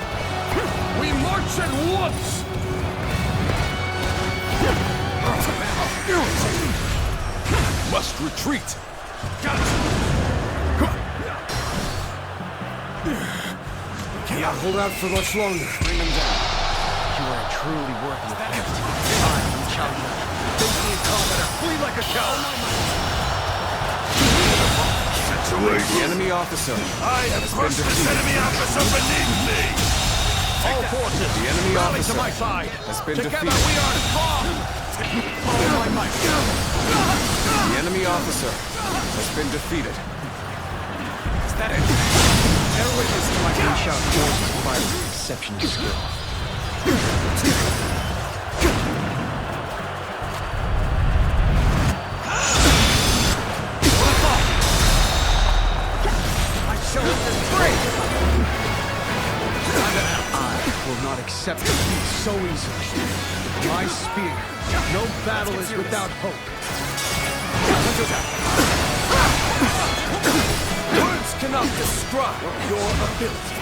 We march at once! Must retreat. Cannot hold out for much longer. Bring him down. You are a truly worthy opponent. I am Zhang Jiao. Don't be a commoner. Flee like a cow. The enemy officer I have crushed this enemy officer beneath me! All forces, The enemy rally officer to my side. has been Together defeated. we are strong. All my might. The enemy officer has been defeated. Is that it? Bear witness to my Yuan Shao force requires exceptional skill. I show him the strength! I will not accept defeat so easily. My spear. No battle is without hope. Words cannot describe your ability.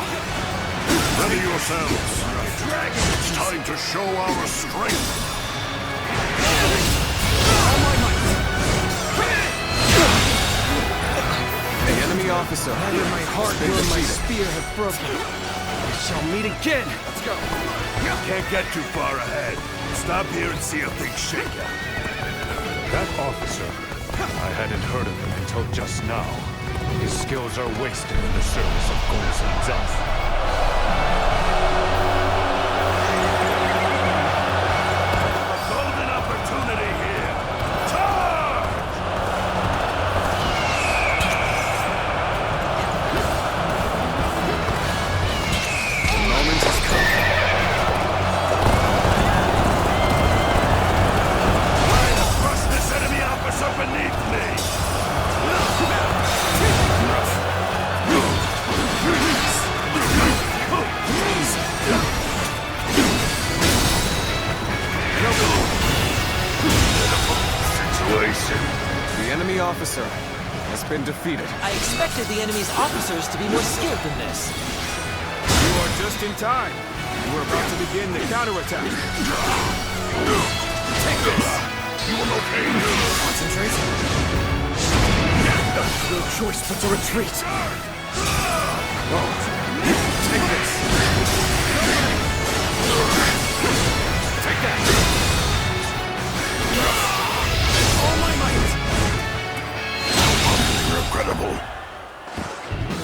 Ready yourselves. It's time to show our strength. All my might. The enemy officer Neither my heart has been nor my defeated. spear have broken. We shall meet again. Let's go. Can't get too far ahead. Stop here and see if things shake out. That officer, I hadn't heard of him until just now. His skills are wasted in the service of Gongsun Zan. Golden opportunity here. Charge! The moment has come. Crush this enemy officer beneath me! Situation. The enemy officer has been defeated. I expected the enemy's officers to be more skilled than this. You are just in time. We're about to begin the counterattack. Take this! You will know pain. Concentrate. No choice but to retreat. Take this. Take that! All my might! Regrettable.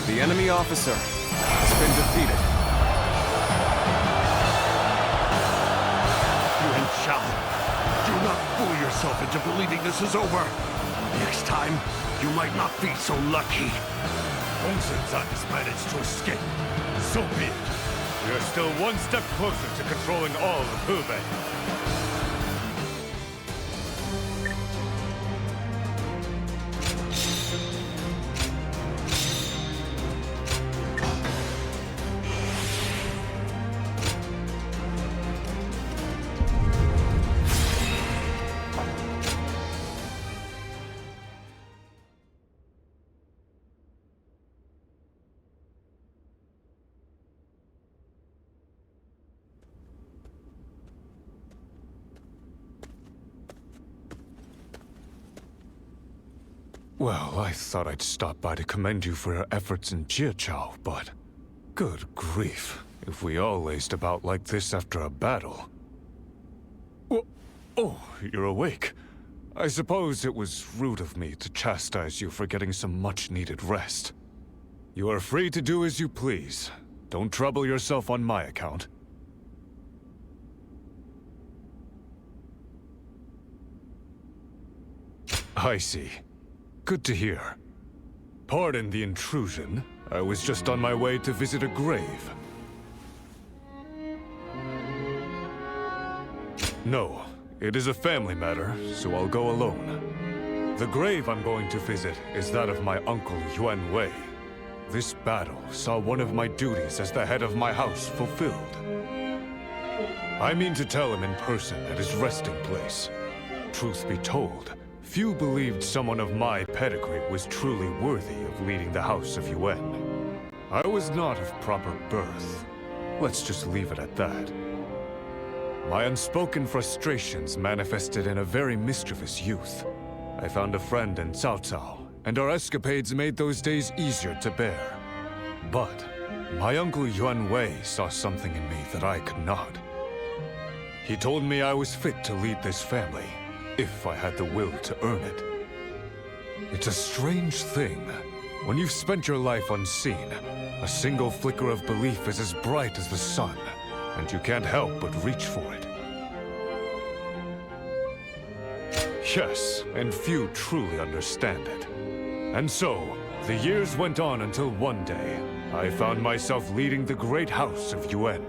The enemy officer has been defeated. yourself into believing this is over. Next time, you might not be so lucky. Gongsun has managed to escape. So be it. We are still one step closer to controlling all of Hubei. Well, I thought I'd stop by to commend you for your efforts in Jiao, but... Good grief. If we all laced about like this after a battle... Oh, you're awake. I suppose it was rude of me to chastise you for getting some much-needed rest. You are free to do as you please. Don't trouble yourself on my account. I see. Good to hear. Pardon the intrusion. I was just on my way to visit a grave. No, it is a family matter, so I'll go alone. The grave I'm going to visit is that of my uncle Yuan Wei. This battle saw one of my duties as the head of my house fulfilled. I mean to tell him in person at his resting place. Truth be told, few believed someone of my pedigree was truly worthy of leading the House of Yuan. I was not of proper birth. Let's just leave it at that. My unspoken frustrations manifested in a very mischievous youth. I found a friend in Cao Cao, and our escapades made those days easier to bear. But my uncle Yuan Wei saw something in me that I could not. He told me I was fit to lead this family, if I had the will to earn it. It's a strange thing. When you've spent your life unseen, a single flicker of belief is as bright as the sun, and you can't help but reach for it. Yes, and few truly understand it. And so, the years went on until one day, I found myself leading the great house of Yuan.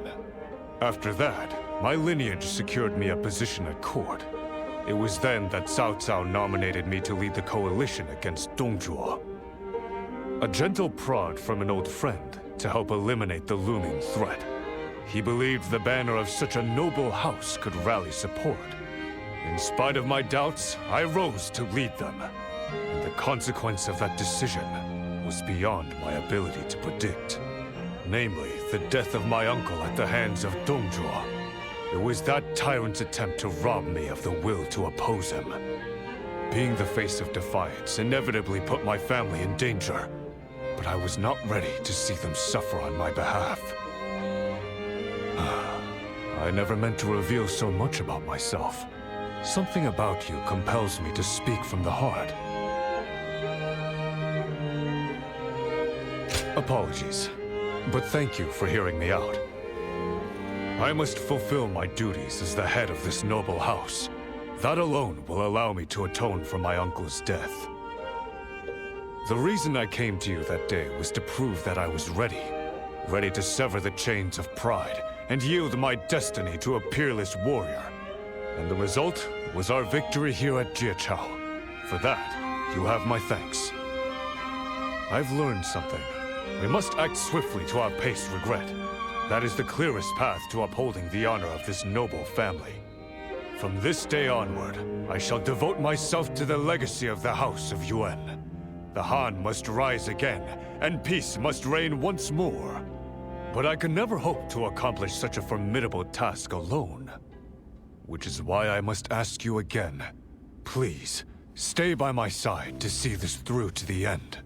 After that, my lineage secured me a position at court. It was then that Cao Cao nominated me to lead the coalition against Zhuo. A gentle prod from an old friend to help eliminate the looming threat. He believed the banner of such a noble house could rally support. In spite of my doubts, I rose to lead them. And the consequence of that decision was beyond my ability to predict. Namely, the death of my uncle at the hands of Zhuo. It was that tyrant's attempt to rob me of the will to oppose him. Being the face of defiance inevitably put my family in danger, but I was not ready to see them suffer on my behalf. I never meant to reveal so much about myself. Something about you compels me to speak from the heart. Apologies, but thank you for hearing me out. I must fulfill my duties as the head of this noble house. That alone will allow me to atone for my uncle's death. The reason I came to you that day was to prove that I was ready. Ready to sever the chains of pride and yield my destiny to a peerless warrior. And the result was our victory here at Jiao. For that, you have my thanks. I've learned something. We must act swiftly to outpace regret. That is the clearest path to upholding the honor of this noble family. From this day onward, I shall devote myself to the legacy of the House of Yuan. The Han must rise again, and peace must reign once more. But I can never hope to accomplish such a formidable task alone. Which is why I must ask you again. Please, stay by my side to see this through to the end.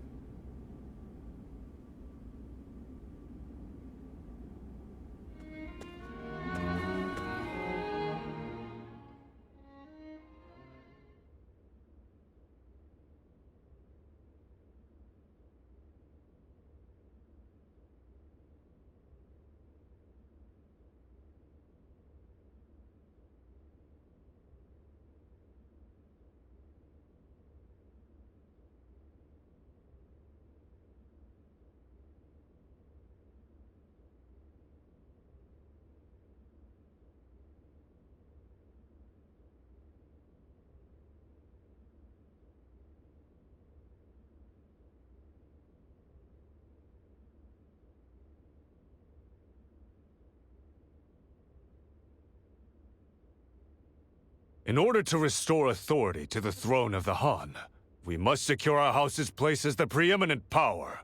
In order to restore authority to the throne of the Han, we must secure our house's place as the preeminent power.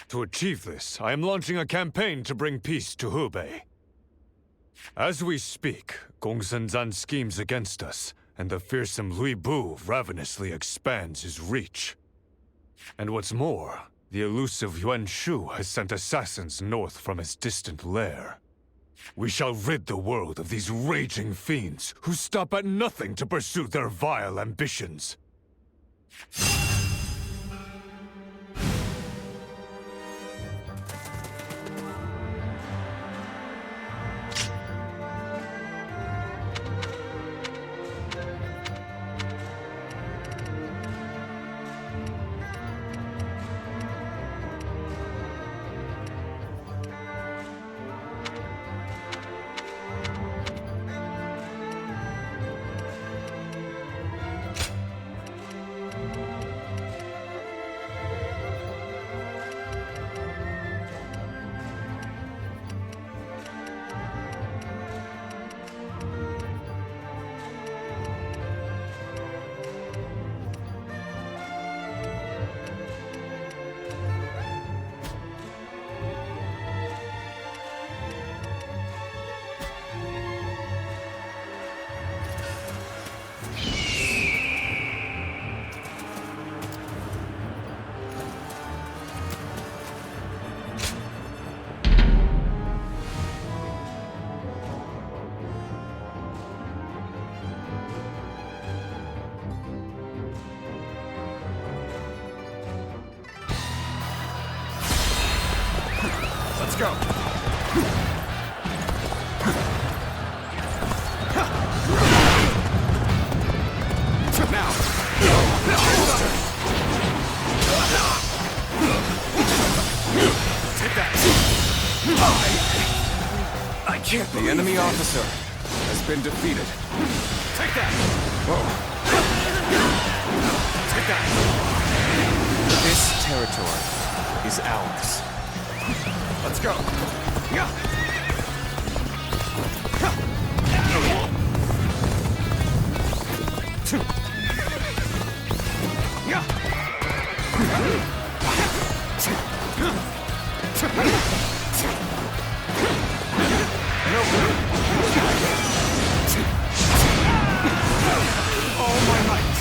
To achieve this, I am launching a campaign to bring peace to Hubei. As we speak, Gongsun Zan schemes against us, and the fearsome Lui Bu ravenously expands his reach. And what's more, the elusive Yuan Shao has sent assassins north from his distant lair. We shall rid the world of these raging fiends who stop at nothing to pursue their vile ambitions. Let's go. Now. Take that. I can't believe the enemy officer has been defeated. Take that. Whoa. Take that. This territory is ours. Let's go. Yeah. All my might.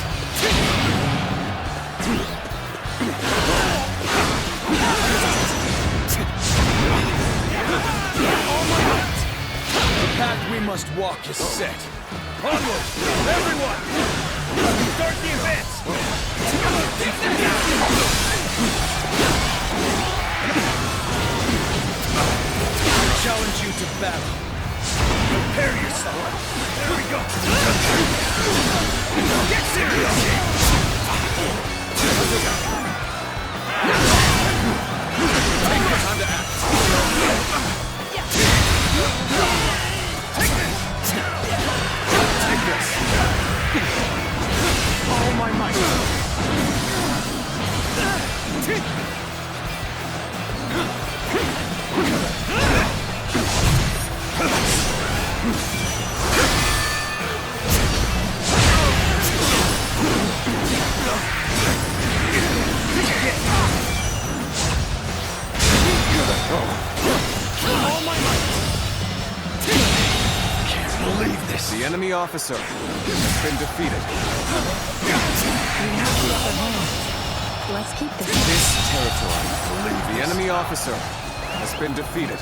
The path we must walk is set. Onward, everyone! Start the advance! I challenge you to battle. Prepare yourself. There we go. Get serious! Take the time to act. Take this. All my might. All my might. Can't believe this. The enemy officer has been defeated. Let's keep this. This territory, the enemy officer has been defeated.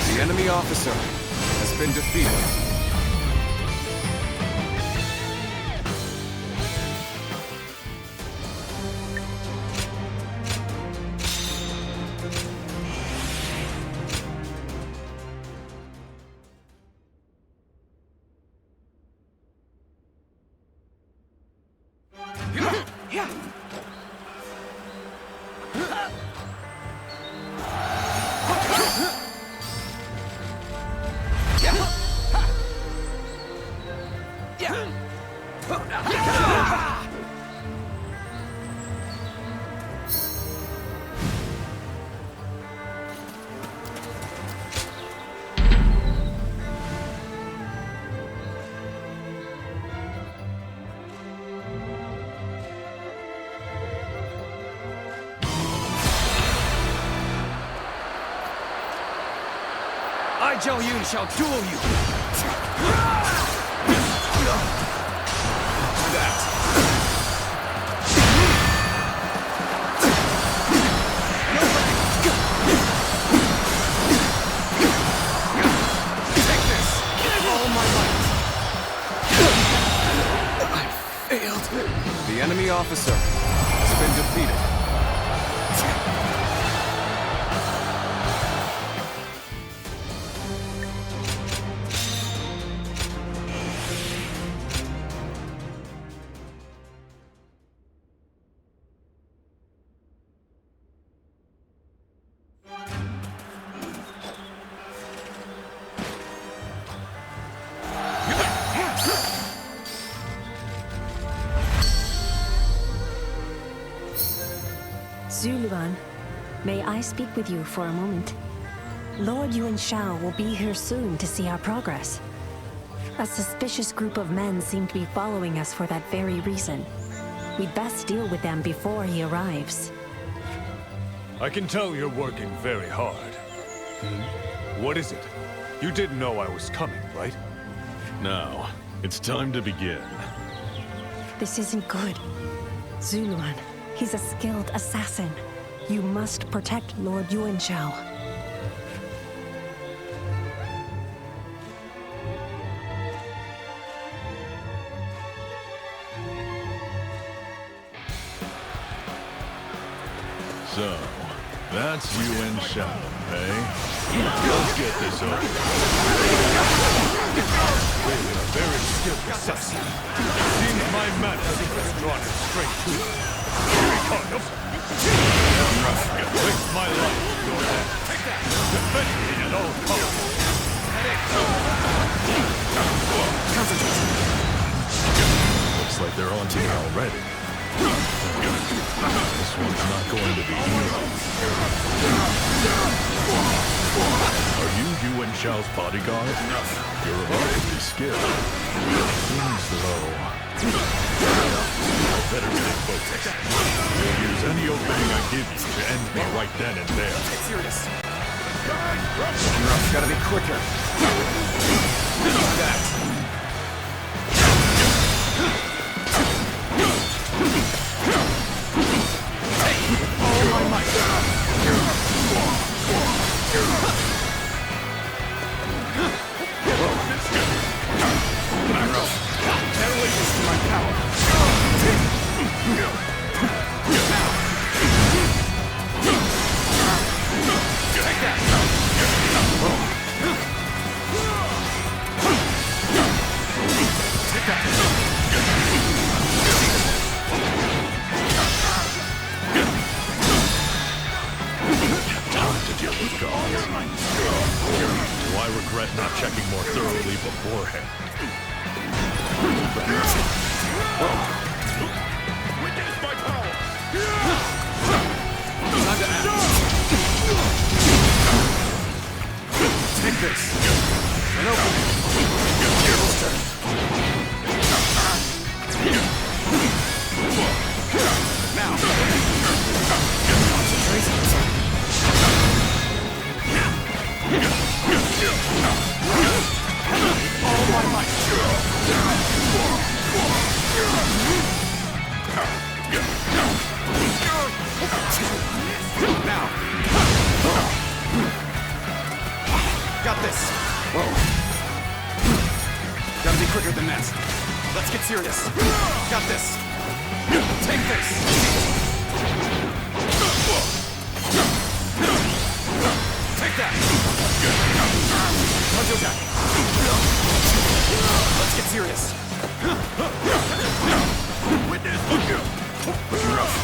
The enemy officer has been defeated. Zhao Yuan shall duel you! That! Take this! All my might! I failed. The enemy officer has been defeated. Zuluan, may I speak with you for a moment? Lord Yuan Shao will be here soon to see our progress. A suspicious group of men seem to be following us for that very reason. We'd best deal with them before he arrives. I can tell you're working very hard. What is it? You didn't know I was coming, right? Now, it's time to begin. This isn't good. Zuluan, he's a skilled assassin. You must protect Lord Yuan Shao. So, that's Yuan Shao, eh? Let's get this over. Really a very skilled assassin. It seems my majesty has drawn him straight to me. Waste my life with your hand. Defend me at all costs. Looks like they're on to me already. This one's not going to be easy. Are you Yuan Shao's bodyguard? You're remarkably skilled. Seems though. I better stay focused. You'll use any opening I give you to end me right then and there. Get serious. Ruff, gotta be quicker. That. All my might. Never listen to my power. Take that. Take that. Time to deal with gods. Do I regret not checking more thoroughly beforehand? Witness my power! Time to act. Take this. An opening. Hero's turn. Now. Concentration. All my might. Now. Got this. Whoa. Gotta be quicker than that. Let's get serious. Got this. Take this. Take that. Punch attack. Let's get serious. Witness. Looking rough.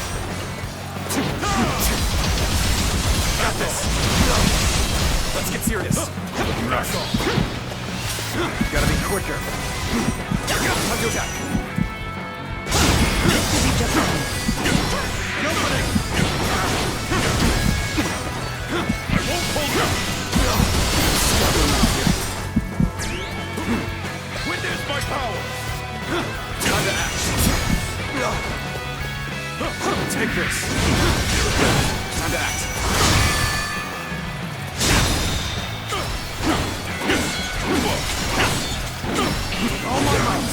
Let's get serious. Back off. Gotta be quicker. How's your back? I won't hold you! Witness my power! Time to act. Take this. Time to act. All my might.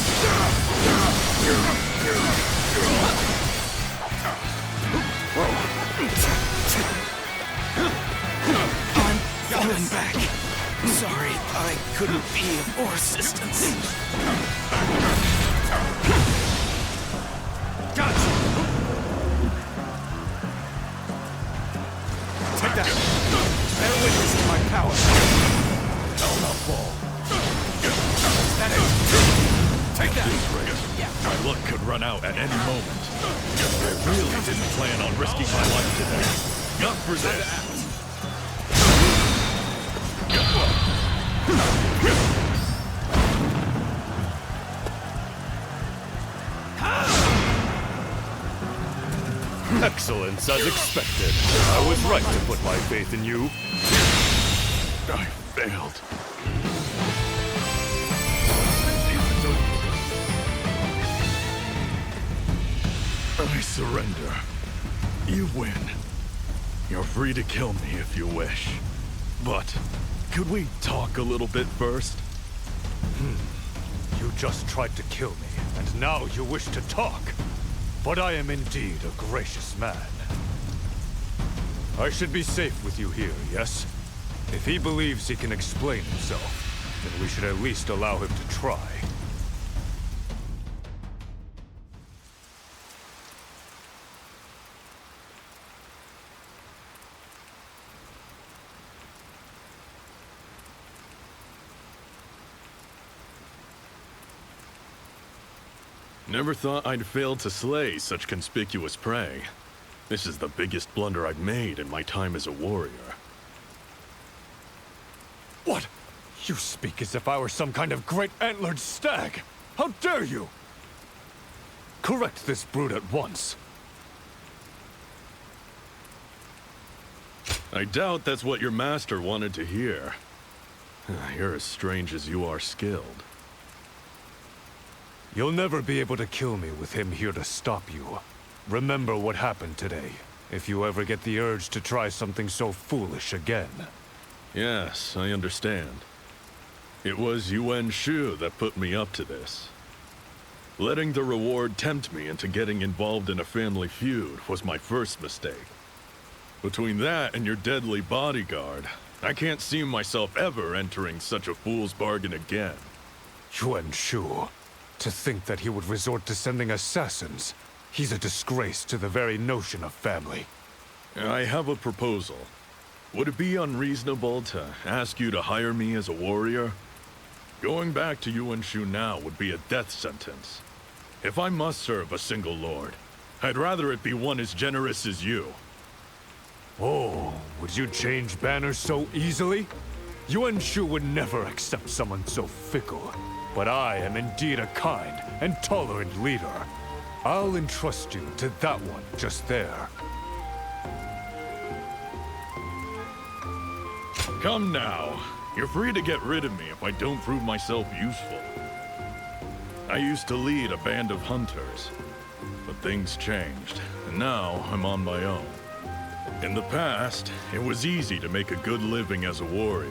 I'm falling back. Sorry, I couldn't be of more assistance. Gotcha! Take that! Bear witness to my power. I'll not fall. That it! Take that! My luck could run out at any moment. I really didn't plan on risking my life today. Not for this. Excellence, as expected. I was right to put my faith in you. I failed. I surrender. You win. You're free to kill me if you wish. But could we talk a little bit first? You just tried to kill me, and now you wish to talk. But I am indeed a gracious man. I should be safe with you here, yes? If he believes he can explain himself, then we should at least allow him to try. Never thought I'd fail to slay such conspicuous prey. This is the biggest blunder I've made in my time as a warrior. What? You speak as if I were some kind of great antlered stag! How dare you! Correct this brute at once. I doubt that's what your master wanted to hear. You're as strange as you are skilled. You'll never be able to kill me with him here to stop you. Remember what happened today, if you ever get the urge to try something so foolish again. Yes, I understand. It was Yuan Shao that put me up to this. Letting the reward tempt me into getting involved in a family feud was my first mistake. Between that and your deadly bodyguard, I can't see myself ever entering such a fool's bargain again. Yuan Shao. To think that he would resort to sending assassins. He's a disgrace to the very notion of family. I have a proposal. Would it be unreasonable to ask you to hire me as a warrior? Going back to Yuan Shao now would be a death sentence. If I must serve a single lord, I'd rather it be one as generous as you. Oh, would you change banners so easily? Yuan Shao would never accept someone so fickle. But I am indeed a kind and tolerant leader. I'll entrust you to that one just there. Come now. You're free to get rid of me if I don't prove myself useful. I used to lead a band of hunters, but things changed, and now I'm on my own. In the past, it was easy to make a good living as a warrior.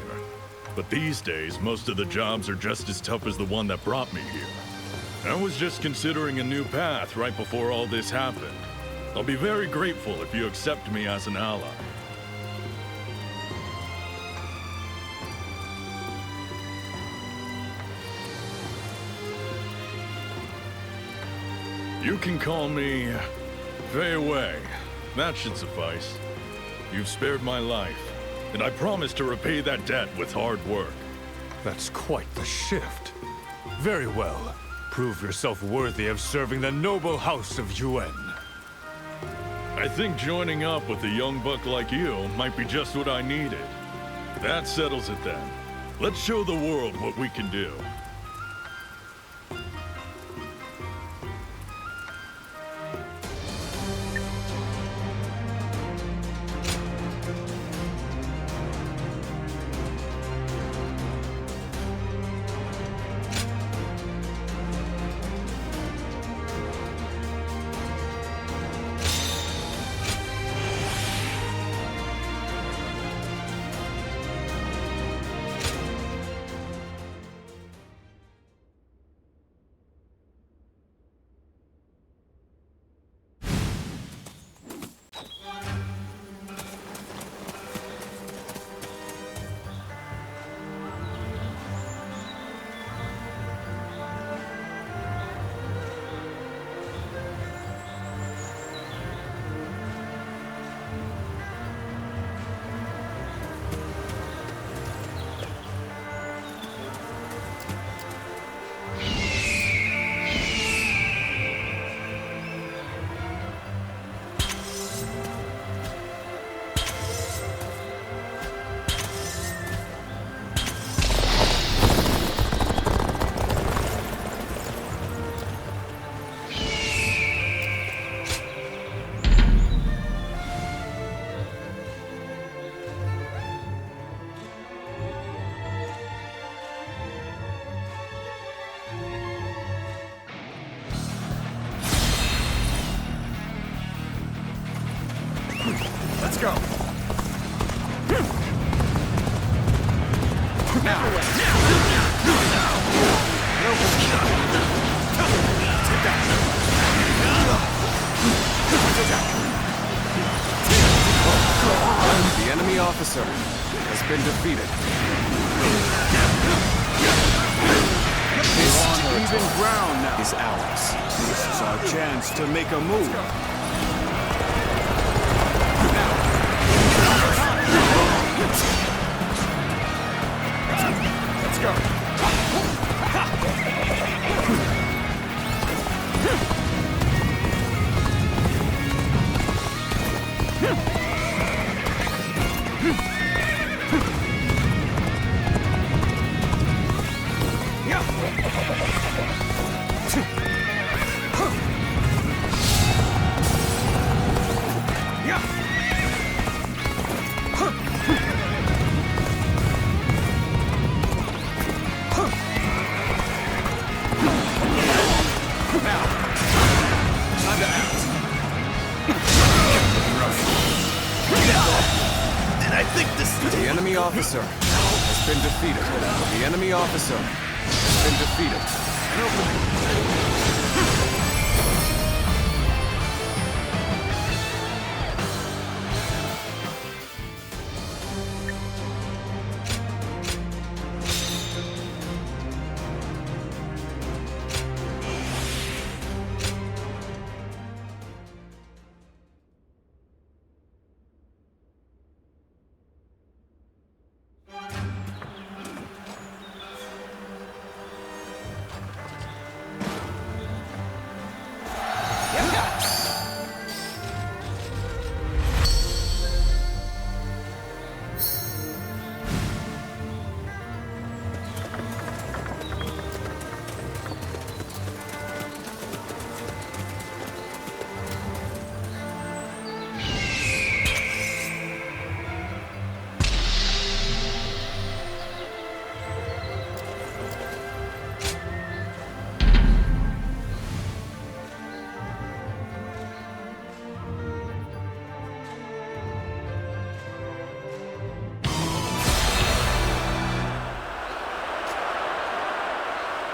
But these days, most of the jobs are just as tough as the one that brought me here. I was just considering a new path right before all this happened. I'll be very grateful if you accept me as an ally. You can call me Fei Wei. That should suffice. You've spared my life. And I promise to repay that debt with hard work. That's quite the shift. Very well. Prove yourself worthy of serving the noble house of Yuan. I think joining up with a young buck like you might be just what I needed. That settles it then. Let's show the world what we can do. Let's go. The enemy officer has been defeated. We're on even ground now. Is ours. This is our chance to make a move. Let's go. The enemy officer has been defeated. The enemy officer has been defeated.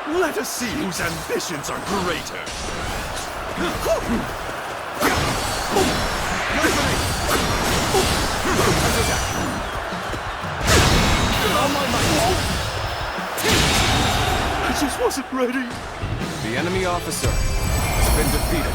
Let us see whose ambitions are greater. I just wasn't ready. The enemy officer has been defeated.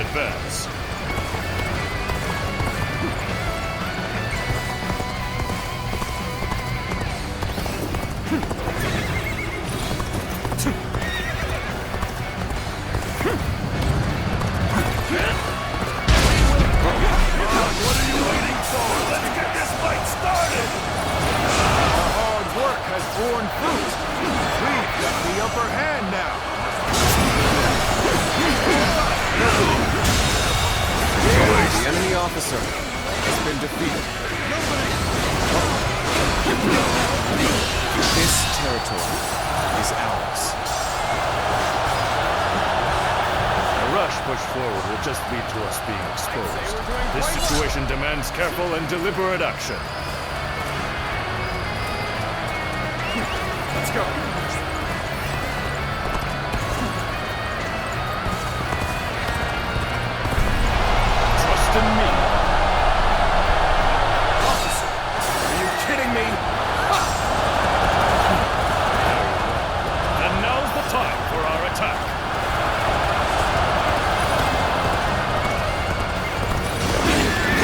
advance. Born fruit. We've got the upper hand now. The enemy officer has been defeated. This territory is ours. A rush push forward will just lead to us being exposed. This situation demands careful and deliberate action. Let's go. Trust in me. Officer, are you kidding me? And now's the time for our attack.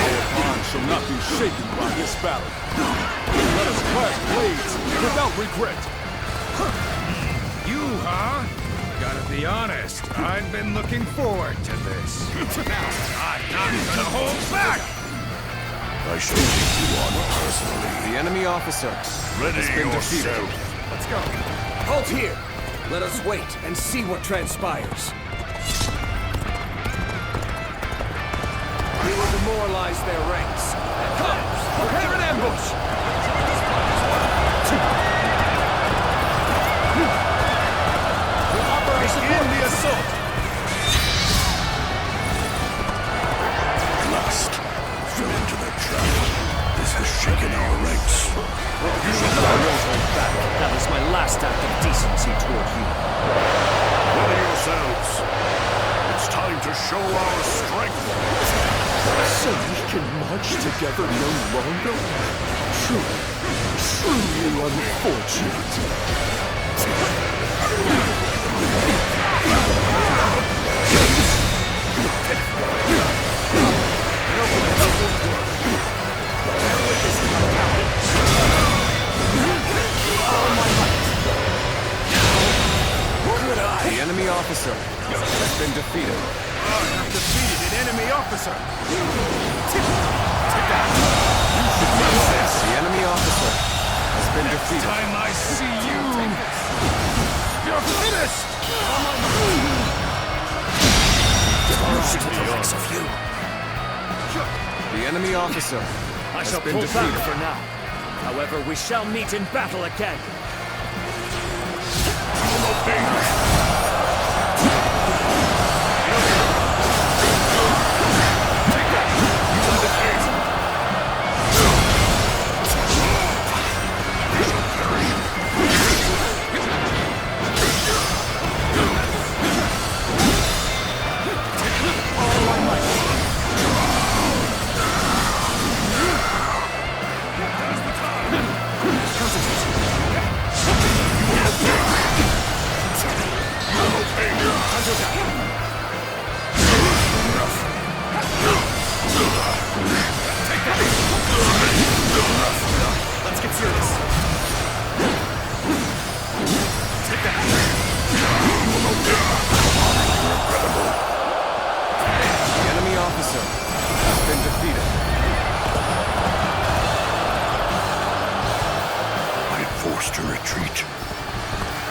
Our bond shall not be shaken by this battle. Let us clash blades without regret. You, huh? Gotta be honest, I've been looking forward to this. I'm not gonna hold back! I shall take you on personally. The enemy officer has been defeated. Let's go. Halt here! Let us wait and see what transpires. We will demoralize their ranks. Come! Prepare an ambush! Begin the assault! Last, fell into their trap. This has shaken our ranks. I won't hold back. That was my last act of decency toward you. Ready yourselves. It's time to show our strength. So we can march together no longer? Truly unfortunate. The enemy officer has been defeated. Defeated an enemy officer. The enemy officer has been defeated. Time I see you! You're finished! The enemy officer I has shall been pull defeated. back for now. However, we shall meet in battle again. Let's get serious. Take that. The enemy officer has been defeated. I am forced to retreat.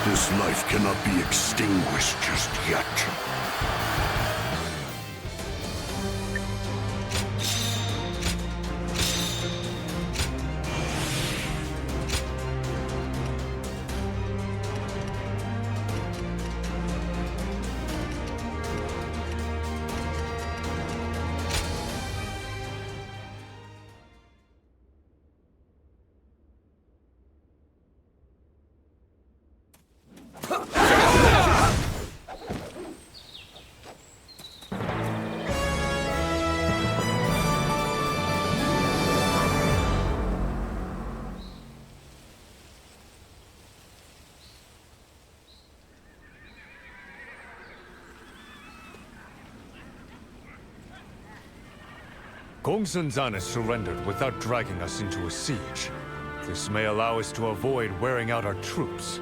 This life cannot be extinguished just yet. Gongsun Zan has surrendered without dragging us into a siege. This may allow us to avoid wearing out our troops.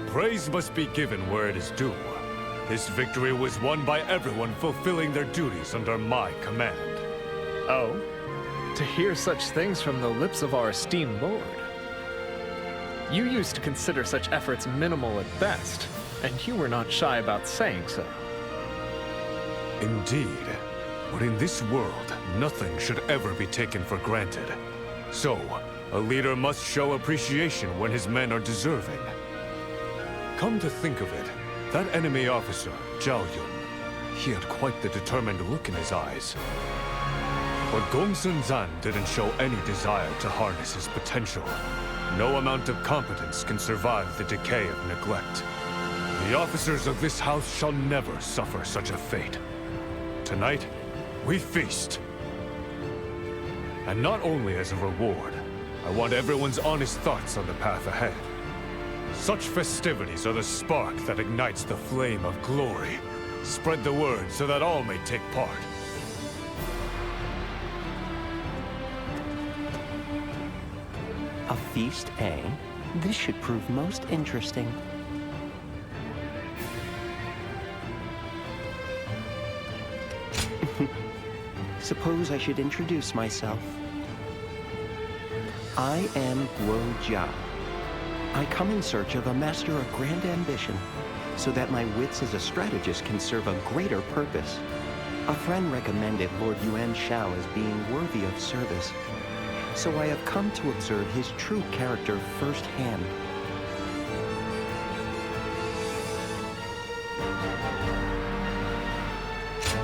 Praise must be given where it is due. This victory was won by everyone fulfilling their duties under my command. Oh? To hear such things from the lips of our esteemed lord. You used to consider such efforts minimal at best, and you were not shy about saying so. Indeed. But in this world, nothing should ever be taken for granted. So, a leader must show appreciation when his men are deserving. Come to think of it, that enemy officer, Zhao Yun, he had quite the determined look in his eyes. But Gongsun Zan didn't show any desire to harness his potential. No amount of competence can survive the decay of neglect. The officers of this house shall never suffer such a fate. Tonight, we feast. And not only as a reward, I want everyone's honest thoughts on the path ahead. Such festivities are the spark that ignites the flame of glory. Spread the word so that all may take part. A feast, eh? This should prove most interesting. Suppose I should introduce myself. I am Guo Jiao. I come in search of a master of grand ambition, so that my wits as a strategist can serve a greater purpose. A friend recommended Lord Yuan Shao as being worthy of service, so I have come to observe his true character firsthand.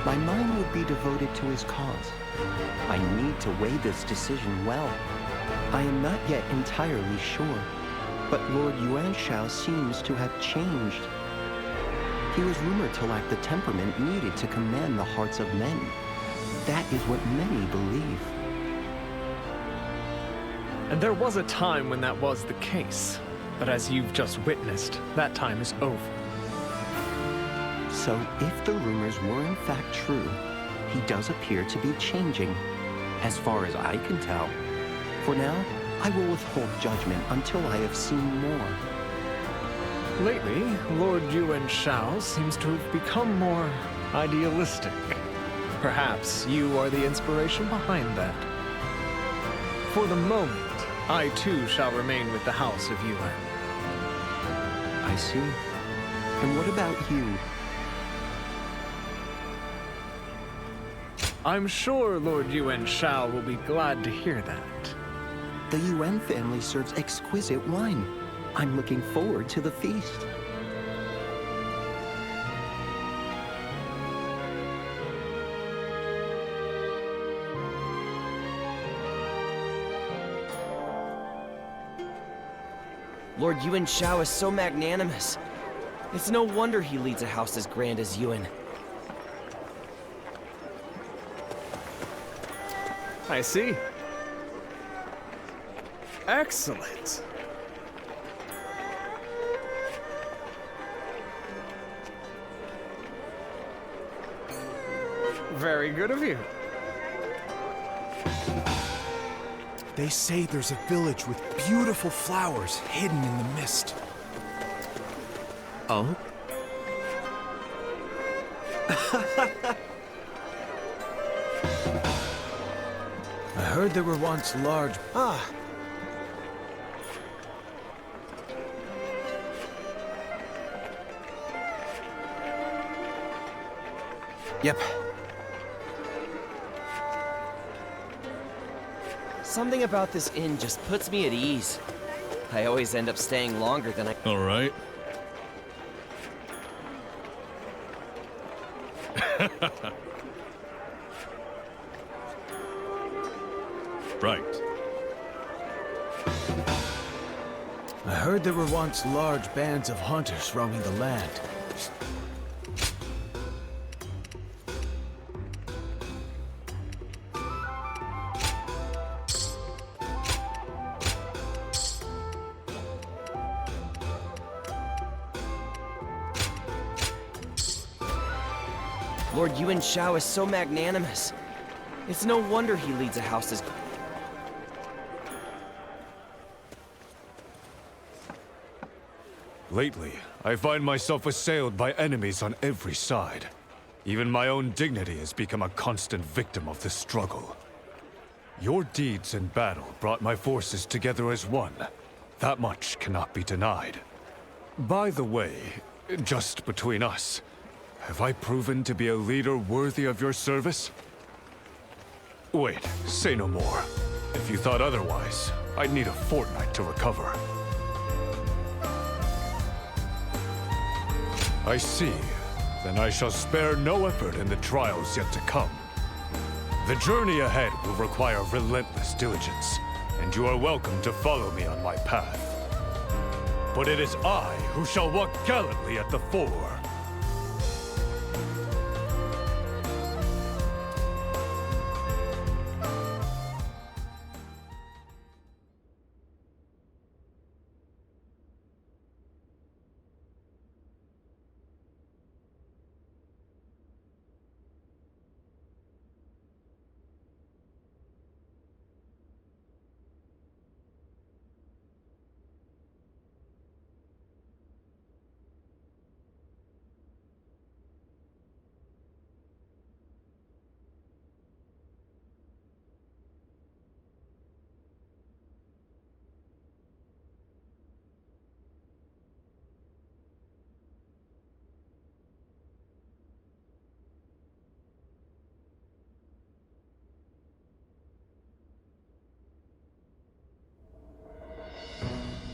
My mind would be devoted to his cause. I need to weigh this decision well. I am not yet entirely sure, but Lord Yuan Shao seems to have changed. He was rumored to lack the temperament needed to command the hearts of men. That is what many believe. And there was a time when that was the case. But as you've just witnessed, that time is over. So if the rumors were in fact true, he does appear to be changing, as far as I can tell. For now, I will withhold judgment until I have seen more. Lately, Lord Yuan Shao seems to have become more idealistic. Perhaps you are the inspiration behind that. For the moment, I too shall remain with the House of Yuan. I see. And what about you? I'm sure Lord Yuan Shao will be glad to hear that. The Yuan family serves exquisite wine. I'm looking forward to the feast. Lord Yuan Shao is so magnanimous. It's no wonder he leads a house as grand as Yuan. I see. Excellent. Very good of you. They say there's a village with beautiful flowers hidden in the mist. Oh? I heard there were once large... Yep. Something about this inn just puts me at ease. I always end up staying longer than I... All right. Right. I heard there were once large bands of hunters roaming the land. Lord Yuan Shao is so magnanimous. It's no wonder he leads a house as... Lately, I find myself assailed by enemies on every side. Even my own dignity has become a constant victim of the struggle. Your deeds in battle brought my forces together as one. That much cannot be denied. By the way, just between us, have I proven to be a leader worthy of your service? Wait, say no more. If you thought otherwise, I'd need a fortnight to recover. I see. Then I shall spare no effort in the trials yet to come. The journey ahead will require relentless diligence, and you are welcome to follow me on my path. But it is I who shall walk gallantly at the fore.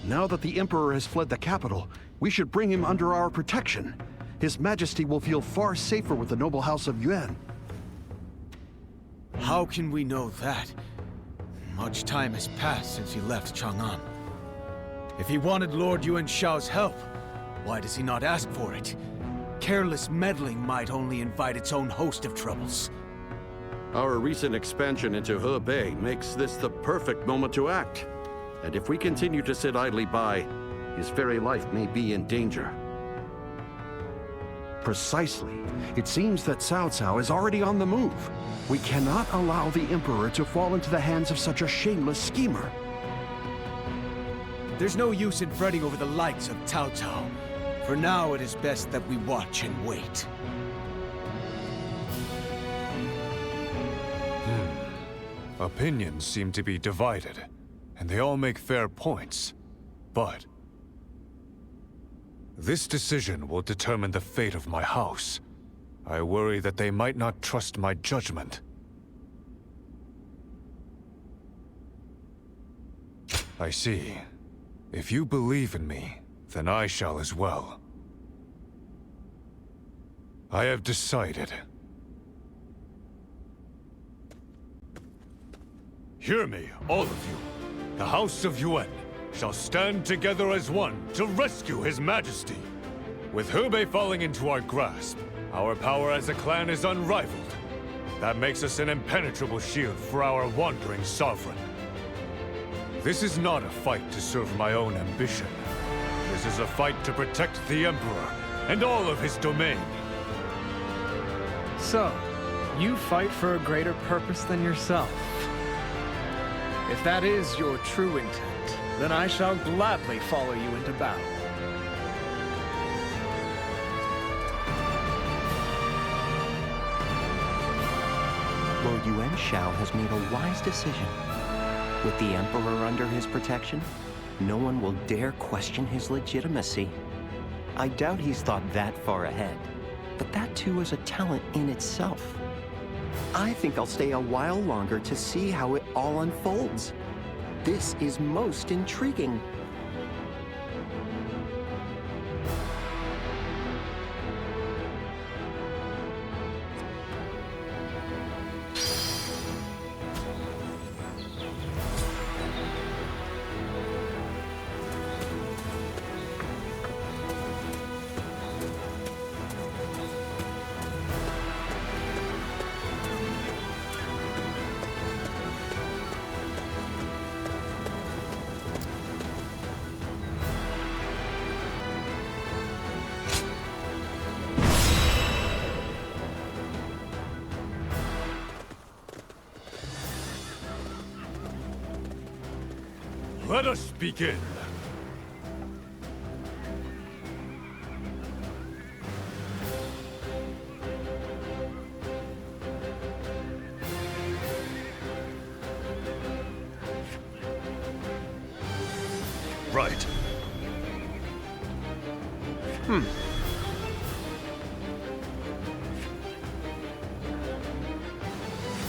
Now that the Emperor has fled the capital, we should bring him under our protection. His Majesty will feel far safer with the noble house of Yuan. How can we know that? Much time has passed since he left Chang'an. If he wanted Lord Yuan Shao's help, why does he not ask for it? Careless meddling might only invite its own host of troubles. Our recent expansion into Hebei makes this the perfect moment to act. And if we continue to sit idly by, his very life may be in danger. Precisely. It seems that Cao Cao is already on the move. We cannot allow the Emperor to fall into the hands of such a shameless schemer. There's no use in fretting over the likes of Cao Cao. For now, it is best that we watch and wait. Opinions seem to be divided, and they all make fair points. But this decision will determine the fate of my house. I worry that they might not trust my judgment. I see. If you believe in me, then I shall as well. I have decided. Hear me, all of you. The House of Yuan shall stand together as one to rescue His Majesty. With Hebei falling into our grasp, our power as a clan is unrivaled. That makes us an impenetrable shield for our wandering sovereign. This is not a fight to serve my own ambition. This is a fight to protect the Emperor and all of his domain. So, you fight for a greater purpose than yourself. If that is your true intent, then I shall gladly follow you into battle. Lord Yuan Shao has made a wise decision. With the Emperor under his protection, no one will dare question his legitimacy. I doubt he's thought that far ahead, but that too is a talent in itself. I think I'll stay a while longer to see how it all unfolds. This is most intriguing. Let us begin. Right.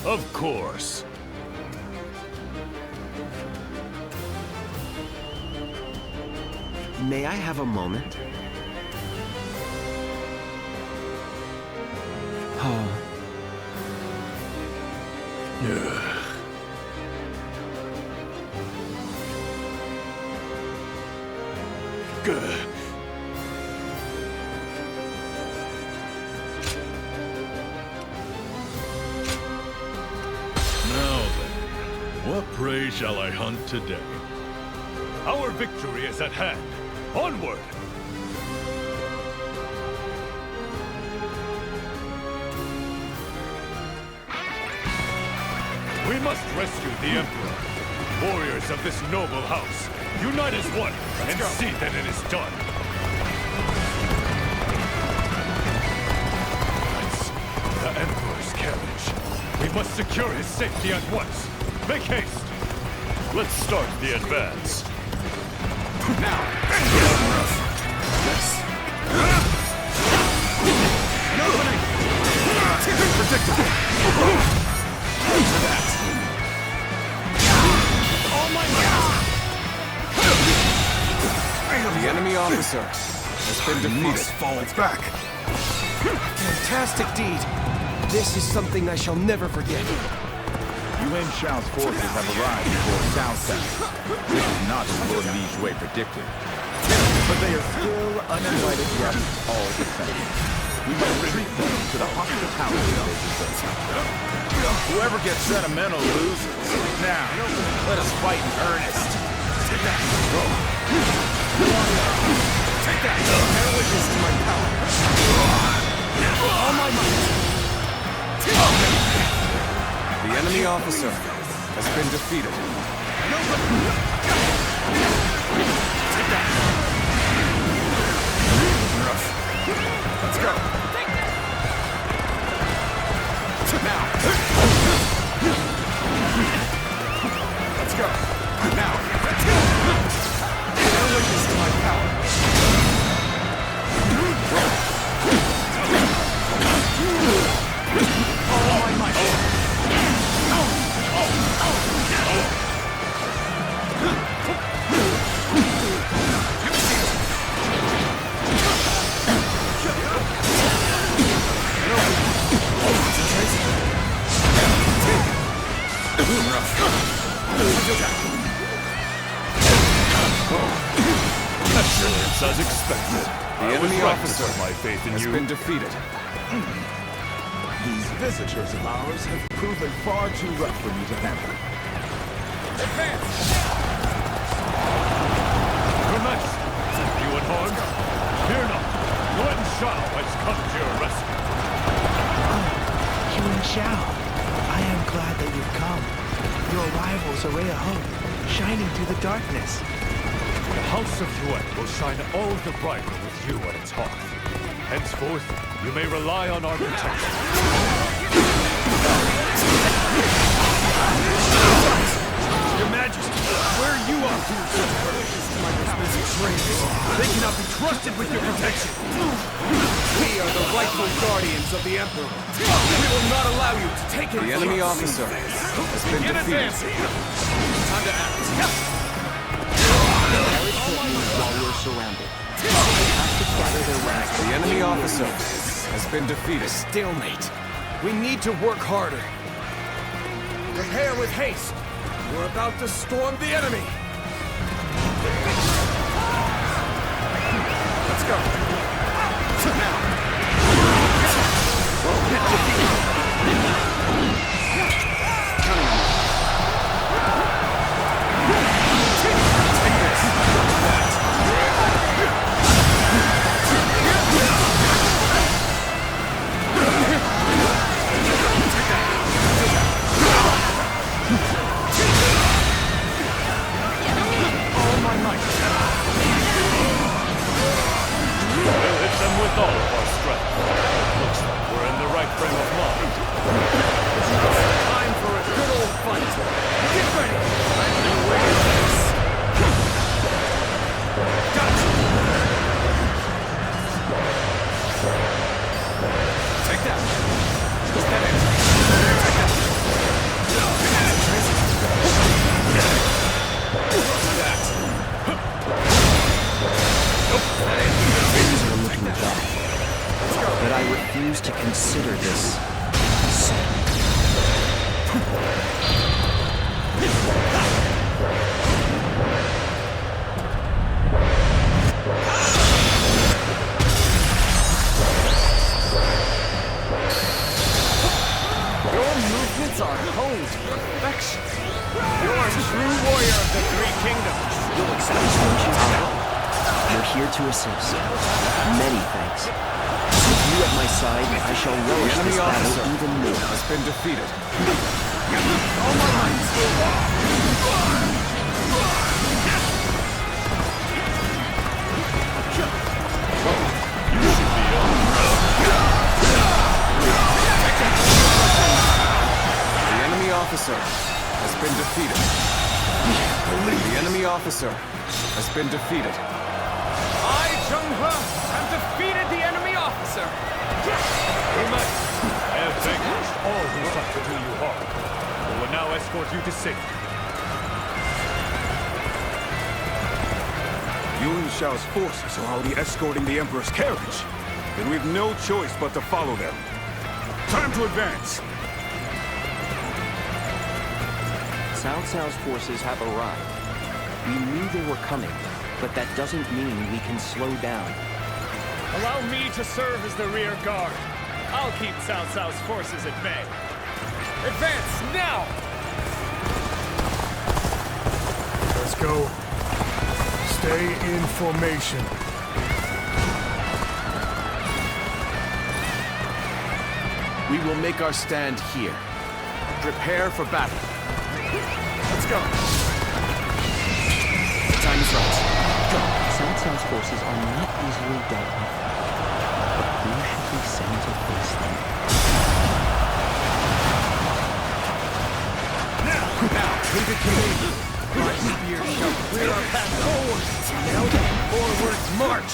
Of course. May I have a moment? Now then, what prey shall I hunt today? Our victory is at hand. Onward! We must rescue the Emperor. Warriors of this noble house, unite as one and see that it is done. That's the Emperor's carriage. We must secure his safety at once. Make haste. Let's start the advance. Now! Yes! No opening! Predictable! For that! All my might! The enemy officer has been defeated. Must fall back! Fantastic deed. This is something I shall never forget. Yuan Shao's forces have arrived before Southtown. This is not as Lord Li Jue predicted. But they are still uninvited guests, all the same. We must treat them to the hospitality they deserve. Whoever gets sentimental loses. Now, let us fight in earnest. Take that! Go! Take that! Bear witness to my power. All my might! The enemy officer has been defeated. Let's go. Now. Let's go. Now. Bear witness to my power. All my might. Assurance as expected. The enemy officer my faith in has you. been defeated. These visitors of ours have proven far too rough for me to handle. Advance! Your Majesty, you unharmed? Fear not. Yuan Shao has come to your rescue. Yuan Shao, I am glad that you've come. Your arrival is a ray of hope, shining through the darkness. The House of Yuan will shine all the brighter with you at its hearth. Henceforth, you may rely on our protection. Your Majesty, where are you off to? They cannot be trusted with your protection. We are the rightful guardians of the Emperor. We will not allow you to take it. The enemy officer has been defeated. Time to act. While we're surrounded. The enemy officer has been defeated. Stalemate. We need to work harder. Prepare with haste. We're about to storm the enemy. Let's go. Now. Things are looking bad. But I refuse to consider this so. Your movements are honed to perfection. You're a true warrior of the Three Kingdoms. You're here to assist. Many thanks. With you at my side, I shall relish this battle even more. Has been defeated. All my might. The enemy officer has been defeated. The enemy officer has been defeated. I, Zhang Jiao, have defeated the enemy officer. I have vanquished all who sought to do you harm. We will now escort you to safety. Yuan Shao's forces are already escorting the Emperor's carriage. Then we've no choice but to follow them. Time to advance! Cao Cao's forces have arrived. We knew they were coming, but that doesn't mean we can slow down. Allow me to serve as the rear guard. I'll keep Cao Cao's forces at bay. Advance, now! Let's go. Stay in formation. We will make our stand here. Prepare for battle. Let's go. The time is right. Go. Cao Cao's forces are not easily dealt with. But who should we send to face them? Now, leave it to me. My spear shall clear our path forward. Now then, forward march.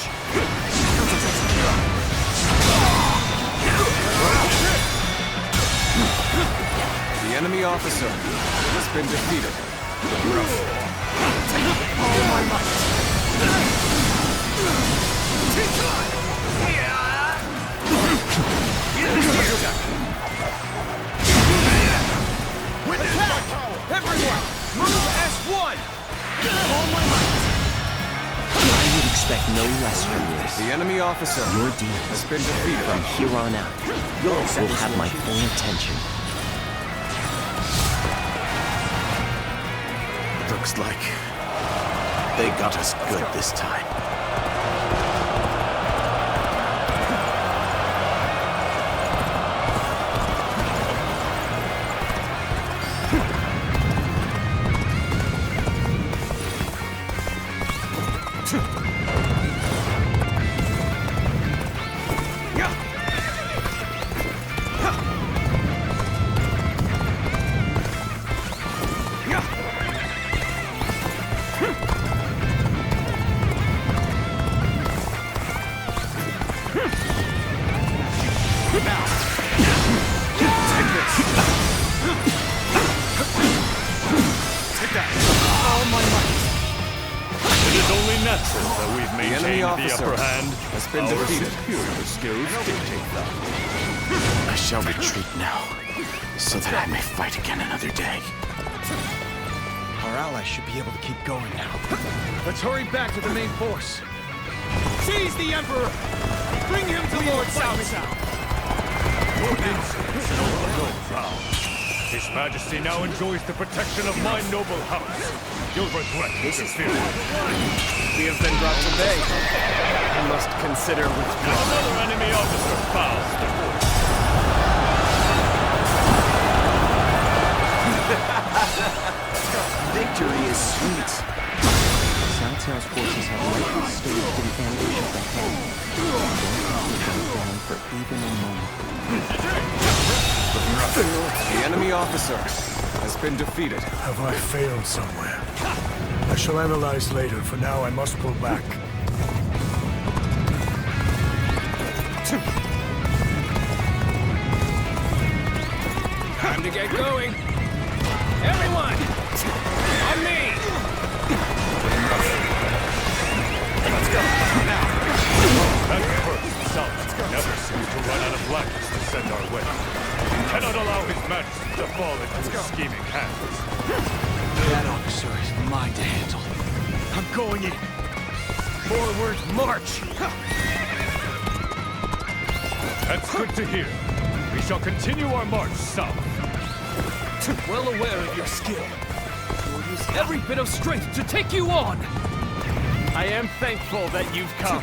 The enemy officer has been defeated. All my might. Attack! Everyone, move S1! All my might. I would expect no less from you. The enemy officer Your deed has been defeated. From here on out, will have my full attention. Looks like they got us good this time. I shall retreat now, so that I may fight again another day. Our allies should be able to keep going now. Let's hurry back to the main force. Seize the Emperor! Bring him to Lord Cao Cao! Your insolence is overthrown. His Majesty now enjoys the protection of my noble house. You'll regret this interference. We have been brought to bay. We must consider withdrawal. Another enemy officer fouls the force. Victory is sweet. Cao Cao's forces have likely staged an ambush up ahead. Don't let them down for even a moment. The enemy officer has been defeated. Have I failed somewhere? I shall analyze later. For now, I must pull back. Time to get going. Everyone! On me! Let's go. Now. with scheming hands. That officer is mine to handle. I'm going in. Forward march! That's good to hear. We shall continue our march south. Well aware of your skill. We'll use every bit of strength to take you on! I am thankful that you've come.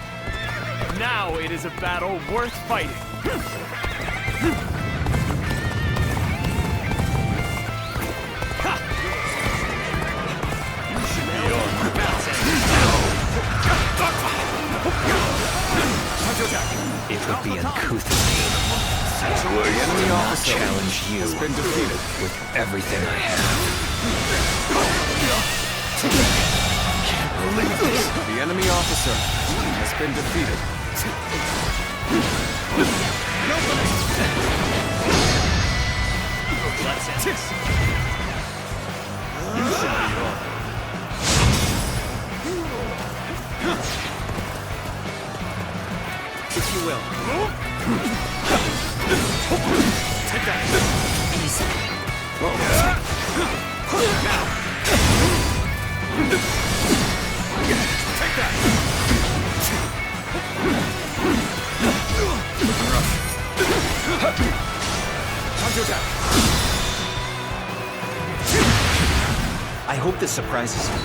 Now it is a battle worth fighting. It would be uncouth of me. The enemy officer challenge you has been defeated with everything I have. Can't believe this. The enemy officer has been defeated. Let's end this. You should be wrong. If you will. Take that. Easy. Now. Take that. Time to attack. I hope this surprises you.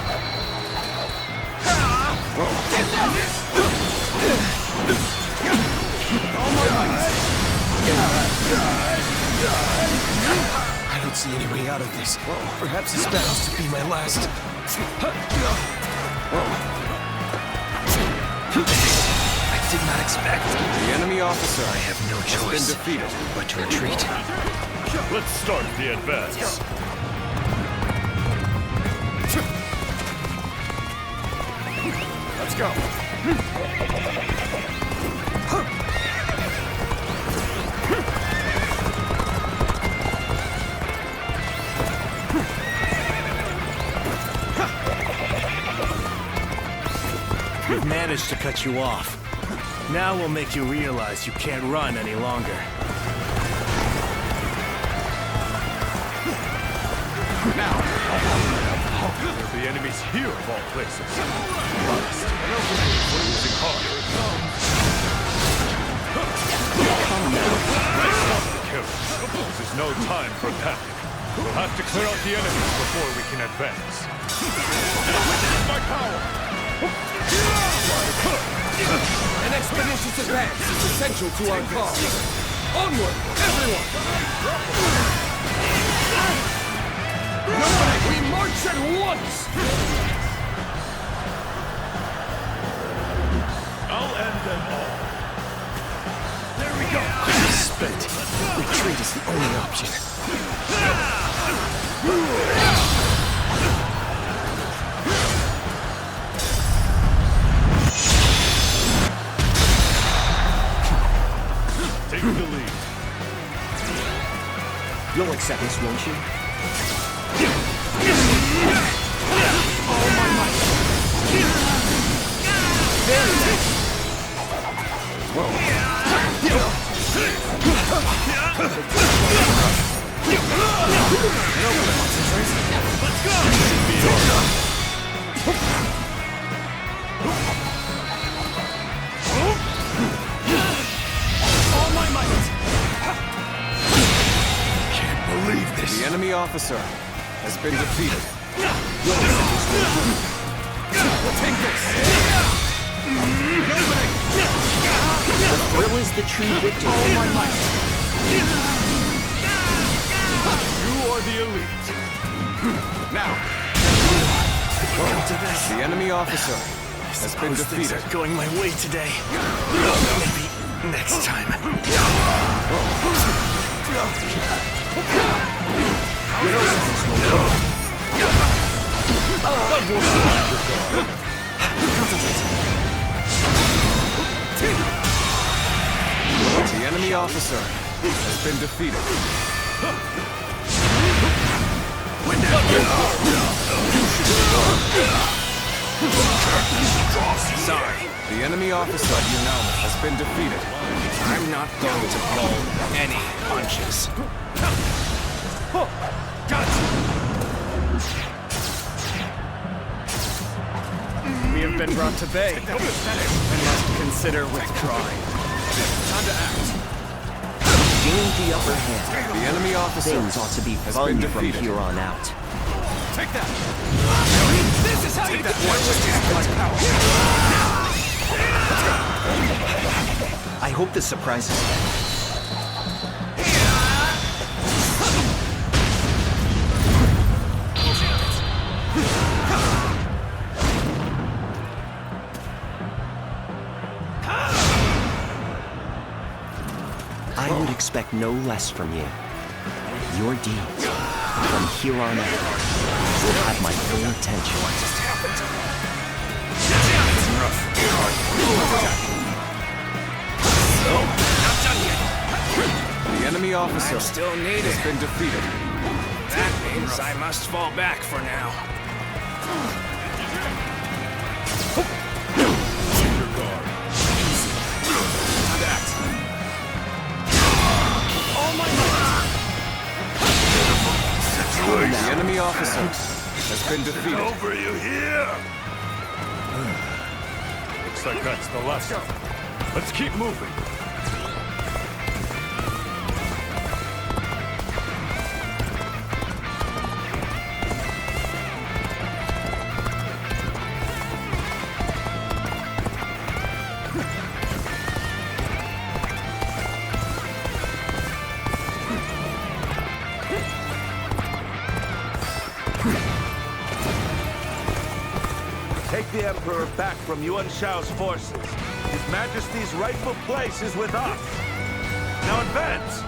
I don't see any way out of this. Perhaps this battle's to be my last. I did not expect. The enemy officer I have no choice has been defeated. but to retreat. Let's start the advance. Let's go. We've managed to cut you off. Now we'll make you realize you can't run any longer. Now, the enemy's here of all places. Christ, an opening for losing heart. Come now. Stop the carriage. This is no time for panic. We'll have to clear out the enemies before we can advance. Witness my power! An expeditious advance is essential to our cause. Onward, everyone! We march at once! I'll end them all. There we go! Spent. Retreat is the only option. Take the lead. You'll accept this, won't you? All my might! Very nice! Let's go! All my might! Can't believe this. The enemy officer has been defeated. We'll take this! Where was the true victory? All my might! You are the elite. Now, the enemy officer has been Things defeated. are going my way today. Maybe next time. The enemy officer has been defeated. Sorry. The enemy officer, you know, has been defeated. I'm not going to pull any punches. We have been brought to bay, and must consider withdrawing. Time to act. Gained the upper hand. The enemy officer things ought to be fun from here on out. Take that! This is how you get I hope this surprises you. I would expect no less from you. Your deeds, from here on out, will have my full attention. What just happened? Not done yet. The enemy officer still needed. has been defeated. That means I must fall back for now. The enemy officer has been defeated. Over you here! Looks like that's the last of them. Let's keep moving. Take the Emperor back from Yuan Shao's forces. His Majesty's rightful place is with us. Now advance!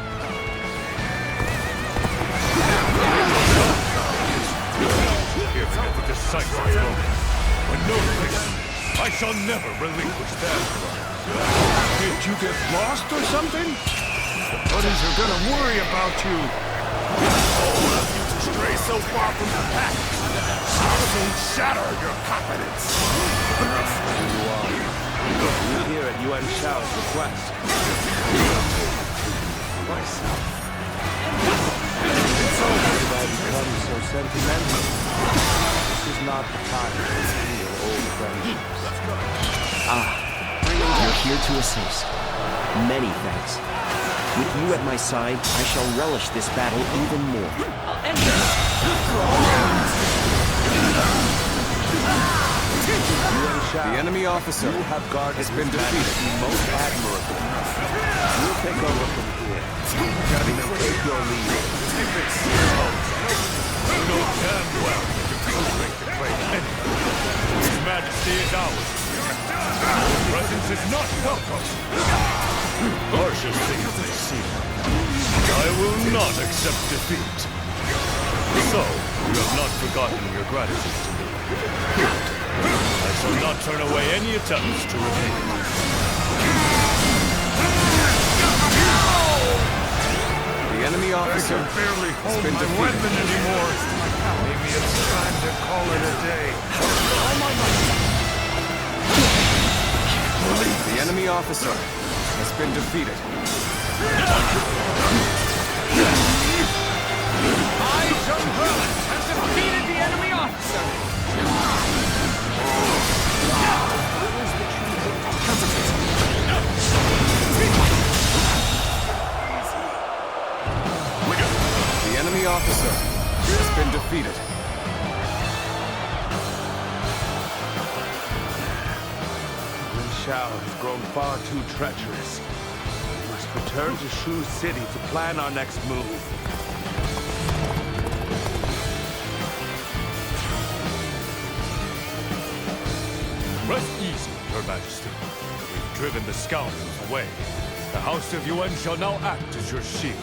Here we get the decisive moment. When no place, I shall never relinquish that. Did you get lost or something? The buddies are gonna worry about you. Stray so far from the pack. I'll soon shatter your confidence. You are. We're here at Yuan Shao's request. Myself. It's over that I become so sentimental. This is not the time to heal old friendships. You're here to assist. Many thanks. With you at my side, I shall relish this battle even more. The enemy officer has been defeated. Most admirable. We'll take over from here. Take your lead. You know damn well that you can't break the claim anyway. His Majesty is ours. Your presence is not welcome. Harsh as things may seem, I will not accept defeat. So, you have not forgotten your gratitude to me. I shall not turn away any attempts to repay it. The enemy officer barely has hold been my defeated. weapon anymore. Maybe it's time to call it a day. The enemy officer has been defeated. I, Zhang Jiao, have defeated the enemy officer! The enemy officer has been defeated. Yuan Shao has grown far too treacherous. We must return to Shu City to plan our next move. Rest easy, Your Majesty. We've driven the scoundrels away. The House of Yuan shall now act as your shield.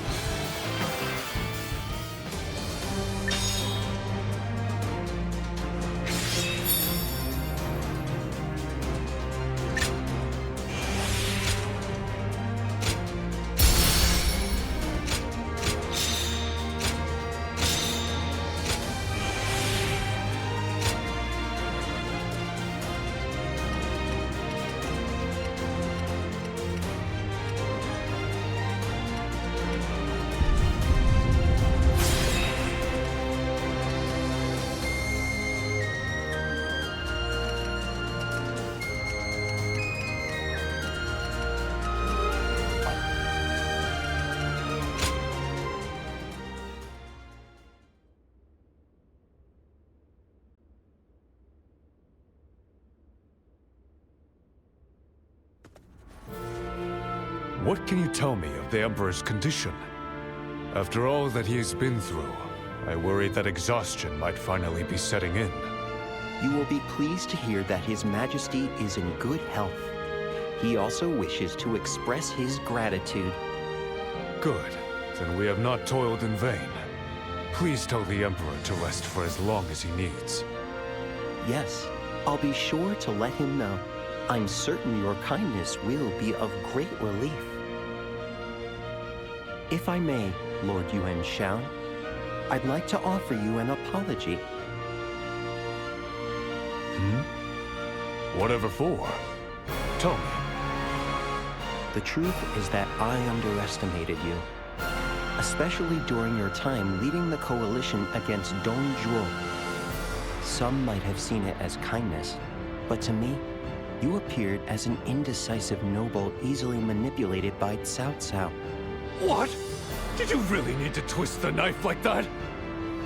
What can you tell me of the Emperor's condition? After all that he has been through, I worry that exhaustion might finally be setting in. You will be pleased to hear that His Majesty is in good health. He also wishes to express his gratitude. Good. Then we have not toiled in vain. Please tell the Emperor to rest for as long as he needs. Yes, I'll be sure to let him know. I'm certain your kindness will be of great relief. If I may, Lord Yuan Shao, I'd like to offer you an apology. Whatever for? Tell me. The truth is that I underestimated you, especially during your time leading the coalition against Zhuo. Some might have seen it as kindness, but to me, you appeared as an indecisive noble easily manipulated by Cao Cao. What? Did you really need to twist the knife like that?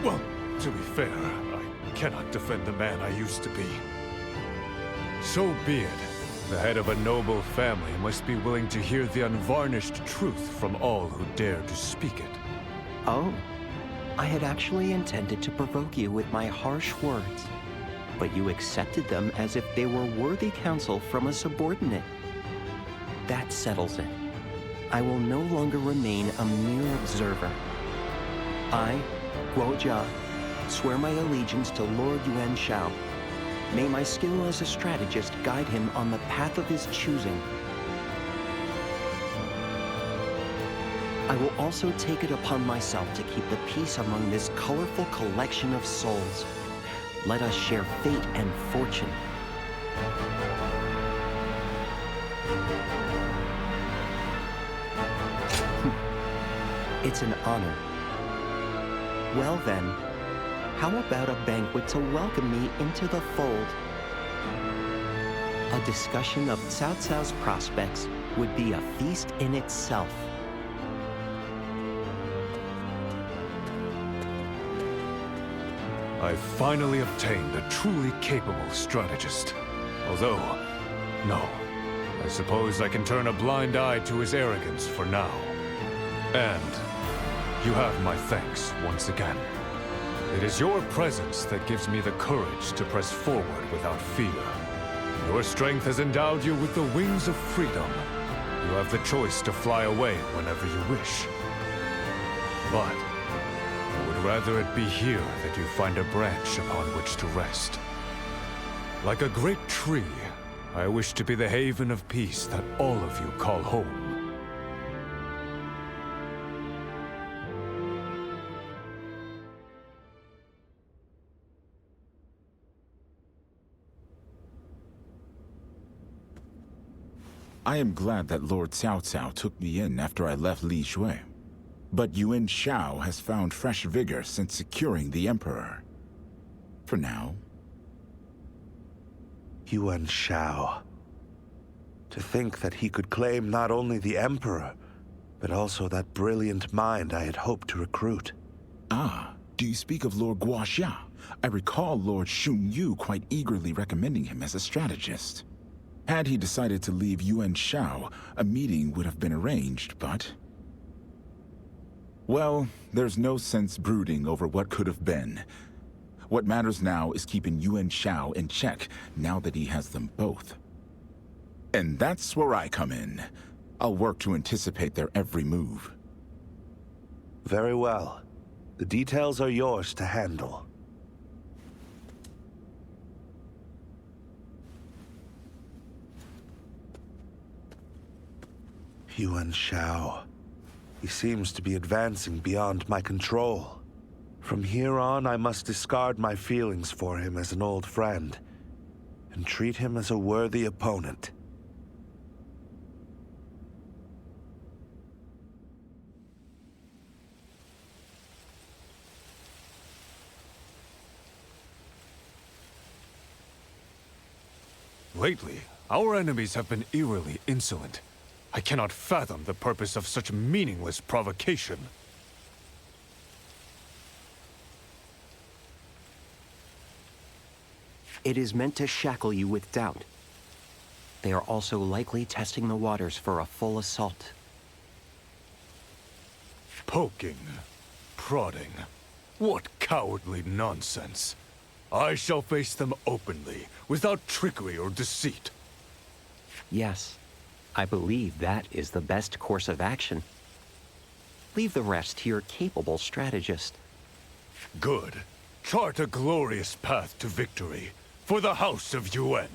Well, to be fair, I cannot defend the man I used to be. So be it. The head of a noble family must be willing to hear the unvarnished truth from all who dare to speak it. Oh, I had actually intended to provoke you with my harsh words, but you accepted them as if they were worthy counsel from a subordinate. That settles it. I will no longer remain a mere observer. I, Guo Jia, swear my allegiance to Lord Yuan Shao. May my skill as a strategist guide him on the path of his choosing. I will also take it upon myself to keep the peace among this colorful collection of souls. Let us share fate and fortune. It's an honor. Well then, how about a banquet to welcome me into the fold? A discussion of Cao Cao's prospects would be a feast in itself. I've finally obtained a truly capable strategist. Although, no. I suppose I can turn a blind eye to his arrogance for now. And you have my thanks once again. It is your presence that gives me the courage to press forward without fear. Your strength has endowed you with the wings of freedom. You have the choice to fly away whenever you wish. But I would rather it be here that you find a branch upon which to rest. Like a great tree, I wish to be the haven of peace that all of you call home. I am glad that Lord Cao Cao took me in after I left Li Shui. But Yuan Shao has found fresh vigor since securing the Emperor. For now. Yuan Shao. To think that he could claim not only the Emperor, but also that brilliant mind I had hoped to recruit. Ah, do you speak of Lord Guoxia? I recall Lord Xun Yu quite eagerly recommending him as a strategist. Had he decided to leave Yuan Shao, a meeting would have been arranged, but... Well, there's no sense brooding over what could have been. What matters now is keeping Yuan Shao in check, now that he has them both. And that's where I come in. I'll work to anticipate their every move. Very well. The details are yours to handle. Yuan Shao. He seems to be advancing beyond my control. From here on, I must discard my feelings for him as an old friend, and treat him as a worthy opponent. Lately, our enemies have been eerily insolent. I cannot fathom the purpose of such meaningless provocation. It is meant to shackle you with doubt. They are also likely testing the waters for a full assault. Poking, prodding. What cowardly nonsense. I shall face them openly, without trickery or deceit. Yes, I believe that is the best course of action. Leave the rest to your capable strategist. Good. Chart a glorious path to victory for the House of Yuan.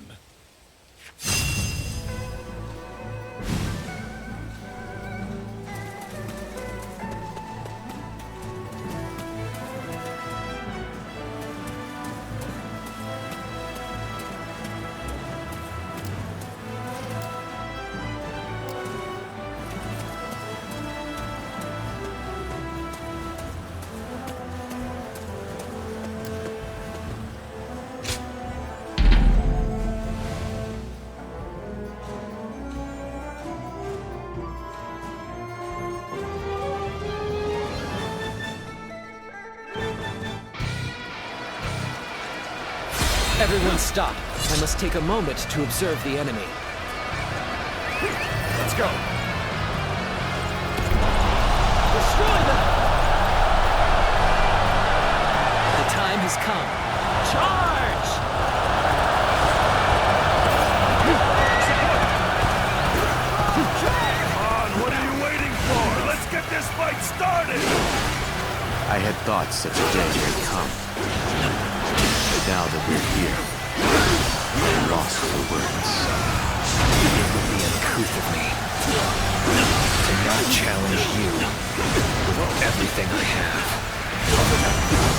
Everyone stop. I must take a moment to observe the enemy. Let's go. Destroy them! The time has come. Charge! Come on, what are you waiting for? Let's get this fight started! I had thought such a day would come. But now that we're here, I'm lost for words. It would be uncouth of me to not challenge you with everything I have.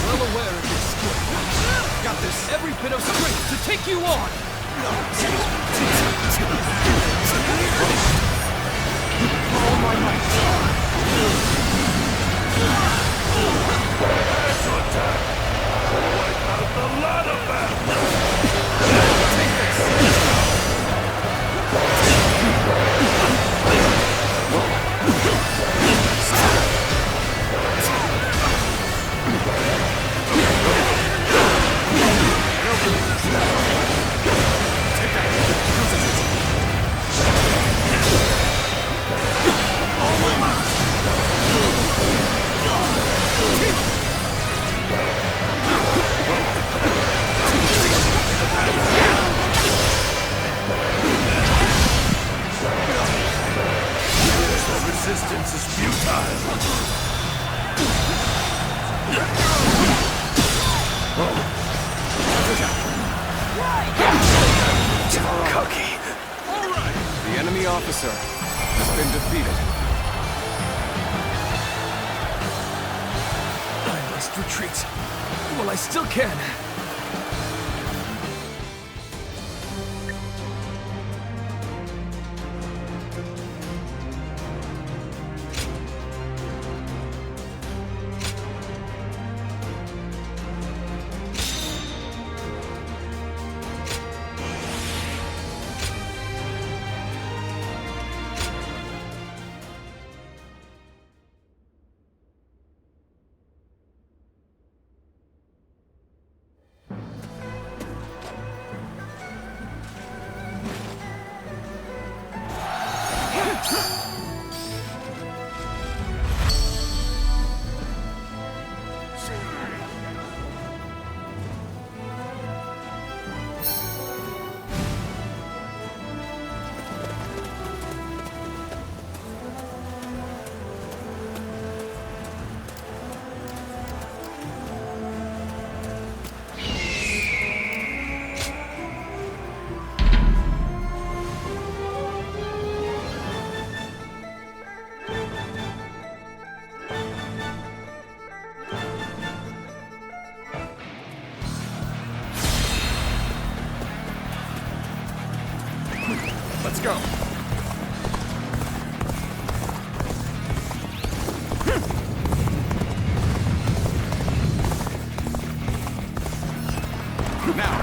Well aware of your skill. Got this every bit of strength to take you on! All my might! That's attack! Wipe out the lot of them! Resistance is futile. Cocky. All right. The enemy officer has been defeated. I must retreat while I still can. Let's go. Now.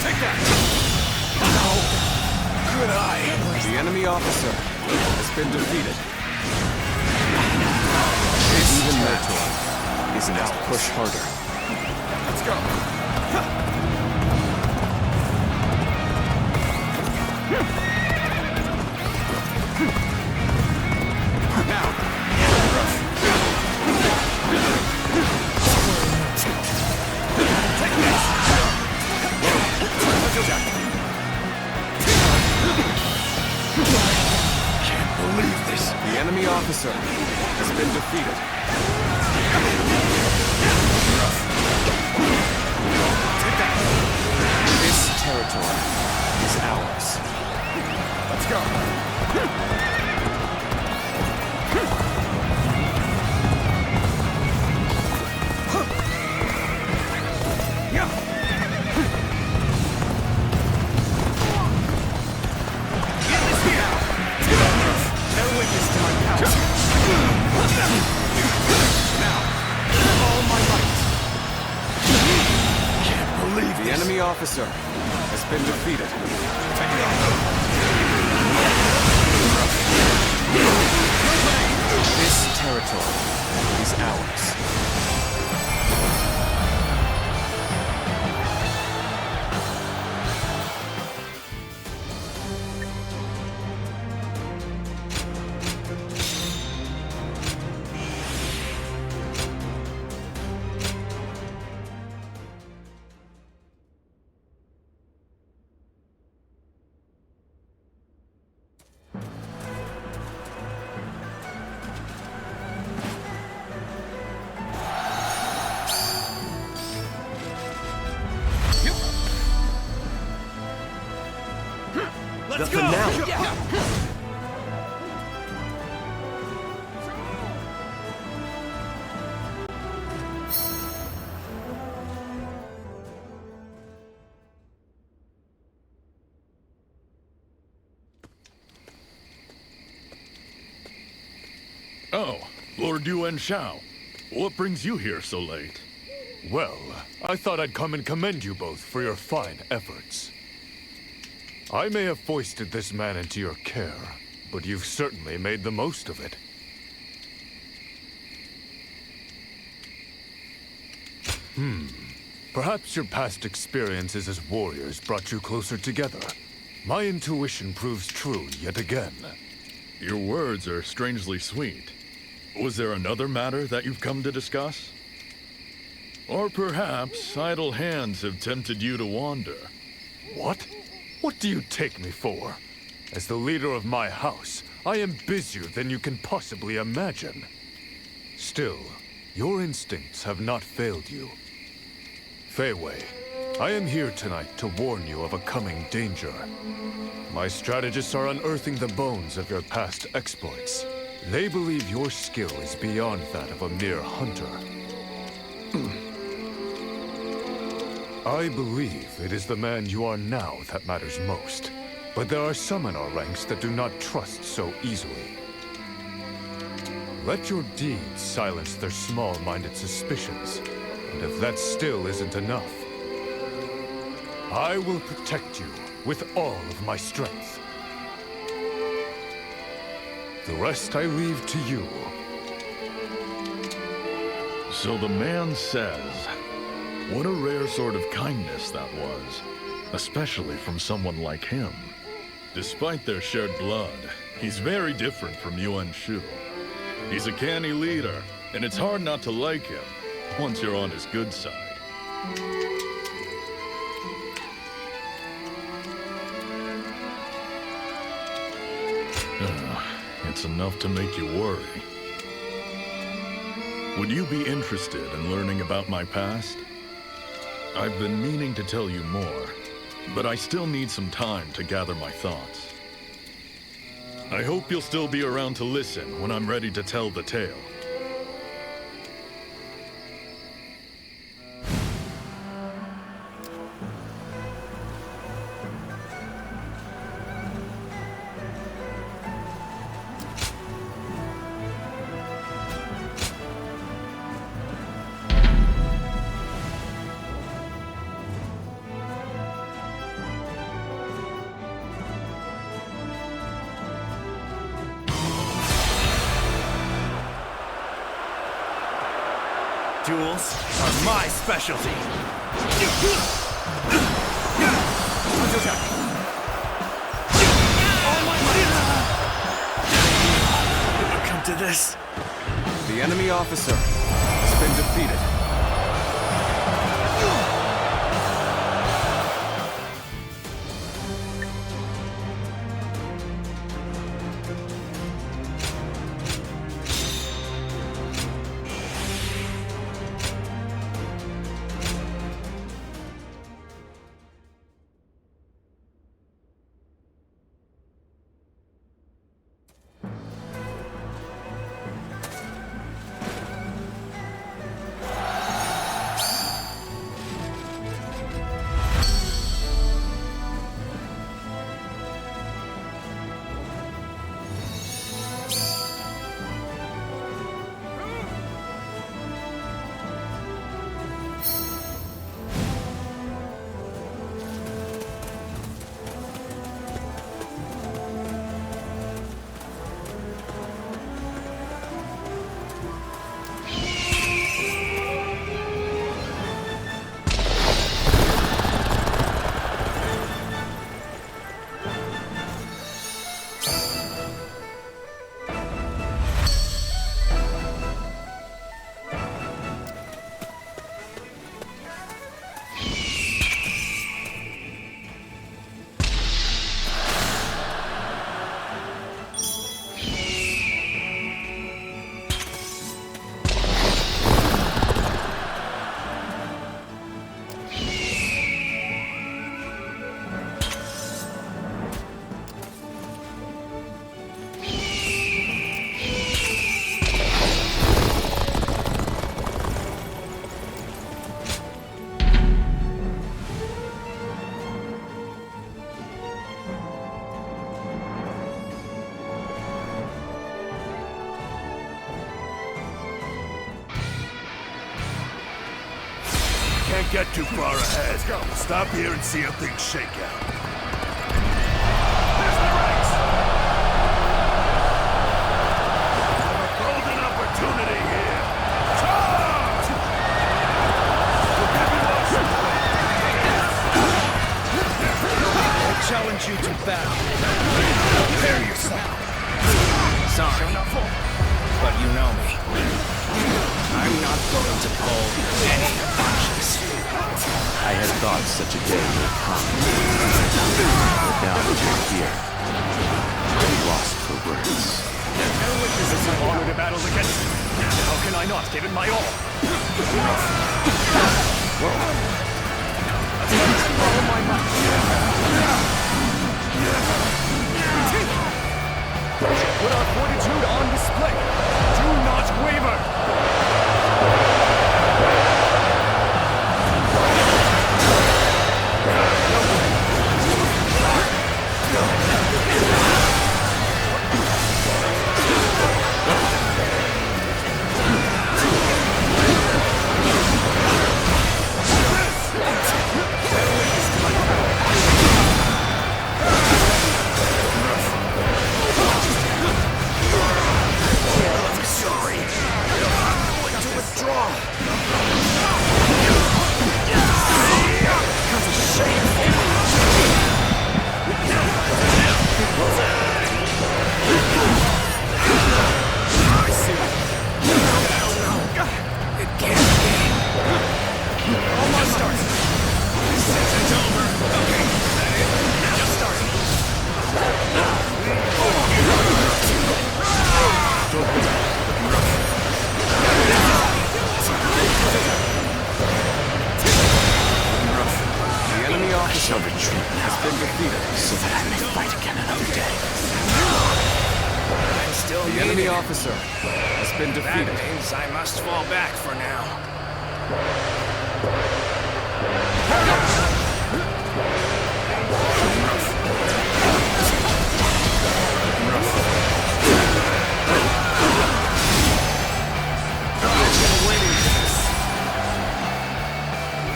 Take that. No. Good eye. The enemy officer has been defeated. Even that is now push harder. Let's go. officer has been defeated. This territory is ours. Let's go. The enemy officer has been defeated. This territory is ours. Let's go! Yeah. Oh, Lord Yuan Shao. What brings you here so late? Well, I thought I'd come and commend you both for your fine efforts. I may have foisted this man into your care, but you've certainly made the most of it. Perhaps your past experiences as warriors brought you closer together. My intuition proves true yet again. Your words are strangely sweet. Was there another matter that you've come to discuss? Or perhaps idle hands have tempted you to wander. What? What do you take me for? As the leader of my house, I am busier than you can possibly imagine. Still, your instincts have not failed you. Fei Wei, I am here tonight to warn you of a coming danger. My strategists are unearthing the bones of your past exploits. They believe your skill is beyond that of a mere hunter. I believe it is the man you are now that matters most. But there are some in our ranks that do not trust so easily. Let your deeds silence their small-minded suspicions. And if that still isn't enough, I will protect you with all of my strength. The rest I leave to you. So the man says, what a rare sort of kindness that was, especially from someone like him. Despite their shared blood, he's very different from Yuan Shao. He's a canny leader, and it's hard not to like him once you're on his good side. It's enough to make you worry. Would you be interested in learning about my past? I've been meaning to tell you more, but I still need some time to gather my thoughts. I hope you'll still be around to listen when I'm ready to tell the tale. Duels are my specialty. Never come to this. The enemy officer has been defeated. Don't get too far ahead. Let's go. Stop here and see how things shake out. There's the ranks! A golden opportunity here. Charge! I challenge you to battle. Prepare yourself. Sorry, but you know me. I'm not going to pull any punches. I had thought such a day would come. But now that you're here, I'm lost for words. This is my honor to battle against you. How can I not give it my all? All my might. Put our fortitude on display. Do not waver. Sorry. I'm going to withdraw. That's a shame. I see. No. It can't be. Almost starts. It's over. Okay. Just starting. The enemy officer retreat has been defeated, so that I may fight again another day. I'm still The enemy officer has been defeated. That means I must fall back for now.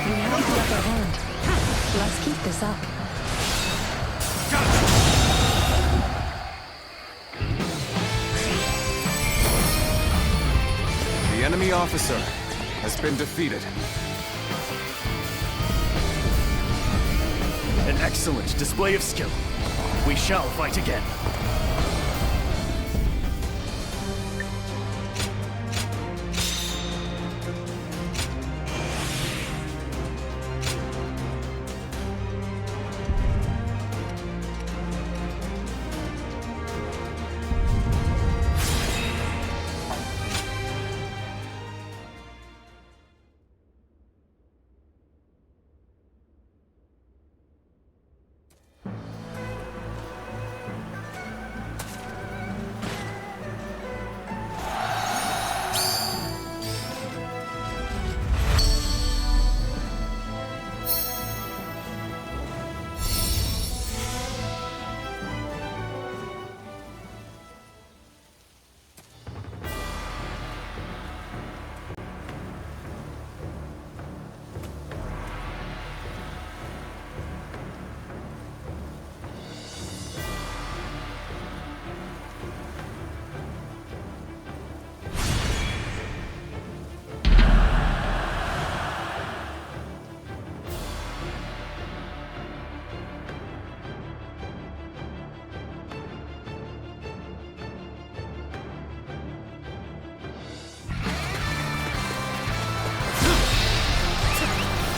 We have the upper hand. Let's keep this up. The enemy officer has been defeated. An excellent display of skill. We shall fight again.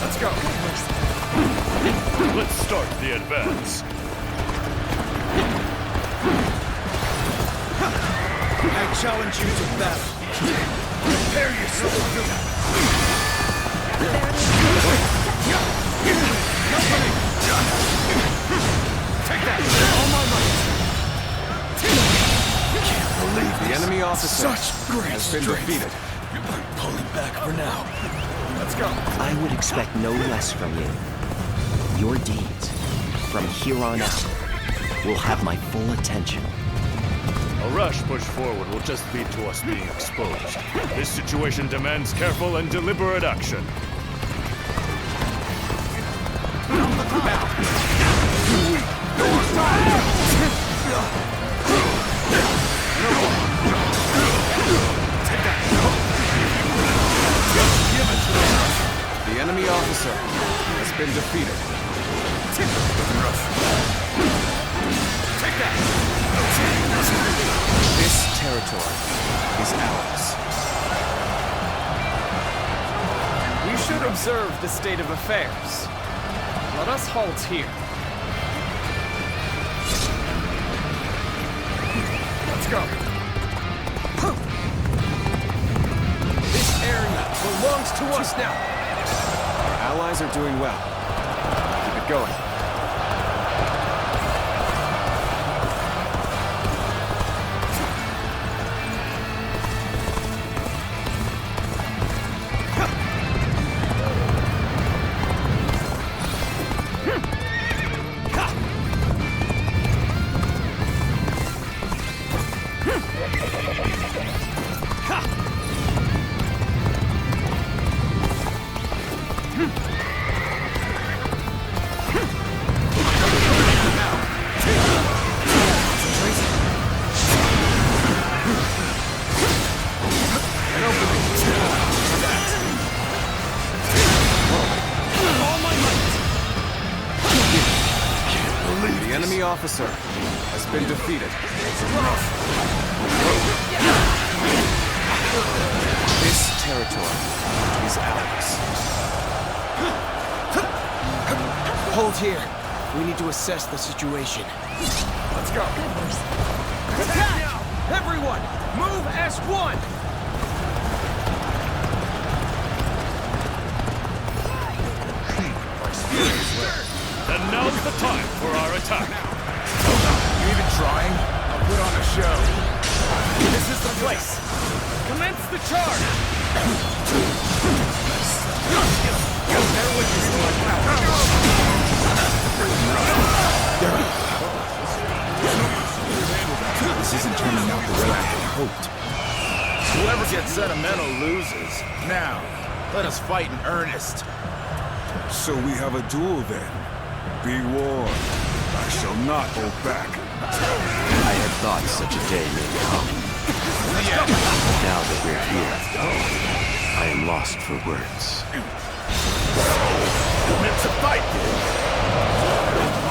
Let's go. Let's start the advance. I challenge you to battle. Prepare yourself. Take that! All my might! Can't believe The enemy officer Such great has been strength. defeated. I'm pulling back for now. Let's go. I would expect no less from you. Your deeds, from here on out, will have my full attention. A rash push forward will just lead to us being exposed. This situation demands careful and deliberate action. enemy officer has been defeated. Take that! This territory is ours. We should observe the state of affairs. Let us halt here. Let's go. This area belongs to us now. Our allies are doing well. Keep it going. The enemy officer has been defeated. This territory is ours. Hold here. We need to assess the situation. Let's go. Attack! Everyone, move as one! And now's the time for our attack. You even trying? I'll put on a show. This is the place. Commence the charge! This isn't turning out the way I had hoped. Whoever gets sentimental loses. Now, let us fight in earnest. So we have a duel then. Be warned. I shall not hold back. I had thought such a day may come. Now that we're here, I am lost for words. It's a fight!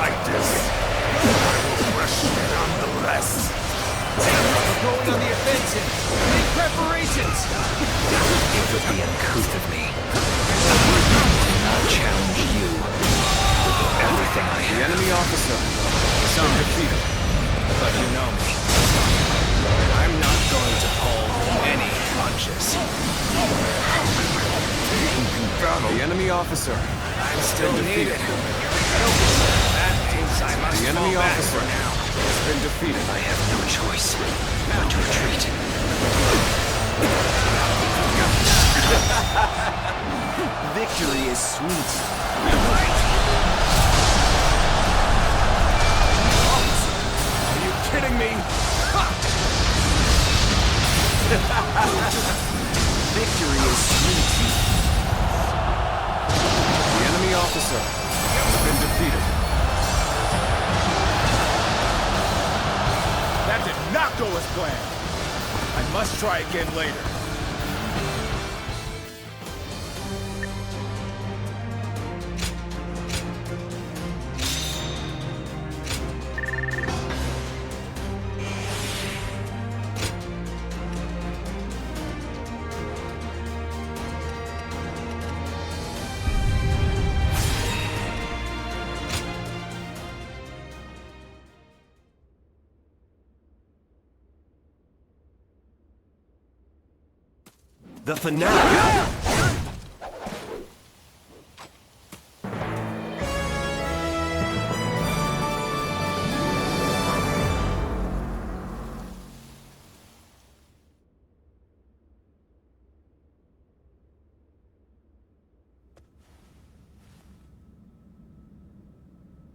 Like this, I will crush you nonetheless. We're going on the offensive. Make preparations. It would be uncouth of me to not challenge you with everything I have. The enemy officer is defeated. But you know me. I'm not going to pull any punches. The enemy officer I'm still defeated. needed. That means I must The enemy fall back officer for now. has been defeated. I have no choice but to retreat. Victory is sweet. Are you kidding me? Victory is sweet. The enemy officer has been defeated. That did not go as planned. I must try again later. The finale.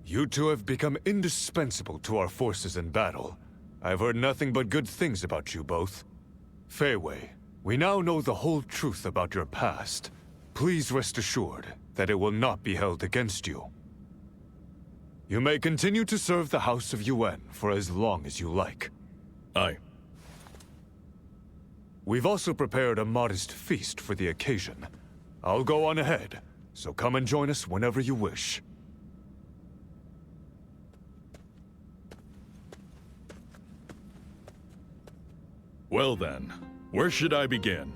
You two have become indispensable to our forces in battle. I've heard nothing but good things about you both. Fei Wei, we now know the whole truth about your past. Please rest assured that it will not be held against you. You may continue to serve the House of Yuan for as long as you like. Aye. We've also prepared a modest feast for the occasion. I'll go on ahead, So come and join us whenever you wish. Well then, where should I begin?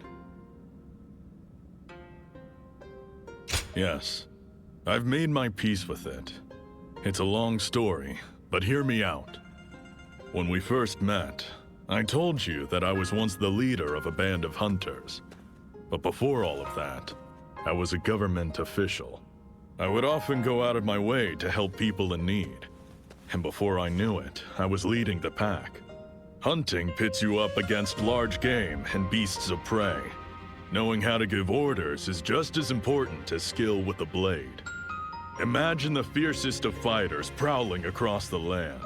Yes, I've made my peace with it. It's a long story, but hear me out. When we first met, I told you that I was once the leader of a band of hunters. But before all of that, I was a government official. I would often go out of my way to help people in need. And before I knew it, I was leading the pack. Hunting pits you up against large game and beasts of prey. Knowing how to give orders is just as important as skill with the blade. Imagine the fiercest of fighters prowling across the land.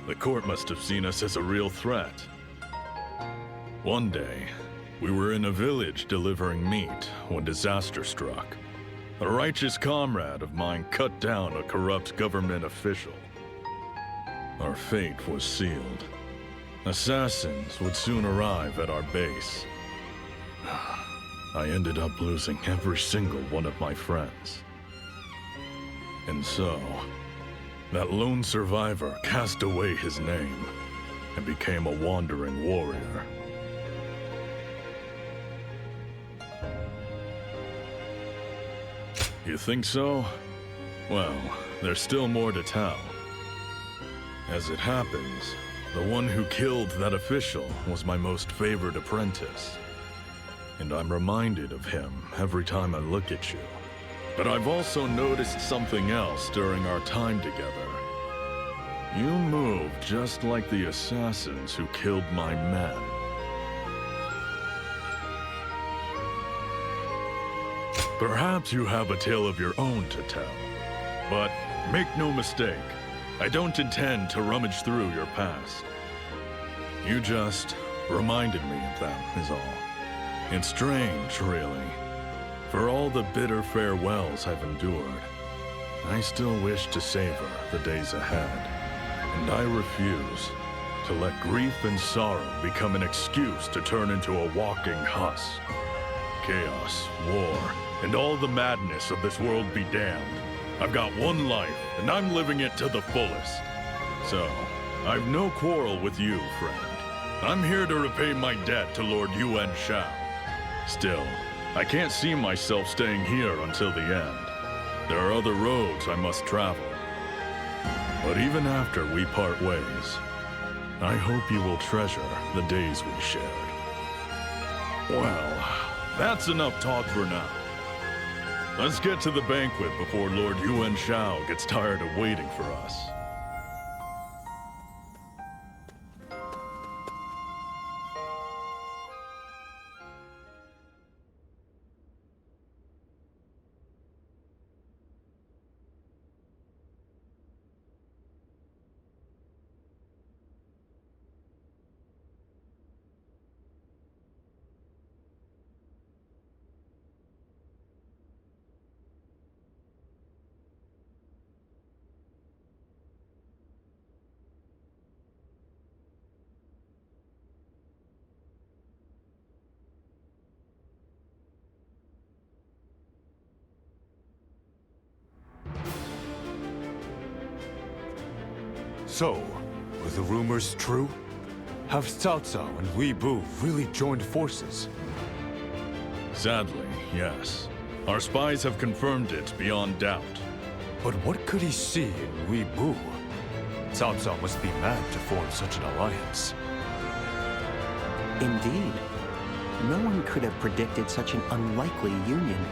The court must have seen us as a real threat. One day, we were in a village delivering meat when disaster struck. A righteous comrade of mine cut down a corrupt government official. Our fate was sealed. Assassins would soon arrive at our base. I ended up losing every single one of my friends. And so, that lone survivor cast away his name and became a wandering warrior. You think so? Well, there's still more to tell. As it happens, the one who killed that official was my most favored apprentice. And I'm reminded of him every time I look at you. But I've also noticed something else during our time together. You move just like the assassins who killed my men. Perhaps you have a tale of your own to tell. But make no mistake, I don't intend to rummage through your past. You just reminded me of them, is all. It's strange, really. For all the bitter farewells I've endured, I still wish to savor the days ahead. And I refuse to let grief and sorrow become an excuse to turn into a walking husk. Chaos, war, and all the madness of this world be damned. I've got one life, and I'm living it to the fullest. So, I've no quarrel with you, friend. I'm here to repay my debt to Lord Yuan Shao. Still, I can't see myself staying here until the end. There are other roads I must travel. But even after we part ways, I hope you will treasure the days we shared. Well, that's enough talk for now. Let's get to the banquet before Lord Yuan Shao gets tired of waiting for us. So, were the rumors true? Have Cao Cao and Weebu really joined forces? Sadly, yes. Our spies have confirmed it beyond doubt. But what could he see in Weebu? Cao Cao must be mad to form such an alliance. Indeed. No one could have predicted such an unlikely union.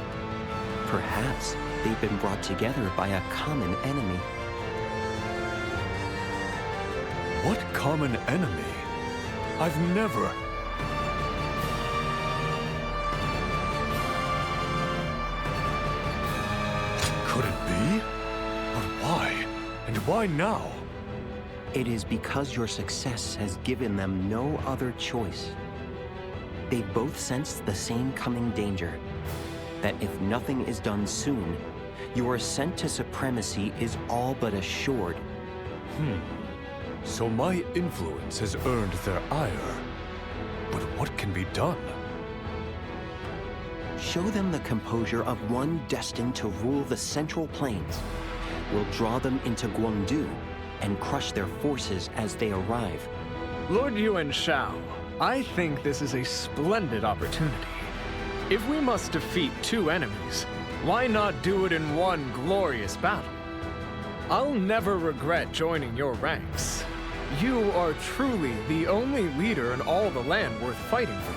Perhaps they've been brought together by a common enemy. What common enemy? I've never... Could it be? But why? And why now? It is because your success has given them no other choice. They both sensed the same coming danger. That if nothing is done soon, your ascent to supremacy is all but assured. So my influence has earned their ire. But what can be done? Show them the composure of one destined to rule the Central Plains. We'll draw them into Guangdu and crush their forces as they arrive. Lord Yuan Shao, I think this is a splendid opportunity. If we must defeat two enemies, why not do it in one glorious battle? I'll never regret joining your ranks. You are truly the only leader in all the land worth fighting for.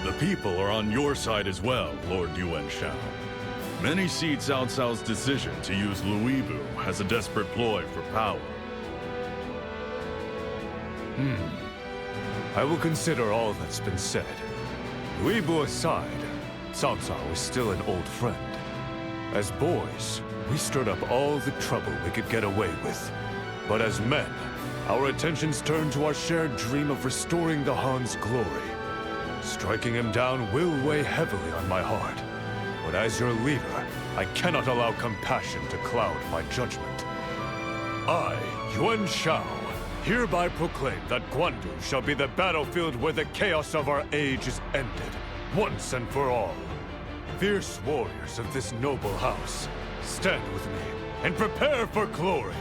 The people are on your side as well, Lord Yuan Shao. Many see Cao Cao's decision to use Luibu as a desperate ploy for power. I will consider all that's been said. Luibu aside, Cao Cao is still an old friend. As boys, we stirred up all the trouble we could get away with. But as men, our attentions turn to our shared dream of restoring the Han's glory. Striking him down will weigh heavily on my heart. But as your leader, I cannot allow compassion to cloud my judgment. I, Yuan Shao, hereby proclaim that Guandu shall be the battlefield where the chaos of our age is ended, once and for all. Fierce warriors of this noble house, stand with me and prepare for glory.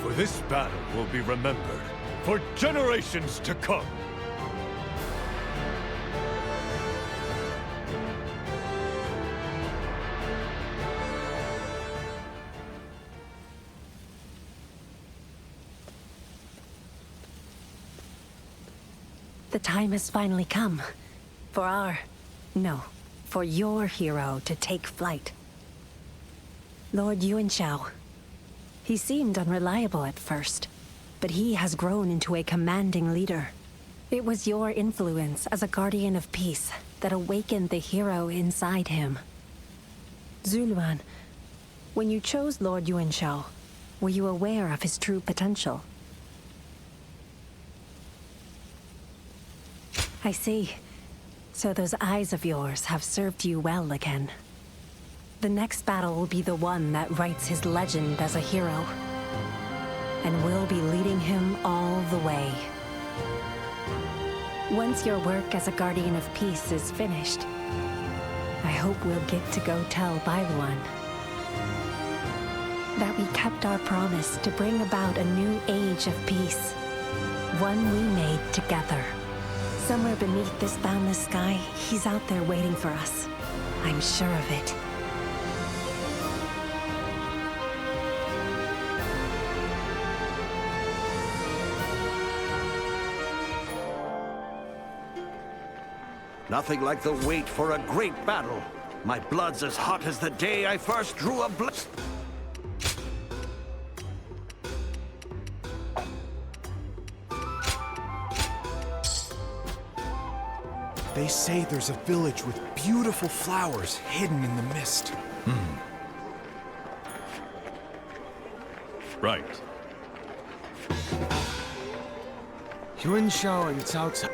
For this battle will be remembered for generations to come. The time has finally come. For your hero to take flight. Lord Yuan Shao. He seemed unreliable at first, but he has grown into a commanding leader. It was your influence as a guardian of peace that awakened the hero inside him. Zuluan, when you chose Lord Yuan Shao, were you aware of his true potential? I see. So those eyes of yours have served you well again. The next battle will be the one that writes his legend as a hero. And we'll be leading him all the way. Once your work as a guardian of peace is finished, I hope we'll get to go tell Bailuan that we kept our promise to bring about a new age of peace. One we made together. Somewhere beneath this boundless sky, he's out there waiting for us. I'm sure of it. Nothing like the wait for a great battle. My blood's as hot as the day I first drew a blade. They say there's a village with beautiful flowers hidden in the mist. Right. Yuan Shao and Cao Cao.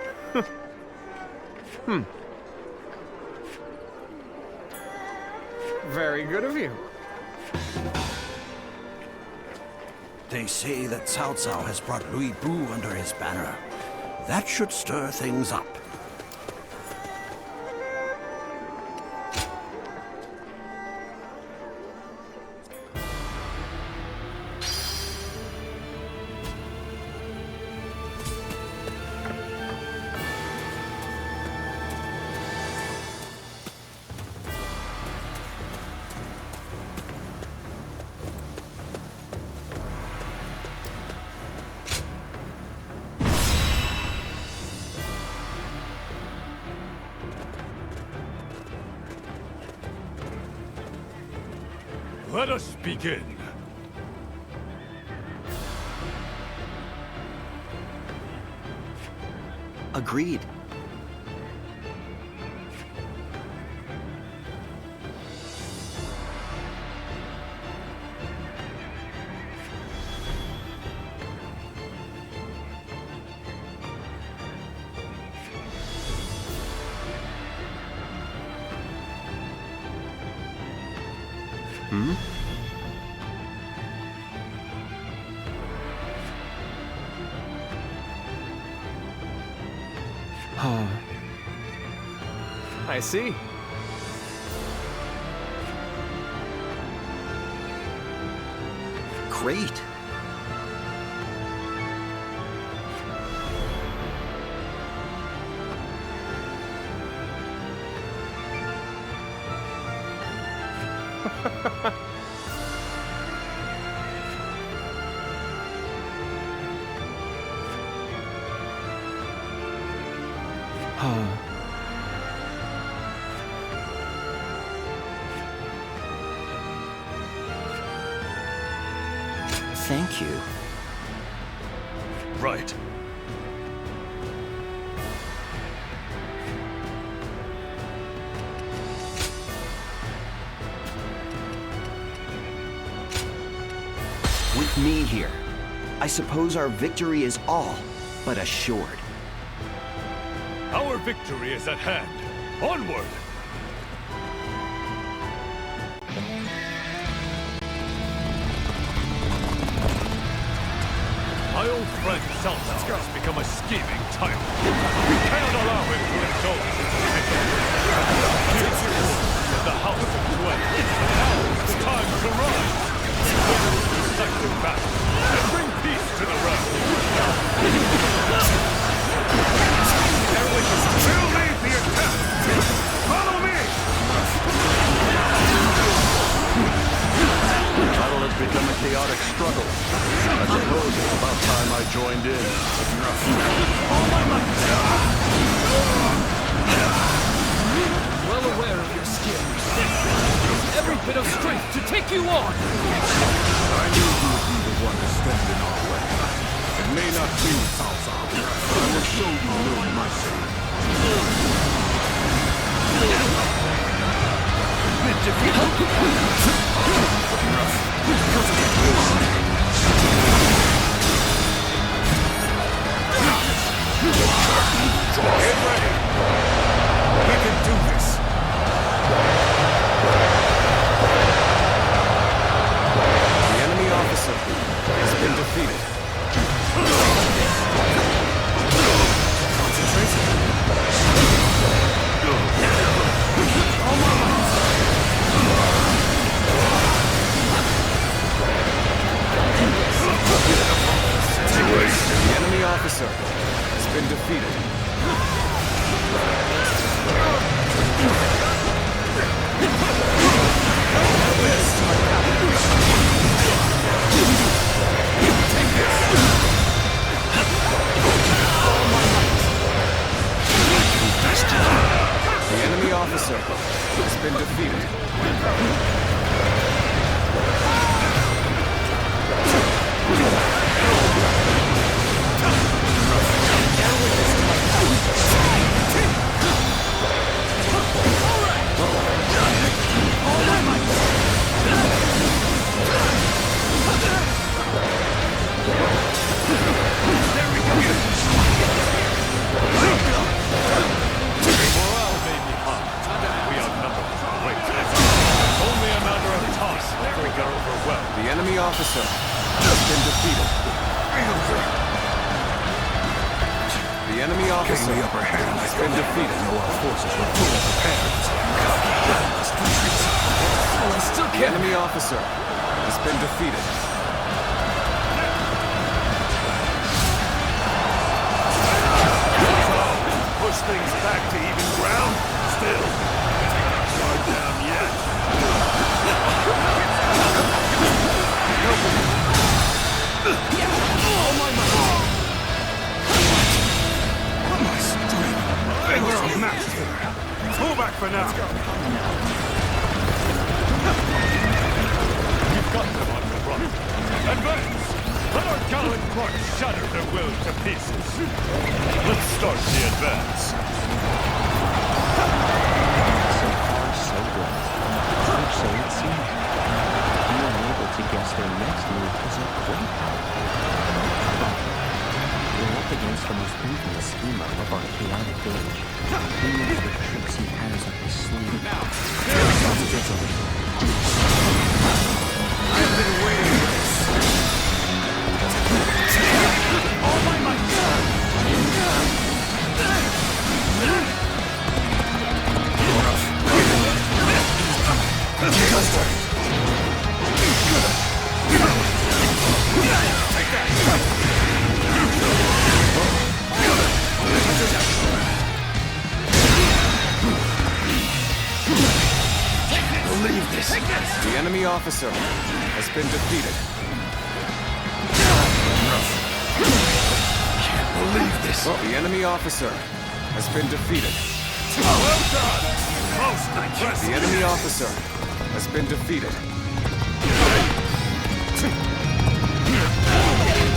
Very good of you. They say that Cao Cao has brought Luibu under his banner. That should stir things up. Let us begin. Agreed. I see. Great. Thank you. Right. With me here, I suppose our victory is all but assured. Our victory is at hand. Onward! My old friend Zhang Jiao has become a scheming tyrant. We cannot allow him to indulge his ambition. He is in the house of Zhuo. Now is the time to rise. Win this decisive battle and bring peace to the realm. We'll lead the attack! Follow me! The battle has become a chaotic struggle. I suppose it's about time I joined in. Well aware of your skills. Every bit of strength to take you on! I knew you would be the one to stand in our way. It may not be Cao Cao, but I will show you no mercy. Get ready! We can do this! The enemy officer has been defeated. The enemy officer has been defeated. The enemy officer has been defeated. The enemy officer has been defeated. The enemy officer has been defeated. Our forces were fully prepared. The enemy officer has been defeated. Push things back to even ground? Still, guard down yet. My strength! They were matched there. Pull back for now. We've got them on the run. Advance! Let our gallant march shatter their will to pieces. Let's start the advance. So far, so good. Or so it seems. Being able to guess their next move is a great help. But we're up against the most infamous schemer of our chaotic age. Who knows what tricks he has up his sleeve? I've been waiting for this. All my might! Believe this. The enemy officer has been defeated. Can't believe this. The enemy officer has been defeated. Well done! Most impressive! The enemy officer has been defeated.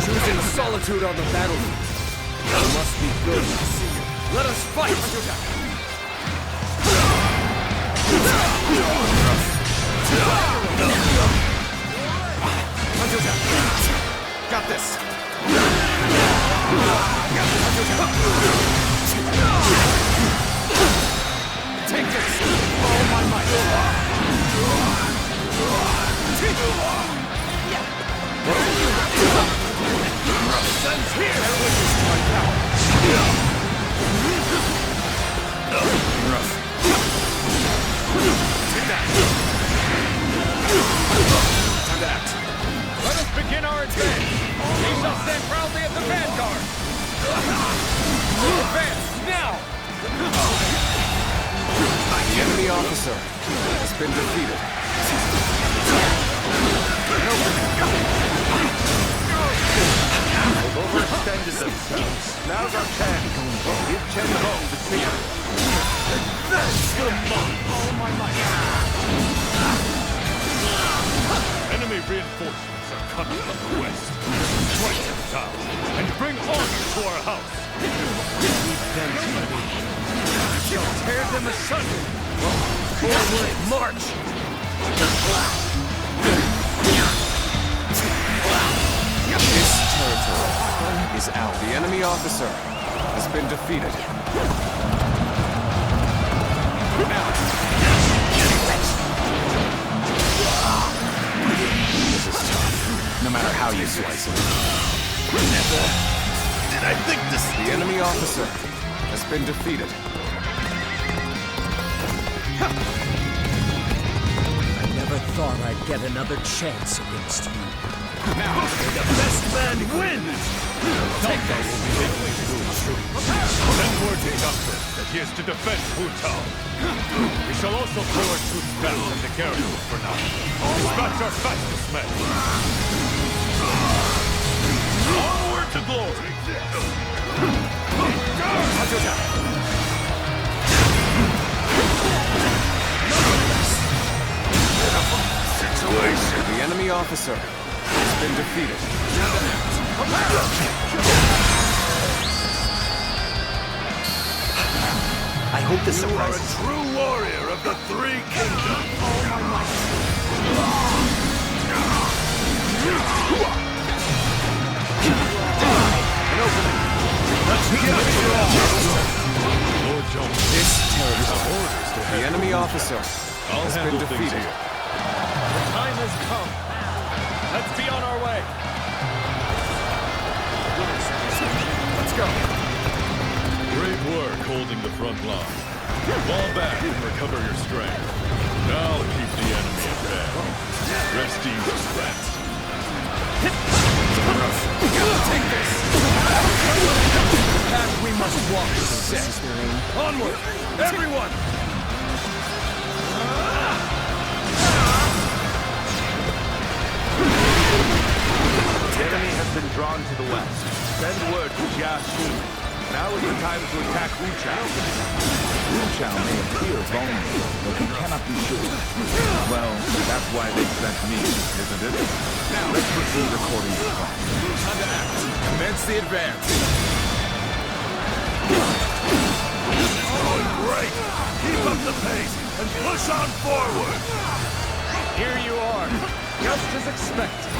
Choosing solitude on the battlefield. That must be good to see you. Let us fight! Got this. Take this! All my might! Sense here! Their wishes to my power! Take that! Time to act. Let us begin our advance! We shall stand proudly at the vanguard! Advance, now! The enemy officer has been defeated. They've overextended themselves. Now's our chance. Give Chen Hong the signal. All my might! Enemy reinforcements are coming from the west. Strike them down and bring honor to our house. Shall tear them asunder. Forward, march! This territory is out. The enemy officer has been defeated. This is tough, no matter how you slice it. Never did I think this. The enemy officer has been defeated. I never thought I'd get another chance against you. Now, the best man wins! Take that will be midway through Shu. Send word to Doctor that he is to defend Wu Tao. We shall also throw our troops back at the garrison for now. Dispatch our fastest men. Onward to glory! The enemy officer has been defeated. I hope this You are a surprises you. true warrior of the Three Kingdoms. Let's give it your all. Lord Zhao, This territory, the enemy officer has been defeated. The time has come. Let's be on our way. let's go. Great work holding the front line. Fall back and recover your strength. Now keep the enemy at bay. Rest easy, friends. Take this! The path we must walk is set. Onward! Everyone! The enemy has been drawn to the west. Send word to Jia Xu. Now is the time to attack Wu Chao. Wu Chao may appear vulnerable, but we cannot be sure. Well, that's why they sent me, isn't it? Now, let's proceed according to plan. Time to act. Commence the advance. Oh, great! Keep up the pace and push on forward! Here you are, just as expected.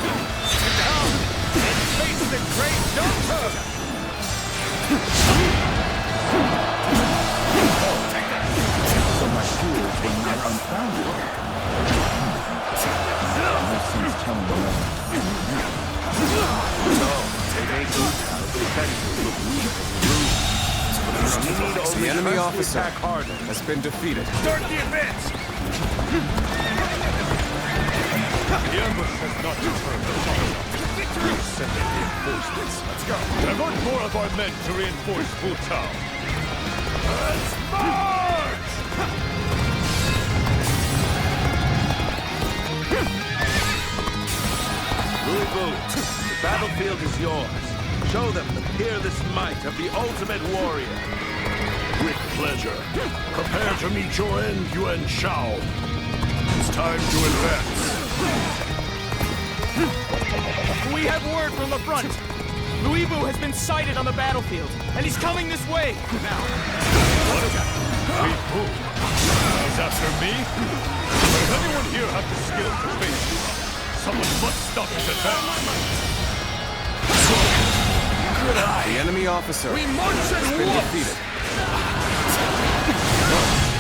Come and face the great Doctor! So my fears were not unfounded. No sense telling them The enemy officer has been defeated. Start the advance! not deter the Fire. We'll send in reinforcements. Let's go. Divert more of our men to reinforce Wu Tao. Let's march! Louisville, the battlefield is yours. Show them the peerless might of the ultimate warrior. With pleasure. Prepare to meet your end, Yuan Shao. It's time to advance. We have word from the front. Louisville has been sighted on the battlefield, and he's coming this way. Now. What is that? Wait, who? He's after me? Does anyone here have the skill to face you? Someone must stop his advance. Good eye. The enemy officer We march as has been wolves. defeated.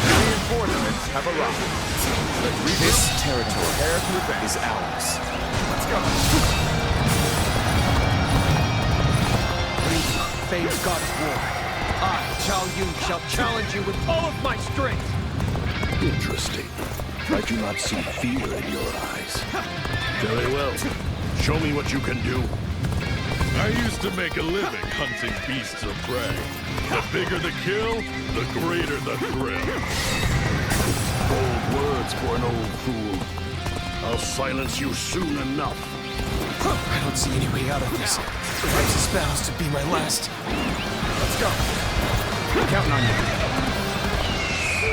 Reinforcements have arrived. This territory is ours. Let's go. Famed god of war. I, Zhao Yun, shall challenge you with all of my strength. Interesting. I do not see fear in your eyes. Very well. Show me what you can do. I used to make a living hunting beasts of prey. The bigger the kill, the greater the thrill. Bold words for an old fool. I'll silence you soon enough. I don't see any way out of this. Perhaps this vows to be my last. Let's go. I'm counting on you.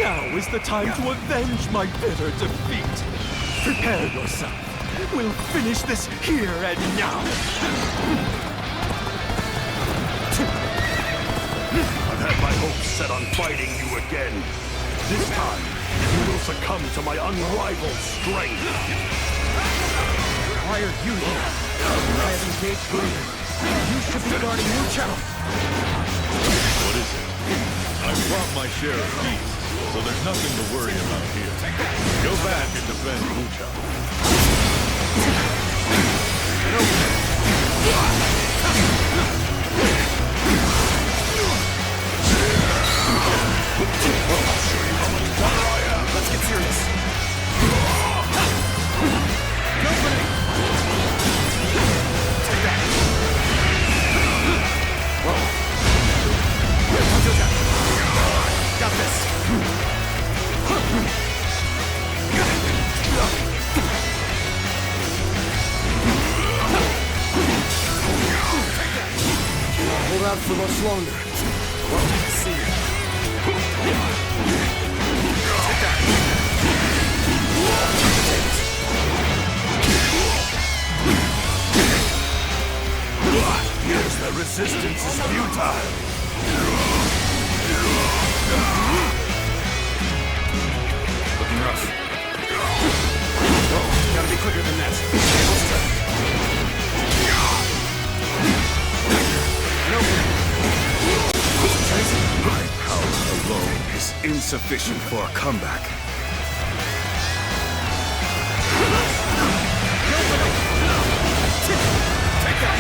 Now is the time to avenge my bitter defeat. Prepare yourself. We'll finish this here and now. I've had my hopes set on fighting you again. This time, you will succumb to my unrivaled strength. Why are you here? I have engaged Louisville. You should be guarding Wu Chao. What is it? I've brought my share of beasts, so there's nothing to worry about here. Go back and defend Wu Chao. Let's get serious. Take that. Got this. Hold out for much longer. See you. Take that. Here's the resistance is futile. Looking rough. Gotta be quicker than that. My power alone is insufficient for a comeback. Take that.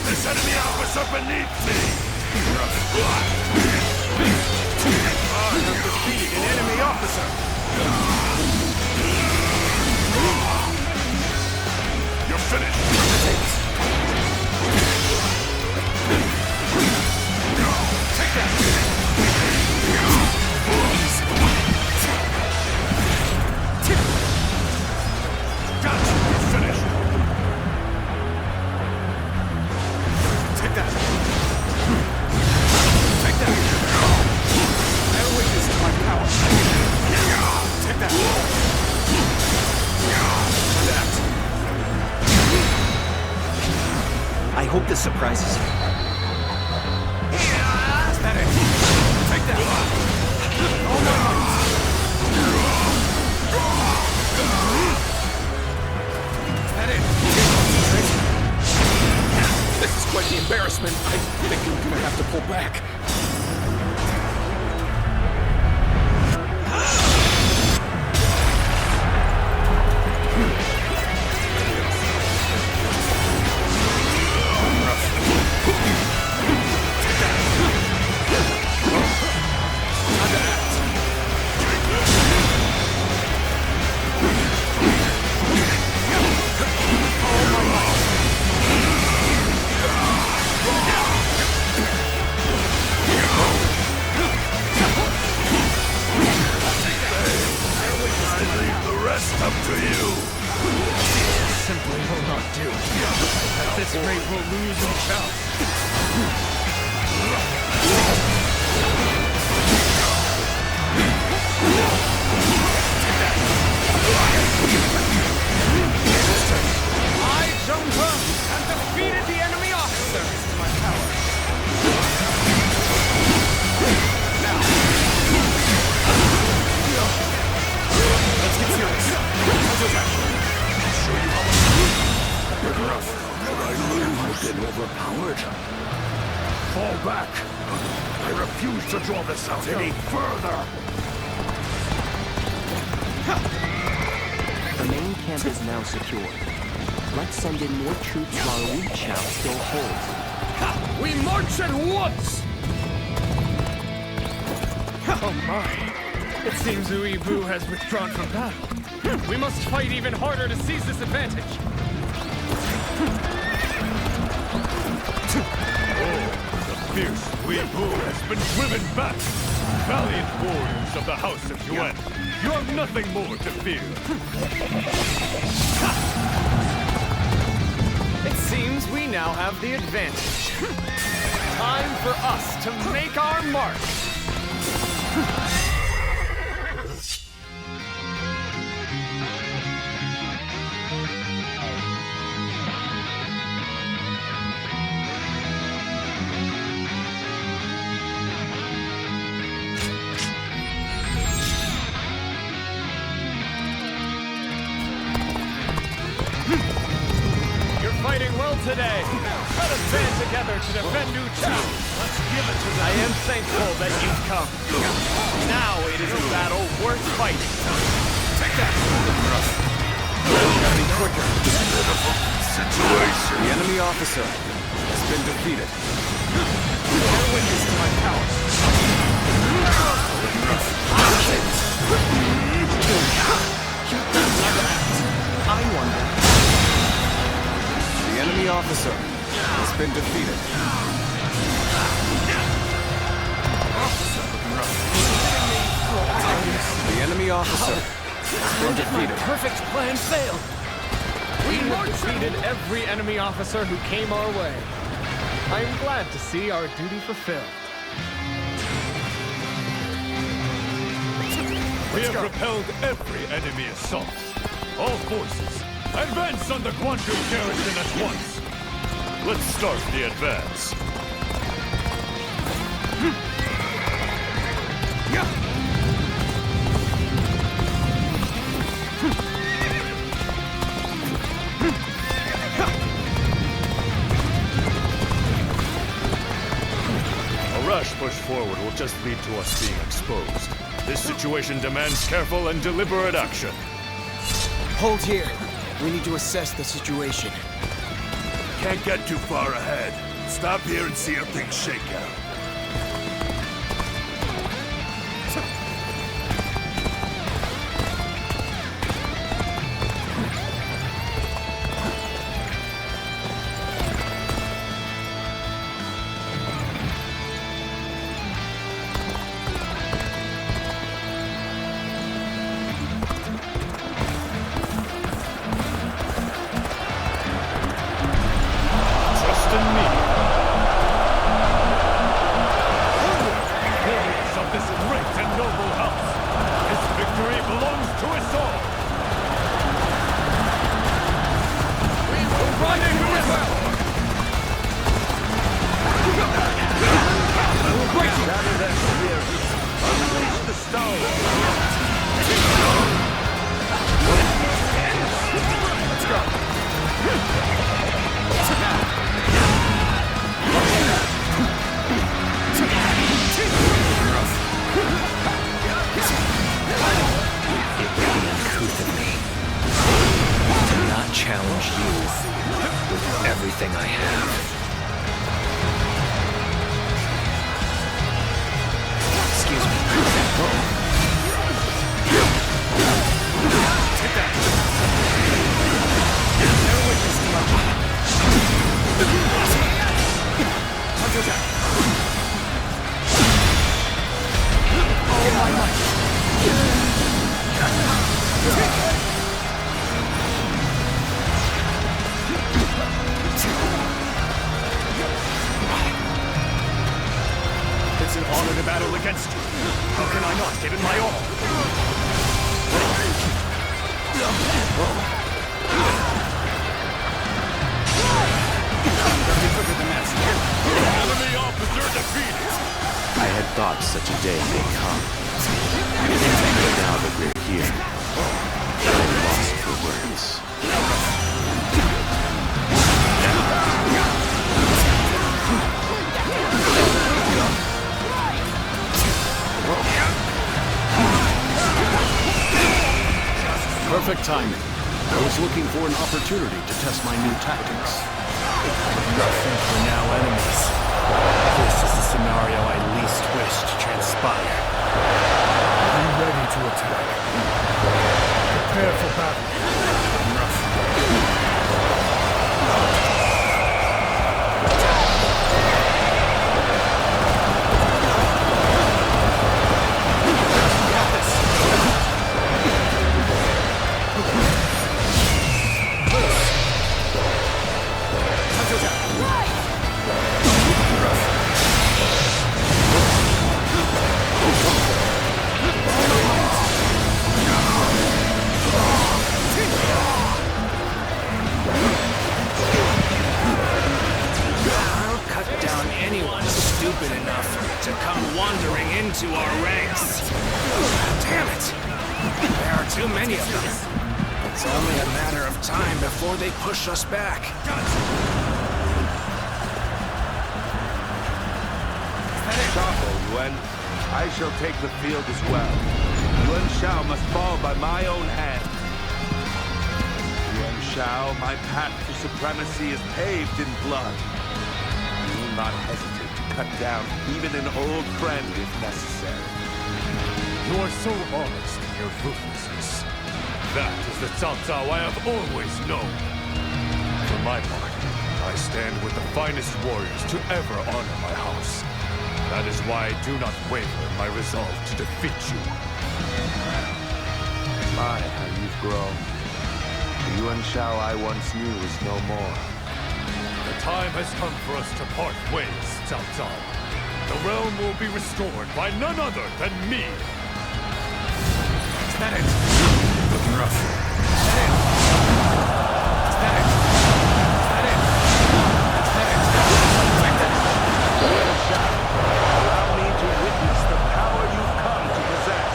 This enemy officer beneath me! I have defeated an enemy officer! You're finished! Take that! Gotcha! You're finished! Take that! Take that! Bear witness to my power! Take that! I hope this surprises you. Is that it? Take that! Oh no! Is that it? This is quite the embarrassment. I think I'm gonna have to pull back. Up to you. Simply will not do. At this rate, we'll lose Yuan Shao. I, Zhang Jiao, have defeated the enemy officer. My power. Now. Let's get serious. I'll show you how much rough. Could I lose? I've been overpowered. Fall back. I refuse to draw this out any further. The main camp is now secure. Let's send in more troops while Yuan Shao still holds. We march at once! Oh my. It seems Yuan has withdrawn from battle. We must fight even harder to seize this advantage. The fierce Yuan has been driven back. Valiant warriors of the House of Yuan, you have nothing more to fear. It seems we now have the advantage. Time for us to make our mark. Fighting well today. Let us band together to defend Yuan Shao. Let's give it to them. I am thankful that you've come. Now it is a battle worth fighting. Take that. Gotta be quicker. Situation. The enemy officer has been defeated. Bear witness to my power. I wonder. The enemy officer has been defeated. The enemy officer has been defeated. Perfect plan failed. We have defeated every enemy officer who came our way. I am glad to see our duty fulfilled. We have repelled every enemy assault. All forces, advance on the Guanzhou garrison at once. Let's start the advance. A rash push forward will just lead to us being exposed. This situation demands careful and deliberate action. Hold here. We need to assess the situation. Can't get too far ahead. Stop here and see how things shake out. an honor to battle against you. How can I not give it my all? Nothing quicker than that. Enemy officer defeated! I had thought such a day may come. But now that we're here, I'm lost for words. Perfect timing. I was looking for an opportunity to test my new tactics. Nothing for now, enemies. This is the scenario I least wish to transpire. I'm ready to attack. Prepare for battle. Stupid enough to come wandering into our ranks. Damn it! There are too many of them. It's only a matter of time before they push us back. Chapo, Yuan. I shall take the field as well. Yuan Shao must fall by my own hand. Yuan Shao, my path to supremacy is paved in blood. You will not hesitate to cut down even an old friend if necessary. You are so honest in your ruthlessness. That is the Zhang Jiao I have always known. For my part, I stand with the finest warriors to ever honor my house. That is why I do not waver in my resolve to defeat you. My, how you've grown. The Yuan Shao I once knew is no more. The time has come for us to part ways, Zhang Jiao. The realm will be restored by none other than me. Is that it? Looking rough. Is that it? Is that it? Is that it? Is that it? Yuan Shao, allow me to witness the power you've come to possess.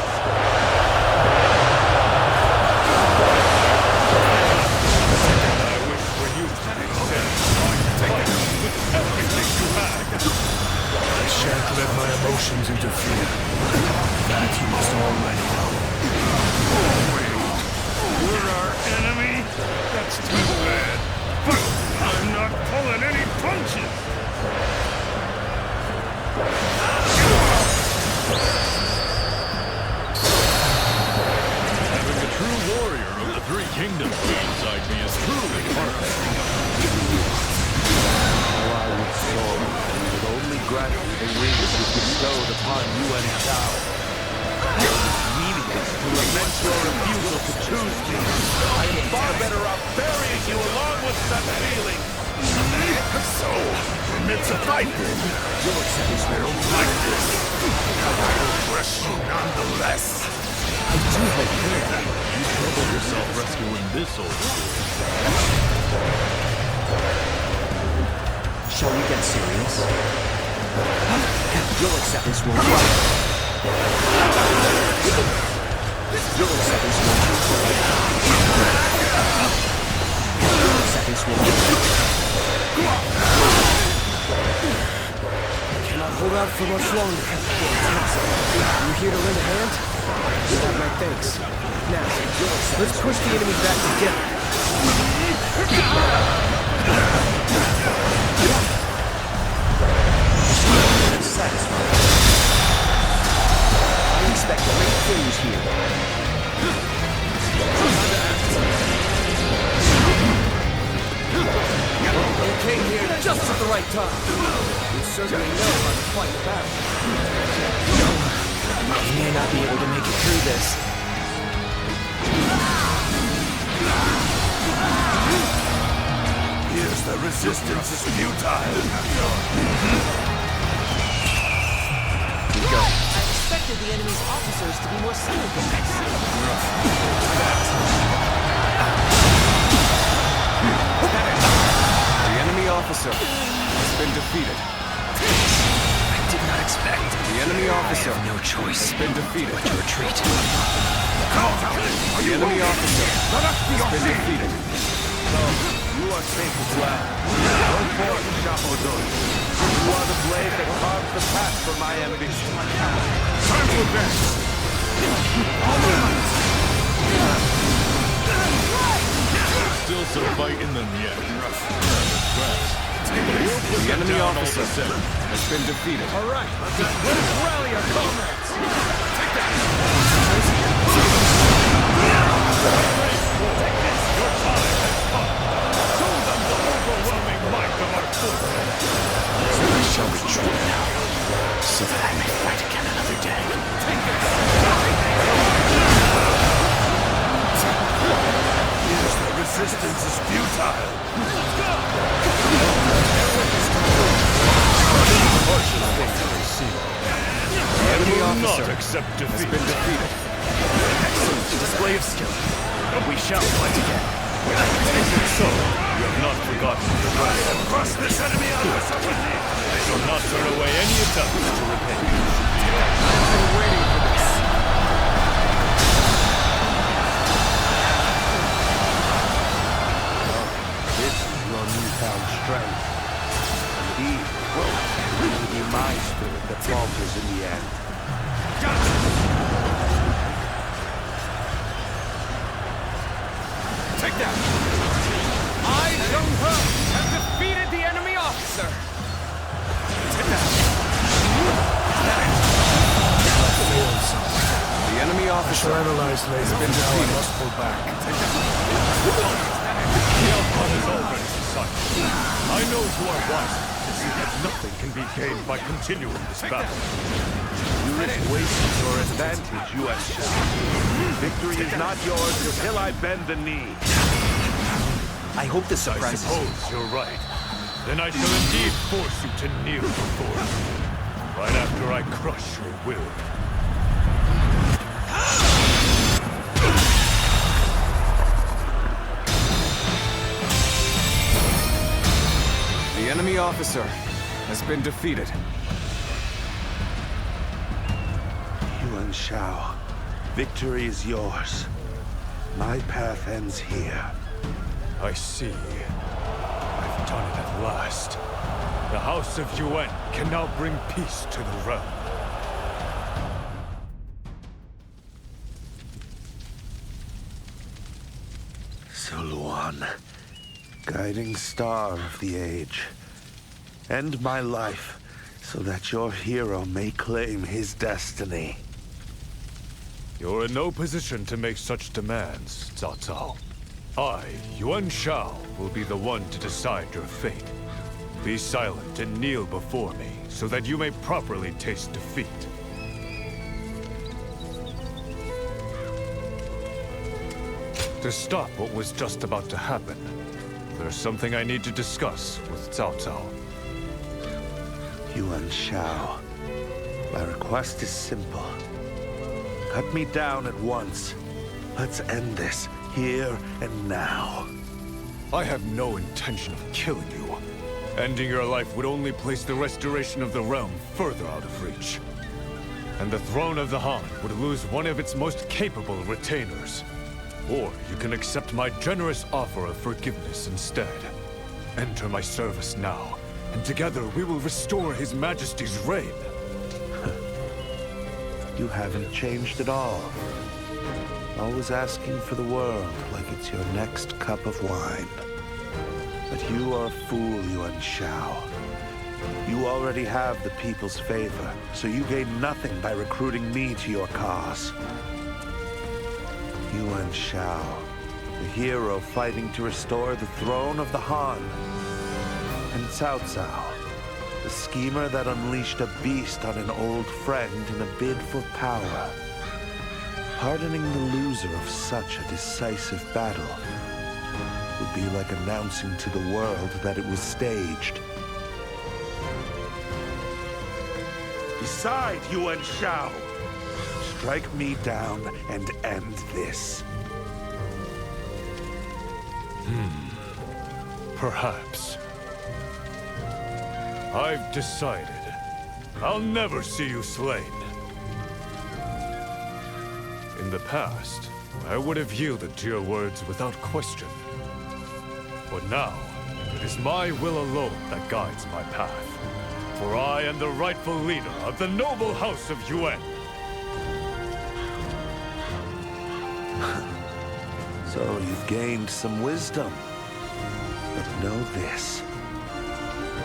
I wish for you to extend with everything you have. I shan't let my emotions interfere. That you must already know. Wait, we're our enemy? That's too bad. But I'm not pulling any punches! Having a true warrior of the Three Kingdoms beside me is truly heartbreaking. Oh, I would soar, and would only grant me the wings you bestowed upon Yuan Shao. It is meaningless to lament your refusal to choose me. I am far better off burying you along with such feelings. So, permits a fight then. Your sense they don't like this. I will crush you nonetheless. I do hope you trouble yourself rescuing this old fool. Shall we get serious? Your acceptance won't work. Your acceptance won't work. Your acceptance won't work. Cannot hold out for much longer. You here to lend a hand? You have my thanks. Now, let's push the enemy back together. Satisfied. I expect great things here. You came here just at the right time. You certainly know how to fight a battle. You may not be able to make it through this. Here's the resistance is futile. the enemy's officers to be more skilled than this. The enemy officer has been defeated. I did not expect. The enemy officer I have no choice has been defeated. but to retreat. The enemy officer has been defeated. So, you are safe as well. Go forth, Shahodun. You are the blade that carves the path for my ambition. Time to advance! Still some fight in them yet. The enemy officer has been defeated. All right, let us rally our comrades. Take that. Your time has come. Show them the overwhelming might of our forces. I shall retreat now, so that I may fight again another day. Yes, the resistance is futile. I will not accept defeat. Has been defeated. Excellent display of skill. But we shall fight again. So, you have not forgotten your right. Crush this enemy out of us. I shall not turn away any attempt to repay you. I've been waiting for this. This is your newfound strength. Indeed, it will be my spirit that falters in the end. Take that! I, Zhang Jiao, have defeated the enemy officer! Take that! The enemy officer analyze later. has been defeated. Must pull back. The outcome is already decided. I know you are wise to see that nothing can be gained by continuing this battle. You risk wasting your advantage, Yuan Shao. Victory is not yours until I bend the knee. I hope this I surprises you. suppose you're right. Then I shall indeed force you to kneel before me. Right after I crush your will. The enemy officer has been defeated. Yuan Shao, victory is yours. My path ends here. I see. I've done it at last. The House of Yuan can now bring peace to the realm. So Luan, guiding star of the age, end my life so that your hero may claim his destiny. You're in no position to make such demands, Cao Cao. I, Yuan Shao, will be the one to decide your fate. Be silent and kneel before me, so that you may properly taste defeat. To stop what was just about to happen, there's something I need to discuss with Cao Cao. Yuan Shao, my request is simple. Cut me down at once. Let's end this, here and now. I have no intention of killing you. Ending your life would only place the restoration of the realm further out of reach. And the throne of the Han would lose one of its most capable retainers. Or you can accept my generous offer of forgiveness instead. Enter my service now, and together we will restore His Majesty's reign. You haven't changed at all. Always asking for the world like it's your next cup of wine. But you are a fool, Yuan Shao. You already have the people's favor, so you gain nothing by recruiting me to your cause. Yuan Shao, the hero fighting to restore the throne of the Han. And Cao Cao, the schemer that unleashed a beast on an old friend in a bid for power. Pardoning the loser of such a decisive battle would be like announcing to the world that it was staged. Decide, Yuan Shao! strike me down and end this. Perhaps. I've decided. I'll never see you slain. In the past, I would have yielded to your words without question. But now, it is my will alone that guides my path. For I am the rightful leader of the noble house of Yuan. So you've gained some wisdom. But know this.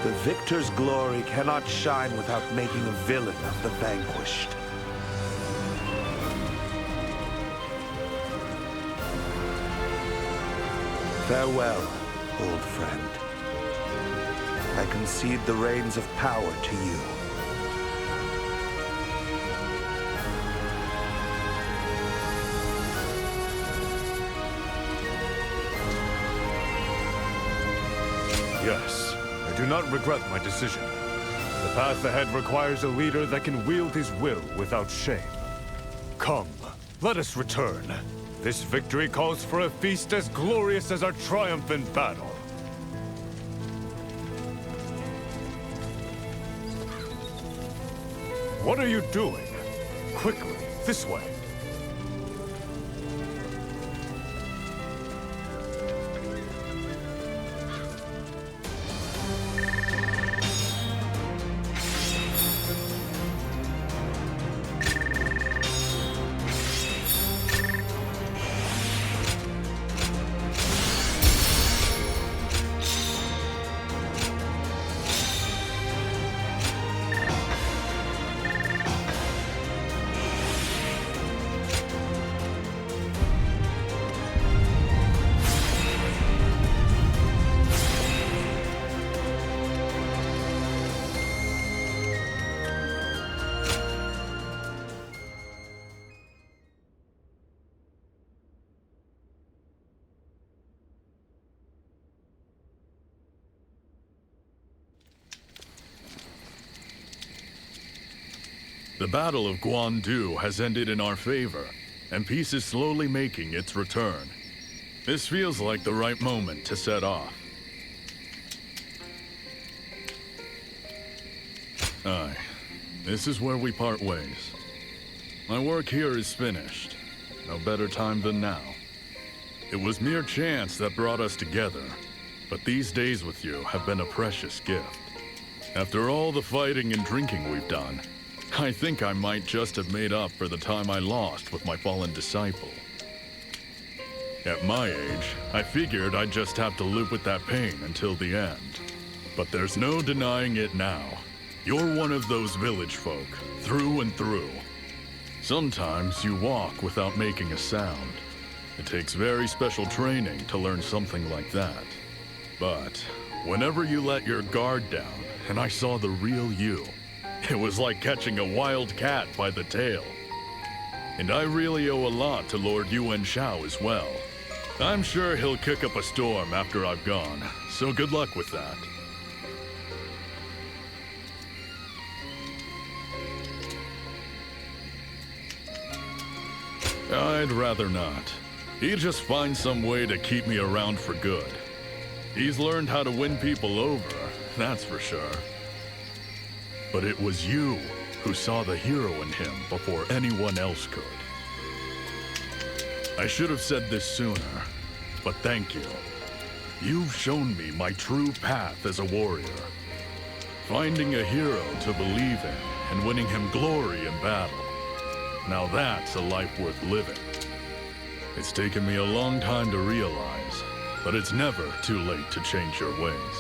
The victor's glory cannot shine without making a villain of the vanquished. Farewell, old friend. I concede the reins of power to you. Yes, I do not regret my decision. The path ahead requires a leader that can wield his will without shame. Come, let us return. This victory calls for a feast as glorious as our triumph in battle. What are you doing? Quickly, this way. The Battle of Guandu has ended in our favor, and peace is slowly making its return. This feels like the right moment to set off. Aye, this is where we part ways. My work here is finished. No better time than now. It was mere chance that brought us together, but these days with you have been a precious gift. After all the fighting and drinking we've done, I think I might just have made up for the time I lost with my fallen disciple. At my age, I figured I'd just have to live with that pain until the end. But there's no denying it now. You're one of those village folk, through and through. Sometimes you walk without making a sound. It takes very special training to learn something like that. But whenever you let your guard down, and I saw the real you, it was like catching a wild cat by the tail. And I really owe a lot to Lord Yuan Shao as well. I'm sure he'll kick up a storm after I've gone, so good luck with that. I'd rather not. He'd just find some way to keep me around for good. He's learned how to win people over, that's for sure. But it was you who saw the hero in him before anyone else could. I should have said this sooner, but thank you. You've shown me my true path as a warrior. Finding a hero to believe in and winning him glory in battle. Now that's a life worth living. It's taken me a long time to realize, but it's never too late to change your ways.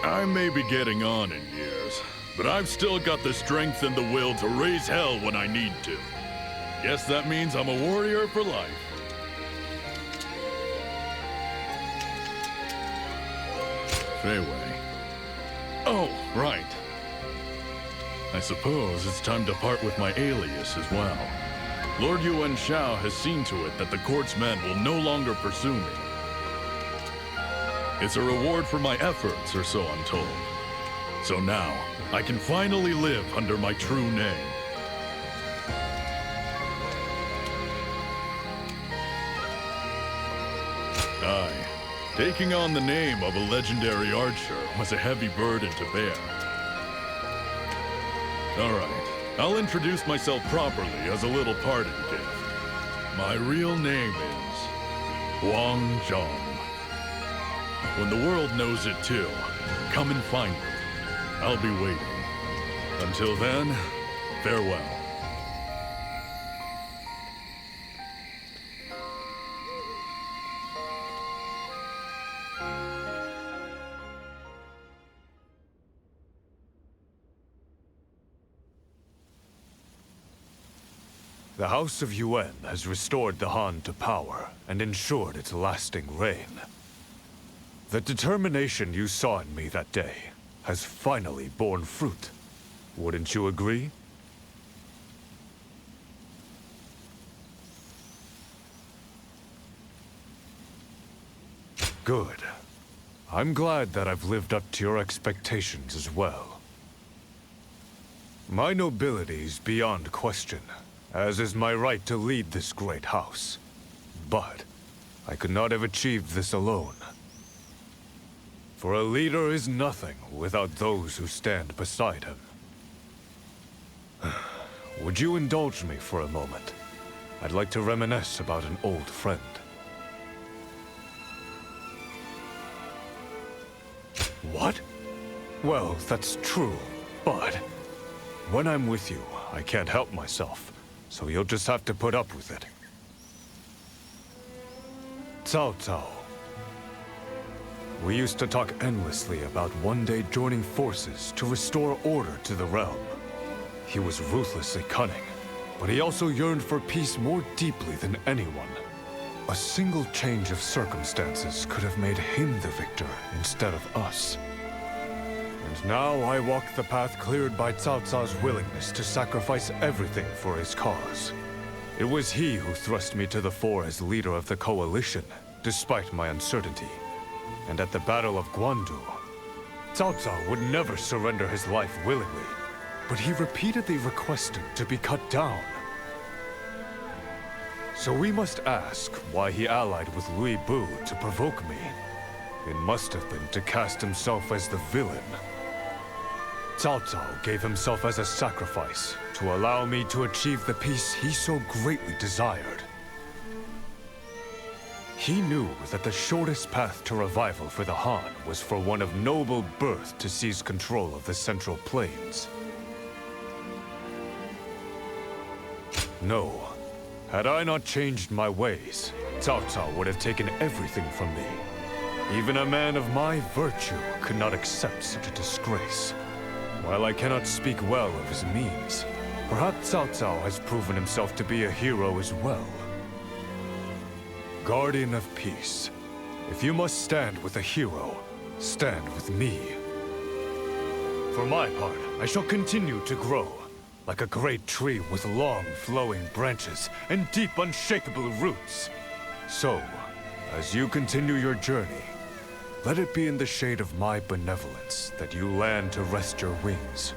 I may be getting on in years, but I've still got the strength and the will to raise hell when I need to. Guess that means I'm a warrior for life. Fei Wei. Oh, right. I suppose it's time to part with my alias as well. Lord Yuan Shao has seen to it that the court's men will no longer pursue me. It's a reward for my efforts, or so I'm told. So now, I can finally live under my true name. Aye. Taking on the name of a legendary archer was a heavy burden to bear. Alright, I'll introduce myself properly as a little parting gift. My real name is Zhang Jiao. When the world knows it too, come and find me. I'll be waiting. Until then, farewell. The House of Yuan has restored the Han to power and ensured its lasting reign. The determination you saw in me that day has finally borne fruit. Wouldn't you agree? Good. I'm glad that I've lived up to your expectations as well. My nobility is beyond question, as is my right to lead this great house. But I could not have achieved this alone. For a leader is nothing without those who stand beside him. Would you indulge me for a moment? I'd like to reminisce about an old friend. What? Well, that's true, but when I'm with you, I can't help myself, so you'll just have to put up with it. Cao Cao. We used to talk endlessly about one day joining forces to restore order to the realm. He was ruthlessly cunning, but he also yearned for peace more deeply than anyone. A single change of circumstances could have made him the victor instead of us. And now I walk the path cleared by Cao Cao's willingness to sacrifice everything for his cause. It was he who thrust me to the fore as leader of the coalition, despite my uncertainty. And at the Battle of Guandu, Cao Cao would never surrender his life willingly, but he repeatedly requested to be cut down. So we must ask why he allied with Lui Bu to provoke me. It must have been to cast himself as the villain. Cao Cao gave himself as a sacrifice to allow me to achieve the peace he so greatly desired. He knew that the shortest path to revival for the Han was for one of noble birth to seize control of the Central Plains. No. Had I not changed my ways, Cao Cao would have taken everything from me. Even a man of my virtue could not accept such a disgrace. While I cannot speak well of his means, perhaps Cao Cao has proven himself to be a hero as well. Guardian of Peace, if you must stand with a hero, stand with me. For my part, I shall continue to grow, like a great tree with long, flowing branches and deep, unshakable roots. So, as you continue your journey, let it be in the shade of my benevolence that you land to rest your wings.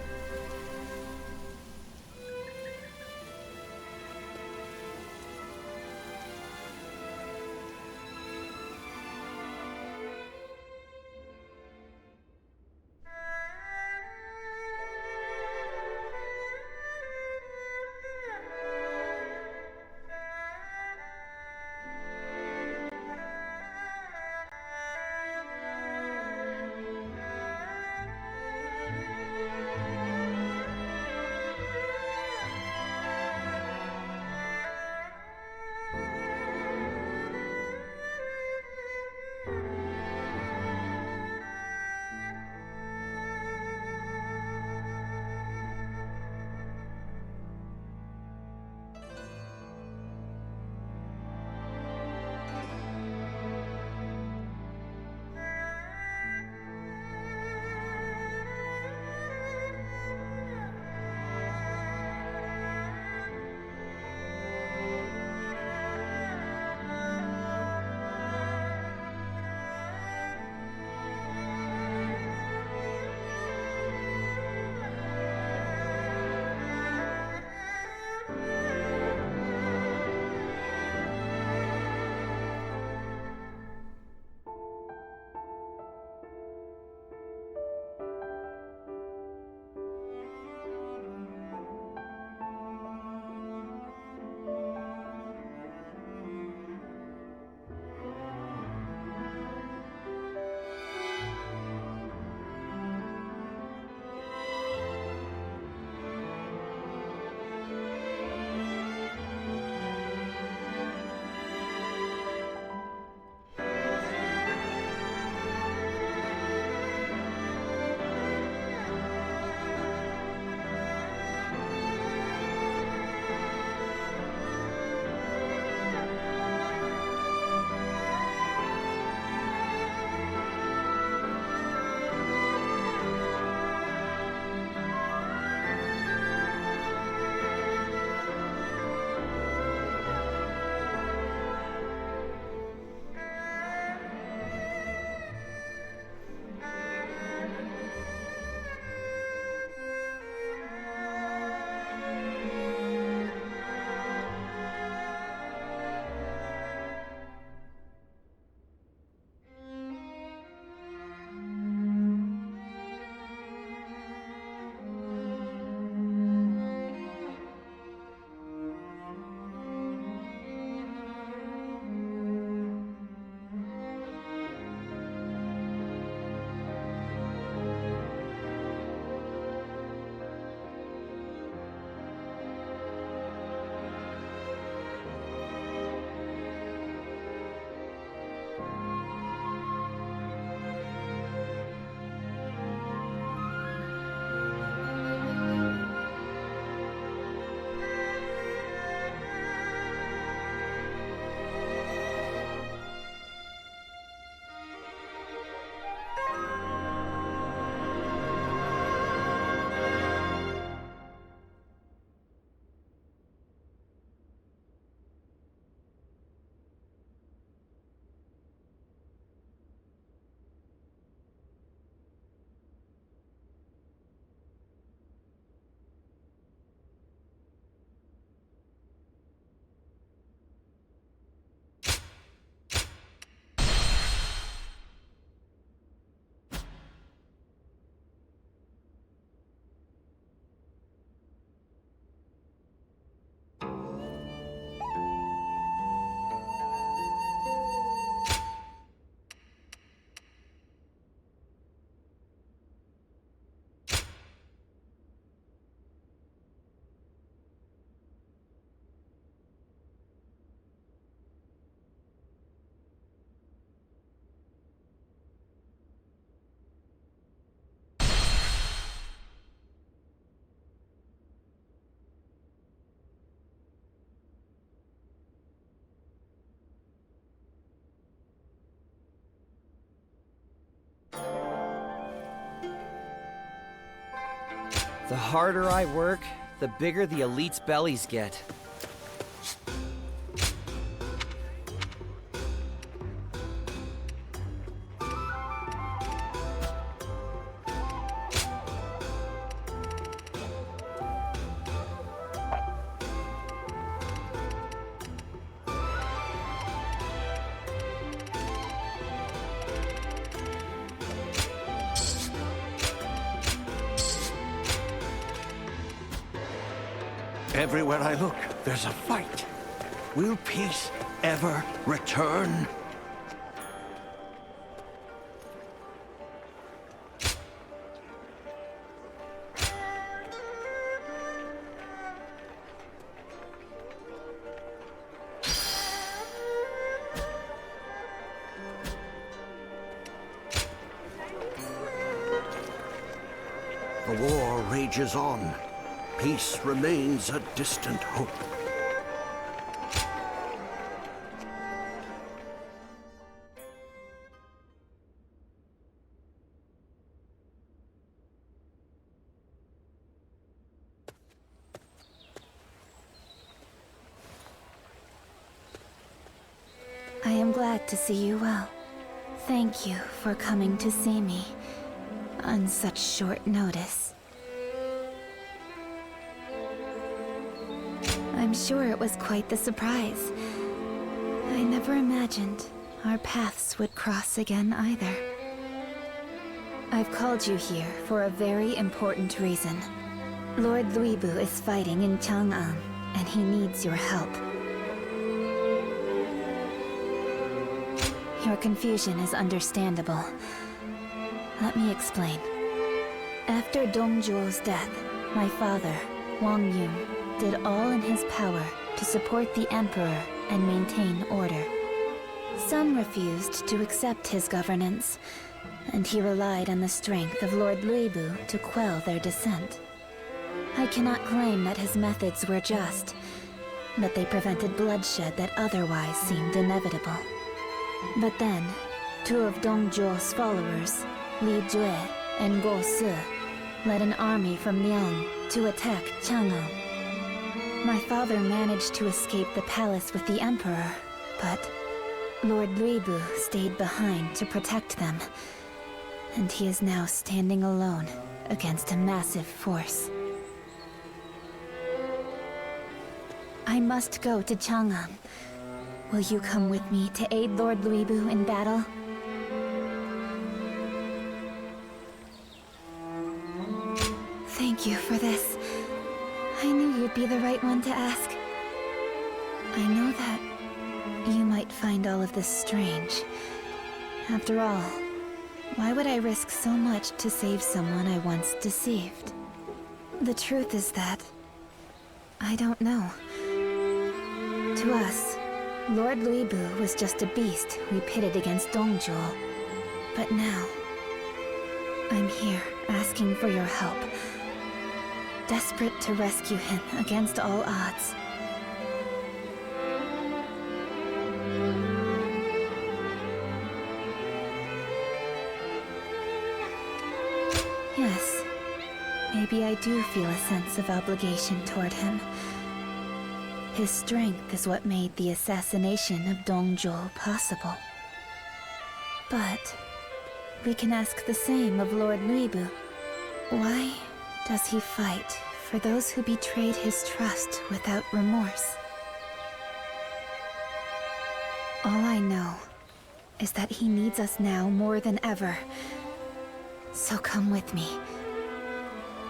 The harder I work, the bigger the elites' bellies get. Everywhere I look, there's a fight. Will peace ever return? The war rages on. Peace remains a distant hope. I am glad to see you well. Thank you for coming to see me on such short notice. I'm sure it was quite the surprise. I never imagined our paths would cross again either. I've called you here for a very important reason. Lord Luibu is fighting in Chang'an, and he needs your help. Your confusion is understandable. Let me explain. After Dong Zhuo's death, my father, Wang Yun, did all in his power to support the Emperor and maintain order. Some refused to accept his governance, and he relied on the strength of Lord Luibu to quell their dissent. I cannot claim that his methods were just, but they prevented bloodshed that otherwise seemed inevitable. But then, two of Dong Zhuo's followers, Li Jue and Guo Si, led an army from Liang to attack Chang'an. My father managed to escape the palace with the Emperor, but Lord Luibu stayed behind to protect them, and he is now standing alone against a massive force. I must go to Chang'an. Will you come with me to aid Lord Luibu in battle? Thank you for this. I knew you'd be the right one to ask. I know that you might find all of this strange. After all, why would I risk so much to save someone I once deceived? The truth is that I don't know. To us, Lord Luibu was just a beast we pitted against Dong Zhuo. But now, I'm here asking for your help. Desperate to rescue him against all odds. Yes, maybe I do feel a sense of obligation toward him. His strength is what made the assassination of Dong Zhuo possible. But we can ask the same of Lord Luibu. Why does he fight for those who betrayed his trust without remorse? All I know is that he needs us now more than ever. So come with me.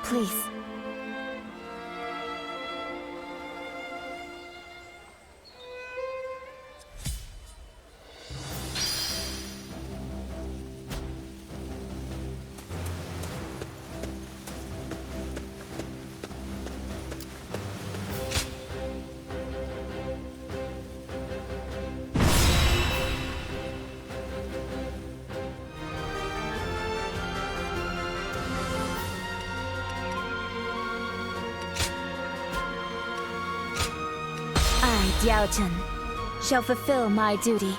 Please. Jiao Chen shall fulfill my duty.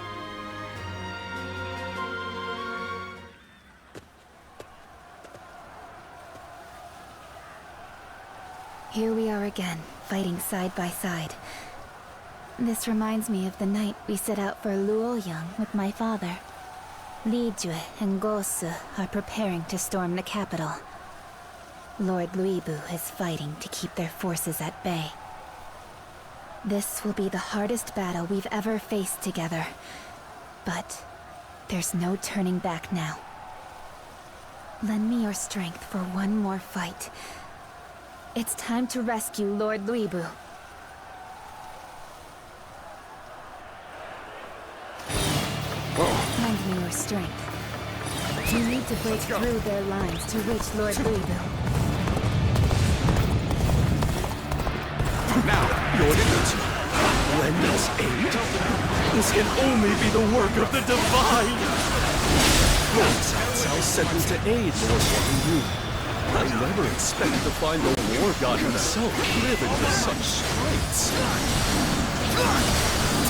Here we are again, fighting side by side. This reminds me of the night we set out for Luoyang with my father. Li Jue and Gosu are preparing to storm the capital. Lord Luibu is fighting to keep their forces at bay. This will be the hardest battle we've ever faced together. But there's no turning back now. Lend me your strength for one more fight. It's time to rescue Lord Luibu. Lend me your strength. You need to break through their lines to reach Lord Luibu. Now, your energy. Lend us aid. This can only be the work of the Divine! Lord Zhang Jiao sent me to aid Lord Wang Yu. I never expected to find the war god himself driven to such straits.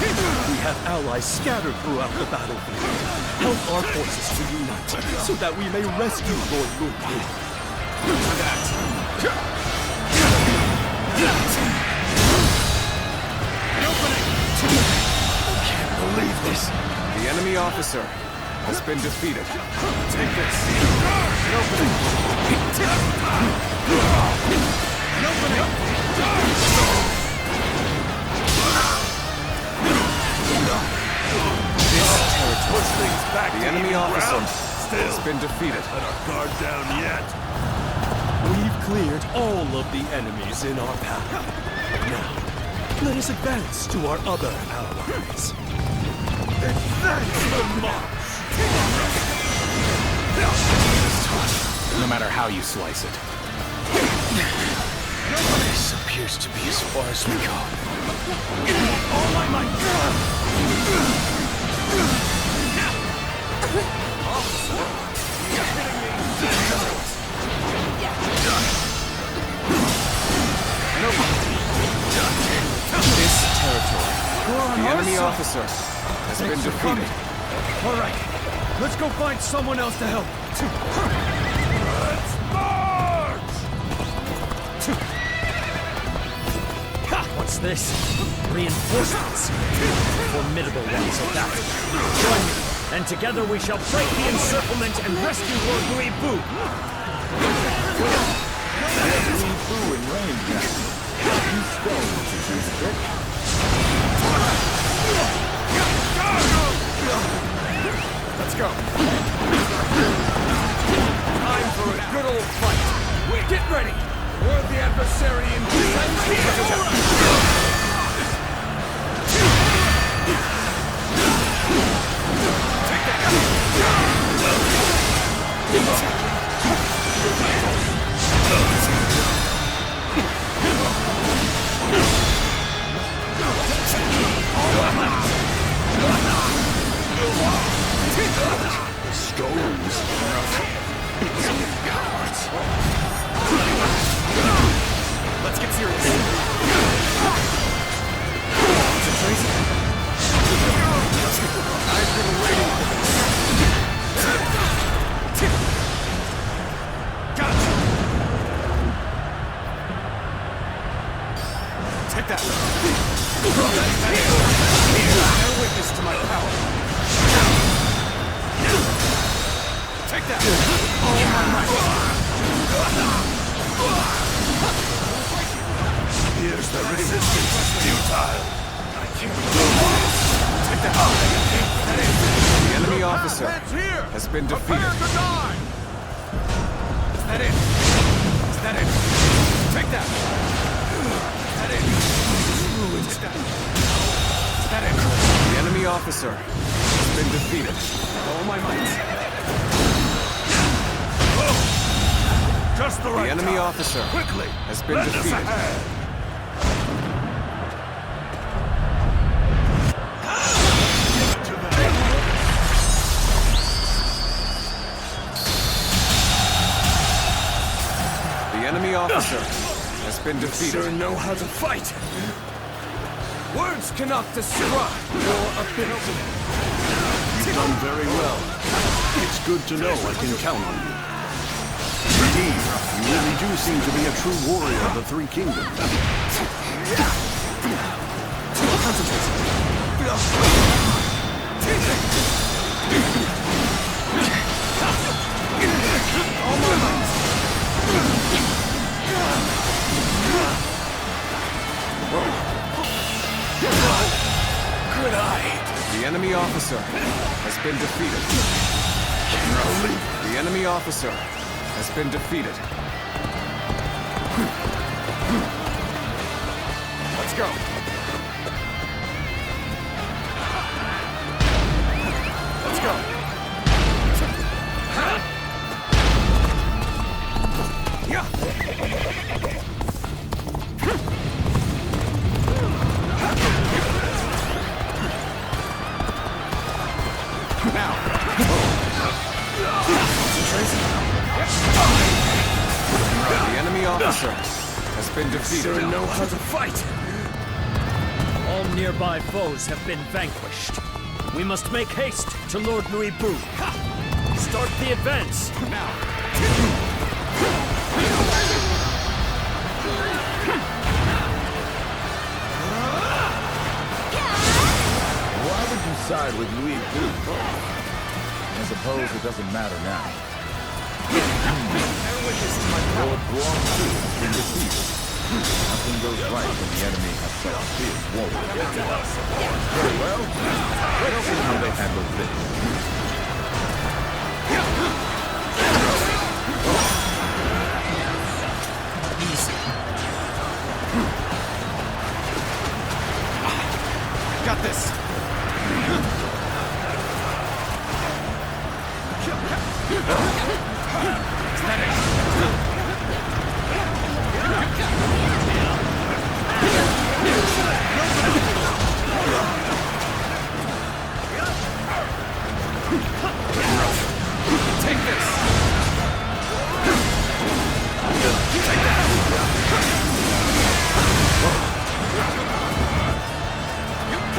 We have allies scattered throughout the battlefield. Help our forces to unite, so that we may rescue Lord Luibu. Can't believe this. The enemy officer has been defeated. Take this. An opening. An opening. Push things back. The enemy officer has been defeated. Let our guard down yet. We've cleared all of the enemies in our path. Now, let us advance to our other allies. Advance the march! No matter how you slice it. This appears to be as far as we go. All I might. This territory. The enemy officer has been defeated. All right, let's go find someone else to help. Let's march! What's this? Reinforcements. Formidable ones at that. Join me, and together we shall break the encirclement and rescue Lord Luibu. Luibu in range now. You stones to choose it. Let's go. Time for a good old fight. Get ready. Worthy adversary in Stones. Cowards. Let's get serious. Concentration. I've been waiting for this. Gotcha. Take that. Bear witness to my power. Take that. All my might. Here's the resistance is futile. I can't. Take that. The enemy officer has been defeated. Is that it? Is that it? Take that. Is that it? Take that. Is that it? The enemy officer has been defeated. All my might. Just the right The enemy time. officer Quickly has been lend us a defeated. hand. The enemy officer has been defeated. You sure know how to fight. Words cannot describe your ability. You've done very well. It's good to know I can count on you. Indeed, you really do seem to be a true warrior of the Three Kingdoms. Good eye. The enemy officer has been defeated. The enemy officer has been defeated. Let's go. Let's go. Yeah. Now. The enemy officer has been defeated. Sure know how to fight. All nearby foes have been vanquished. We must make haste to Lord Nui Bu. Start the advance now. Why would you side with Louis Bu? I suppose it doesn't matter now. Lord Guang Su has been defeated. Nothing goes right when the enemy has such fierce warriors. Very well. Let's see how they handle this. Easy. Got this. Take this. Take that.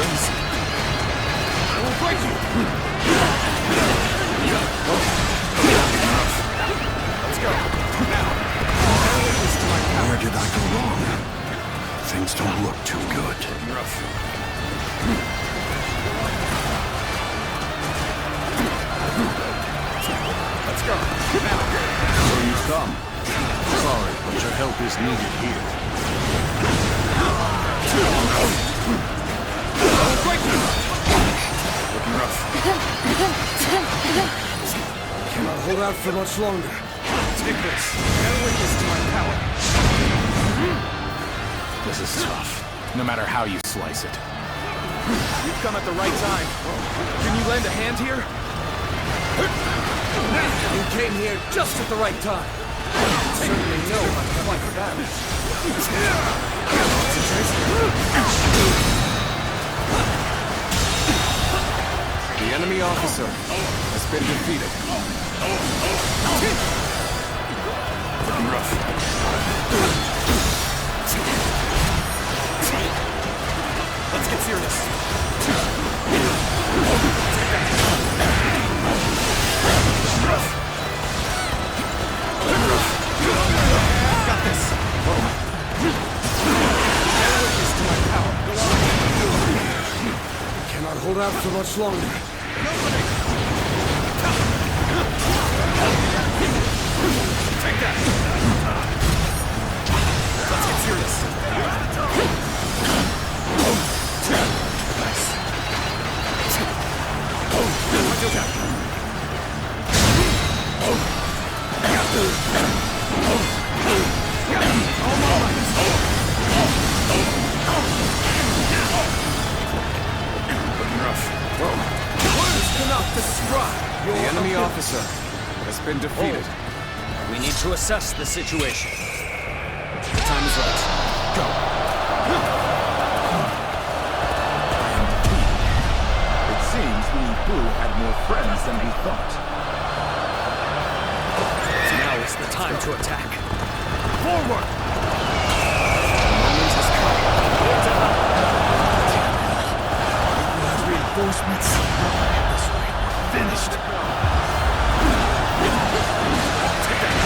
Easy. I will break you. Let's go. Now. Where did I go wrong? Things don't look too good. Let's go. Now. So you've come. Sorry, but your help is needed here. Looking rough. Cannot hold out for much longer. Take this. Bear witness to my power. This is tough, no matter how you slice it. You've come at the right time. Can you lend a hand here? You came here just at the right time. Certainly know how to fight battles. The enemy officer has been defeated. Looking rough. Let's get serious. Got this. Cannot hold out for much longer. Take that. Let's get serious. Nice. Watch your back. Words cannot describe your The enemy officer has been defeated. We need to assess the situation. The time is right. Go. It seems Louis Bu had more friends than we thought. Now is the time to attack. Forward! Reinforcements. This way. Finished. Take that.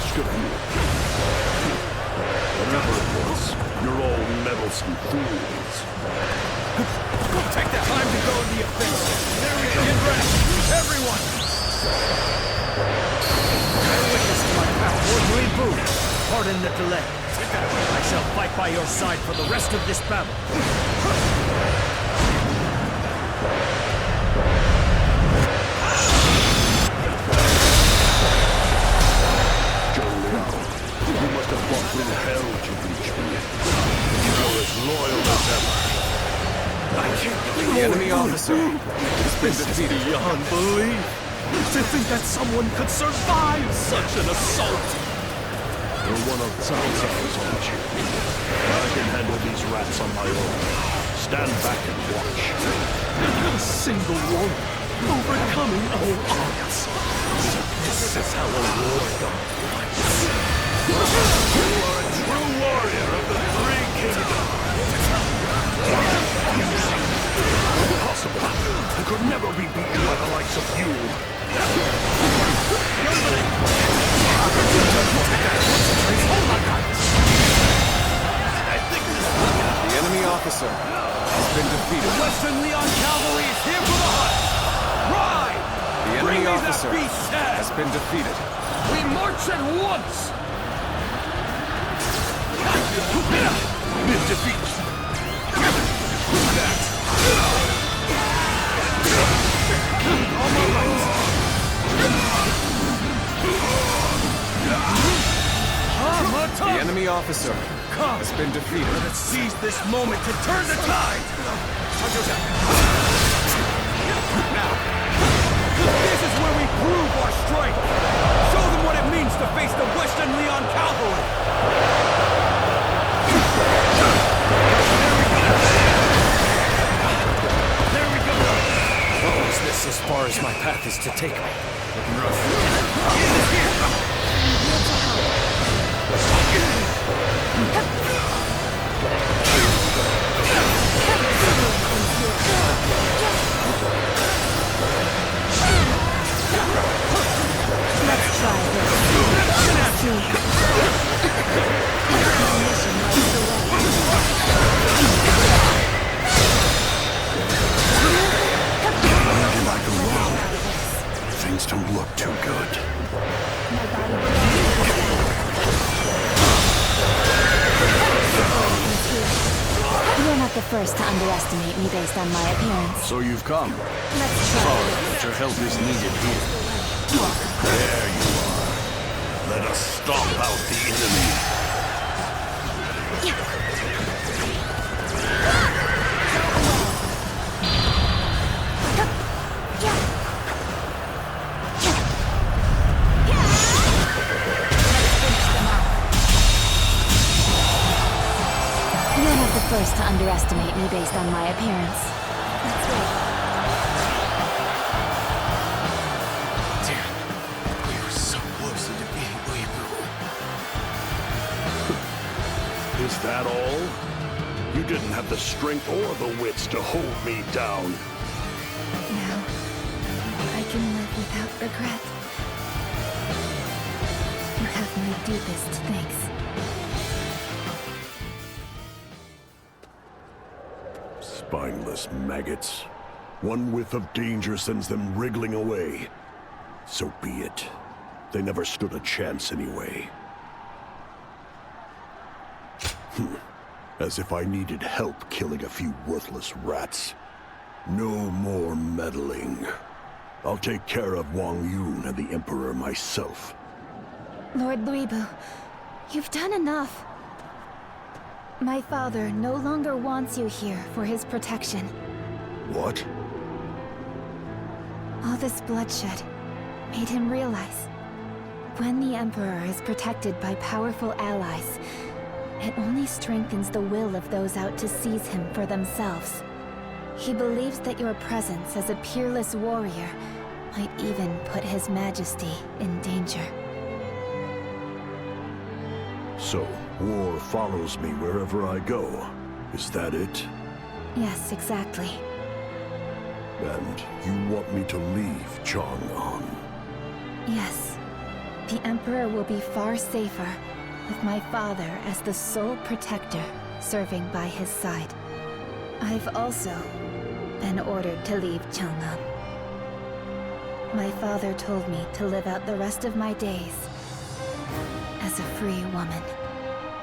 asked of you. Whatever it was, you're all meddlesome fools. Take the time to go in the offensive. There we go. Get ready. Everyone! Bear witness to my path. Lord Lu Bu, pardon the delay. I shall fight by your side for the rest of this battle. You must have fought through hell to reach me. You're as loyal as ever. I can't believe the enemy officer has been defeated. Beyond belief. To think that someone could survive such an assault! You're one of Zhang Jiao's, aren't you? I can handle these rats on my own. Stand back and watch. A single warrior, overcoming all odds. This is how a war dog fights. You are a true warrior of the Three Kingdoms. Impossible. I could never be beaten by the likes of you. The enemy officer has been defeated. The Western Leon Cavalry is here for the hunt! Ride! The enemy officer has been defeated. We march at once! Mid defeat. The enemy officer has been defeated. Let us seize this moment to turn the tide! Now, this is where we prove our strength! Show them what it means to face the Western Leon Cavalry! There we go! Oh, is this as far as my path is to take me? Looking rough. Let's try this. Maybe I go wrong. Things don't look too good. You're not the first to underestimate me based on my appearance. So you've come. Let's try Sorry, this. but your help is needed here. There you are. Let us stomp out the enemy. You're not the first to underestimate me based on my appearance. Let's go. Damn. We were so close to defeating Lu Bu. Is that all? You didn't have the strength or the wits to hold me down. Now, I can live without regret. You have my deepest thanks. Spineless maggots. One whiff of danger sends them wriggling away. So be it. They never stood a chance anyway. As if I needed help killing a few worthless rats. No more meddling. I'll take care of Wang Yun and the Emperor myself. Lord Lu Bu, you've done enough. My father no longer wants you here for his protection. What? All this bloodshed made him realize when the Emperor is protected by powerful allies, it only strengthens the will of those out to seize him for themselves. He believes that your presence as a peerless warrior might even put His Majesty in danger. So, war follows me wherever I go. Is that it? Yes, exactly. And you want me to leave Chang'an? Yes. The Emperor will be far safer with my father as the sole protector, serving by his side. I've also been ordered to leave Chang'an. My father told me to live out the rest of my days as a free woman.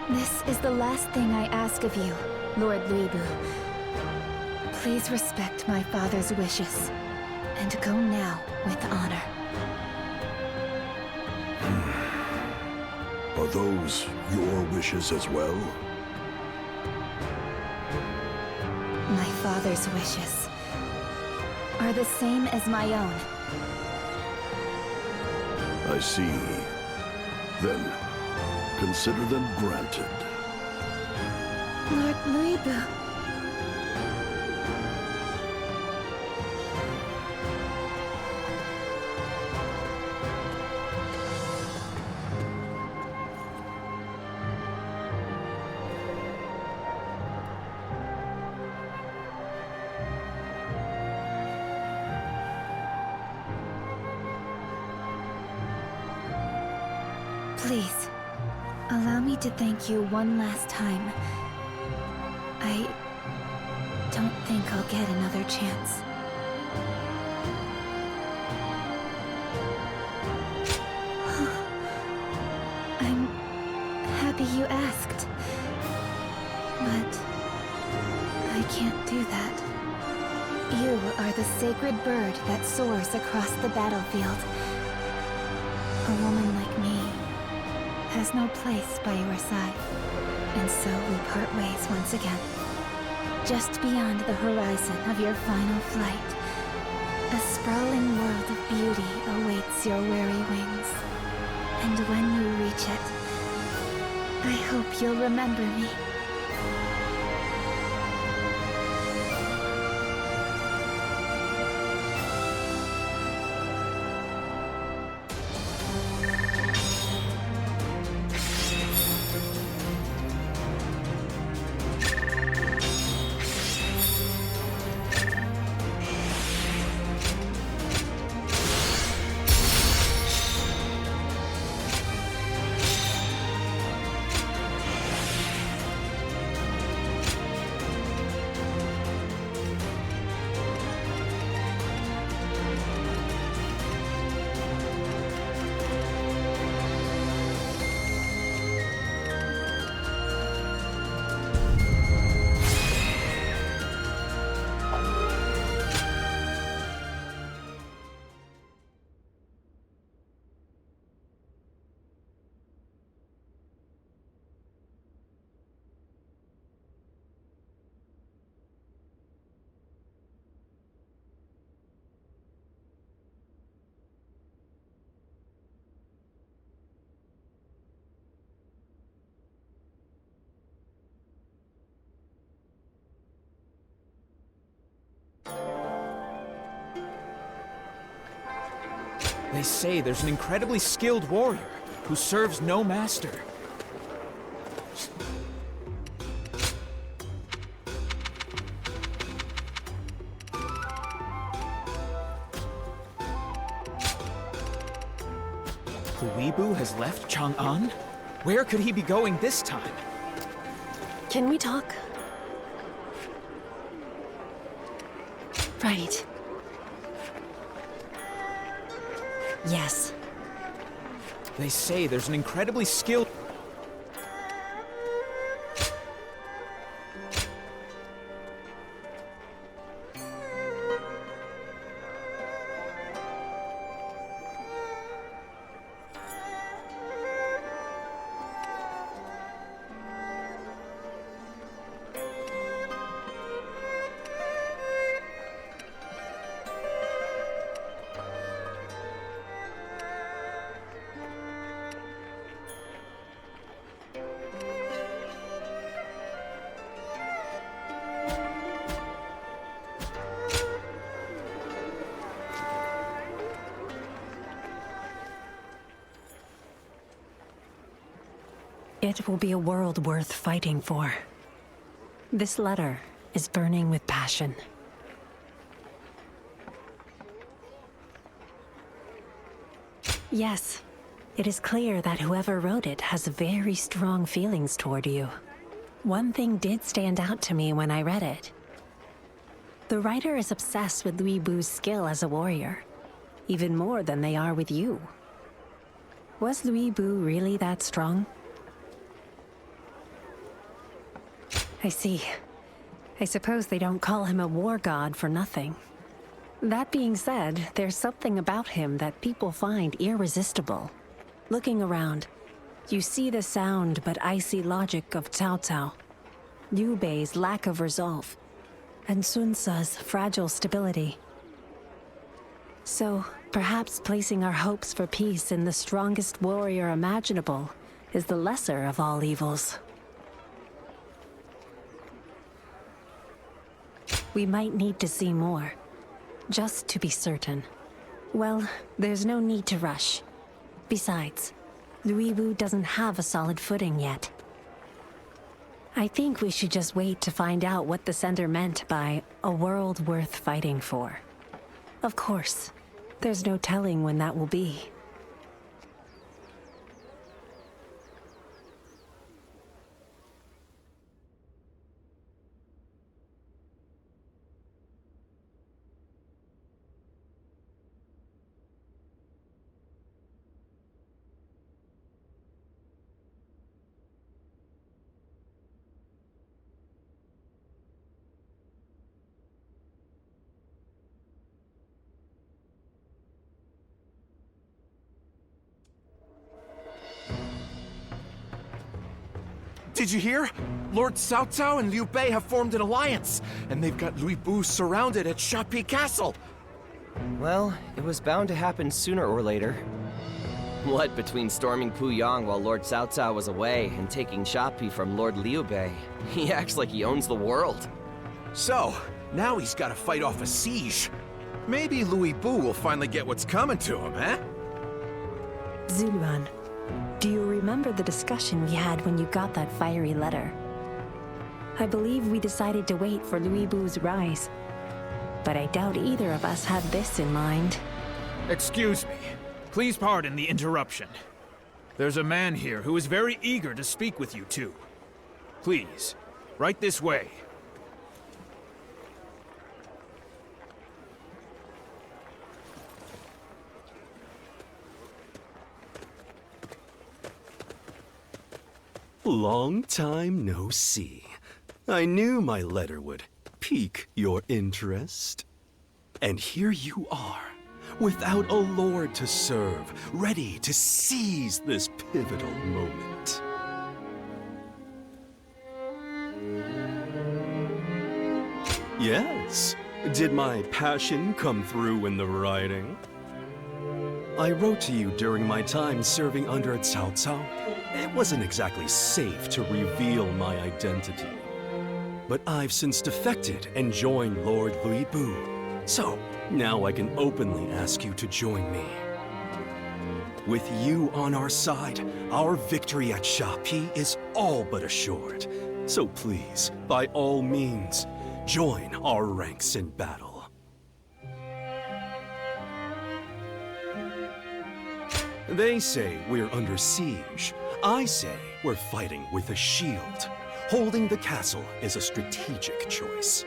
This is the last thing I ask of you, Lord Luibu. Please respect my father's wishes, and go now with honor. Are those your wishes as well? My father's wishes are the same as my own. I see. Then, consider them granted. Lord Luibu. Please, allow me to thank you one last time. I don't think I'll get another chance. I'm happy you asked, but I can't do that. You are the sacred bird that soars across the battlefield. A woman like me has no place by your side, and so we part ways once again. Just beyond the horizon of your final flight, a sprawling world of beauty awaits your weary wings. And when you reach it, I hope you'll remember me. They say there's an incredibly skilled warrior who serves no master. Luibu has left Chang'an? Where could he be going this time? Can we talk? Right. Yes. They say there's an incredibly skilled... It will be a world worth fighting for. This letter is burning with passion. Yes, It is clear that whoever wrote it has very strong feelings toward you. One thing did stand out to me when I read it. The writer is obsessed with Lui Bu's skill as a warrior, even more than they are with you. Was Lui Bu really that strong? I see. I suppose they don't call him a war god for nothing. That being said, there's something about him that people find irresistible. Looking around, you see the sound but icy logic of Cao Cao, Liu Bei's lack of resolve, and Sun Ce's fragile stability. So, perhaps placing our hopes for peace in the strongest warrior imaginable is the lesser of all evils. We might need to see more, just to be certain. Well, there's no need to rush. Besides, Lui Bu doesn't have a solid footing yet. I think we should just wait to find out what the sender meant by a world worth fighting for. Of course, there's no telling when that will be. Did you hear? Lord Cao Cao and Liu Bei have formed an alliance, and they've got Lui Bu surrounded at Shapi Castle. Well, it was bound to happen sooner or later. What between storming Puyang while Lord Cao Cao was away and taking Shapi from Lord Liu Bei, he acts like he owns the world. So, now he's got to fight off a siege. Maybe Lui Bu will finally get what's coming to him, eh? Zuluan, do you remember the discussion we had when you got that fiery letter? I believe we decided to wait for Lui Bu's rise, but I doubt either of us had this in mind. Excuse me. Please pardon the interruption. There's a man here who is very eager to speak with you two. Please, right this way. Long time no see. I knew my letter would pique your interest. And here you are, without a lord to serve, ready to seize this pivotal moment. Yes, did my passion come through in the writing? I wrote to you during my time serving under Cao Cao. It wasn't exactly safe to reveal my identity. But I've since defected and joined Lord Lui Bu. So, now I can openly ask you to join me. With you on our side, our victory at Shapi is all but assured. So please, by all means, join our ranks in battle. They say we're under siege. I say we're fighting with a shield. Holding the castle is a strategic choice.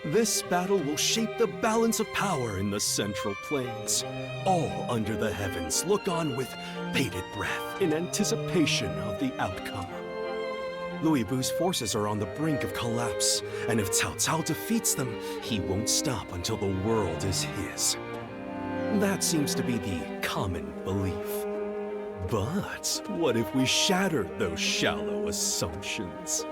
This battle will shape the balance of power in the Central Plains. All under the heavens look on with bated breath in anticipation of the outcome. Lui Bu's forces are on the brink of collapse, and if Cao Cao defeats them, he won't stop until the world is his. That seems to be the common belief. But what if we shatter those shallow assumptions?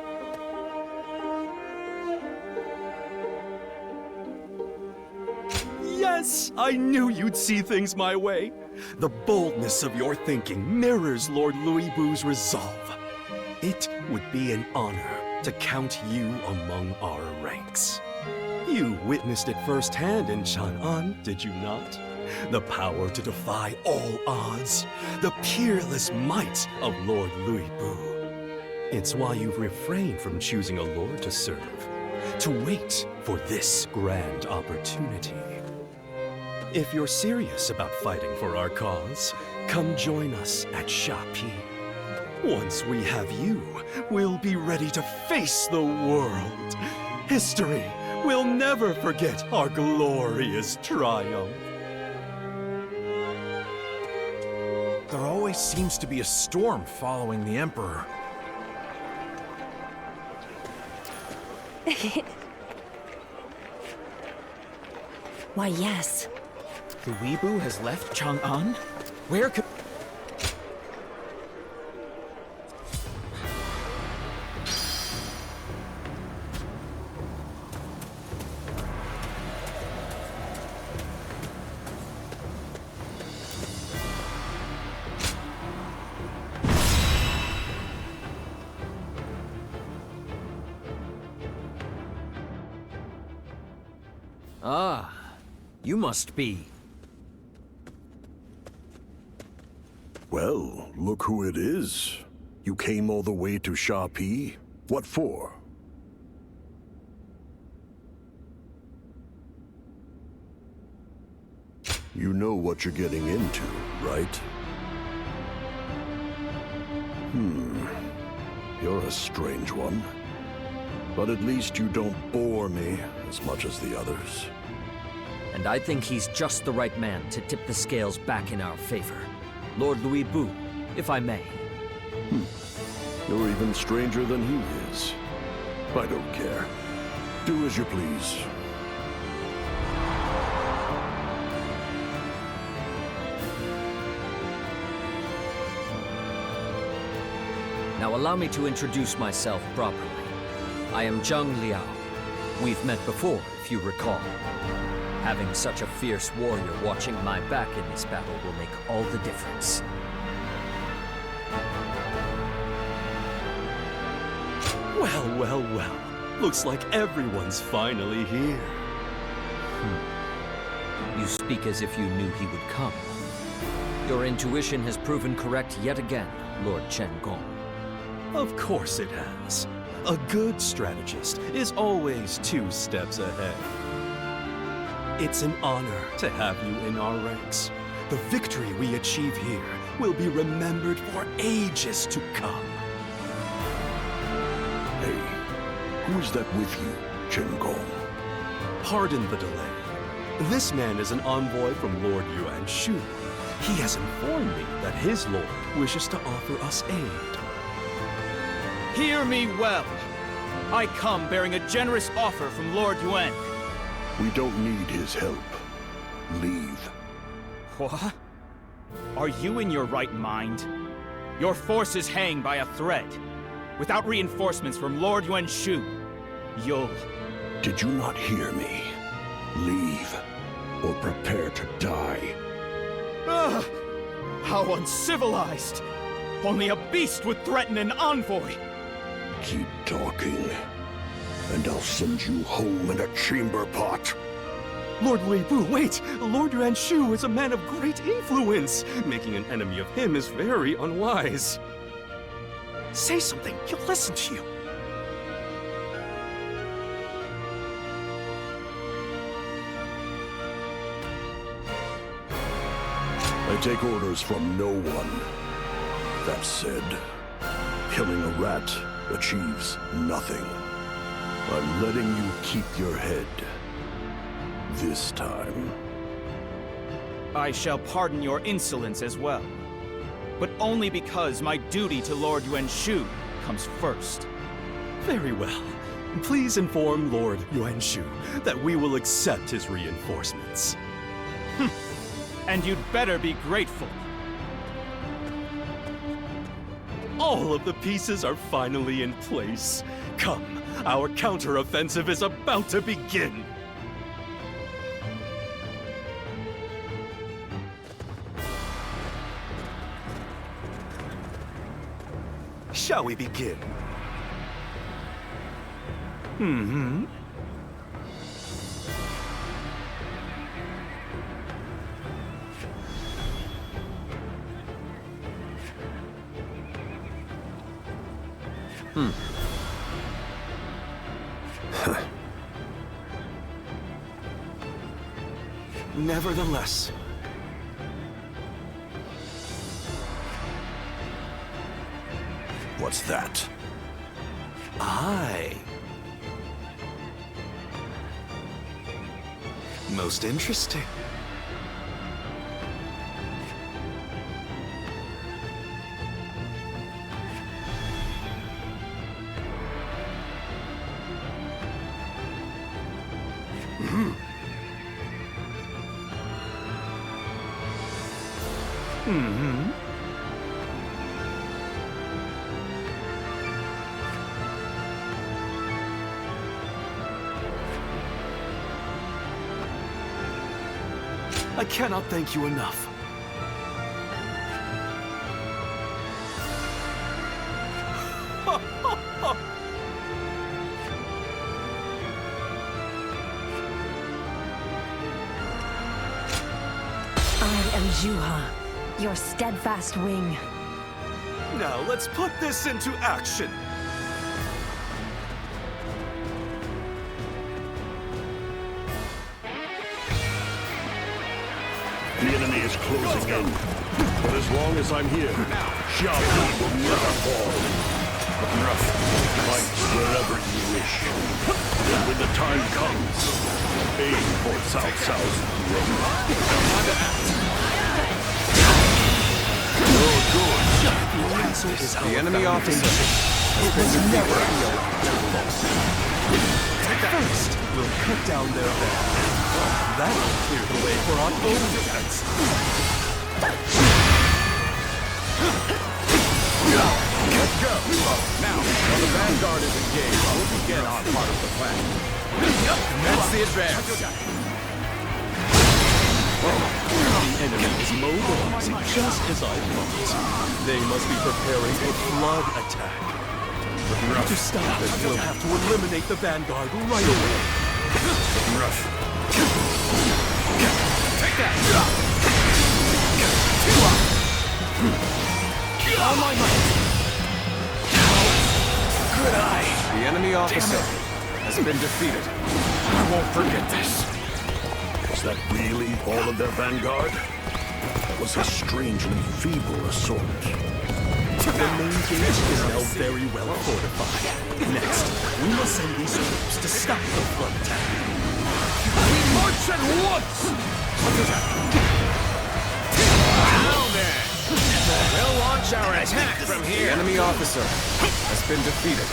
Yes, I knew you'd see things my way. The boldness of your thinking mirrors Lord Lui Bu's resolve. It would be an honor to count you among our ranks. You witnessed it firsthand in Chang'an, did you not? The power to defy all odds, the peerless might of Lord Lui Bu. It's why you've refrained from choosing a lord to serve, to wait for this grand opportunity. If you're serious about fighting for our cause, come join us at Shapi. Once we have you, we'll be ready to face the world. History will never forget our glorious triumph. There always seems to be a storm following the Emperor. Why, yes. The Weebu has left Chang'an? Where could... Ah, you must be... Well, look who it is. You came all the way to Shapi? What for? You know what you're getting into, right? You're a strange one. But at least you don't bore me as much as the others. And I think he's just the right man to tip the scales back in our favor. Lord Louis Bu, if I may. You're even stranger than he is. I don't care. Do as you please. Now allow me to introduce myself properly. I am Zhang Jiao. We've met before, if you recall. Having such a fierce warrior watching my back in this battle will make all the difference. Well, well, well. Looks like everyone's finally here. You speak as if you knew he would come. Your intuition has proven correct yet again, Lord Chen Gong. Of course it has. A good strategist is always 2 steps ahead. It's an honor to have you in our ranks. The victory we achieve here will be remembered for ages to come. Hey, who is that with you, Chen Gong? Pardon the delay. This man is an envoy from Lord Yuan Shao. He has informed me that his lord wishes to offer us aid. Hear me well. I come bearing a generous offer from Lord Yuan. We don't need his help. Leave. What? Are you in your right mind? Your forces hang by a thread. Without reinforcements from Lord Yuan Shao, you'll... Did you not hear me? Leave, or prepare to die. Ah! How uncivilized! Only a beast would threaten an envoy! Keep talking, and I'll send you home in a chamber pot. Lord Weibu, wait! Lord Yuan Shao is a man of great influence. Making an enemy of him is very unwise. Say something, he'll listen to you. I take orders from no one. That said, killing a rat achieves nothing. I'm letting you keep your head. This time. I shall pardon your insolence as well. But only because my duty to Lord Yuan Shao comes first. Very well. Please inform Lord Yuan Shao that we will accept his reinforcements. And you'd better be grateful. All of the pieces are finally in place. Come, our counteroffensive is about to begin. Shall we begin? Mm-hmm. Nevertheless, What's that? Most interesting. I cannot thank you enough. I am Zhuo, your steadfast wing. Now let's put this into action. The enemy is closing in. But as long as I'm here, Xiaoyu will never fall. Rough, fight wherever you wish. And when the time comes, aim for Cao Cao's throne. Oh, good. The enemy officer was never First, we'll cut down their band. That'll clear the way for our own defense. Let's go! Now, while the Vanguard is engaged, we'll begin our part of the plan. Commence the advance. The enemy is mobilizing just as I thought. They must be preparing a flood attack. To stop it, we'll have to eliminate the Vanguard right away. Rough. Take that! All my might! Good eye! The enemy officer has been defeated. I won't forget this. Is that really all of their vanguard? That was a strangely feeble assault. The main gate is now very well fortified. Next, we must send these troops to stop the flood attack. We march at once! Now then, we'll launch our attack from here. The enemy officer has been defeated.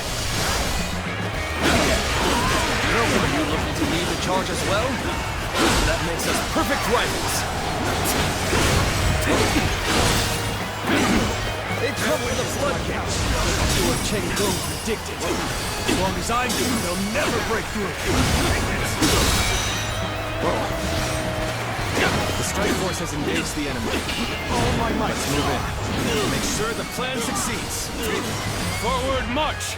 Are you looking to lead the charge as well? That makes us perfect rivals. They come with a flood gate. Lord Cheng Gong predicted. As long as I'm here, they'll never break through. The strike force has engaged the enemy. All my might. Let's move in. Make sure the plan succeeds. Forward march!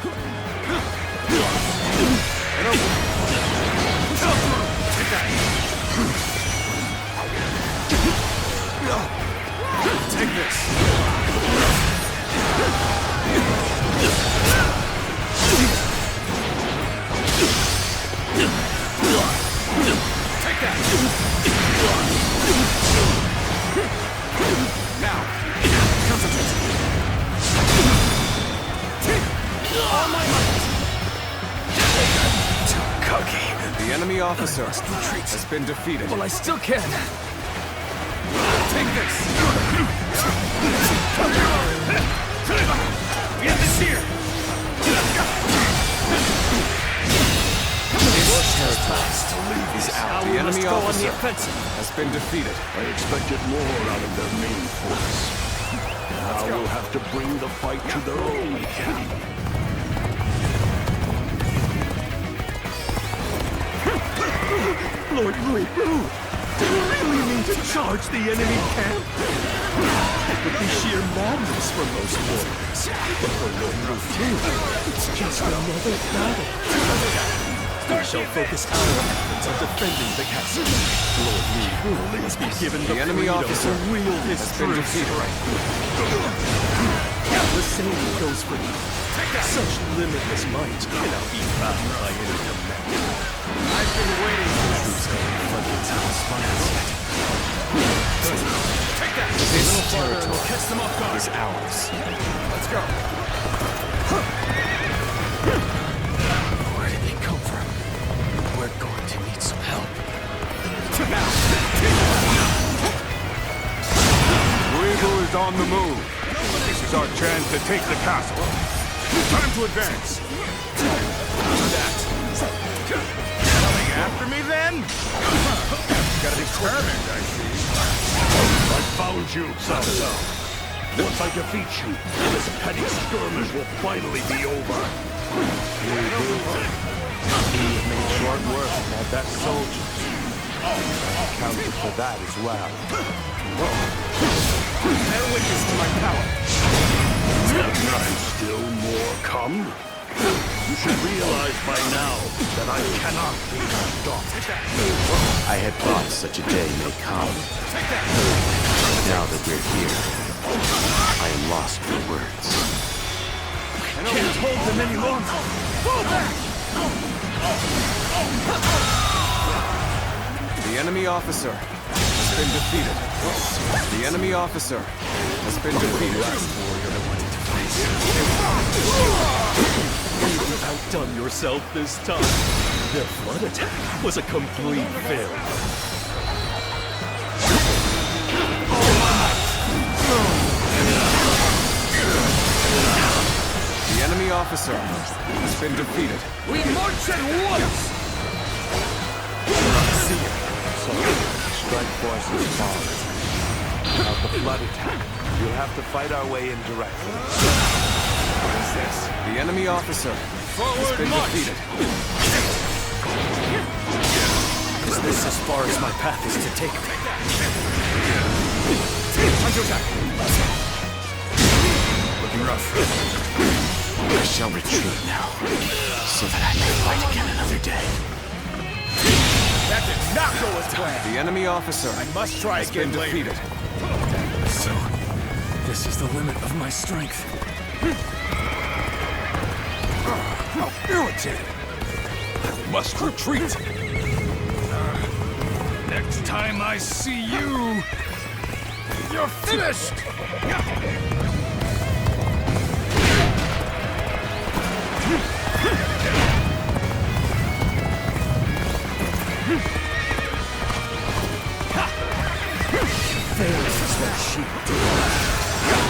Take this! Take that! Now, concentrate! All my might! Too cocky. The enemy officer has been defeated. Well, I still can. Take this! We have this here! Is out. The enemy officer has been defeated. I expected more out of their main force. Now we'll have to bring the fight to their own camp. Lord Luibu, do you really mean to charge the enemy camp? It would be sheer madness for most warriors. But for Lord Luibu, it's just another battle. We shall focus our efforts on defending the castle. Lord Luibu must be given the enemy officer to wield his true strength. The same goes for you. Such limitless might cannot be matched by any command. I've been waiting for this. Take that! This territory will catch them off guard. is ours. Let's go. Where did they come from? We're going to need some help. Weevil is on the move. This is our chance to take the castle. Time to advance. Coming after me, then? Gotta be determined, I see. I found you, Zhang Jiao. Once I defeat you, this petty skirmish will finally be over. We've made short work of our best soldiers. I counted for that as well. Bear witness to my power. And still more come? You should realize by now that I cannot be stopped. I had thought such a day may come. Now that we're here, I am lost for words. I can't hold them any longer. The enemy officer has been defeated. The enemy officer has been defeated. You outdone yourself this time. Their flood attack was a complete failure. The enemy officer has been defeated. We march at once! Strike force is falling. Without the flood attack, we'll have to fight our way in directly. What is this? The enemy officer has been defeated. Is this as far as my path is to take me? Looking rough. I shall retreat now, so that I may fight again another day. That did not go as planned. The enemy officer I must try has been again later. defeated. So, this is the limit of my strength. How irritating! I must retreat! Next time I see you, You're finished! Theirs is their shield.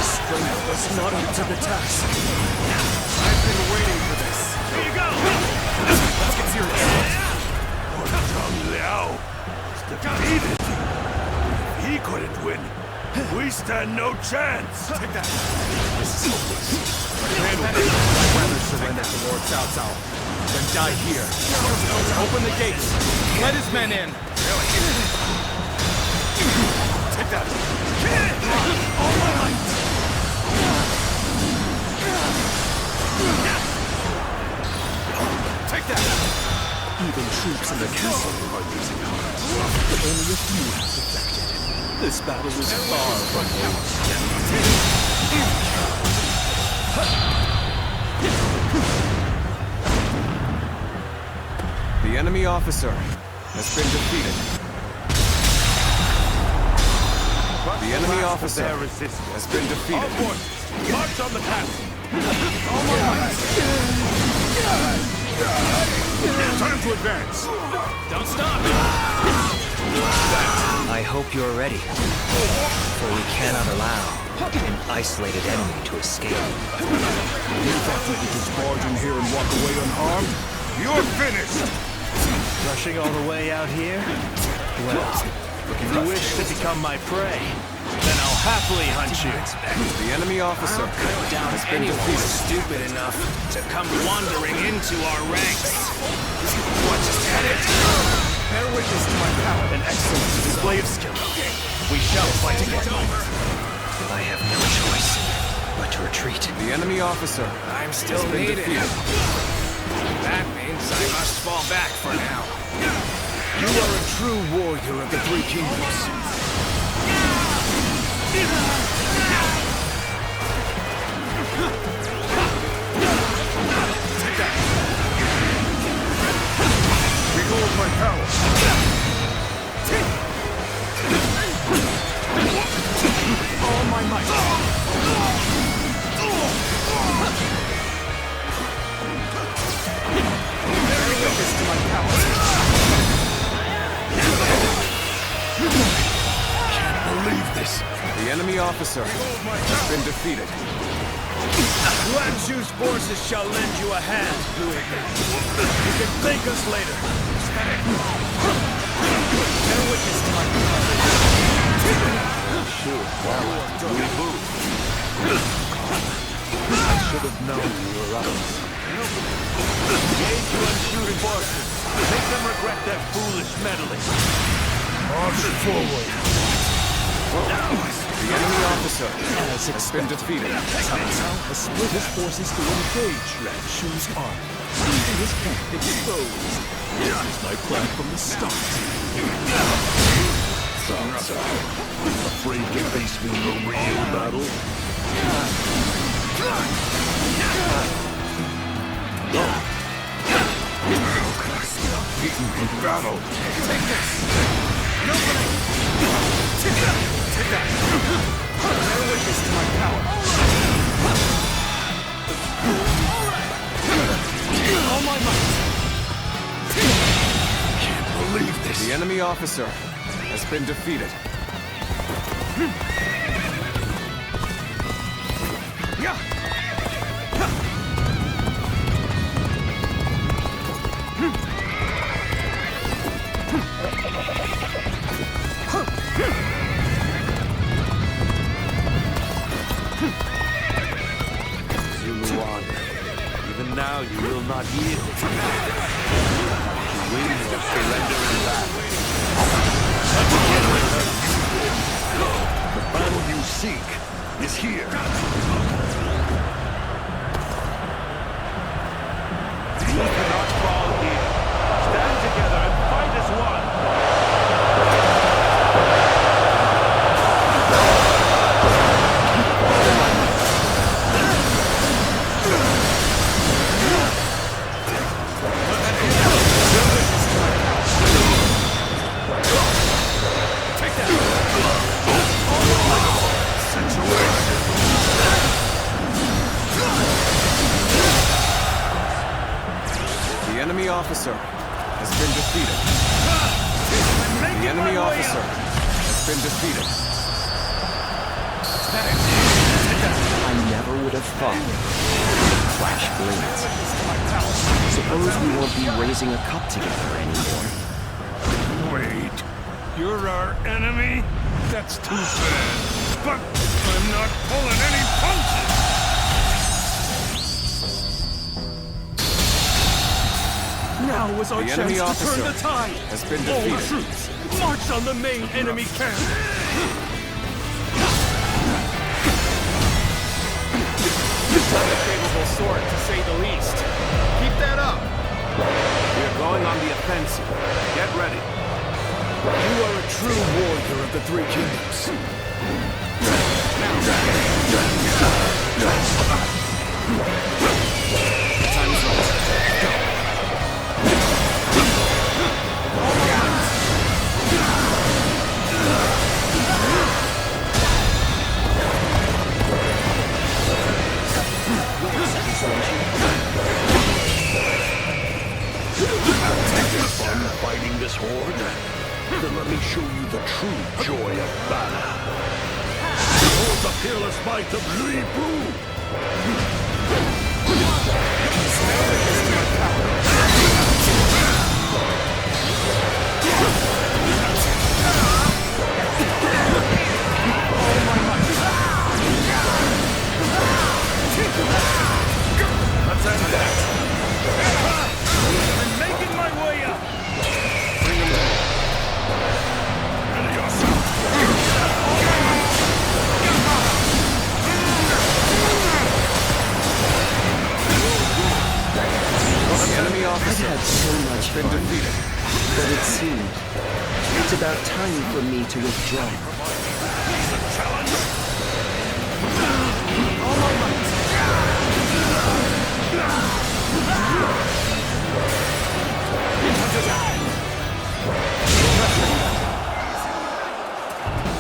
Strength was not up to the task. I've been waiting for this. Here you go! Let's get serious. Zhang Jiao is defeated. He couldn't win. We stand no chance. Take that. This is hopeless. I'd rather surrender to Lord Cao Cao than die here. Open the gates. Let his men in. Take that. All my might. Take that. Even troops in the castle are losing heart. But only a few have defected. This battle is far from over. The enemy officer has been defeated. The enemy officer has been defeated. March on the castle. Time to advance! Don't stop! I hope you're ready, for we cannot allow an isolated enemy to escape. You thought you could just barge in here and walk away unharmed? You're finished! Rushing all the way out here? Well, if you wish to become my prey, then I'll happily hunt you. The enemy officer has been defeated. Stupid enough to come wandering into our ranks. What, just get it? Bear witness to my power. An excellent display of skill. We shall fight again. I have no choice but to retreat. The enemy officer I'm still has been needed. defeated. That means I must fall back for now. You are a true warrior of the Three Kingdoms. officer has been defeated. Yuan Shu's forces shall lend you a hand doing this. You can thank us later. No witness to my Sure, well, we move. I should have known you were up. Engage Yuan Shu's forces. Make them regret their foolish meddling. March forward. The enemy officer has been defeated. Zhang Jiao has split his forces to engage Yuan Shu's army, leaving his camp exposed. This was my plan from the start. Zhang Jiao, afraid to face me in a real battle? How can I stop beaten in battle? Take this! Nobody! Take that! Bear witness to my power! All my might! Can't believe this! The enemy officer has been defeated. Zuluan, even now you will not yield. You win or surrender in battle. The battle you seek is here. You cannot fall here. Stand together and fight as one. The enemy officer has been defeated. The enemy officer has been defeated. I never would have thought we'd clash blades. Suppose we won't be raising a cup together anymore. Wait, you're our enemy? That's too bad. But I'm not pulling any punches! Now is our The chance enemy to officer turn the tide! has been All the defeated. troops, march on the main enemy camp! Not a favorable sword, to say the least. Keep that up! We are going on the offensive. Get ready. You are a true warrior of the Three Kingdoms. Time is right. Go. Fun fighting this horde? Then let me show you the true joy of battle. Behold the fearless might of Li Bu! Let's end that. I'm making my way up. Bring him down. The enemy officer I've had so much been fun, defeated. but it seems it's about time for me to withdraw.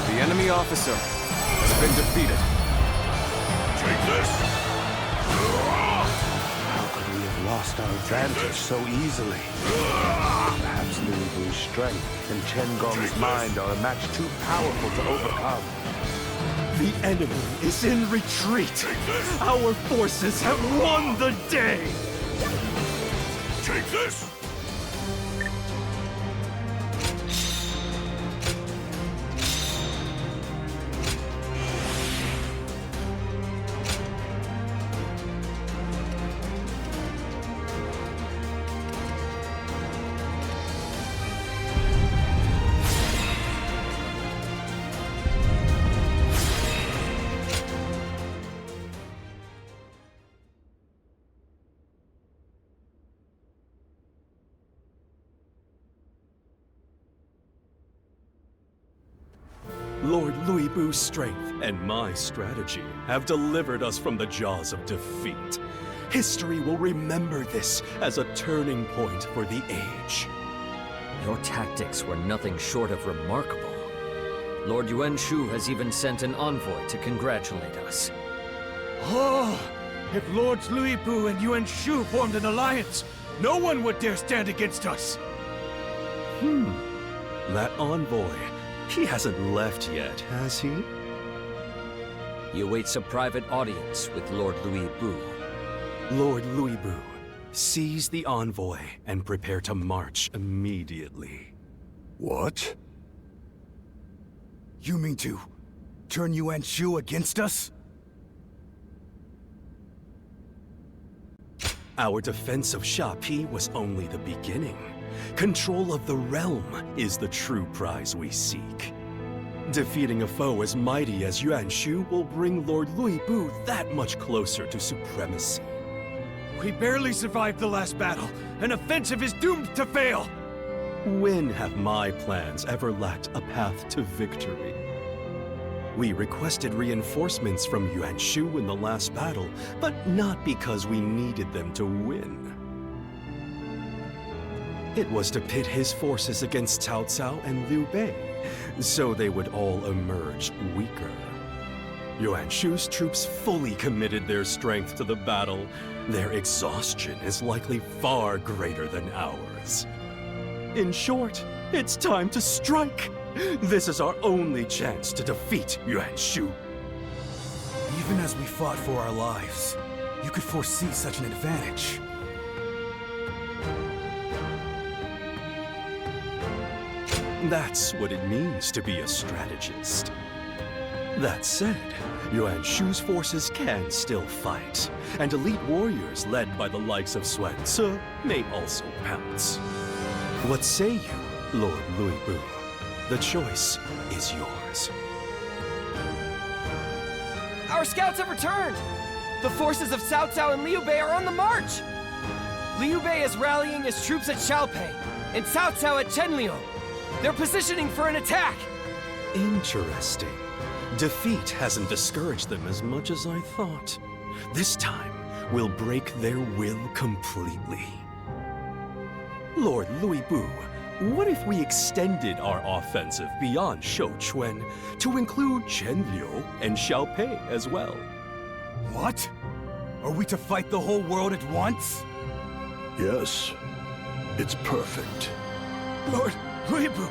The enemy officer has been defeated. Take this! How could we have lost our advantage so easily? Perhaps Li Bu's strength and Chen Gong's mind are a match too powerful to overcome. The enemy is in retreat. Our forces have won the day. Take this! Lord Louis Bu's strength and my strategy have delivered us from the jaws of defeat. History will remember this as a turning point for the age. Your tactics were nothing short of remarkable. Lord Yuan Shao has even sent an envoy to congratulate us. Oh! If Lords Louis Bu and Yuan Shao formed an alliance, no one would dare stand against us! That envoy, he hasn't left yet, has he? He awaits a private audience with Lord Louis Bu. Lord Louis Bu, seize the envoy and prepare to march immediately. What? You mean to turn Yuan Shao against us? Our defense of Shapi was only the beginning. Control of the realm is the true prize we seek. Defeating a foe as mighty as Yuan Shao will bring Lord Louis Bu that much closer to supremacy. We barely survived the last battle. An offensive is doomed to fail! When have my plans ever lacked a path to victory? We requested reinforcements from Yuan Shao in the last battle, but not because we needed them to win. It was to pit his forces against Cao Cao and Liu Bei, so they would all emerge weaker. Yuan Shu's troops fully committed their strength to the battle. Their exhaustion is likely far greater than ours. In short, it's time to strike! This is our only chance to defeat Yuan Shao. Even as we fought for our lives, you could foresee such an advantage. That's what it means to be a strategist. That said, Yuan Shu's forces can still fight, and elite warriors led by the likes of Sun Ce may also pounce. What say you, Lord Louis Bu? The choice is yours. Our scouts have returned! The forces of Cao Cao and Liu Bei are on the march! Liu Bei is rallying his troops at Xiaopei, and Cao Cao at Chenliu. They're positioning for an attack! Interesting. Defeat hasn't discouraged them as much as I thought. This time, we'll break their will completely. Lord Louis Bu, what if we extended our offensive beyond Shouchuan to include Chenliu and Xiaopei as well? What? Are we to fight the whole world at once? Yes. It's perfect. Lord Louis Bu!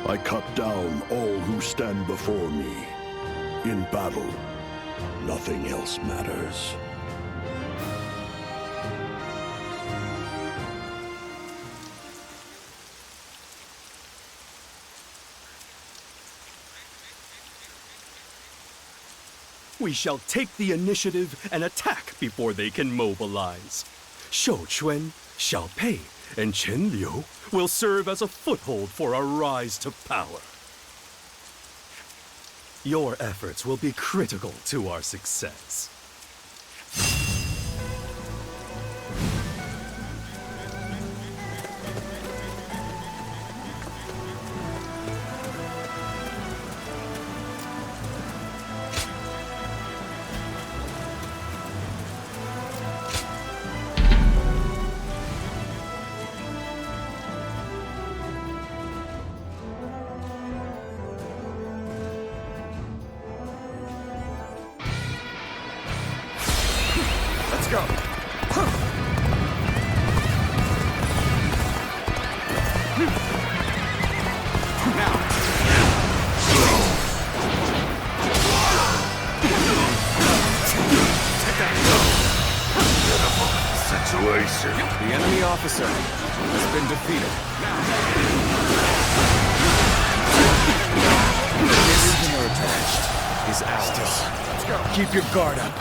I cut down all who stand before me. In battle, nothing else matters. We shall take the initiative and attack before they can mobilize. Shouchuan, Xiaopei, and Chenliu will serve as a foothold for our rise to power. Your efforts will be critical to our success. Let's go. Persuasive. The enemy officer has been defeated. Prisoner attached is ours. Let's go. Keep your guard up.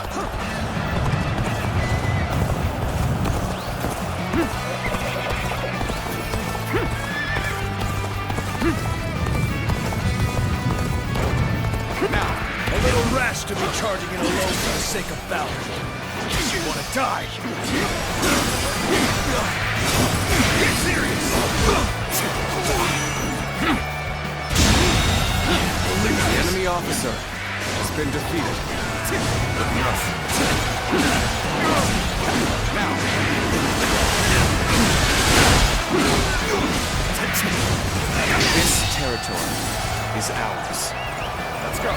A little rash to be charging in alone for the sake of valor. Guess you want to die. Get serious. The enemy officer has been defeated. This territory is ours. Let's go.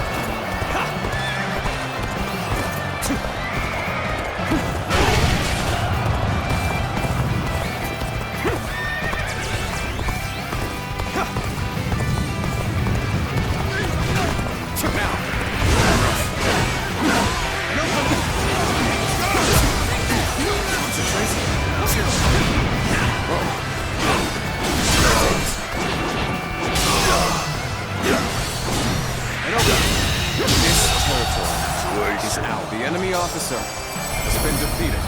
The enemy officer has been defeated.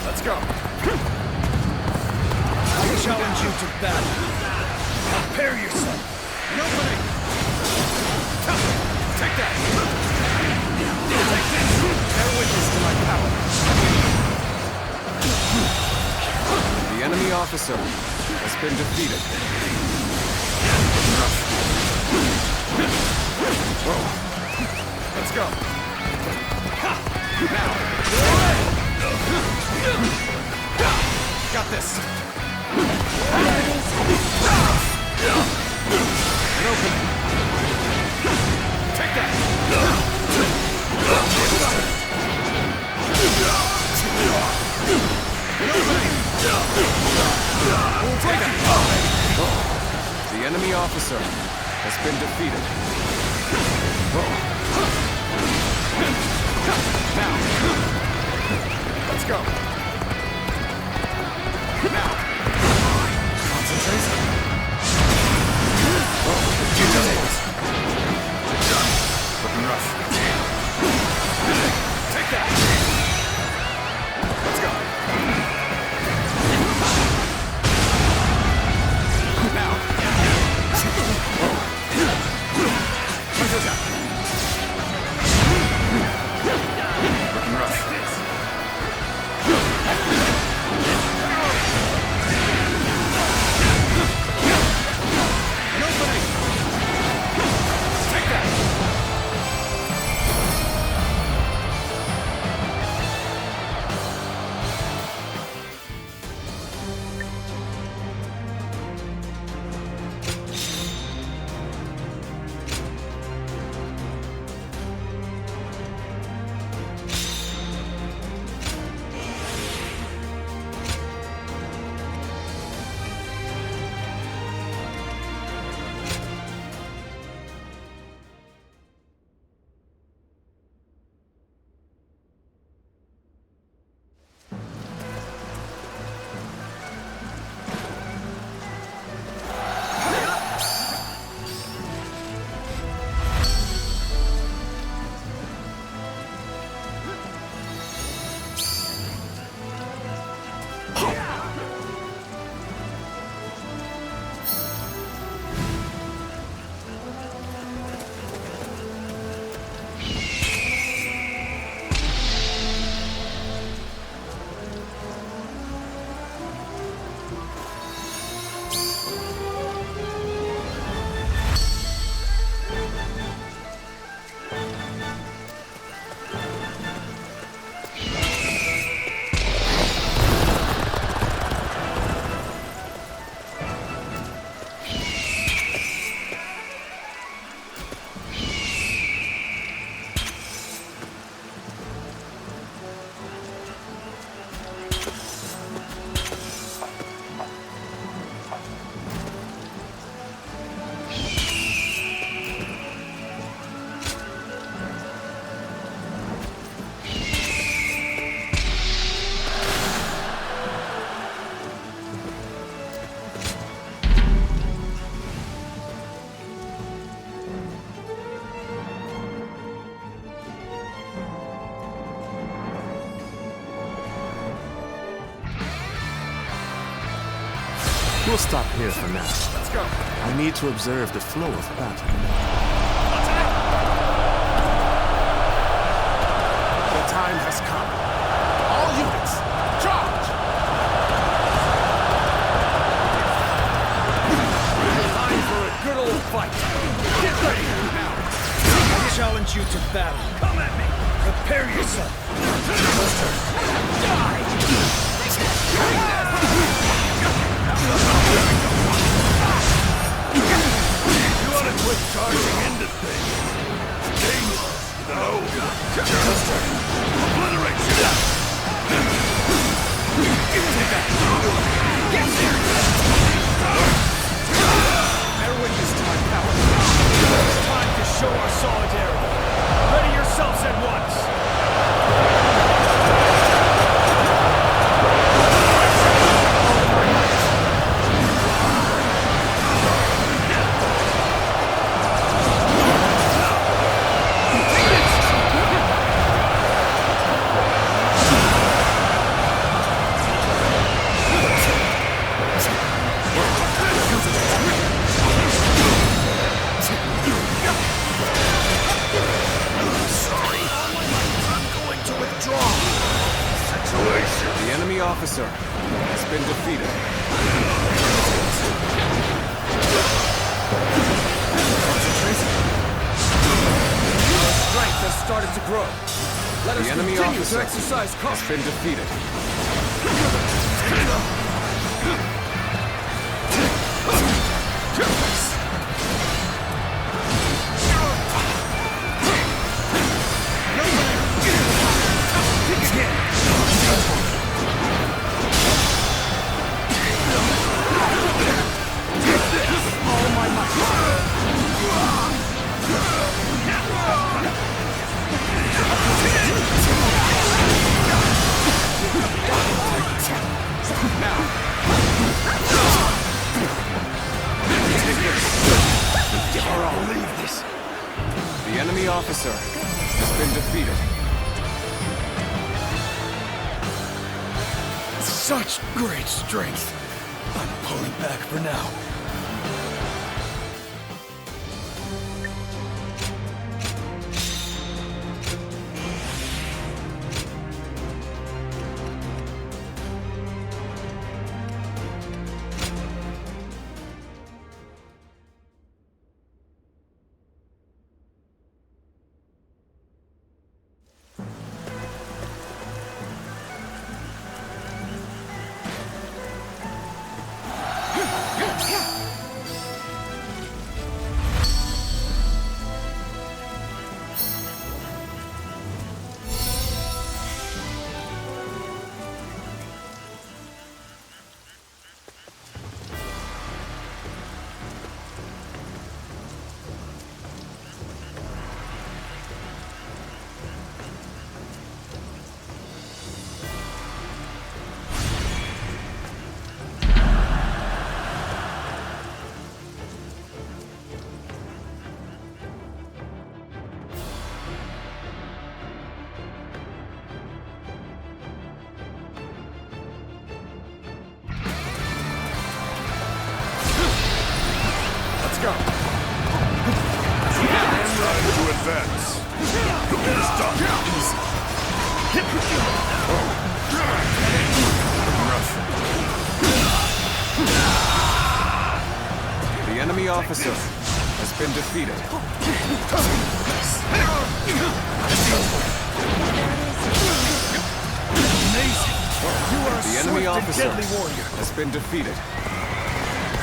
Let's go. I challenge you to battle. Prepare yourself. An opening. Take that. Take this. Bear witness to my power. The enemy officer has been defeated. Whoa. Let's go. Now. Got this. An opening. Take that. The enemy officer has been defeated. Now. Let's go. Now. Concentration. Looking rough. Take that. Let's go. Now. Looking rough. We'll stop here for now. Let's go. I need to observe the flow of battle. The time has come. All units, charge! Time for a good old fight. Get ready! I challenge you to battle. Come at me! Prepare yourself! Die! You want to quit charging into things? Dangerous, no. Obliterate you. Get there! Better win this time, pal. It's time to show our solidarity. Ready yourselves at once! The enemy officer has been defeated. Our strength has started to grow. Let us The enemy continue officer to exercise has caution. been defeated. The enemy officer has been defeated. Such great strength. I'm pulling back for now. Go. It's time to advance. Get us done. The enemy officer has been defeated. Amazing! You are The a enemy swift and officer deadly warrior. has been defeated.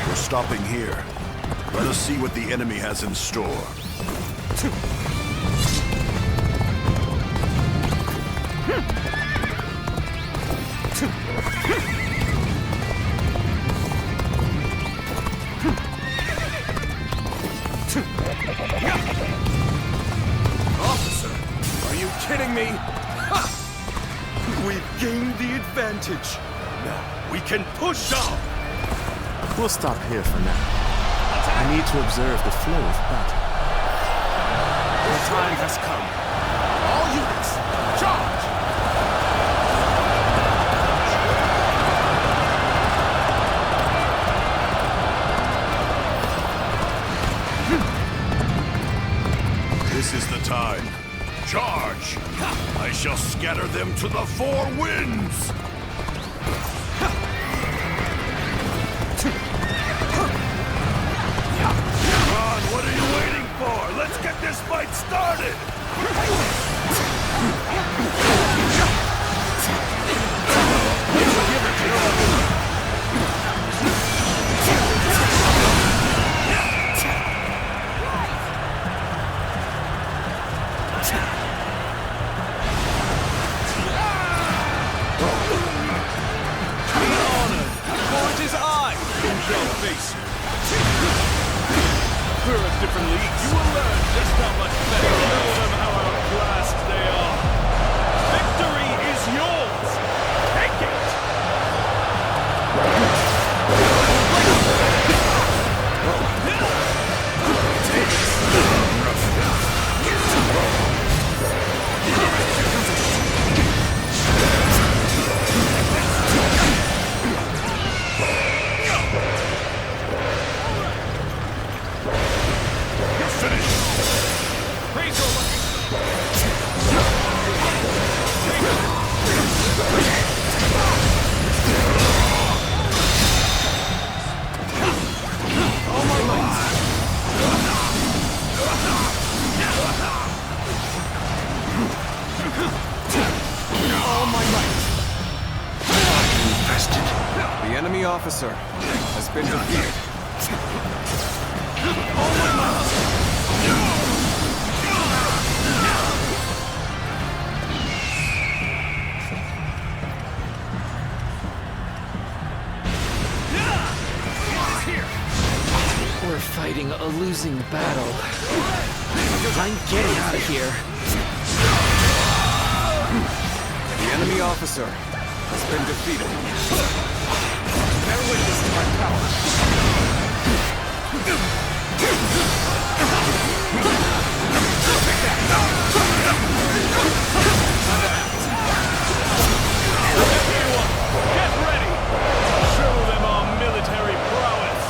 We're stopping here. Let us see what the enemy has in store. Officer, are you kidding me? Ha! We've gained the advantage. Now we can push on. We'll stop here for now. I need to observe the flow of battle. The time has come. All units, charge! them to the four winds! Come on, what are you waiting for? Let's get this fight started! We're a different league. You will learn just how much better. Show them how outclassed they are. Victory is yours. Take it. The enemy officer has been defeated. We're fighting a losing battle. I'm getting out of here. The enemy officer has been defeated. Bear witness to my power. Everyone, get ready. Show them our military prowess.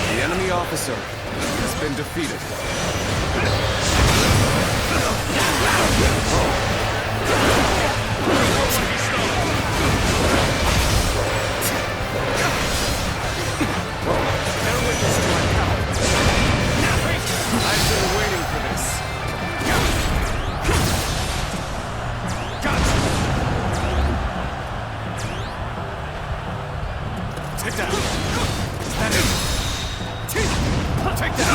The enemy officer has been defeated. I've been waiting for this. Take that. Is that it? Take that.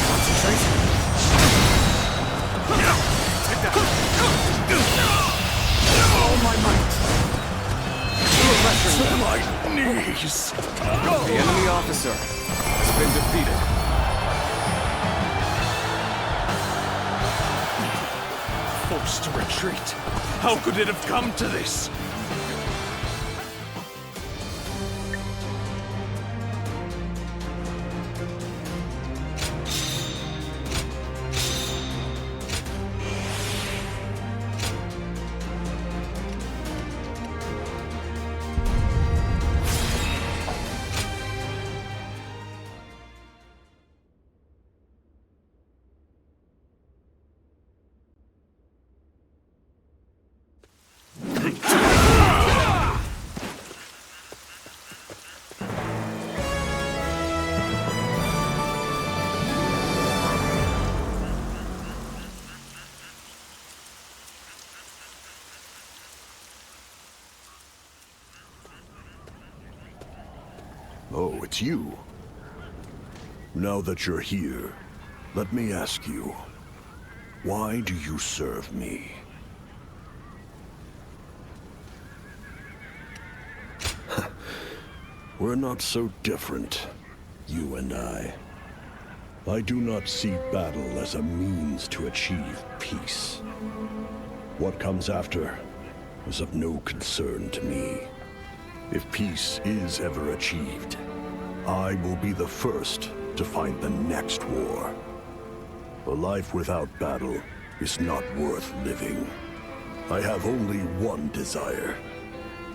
Concentrate. Take that. All my might. To my knees. The enemy officer has been defeated. Forced to retreat. How could it have come to this? Oh, it's you. Now that you're here, let me ask you, why do you serve me? We're not so different, you and I. I do not see battle as a means to achieve peace. What comes after is of no concern to me. If peace is ever achieved, I will be the first to find the next war. A life without battle is not worth living. I have only one desire.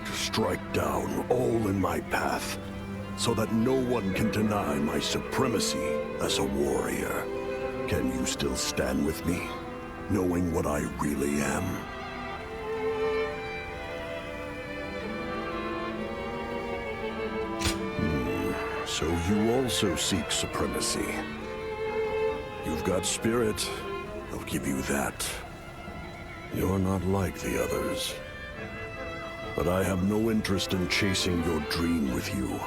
To strike down all in my path, so that no one can deny my supremacy as a warrior. Can you still stand with me, knowing what I really am? So you also seek supremacy. You've got spirit, I'll give you that. You're not like the others. But I have no interest in chasing your dream with you.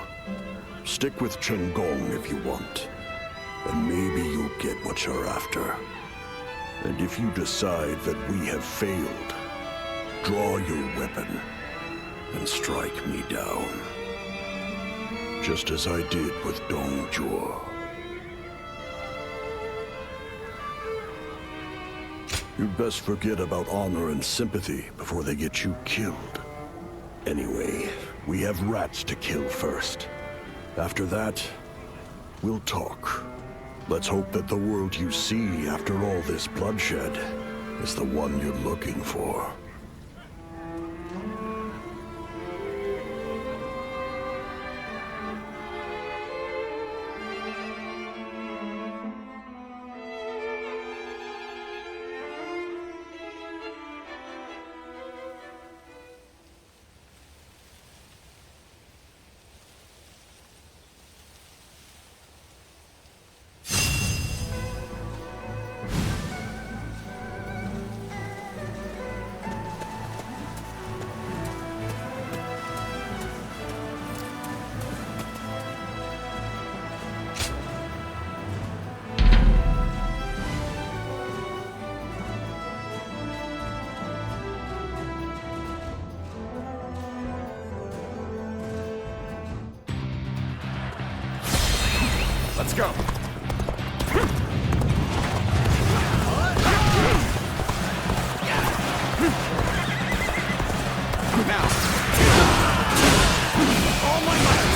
Stick with Chen Gong if you want, and maybe you'll get what you're after. And if you decide that we have failed, draw your weapon and strike me down. Just as I did with Zhang Jiao. You'd best forget about honor and sympathy before they get you killed. Anyway, we have rats to kill first. After that, we'll talk. Let's hope that the world you see after all this bloodshed is the one you're looking for. Let's go. Now. All my might.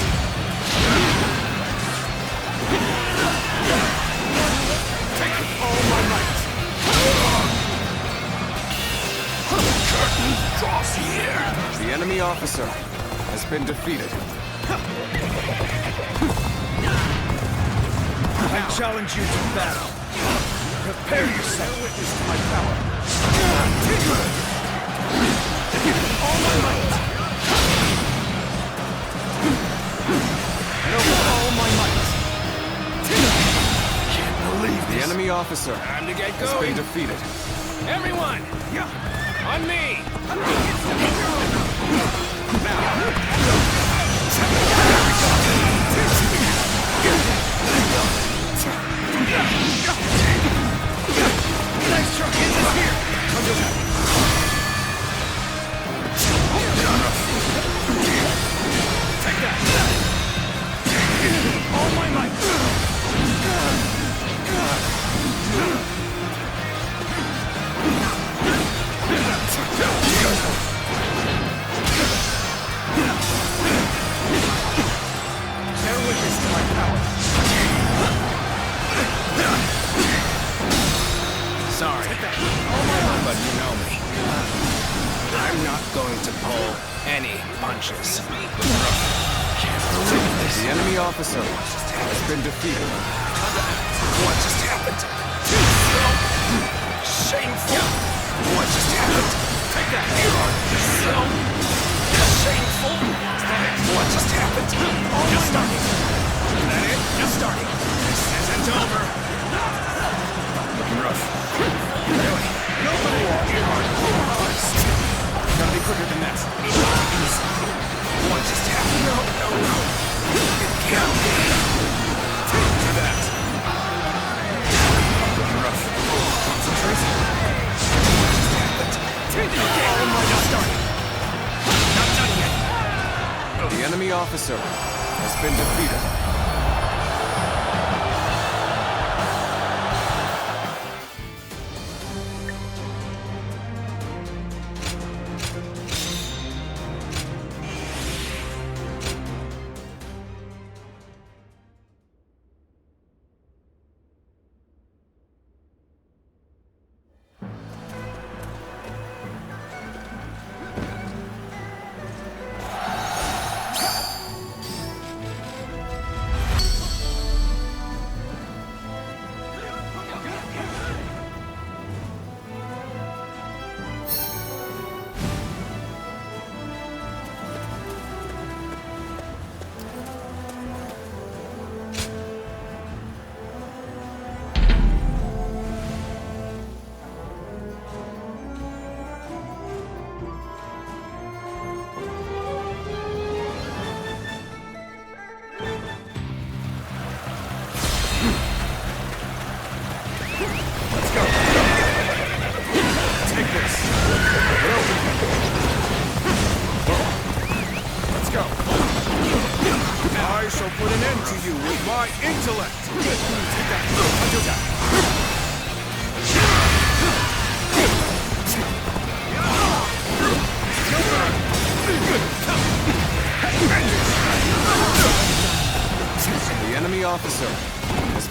Take all my might. Curtain draws here. The enemy officer has been defeated. I challenge you to battle. Prepare yourself. Bear witness to my power. All my might. No, all my might. Can't believe this. The enemy officer Time to get has going. been defeated. Everyone, on me. Nice truck, is this here? Take that. All my might. Bear witness to my power. Sorry, but you know me. I'm not going to pull any punches. Can't believe this. The enemy officer has been defeated. What just happened? Shameful. What just happened? Take that. So shameful. What just happened? Just starting. Is that it? Just starting. This isn't over. Looking rough. Really? Nobody gotta be quicker than that. What just happened? No. It can't be. To that. Looking rough. Concentration. What just happened? Just starting. Not done yet. The enemy officer has been defeated.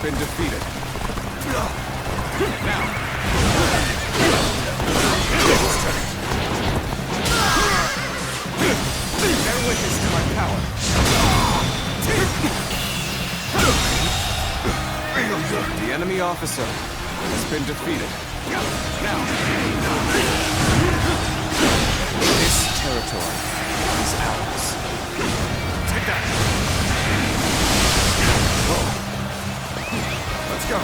been defeated. Bear witness to my power. The enemy officer has been defeated. Now, this territory is ours. Take that. Let's go.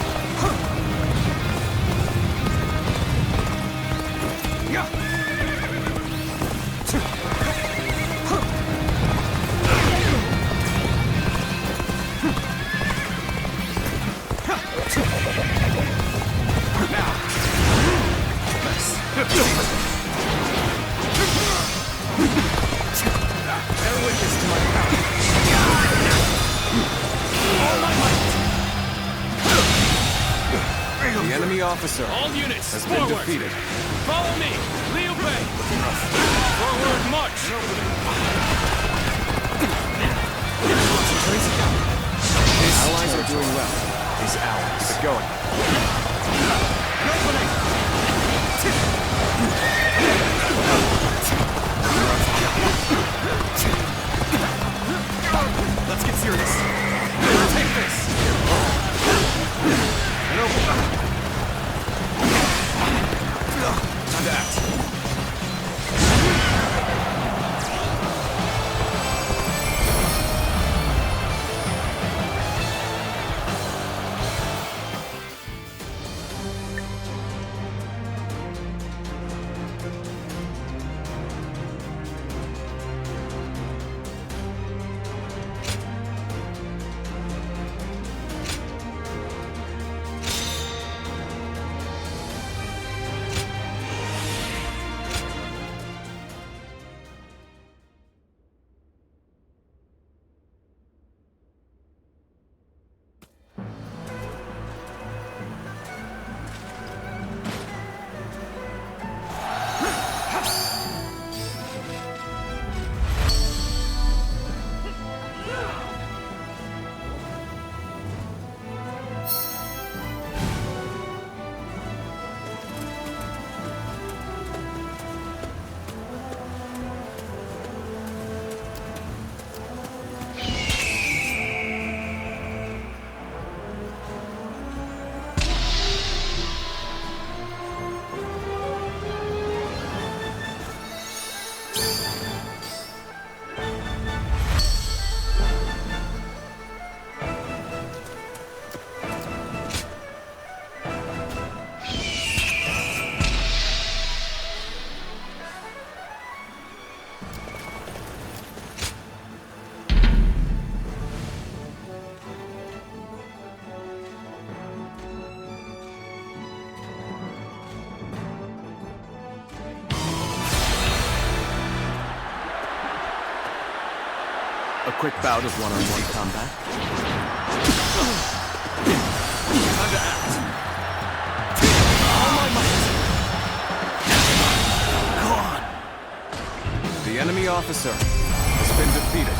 The enemy officer All units, has forward. been defeated. Follow me, Liu Bei. Forward march. His allies are doing well. Is ours. Get going. Let's get serious. Take this. Time to act. A quick bout of one-on-one combat. Time to act. All my might. Gone. The enemy officer has been defeated.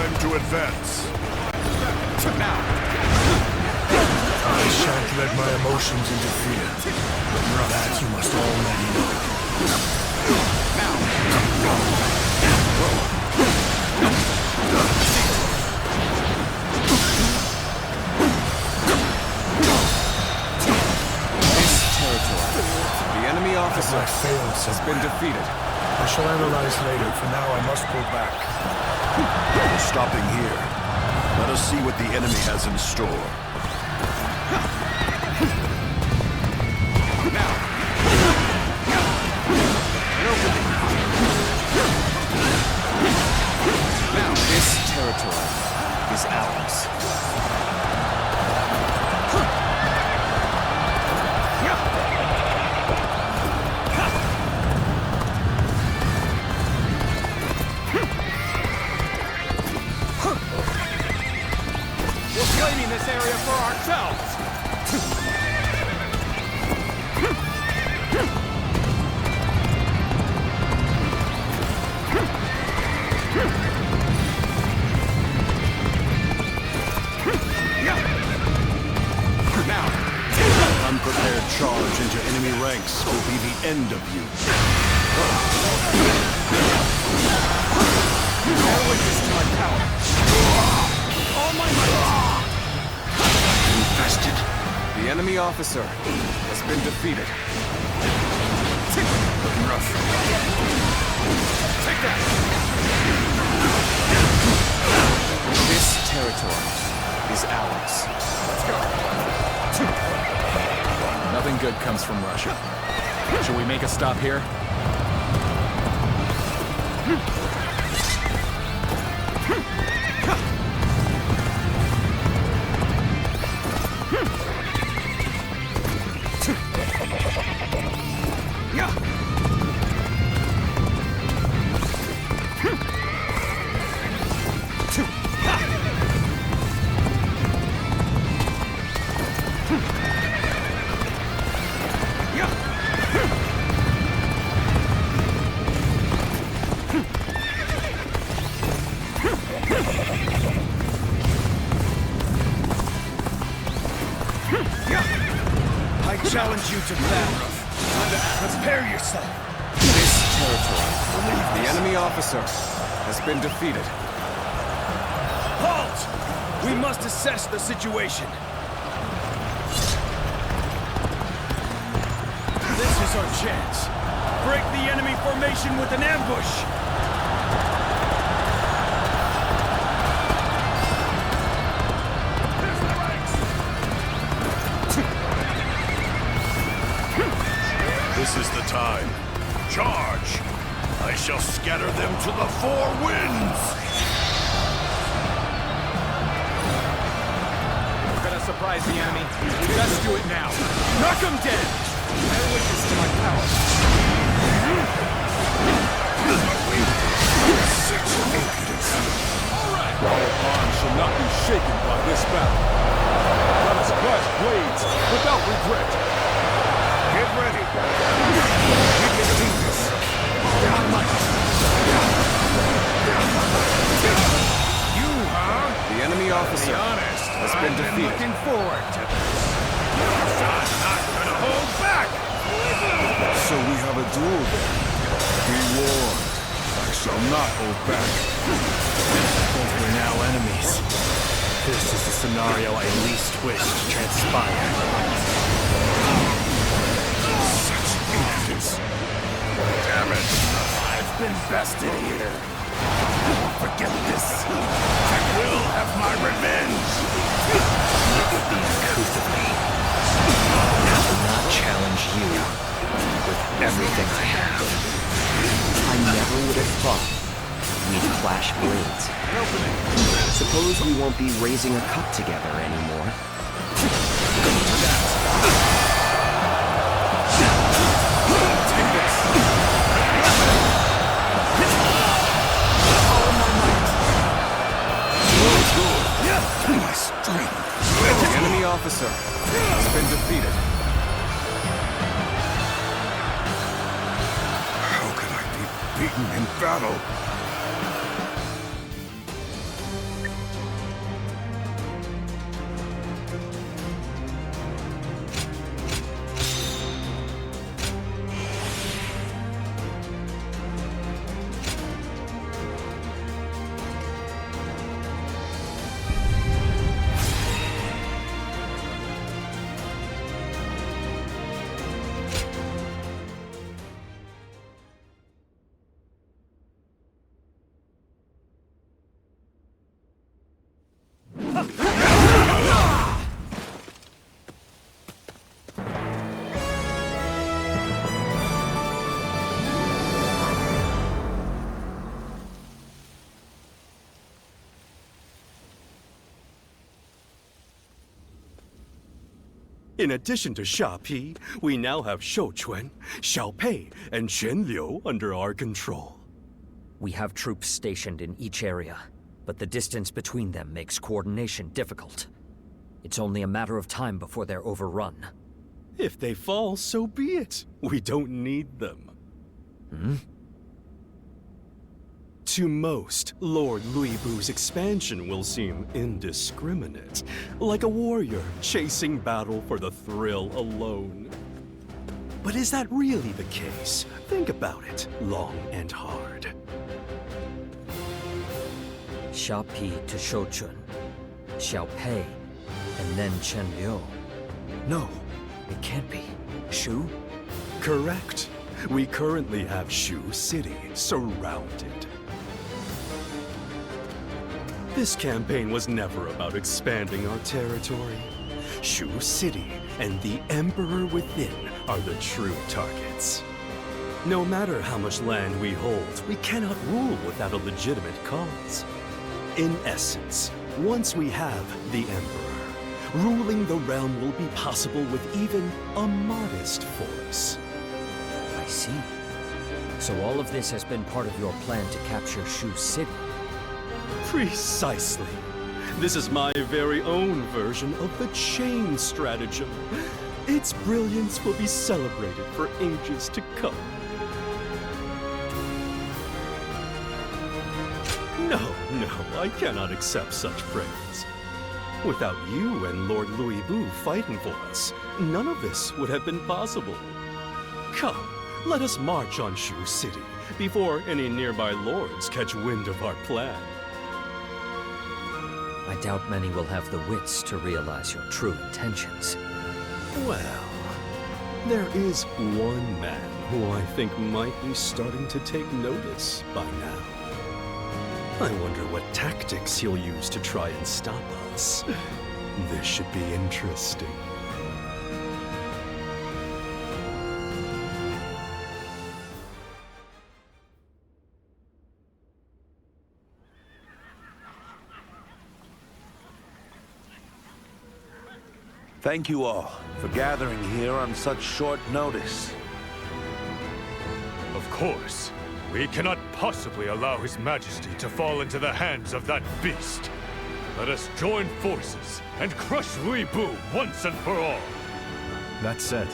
Time to advance. Now. I shan't let my emotions interfere. That you must already This territory. The enemy officer has been defeated. I shall analyze later. For now, I must pull back. We're stopping here. Let us see what the enemy has in store. Now, this territory is ours. We're claiming this area for ourselves! Now, unprepared charge into enemy ranks will be the end of you. Bear witness to my power. All my might! Infested. The enemy officer has been defeated. Looking rough. Take that! This territory is ours. Let's go. Nothing good comes from Russia. Should we make a stop here? I challenge you to battle. Prepare yourself. This territory, the enemy officer has been defeated. Halt! We must assess the situation. This is our chance. Break the enemy formation with an ambush. This is the time. Charge! I shall scatter them to the four winds! We're gonna surprise the enemy. We best do it now. Knock them dead! Bear witness to my power. Such impudence. Our arms shall not be shaken by this battle. Let us clash blades without regret. Get ready. We can do this. You, huh? The enemy officer has been defeated. Looking forward to this. I'm not gonna hold back! So we have a duel then. Be warned. I shall not hold back. We're now enemies. This is the scenario I least wish to transpire. Such impudence. Damn it. I've been bested here. Forget this. I will have my revenge. Look at the uncouth of me. I will not challenge you with everything I have. I never would have thought we'd clash blades. Suppose we won't be raising a cup together anymore. My strength. The enemy officer has been defeated. How could I be beaten in battle? In addition to Sha Pi, we now have Shou Quan, Xiao Pei, and Chen Liu under our control. We have troops stationed in each area, but the distance between them makes coordination difficult. It's only a matter of time before they're overrun. If they fall, so be it. We don't need them. To most, Lord Louis Bu's expansion will seem indiscriminate, like a warrior chasing battle for the thrill alone. But is that really the case? Think about it long and hard. Sha Pi to Shou Chun, Xiao Pei, and then Chen Liu. No, it can't be. Shu? Correct. We currently have Shu City surrounded. This campaign was never about expanding our territory. Shu City and the Emperor within are the true targets. No matter how much land we hold, we cannot rule without a legitimate cause. In essence, once we have the Emperor, ruling the realm will be possible with even a modest force. I see. So all of this has been part of your plan to capture Shu City? Precisely. This is my very own version of the chain stratagem. Its brilliance will be celebrated for ages to come. No, I cannot accept such praise. Without you and Lord Louis Bu fighting for us, none of this would have been possible. Come, let us march on Shu City before any nearby lords catch wind of our plan. I doubt many will have the wits to realize your true intentions. Well, there is one man who I think might be starting to take notice by now. I wonder what tactics he'll use to try and stop us. This should be interesting. Thank you all for gathering here on such short notice. Of course. We cannot possibly allow His Majesty to fall into the hands of that beast. Let us join forces and crush Louis Bu once and for all. That said,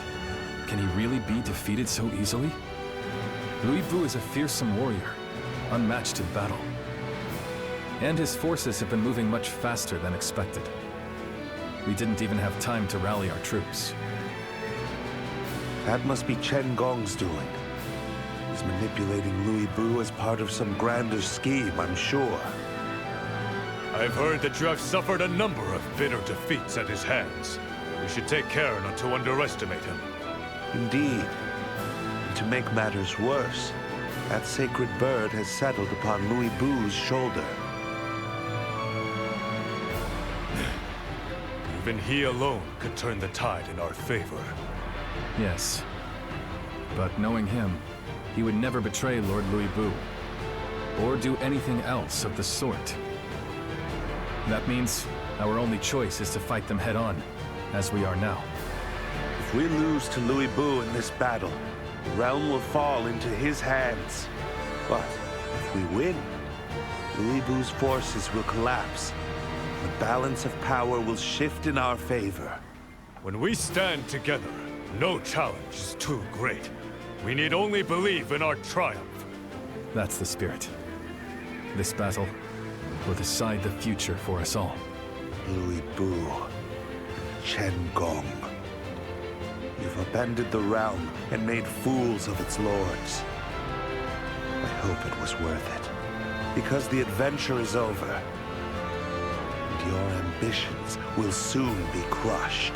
can he really be defeated so easily? Louis Bu is a fearsome warrior, unmatched in battle. And his forces have been moving much faster than expected. We didn't even have time to rally our troops. That must be Chen Gong's doing. He's manipulating Louis Bu as part of some grander scheme, I'm sure. I've heard that you have suffered a number of bitter defeats at his hands. We should take care not to underestimate him. Indeed. And to make matters worse, that sacred bird has settled upon Louis Bu's shoulder. Even he alone could turn the tide in our favor. Yes. But knowing him, he would never betray Lord Louis Bu, or do anything else of the sort. That means our only choice is to fight them head-on, as we are now. If we lose to Louis Bu in this battle, the realm will fall into his hands. But if we win, Louis Bu's forces will collapse. The balance of power will shift in our favor. When we stand together, no challenge is too great. We need only believe in our triumph. That's the spirit. This battle will decide the future for us all. Louis Bu, Chen Gong. You've upended the realm and made fools of its lords. I hope it was worth it, because the adventure is over, and your ambitions will soon be crushed.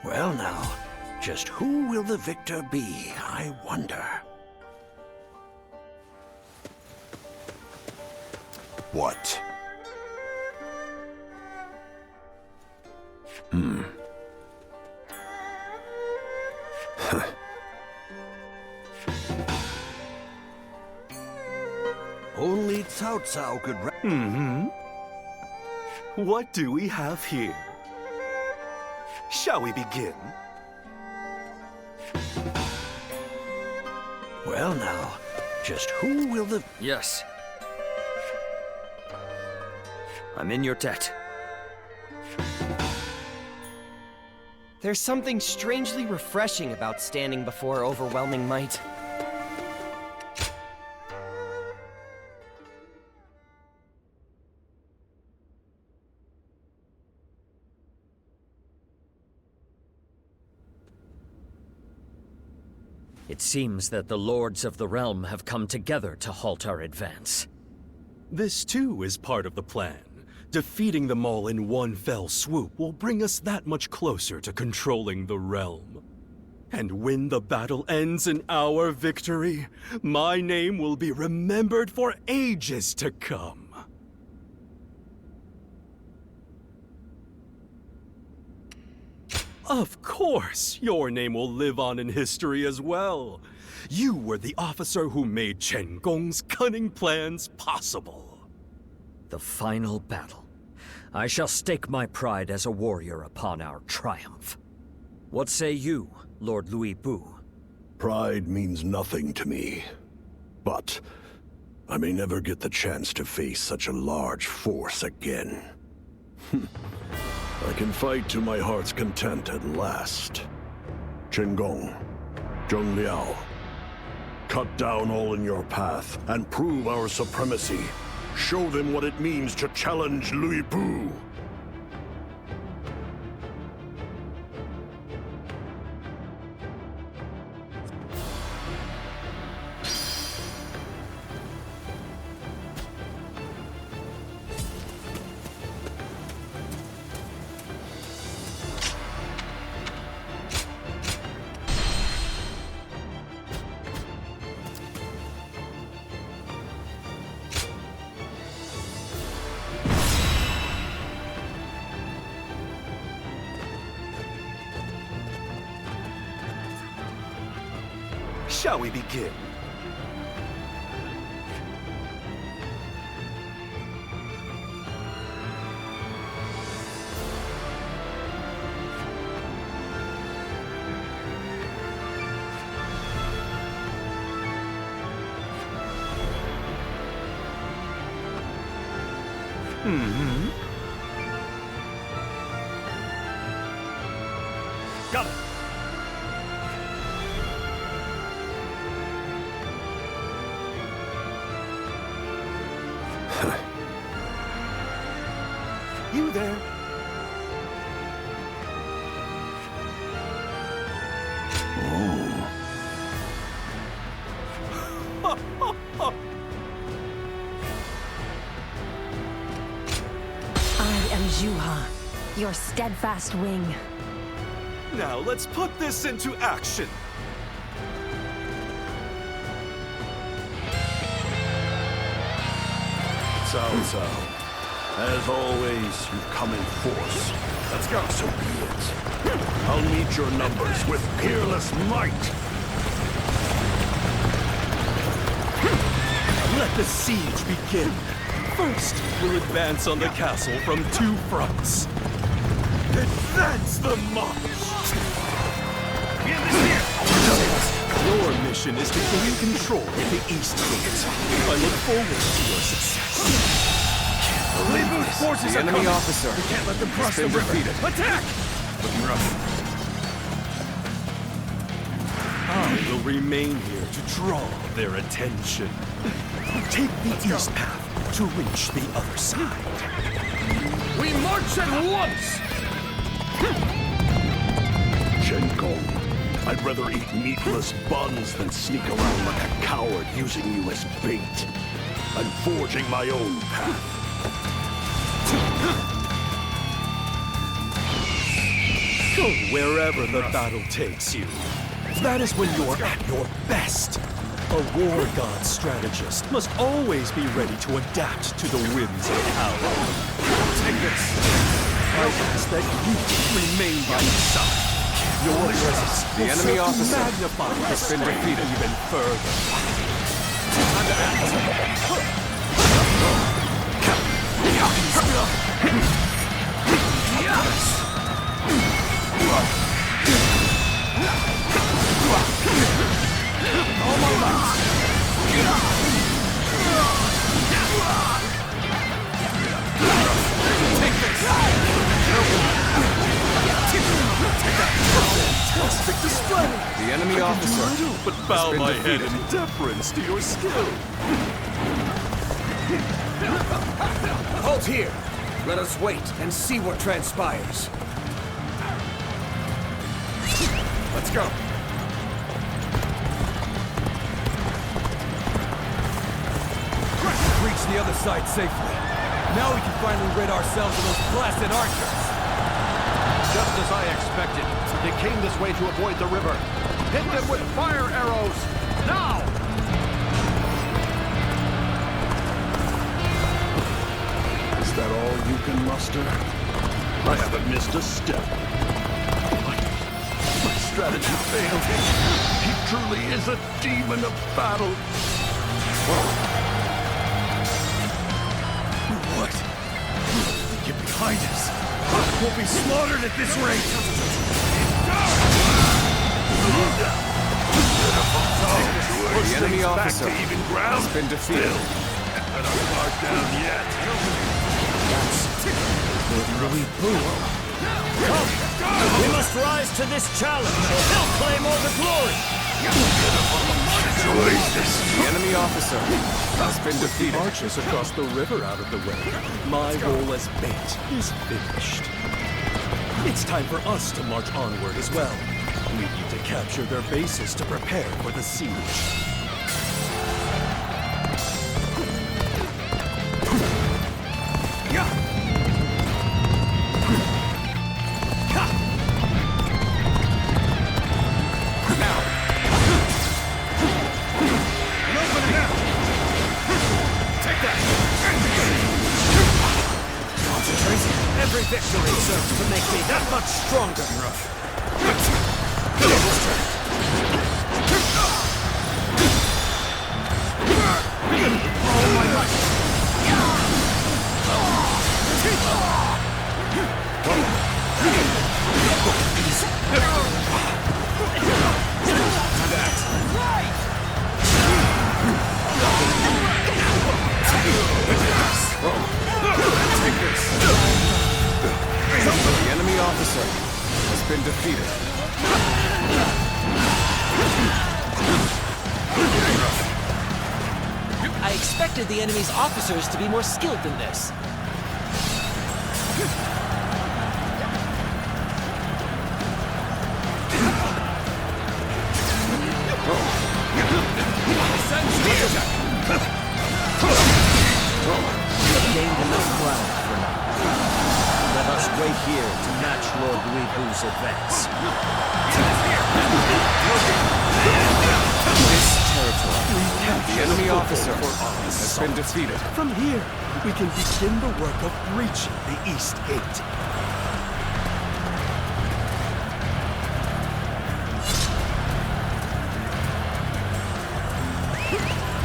Well now, just who will the victor be, I wonder? What? Only Cao Cao could... What do we have here? Shall we begin? Well now, just who will the... Yes. I'm in your debt. There's something strangely refreshing about standing before overwhelming might. It seems that the lords of the realm have come together to halt our advance. This too is part of the plan. Defeating them all in one fell swoop will bring us that much closer to controlling the realm. And when the battle ends in our victory, my name will be remembered for ages to come. Of course, your name will live on in history as well. You were the officer who made Chen Gong's cunning plans possible. The final battle. I shall stake my pride as a warrior upon our triumph. What say you, Lord Louis Bu? Pride means nothing to me. But I may never get the chance to face such a large force again. I can fight to my heart's content at last. Chen Gong, Zhang Jiao, cut down all in your path and prove our supremacy. Show them what it means to challenge Louis Bu. Shall we begin? Got it. You there? I am Zhuo, your steadfast wing. Now let's put this into action. Cao Cao, as always, you've come in force. Let's go. So be it. I'll meet your numbers with peerless might. Let the siege begin. First, we'll advance on the castle from 2 fronts. Advance the march! Your mission is to gain control of the East Gate. I look forward to your success. Libu's forces The are enemy coming. officer. We can't let them cross the been river. defeated. Attack! Looking rough. I will remain here to draw their attention. Take the east path to reach the other side. We march at once! Chen Gong, I'd rather eat meatless buns than sneak around like a coward using you as bait. I'm forging my own path. Go wherever the battle takes you. That is when you're at your best. A war god strategist must always be ready to adapt to the whims of power. Take this. I ask that you remain by your side. Your presence The enemy officer magnify has been defeated. even further. Time to act. Fantastic display! The enemy officer I do but bow been my head defeated. in deference to your skill. Halt here! Let us wait and see what transpires. Let's go. We've reached the other side safely. Now we can finally rid ourselves of those blasted archers. Just as I expected, they came this way to avoid the river. Hit them with fire arrows! Now! Is that all you can muster? I haven't missed a step. My strategy failed. He truly is a demon of battle. What? Get behind us! We'll be slaughtered at this rate! The enemy officer has been defeated. Let us march down yet. We must rise to this challenge, or he'll claim all the glory! The enemy officer has been defeated. Marches across the river out of the way. My role as bait is finished. It's time for us to march onward as well. We need to capture their bases to prepare for the siege. Every victory serves to make me that much stronger. All my might. The enemy officer has been defeated. I expected the enemy's officers to be more skilled than this. We have gained enough ground for now. Let us wait here to match Lord Weebu's advance. This territory, the enemy officer has been defeated. From here, we can begin the work of breaching the East Gate.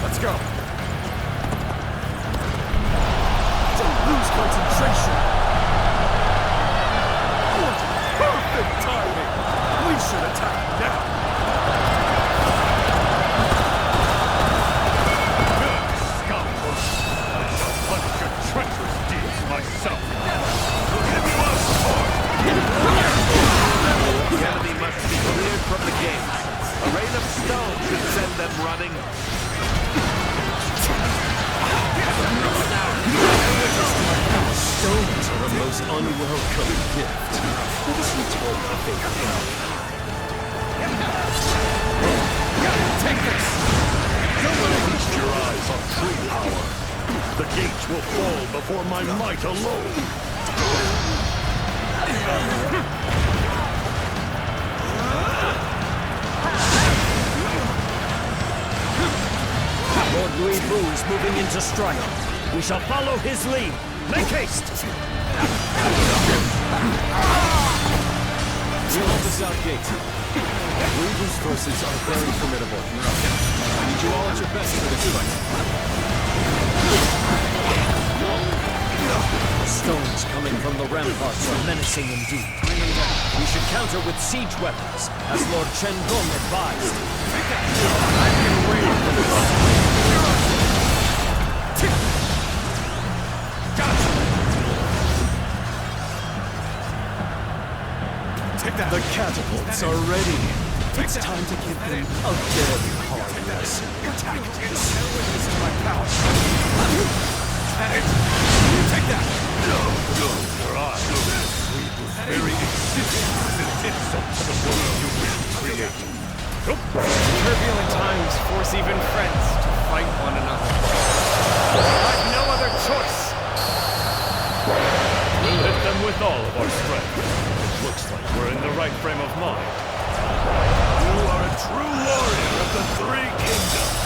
Let's go. Don't lose concentration! What perfect timing! We should attack now! Good scoundrel! I shall punish your treacherous deeds myself. We'll give you our support. The enemy must be cleared from the gates. A rain of stone should send them running. Stones are a most unwelcome gift. Let us return the favor. Take this! Don't feast your eyes on true power. The gates will fall before my might alone. Bu is moving into strike. We shall follow his lead. Make haste! We'll hold the south gate. Lu Bu's forces are very formidable. I need you all at your best for this fight. The stones coming from the ramparts are menacing indeed. We should counter with siege weapons, as Lord Chen Gong advised. I've been waiting for this. The catapults are ready. It's time to give them a very hard lesson. Tactics. My power. Take that. Your eyes. Very existence is an insult to the world you wish to create. Turbulent times force even friends to fight one another. I've no other choice. We'll hit them with all of our strength. Looks like we're in the right frame of mind. You are a true warrior of the Three Kingdoms.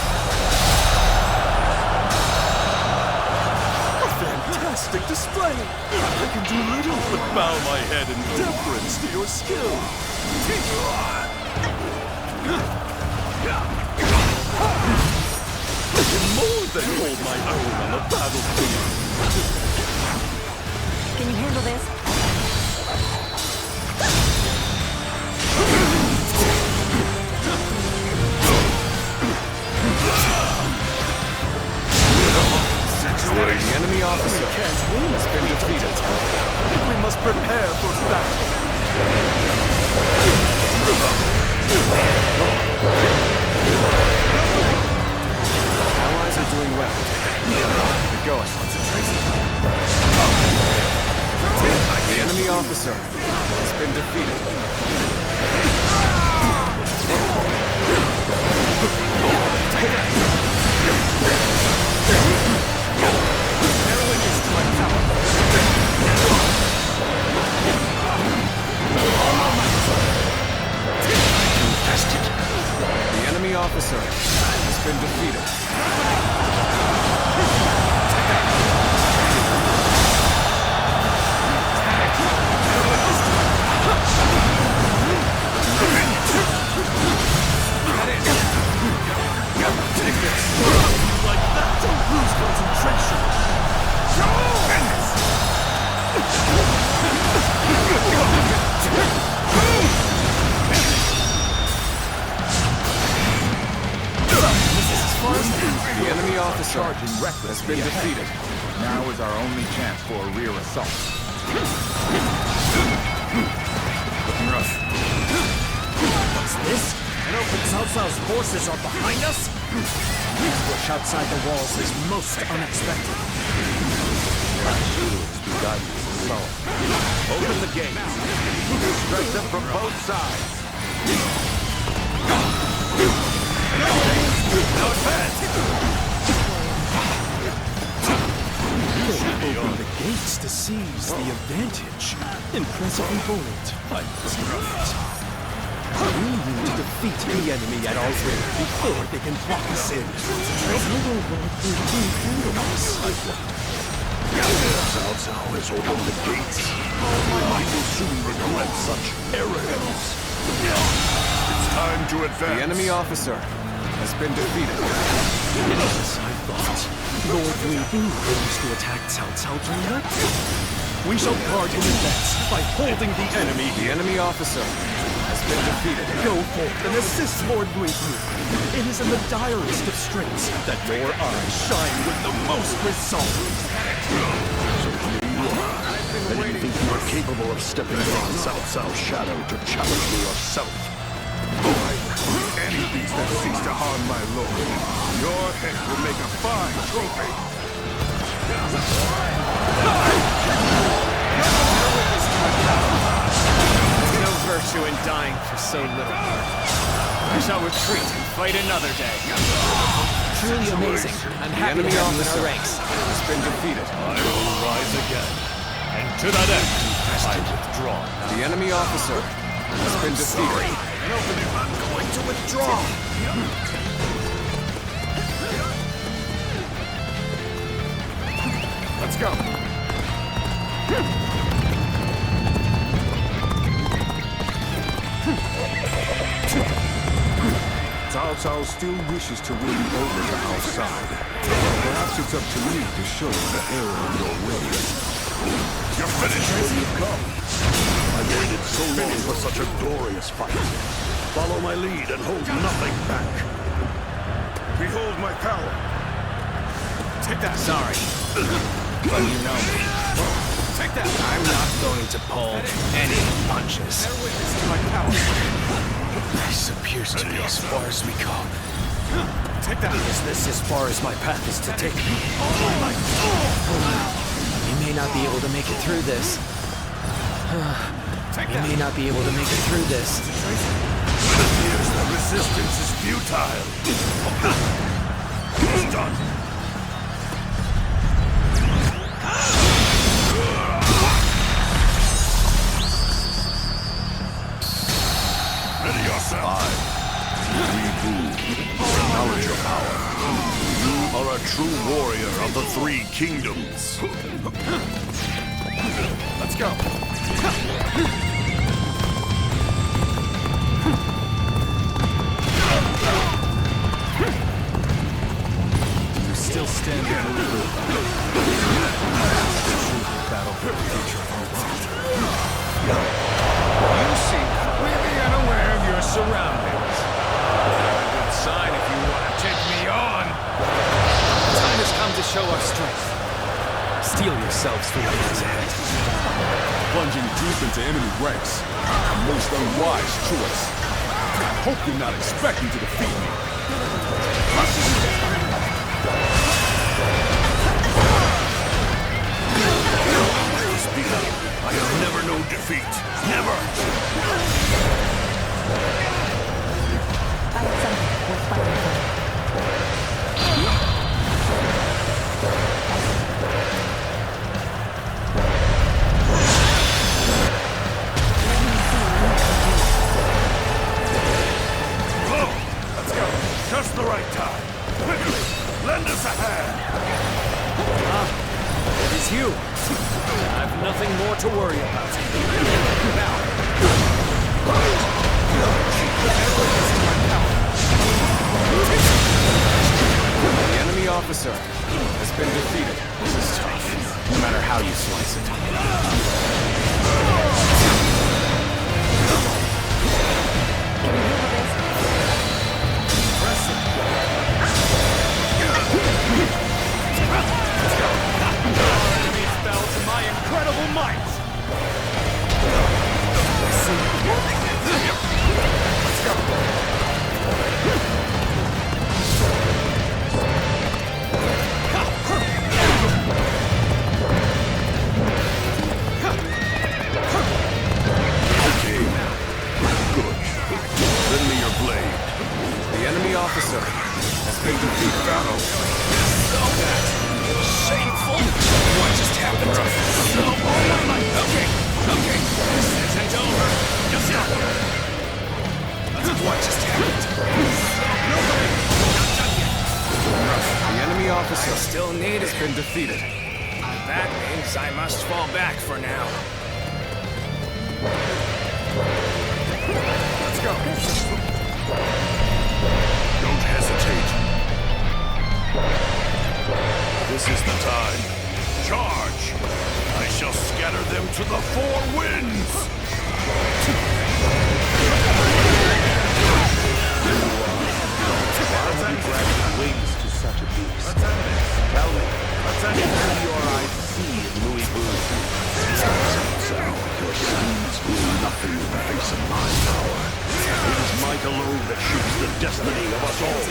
A fantastic display! I can do little but bow my head in deference to your skill. I can more than hold my own on the battlefield. Can you handle this? The enemy officer has been defeated. We must prepare for battle. Allies are doing well. Keep going. The enemy officer has been defeated. The enemy officer has been defeated. Take this! Like that! Don't lose concentration! The enemy officer has been defeated. Now is our only chance for a rear assault. Looking rough. What's this? I know that Cao Cao's forces are behind us? This push outside the walls is most unexpected. Zhuo's begun slow. Open the gate. Strike them from both sides. Now advance! Open the gates to seize the advantage. Impressively bold, I must admit. We need to defeat the enemy at our rear before they can block us in. How will Lord Wu handle this, I wonder? Cao Cao has opened the gates. I will soon regret such arrogance. It's time to advance. The enemy officer has been defeated. Yes, I thought. Lord Wu aims to attack Cao Cao directly. We shall guard him in advance by holding the enemy. The enemy officer has been defeated. Go forth and assist Lord Wu. It is in the direst of straits that your eyes shine with the most resolve. Then you think you are capable of stepping from Cao Cao's shadow to challenge me yourself? Boy, any beast that seeks to harm my lord, your head will make a fine trophy. No virtue in dying for so little. I shall retreat and fight another day. Truly amazing. I'm happy to have you in our ranks. Has been defeated. I will rise again. And to that end, I withdraw. The enemy officer has been defeated. I'm going to withdraw. Let's go. Cao Cao still wishes to win over to our side. Perhaps it's up to me to show him the error of your ways. You're finished. You've come. I waited so long for such a glorious fight. Follow my lead and hold nothing back. Behold my power. Take that. Sorry. But you know me. Take that. I'm not going to pull any punches. Bear witness to my power. This appears to be as far as we go. Take that. Is this as far as my path is to take me? You may not be able to make it through this. You may not be able to make it through this. It appears the resistance is futile. It's done. Ready yourself. Acknowledge your power. You are a true warrior of the three kingdoms. Let's go. You still stand with Lu Bu. Battle for the future of our world. You seem completely unaware of your surroundings. A good sign if you want to take me on. The time has come to show our strength. Steel yourselves for what lies ahead. Plunging deep into enemy ranks. A most unwise choice. I hope you're not expecting to defeat me. I have never known defeat. Never! Find something worth fighting for. Let's go. Just the right time. Quickly, lend us a hand. It is you. I've nothing more to worry about. The enemy officer has been defeated. This is tough, no matter how you slice it. Fell to my incredible might! Let's go. Okay. Good. Lend me your blade. The enemy officer has been defeated. Battle. Shameful! What just happened? Okay. This isn't over. Just now. What just happened? The enemy officer still need has been defeated. That means I must fall back for now. Let's go. Don't hesitate. This is the time. Charge! I shall scatter them to the four winds! Why would you grant wings to such a beast? Tell me, what do your eyes see in Louis Bu? Your schemes mean nothing in the face of my power. It is might alone that shapes the destiny of us all.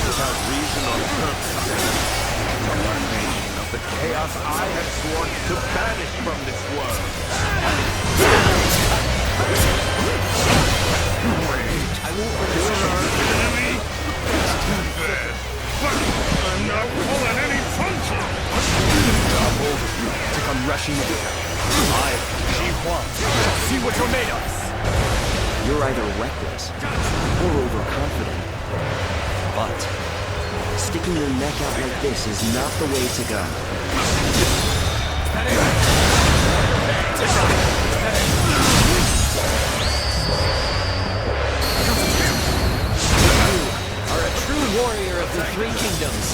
Without reason or purpose. Of the chaos I have sworn to banish from this world. Wait. I won't let You're our enemy? It's too bad. But I'm not pulling any punches! Got hold of you to come rushing in. I, Ji Huang, shall see what you're made of. You're either reckless or overconfident. But Sticking your neck out like this is not the way to go. You are a true warrior of the Three Kingdoms.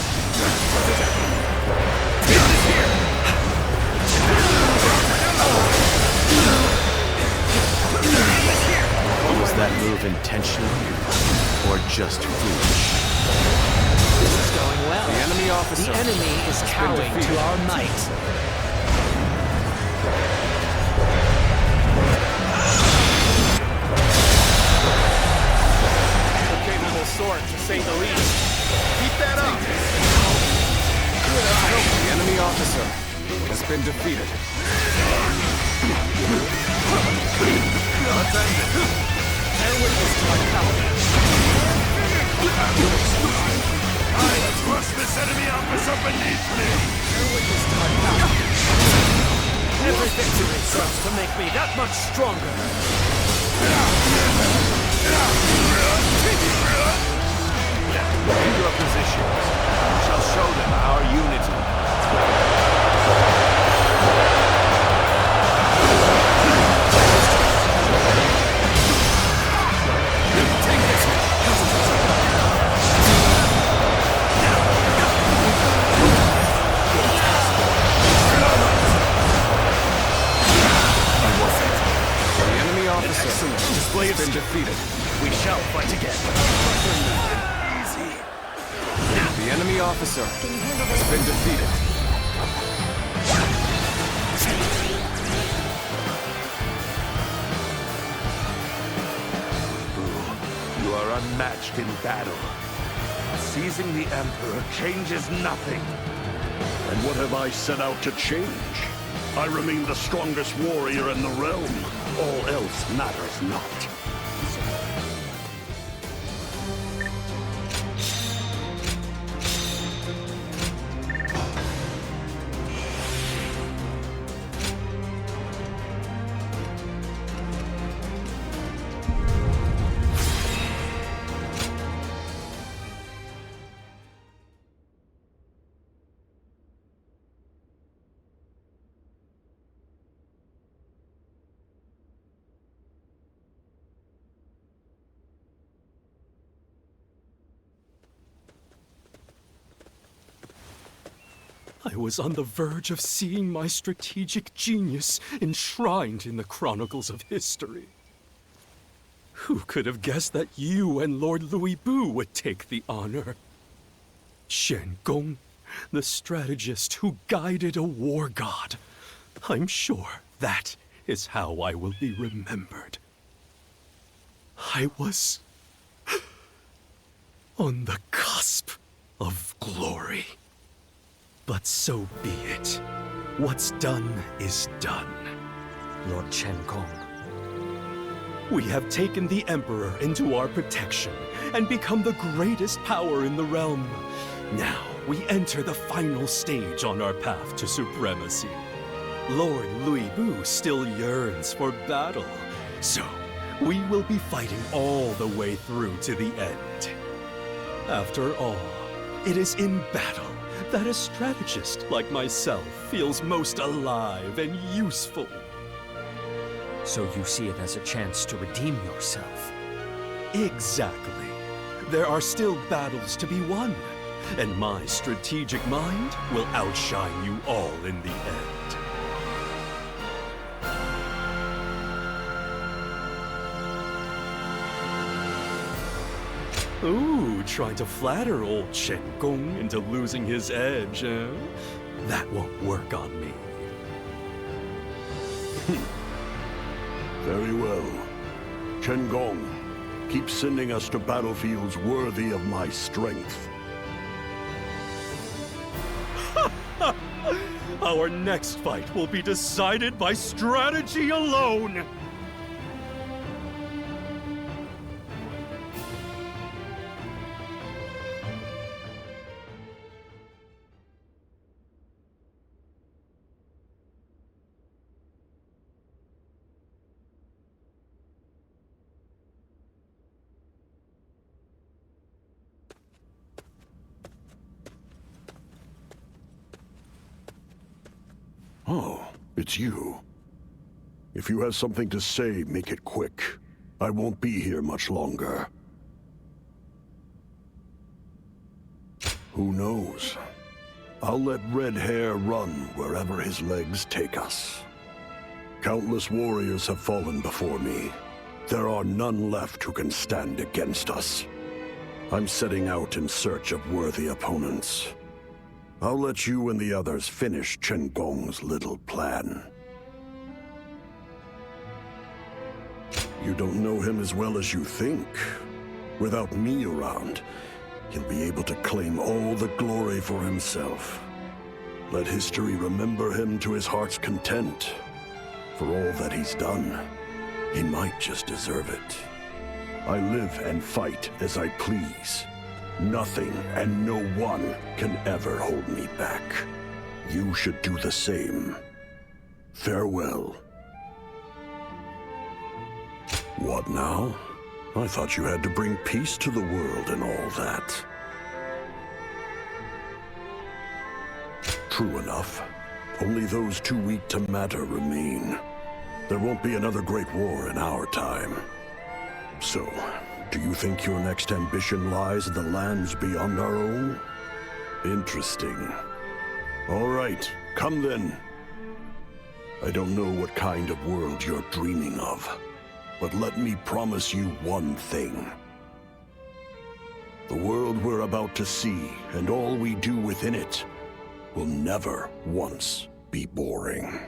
Was that move intentional or just foolish? This is going well. The enemy officer. The enemy is cowing to our might. A capable sword, to say the least. Keep that up! The enemy officer has been defeated. Let's end it. Bear witness to my power. I thrust this enemy officer beneath me! Bear witness to my power. Every victory serves to make me that much stronger. In your positions, we shall show them our unity. Display has been defeated. We shall fight again. The enemy officer has been defeated. You are unmatched in battle. Seizing the Emperor changes nothing. And what have I set out to change? I remain the strongest warrior in the realm. All else matters not. I was on the verge of seeing my strategic genius enshrined in the chronicles of history. Who could have guessed that you and Lord Louis Bu would take the honor? Shen Gong, the strategist who guided a war god. I'm sure that is how I will be remembered. I was on the cusp of glory. But so be it. What's done is done. Lord Chen Gong. We have taken the Emperor into our protection and become the greatest power in the realm. Now we enter the final stage on our path to supremacy. Lord Louis Bu still yearns for battle, so we will be fighting all the way through to the end. After all, it is in battle that a strategist like myself feels most alive and useful. So you see it as a chance to redeem yourself? Exactly. There are still battles to be won, and my strategic mind will outshine you all in the end. Ooh, trying to flatter old Chen Gong into losing his edge, eh? That won't work on me. Very well. Chen Gong, keep sending us to battlefields worthy of my strength. Our next fight will be decided by strategy alone! It's you. If you have something to say, make it quick. I won't be here much longer. Who knows? I'll let red hair run wherever his legs take us. Countless warriors have fallen before me. There are none left who can stand against us. I'm setting out in search of worthy opponents. I'll let you and the others finish Chen Gong's little plan. You don't know him as well as you think. Without me around, he'll be able to claim all the glory for himself. Let history remember him to his heart's content. For all that he's done, he might just deserve it. I live and fight as I please. Nothing and no one can ever hold me back. You should do the same. Farewell. What now? I thought you had to bring peace to the world and all that. True enough. Only those too weak to matter remain. There won't be another great war in our time. So, do you think your next ambition lies in the lands beyond our own? Interesting. All right, come then. I don't know what kind of world you're dreaming of, but let me promise you one thing. The world we're about to see, and all we do within it, will never once be boring.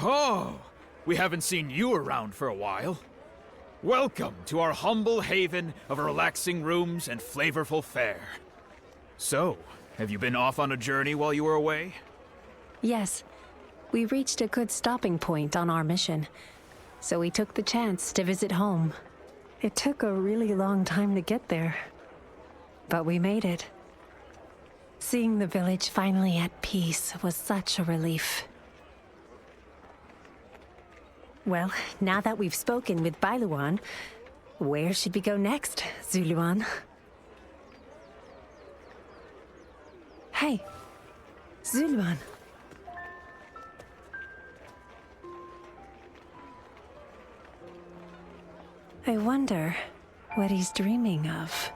Oh, we haven't seen you around for a while. Welcome to our humble haven of relaxing rooms and flavorful fare. So, have you been off on a journey while you were away? Yes. We reached a good stopping point on our mission, so we took the chance to visit home. It took a really long time to get there, but we made it. Seeing the village finally at peace was such a relief. Well, now that we've spoken with Bailuan, where should we go next, Zuluan? Hey, Zuluan. I wonder what he's dreaming of.